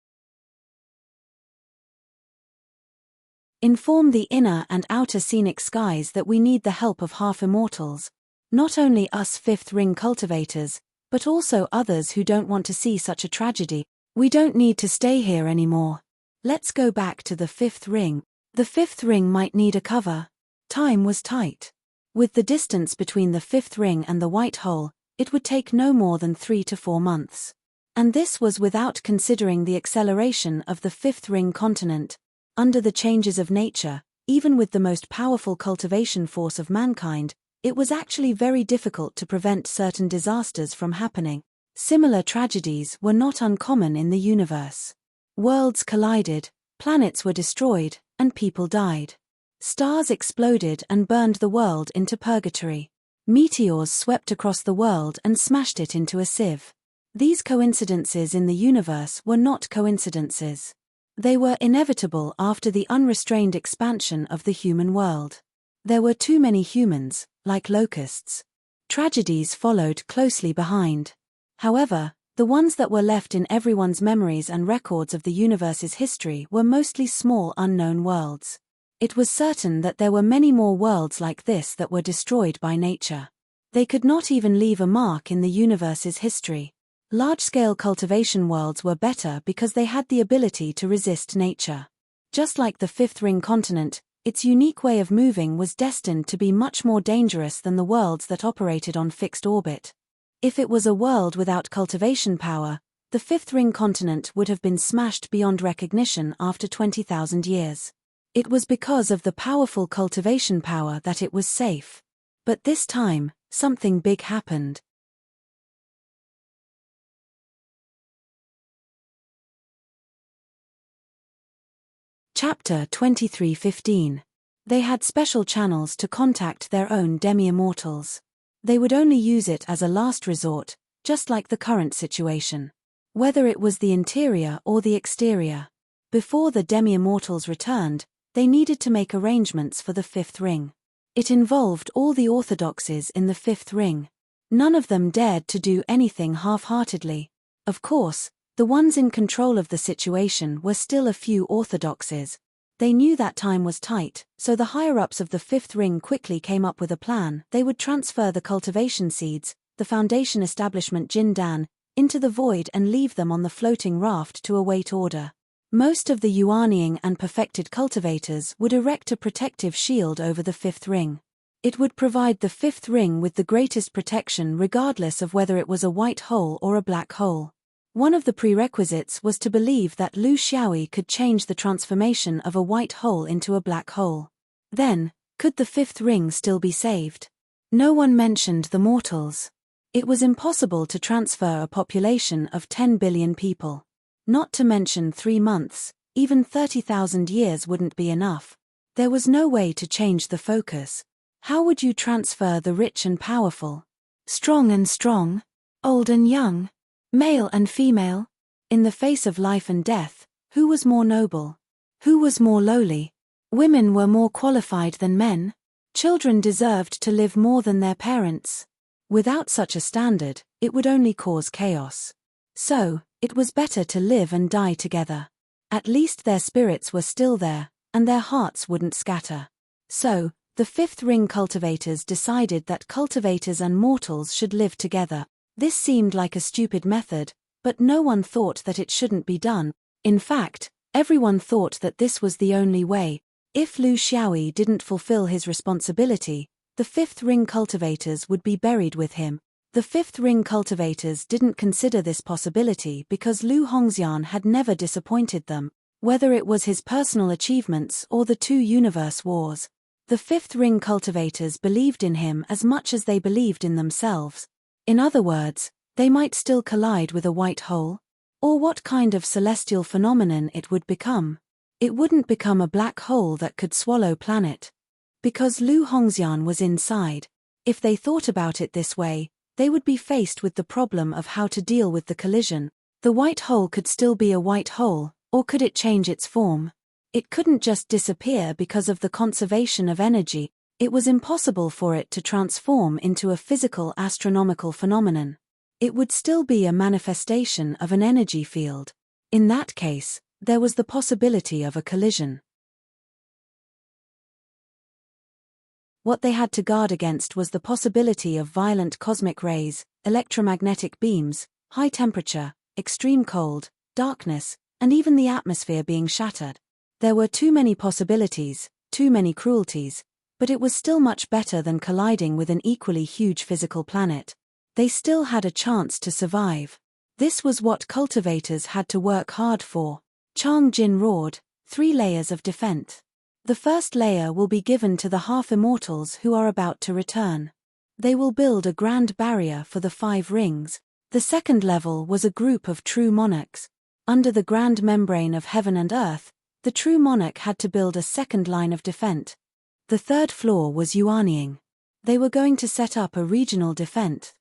Inform the inner and outer scenic skies that we need the help of half-immortals. Not only us fifth ring cultivators, but also others who don't want to see such a tragedy. We don't need to stay here anymore. Let's go back to the fifth ring. The fifth ring might need a cover. Time was tight. With the distance between the fifth ring and the white hole, it would take no more than 3 to 4 months. And this was without considering the acceleration of the fifth ring continent. Under the changes of nature, even with the most powerful cultivation force of mankind, it was actually very difficult to prevent certain disasters from happening. Similar tragedies were not uncommon in the universe. Worlds collided, planets were destroyed, and people died. Stars exploded and burned the world into purgatory. Meteors swept across the world and smashed it into a sieve. These coincidences in the universe were not coincidences. They were inevitable after the unrestrained expansion of the human world. There were too many humans, like locusts. Tragedies followed closely behind. However, the ones that were left in everyone's memories and records of the universe's history were mostly small unknown worlds. It was certain that there were many more worlds like this that were destroyed by nature. They could not even leave a mark in the universe's history. Large-scale cultivation worlds were better because they had the ability to resist nature. Just like the fifth ring continent, its unique way of moving was destined to be much more dangerous than the worlds that operated on fixed orbit. If it was a world without cultivation power, the fifth ring continent would have been smashed beyond recognition after 20,000 years. It was because of the powerful cultivation power that it was safe. But this time, something big happened. Chapter 23:15. They had special channels to contact their own demi-immortals. They would only use it as a last resort, just like the current situation. Whether it was the interior or the exterior. Before the demi-immortals returned, they needed to make arrangements for the fifth ring. It involved all the orthodoxies in the fifth ring. None of them dared to do anything half-heartedly. Of course, the ones in control of the situation were still a few orthodoxies. They knew that time was tight, so the higher-ups of the fifth ring quickly came up with a plan. They would transfer the cultivation seeds, the foundation establishment Jin Dan, into the void and leave them on the floating raft to await order. Most of the Yuanying and perfected cultivators would erect a protective shield over the fifth ring. It would provide the fifth ring with the greatest protection regardless of whether it was a white hole or a black hole. One of the prerequisites was to believe that Lu Xiaoyi could change the transformation of a white hole into a black hole. Then, could the fifth ring still be saved? No one mentioned the mortals. It was impossible to transfer a population of 10 billion people. Not to mention 3 months, even 30,000 years wouldn't be enough. There was no way to change the focus. How would you transfer the rich and powerful? Strong and strong? Old and young? Male and female? In the face of life and death, who was more noble? Who was more lowly? Women were more qualified than men? Children deserved to live more than their parents. Without such a standard, it would only cause chaos. So, it was better to live and die together. At least their spirits were still there, and their hearts wouldn't scatter. So, the fifth ring cultivators decided that cultivators and mortals should live together. This seemed like a stupid method, but no one thought that it shouldn't be done. In fact, everyone thought that this was the only way. If Lu Xiaoyi didn't fulfill his responsibility, the fifth ring cultivators would be buried with him. The fifth ring cultivators didn't consider this possibility because Lu Hongxian had never disappointed them, whether it was his personal achievements or the 2 universe wars. The fifth ring cultivators believed in him as much as they believed in themselves. In other words, they might still collide with a white hole. Or what kind of celestial phenomenon it would become. It wouldn't become a black hole that could swallow planet. Because Lu Hongxian was inside. If they thought about it this way, they would be faced with the problem of how to deal with the collision. The white hole could still be a white hole, or could it change its form? It couldn't just disappear because of the conservation of energy. It was impossible for it to transform into a physical astronomical phenomenon. It would still be a manifestation of an energy field. In that case, there was the possibility of a collision. What they had to guard against was the possibility of violent cosmic rays, electromagnetic beams, high temperature, extreme cold, darkness, and even the atmosphere being shattered. There were too many possibilities, too many cruelties, but it was still much better than colliding with an equally huge physical planet. They still had a chance to survive. This was what cultivators had to work hard for. Chang Jin roared, 3 layers of defense. The first layer will be given to the half-immortals who are about to return. They will build a grand barrier for the 5 rings. The second level was a group of true monarchs. Under the grand membrane of heaven and earth, the true monarch had to build a second line of defense. The third floor was Yuanying. They were going to set up a regional defense.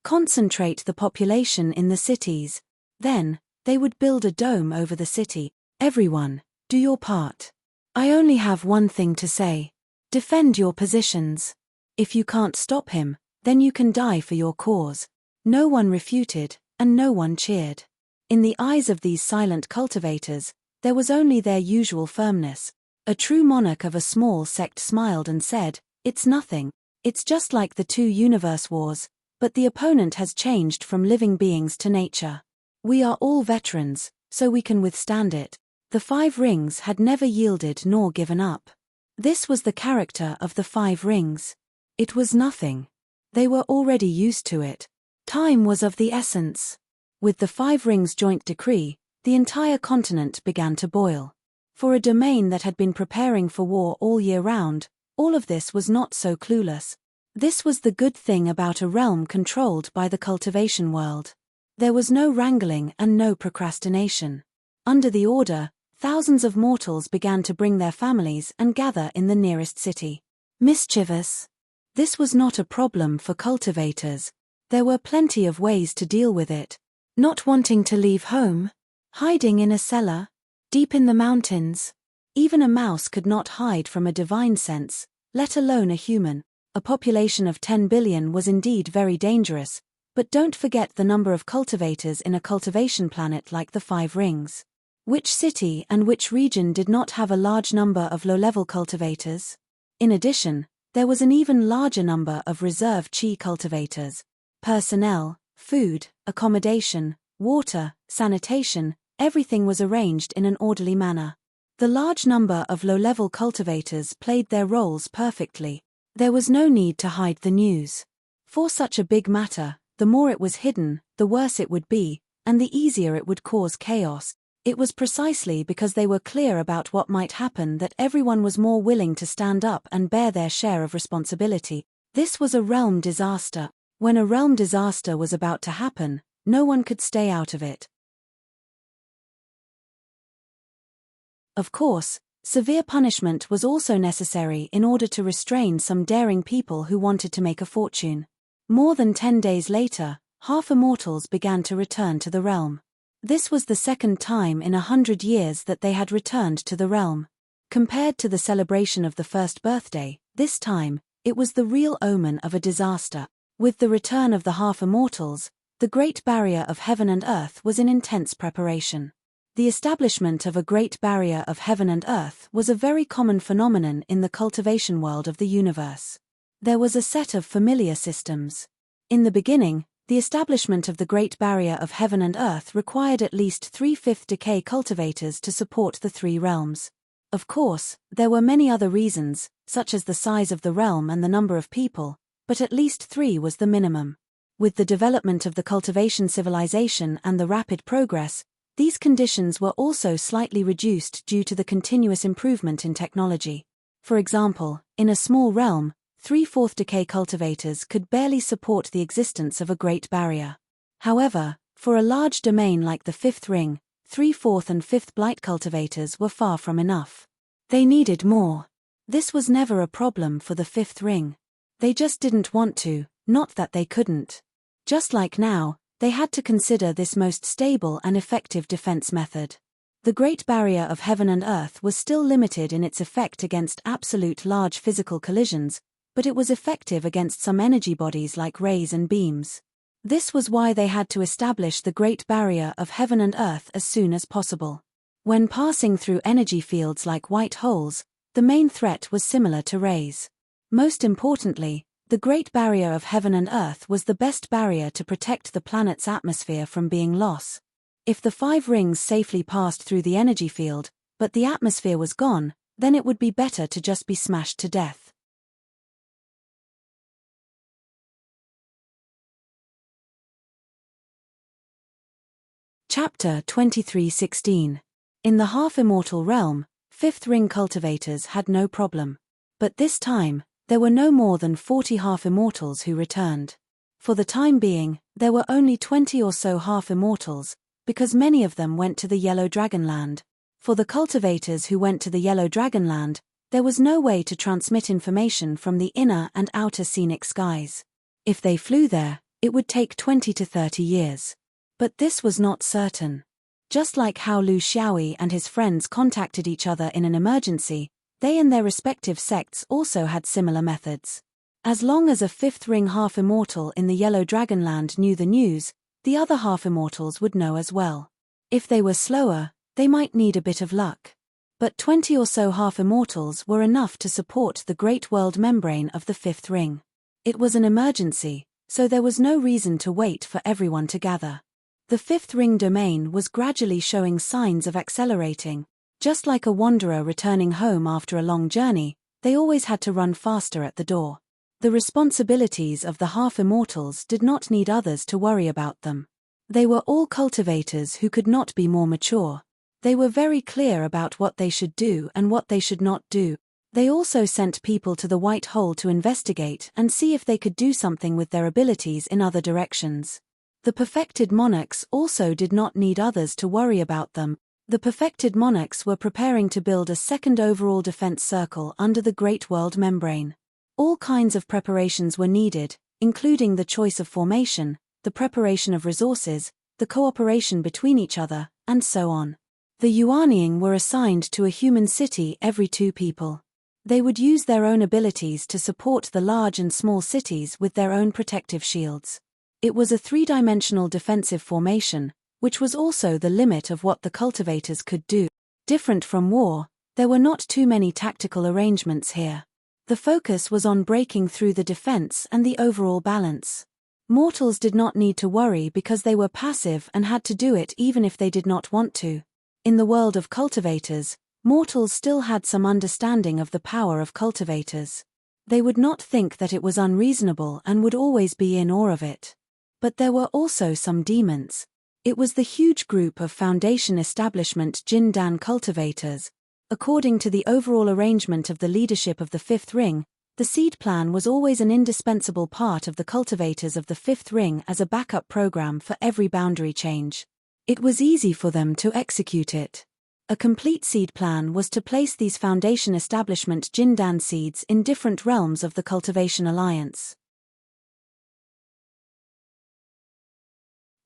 Concentrate the population in the cities. Then, they would build a dome over the city. Everyone, do your part. I only have one thing to say. Defend your positions. If you can't stop him, then you can die for your cause. No one refuted, and no one cheered. In the eyes of these silent cultivators, there was only their usual firmness. A true monarch of a small sect smiled and said, "It's nothing. It's just like the 2 universe wars, but the opponent has changed from living beings to nature. We are all veterans, so we can withstand it." The 5 rings had never yielded nor given up. This was the character of the 5 rings. It was nothing. They were already used to it. Time was of the essence. With the 5 rings' joint decree, the entire continent began to boil. For a domain that had been preparing for war all year round, all of this was not so clueless. This was the good thing about a realm controlled by the cultivation world. There was no wrangling and no procrastination. Under the order, thousands of mortals began to bring their families and gather in the nearest city. Mischievous. This was not a problem for cultivators. There were plenty of ways to deal with it. Not wanting to leave home. Hiding in a cellar. Deep in the mountains. Even a mouse could not hide from a divine sense, let alone a human. A population of 10 billion was indeed very dangerous, but don't forget the number of cultivators in a cultivation planet like the 5 rings. Which city and which region did not have a large number of low-level cultivators? In addition, there was an even larger number of reserve chi cultivators. Personnel, food, accommodation, water, sanitation, everything was arranged in an orderly manner. The large number of low-level cultivators played their roles perfectly. There was no need to hide the news. For such a big matter, the more it was hidden, the worse it would be, and the easier it would cause chaos. It was precisely because they were clear about what might happen that everyone was more willing to stand up and bear their share of responsibility. This was a realm disaster. When a realm disaster was about to happen, no one could stay out of it. Of course, severe punishment was also necessary in order to restrain some daring people who wanted to make a fortune. More than 10 days later, half-immortals began to return to the realm. This was the second time in 100 years that they had returned to the realm. Compared to the celebration of the first birthday, this time, it was the real omen of a disaster. With the return of the half-immortals, the great barrier of heaven and earth was in intense preparation. The establishment of a great barrier of heaven and earth was a very common phenomenon in the cultivation world of the universe. There was a set of familiar systems. In the beginning, the establishment of the Great Barrier of Heaven and Earth required at least 3/5 decay cultivators to support the 3 realms. Of course, there were many other reasons, such as the size of the realm and the number of people, but at least 3 was the minimum. With the development of the cultivation civilization and the rapid progress, these conditions were also slightly reduced due to the continuous improvement in technology. For example, in a small realm, 3/4 decay cultivators could barely support the existence of a great barrier. However, For a large domain like the fifth ring, 3, 4th and 5th blight cultivators were far from enough. They needed more. This was never a problem for the fifth ring. They just didn't want to, not that they couldn't. Just like now, they had to consider this most stable and effective defense method. The Great Barrier of Heaven and Earth was still limited in its effect against absolute large physical collisions, but it was effective against some energy bodies like rays and beams. This was why they had to establish the Great Barrier of Heaven and Earth as soon as possible. When passing through energy fields like white holes, the main threat was similar to rays. Most importantly, the Great Barrier of Heaven and Earth was the best barrier to protect the planet's atmosphere from being lost. If the 5 rings safely passed through the energy field, but the atmosphere was gone, then it would be better to just be smashed to death. Chapter 23:16. In the half-immortal realm, fifth ring cultivators had no problem. But this time, there were no more than 40 half-immortals who returned. For the time being, there were only 20 or so half-immortals, because many of them went to the Yellow Dragonland. For the cultivators who went to the Yellow Dragonland, there was no way to transmit information from the inner and outer scenic skies. If they flew there, it would take 20 to 30 years. But this was not certain. Just like how Lu Xiaoyi and his friends contacted each other in an emergency, they and their respective sects also had similar methods. As long as a fifth ring half-immortal in the Yellow Dragonland knew the news, the other half-immortals would know as well. If they were slower, they might need a bit of luck. But 20 or so half-immortals were enough to support the great world membrane of the fifth ring. It was an emergency, so there was no reason to wait for everyone to gather. The fifth ring domain was gradually showing signs of accelerating. Just like a wanderer returning home after a long journey, they always had to run faster at the door. The responsibilities of the half-immortals did not need others to worry about them. They were all cultivators who could not be more mature. They were very clear about what they should do and what they should not do. They also sent people to the White Hole to investigate and see if they could do something with their abilities in other directions. The perfected monarchs also did not need others to worry about them. The perfected monarchs were preparing to build a second overall defense circle under the Great World Membrane. All kinds of preparations were needed, including the choice of formation, the preparation of resources, the cooperation between each other, and so on. The Yuanying were assigned to a human city every 2 people. They would use their own abilities to support the large and small cities with their own protective shields. It was a 3-dimensional defensive formation, which was also the limit of what the cultivators could do. Different from war, there were not too many tactical arrangements here. The focus was on breaking through the defense and the overall balance. Mortals did not need to worry because they were passive and had to do it even if they did not want to. In the world of cultivators, mortals still had some understanding of the power of cultivators. They would not think that it was unreasonable and would always be in awe of it. But there were also some demons. It was the huge group of Foundation Establishment Jindan cultivators. According to the overall arrangement of the leadership of the fifth ring, the seed plan was always an indispensable part of the cultivators of the fifth ring as a backup program for every boundary change. It was easy for them to execute it. A complete seed plan was to place these Foundation Establishment Jindan seeds in different realms of the Cultivation Alliance.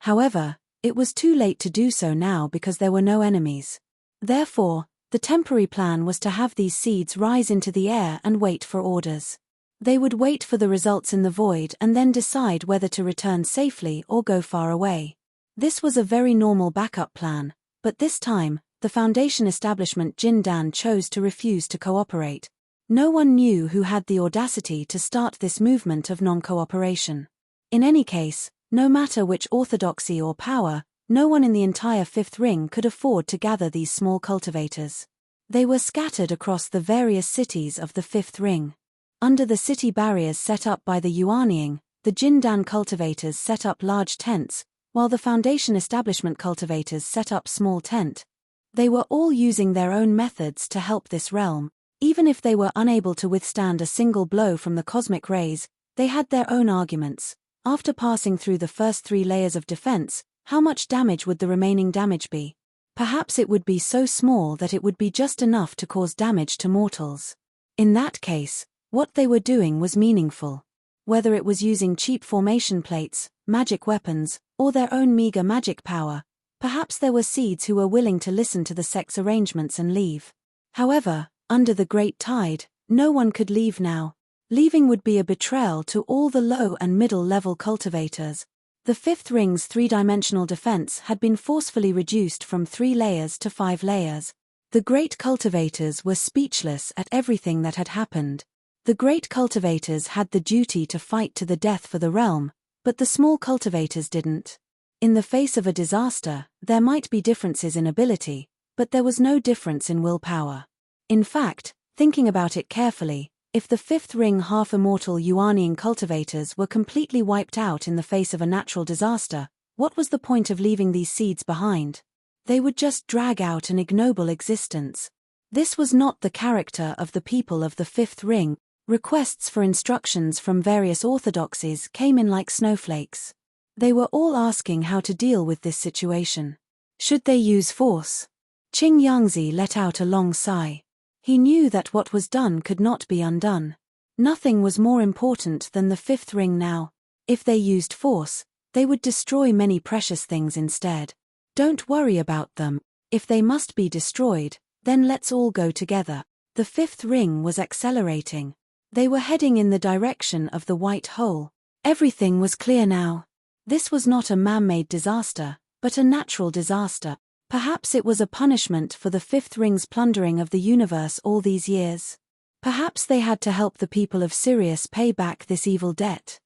However, it was too late to do so now because there were no enemies. Therefore, the temporary plan was to have these seeds rise into the air and wait for orders. They would wait for the results in the void and then decide whether to return safely or go far away. This was a very normal backup plan, but this time, the Foundation Establishment Jindan chose to refuse to cooperate. No one knew who had the audacity to start this movement of non-cooperation. In any case, no matter which orthodoxy or power, no one in the entire fifth ring could afford to gather these small cultivators. They were scattered across the various cities of the fifth ring. Under the city barriers set up by the Yuanying, the Jindan cultivators set up large tents, while the Foundation Establishment cultivators set up small tent. They were all using their own methods to help this realm. Even if they were unable to withstand a single blow from the cosmic rays, they had their own arguments. After passing through the first 3 layers of defense, How much damage would the remaining damage be? Perhaps it would be so small that it would be just enough to cause damage to mortals. In that case, what they were doing was meaningful. Whether it was using cheap formation plates, magic weapons, or their own meager magic power, perhaps there were seeds who were willing to listen to the sex arrangements and leave. However, under the great tide, no one could leave now. Leaving would be a betrayal to all the low and middle-level cultivators. The fifth ring's three-dimensional defense had been forcefully reduced from 3 layers to 5 layers. The great cultivators were speechless at everything that had happened. The great cultivators had the duty to fight to the death for the realm, but the small cultivators didn't. In the face of a disaster, there might be differences in ability, but there was no difference in willpower. In fact, thinking about it carefully, if the fifth ring half-immortal Yuanian cultivators were completely wiped out in the face of a natural disaster, what was the point of leaving these seeds behind? They would just drag out an ignoble existence. This was not the character of the people of the fifth ring. Requests for instructions from various orthodoxies came in like snowflakes. They were all asking how to deal with this situation. Should they use force? Qing Yangzi let out a long sigh. He knew that what was done could not be undone. Nothing was more important than the fifth ring now. If they used force, they would destroy many precious things instead. Don't worry about them. If they must be destroyed, then let's all go together. The fifth ring was accelerating. They were heading in the direction of the white hole. Everything was clear now. This was not a man-made disaster, but a natural disaster. Perhaps it was a punishment for the fifth ring's plundering of the universe all these years. Perhaps they had to help the people of Sirius pay back this evil debt.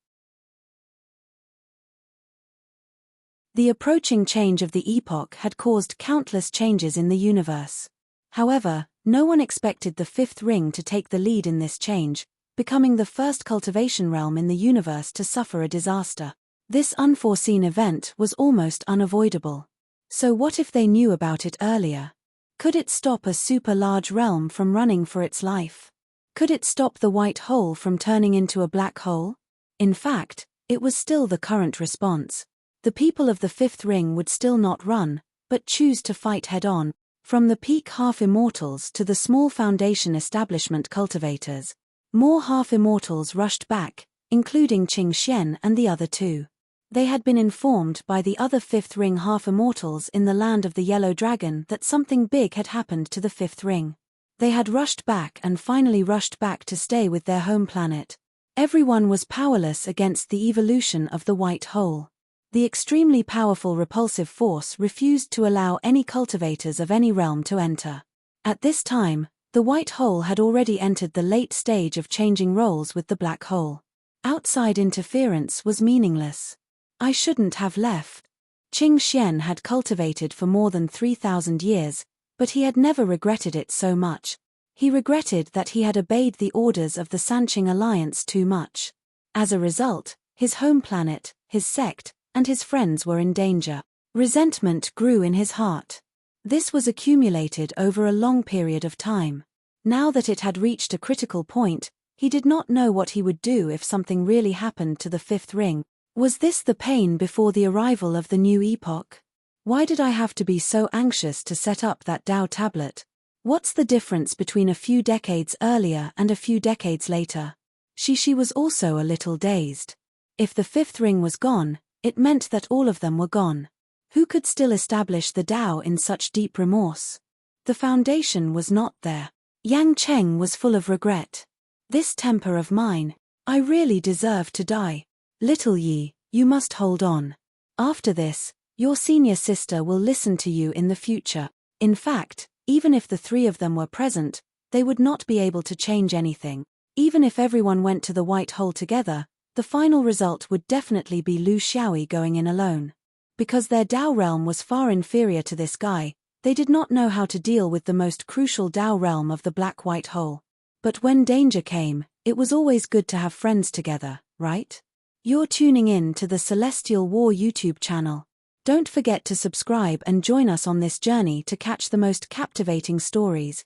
The approaching change of the epoch had caused countless changes in the universe. However, no one expected the fifth ring to take the lead in this change, becoming the first cultivation realm in the universe to suffer a disaster. This unforeseen event was almost unavoidable. So what if they knew about it earlier? Could it stop a super-large realm from running for its life? Could it stop the white hole from turning into a black hole? In fact, it was still the current response. The people of the fifth ring would still not run, but choose to fight head-on. From the peak half-immortals to the small foundation establishment cultivators, more half-immortals rushed back, including Qing Xian and the other two. They had been informed by the other fifth ring half-immortals in the land of the Yellow Dragon that something big had happened to the fifth ring. They had rushed back and finally rushed back to stay with their home planet. Everyone was powerless against the evolution of the white hole. The extremely powerful repulsive force refused to allow any cultivators of any realm to enter. At this time, the white hole had already entered the late stage of changing roles with the black hole. Outside interference was meaningless. I shouldn't have left. Qing Xian had cultivated for more than 3,000 years, but he had never regretted it so much. He regretted that he had obeyed the orders of the Sanqing Alliance too much. As a result, his home planet, his sect, and his friends were in danger. Resentment grew in his heart. This was accumulated over a long period of time. Now that it had reached a critical point, he did not know what he would do if something really happened to the fifth ring. Was this the pain before the arrival of the new epoch? Why did I have to be so anxious to set up that Tao tablet? What's the difference between a few decades earlier and a few decades later? She was also a little dazed. If the fifth ring was gone, it meant that all of them were gone. Who could still establish the Tao in such deep remorse? The foundation was not there. Yang Cheng was full of regret. This temper of mine, I really deserve to die. Little Yi, you must hold on. After this, your senior sister will listen to you in the future. In fact, even if the three of them were present, they would not be able to change anything. Even if everyone went to the white hole together, the final result would definitely be Lu Xiaoyi going in alone. Because their Tao realm was far inferior to this guy, they did not know how to deal with the most crucial Tao realm of the black-white hole. But when danger came, it was always good to have friends together, right? You're tuning in to the Celestial War YouTube channel. Don't forget to subscribe and join us on this journey to catch the most captivating stories.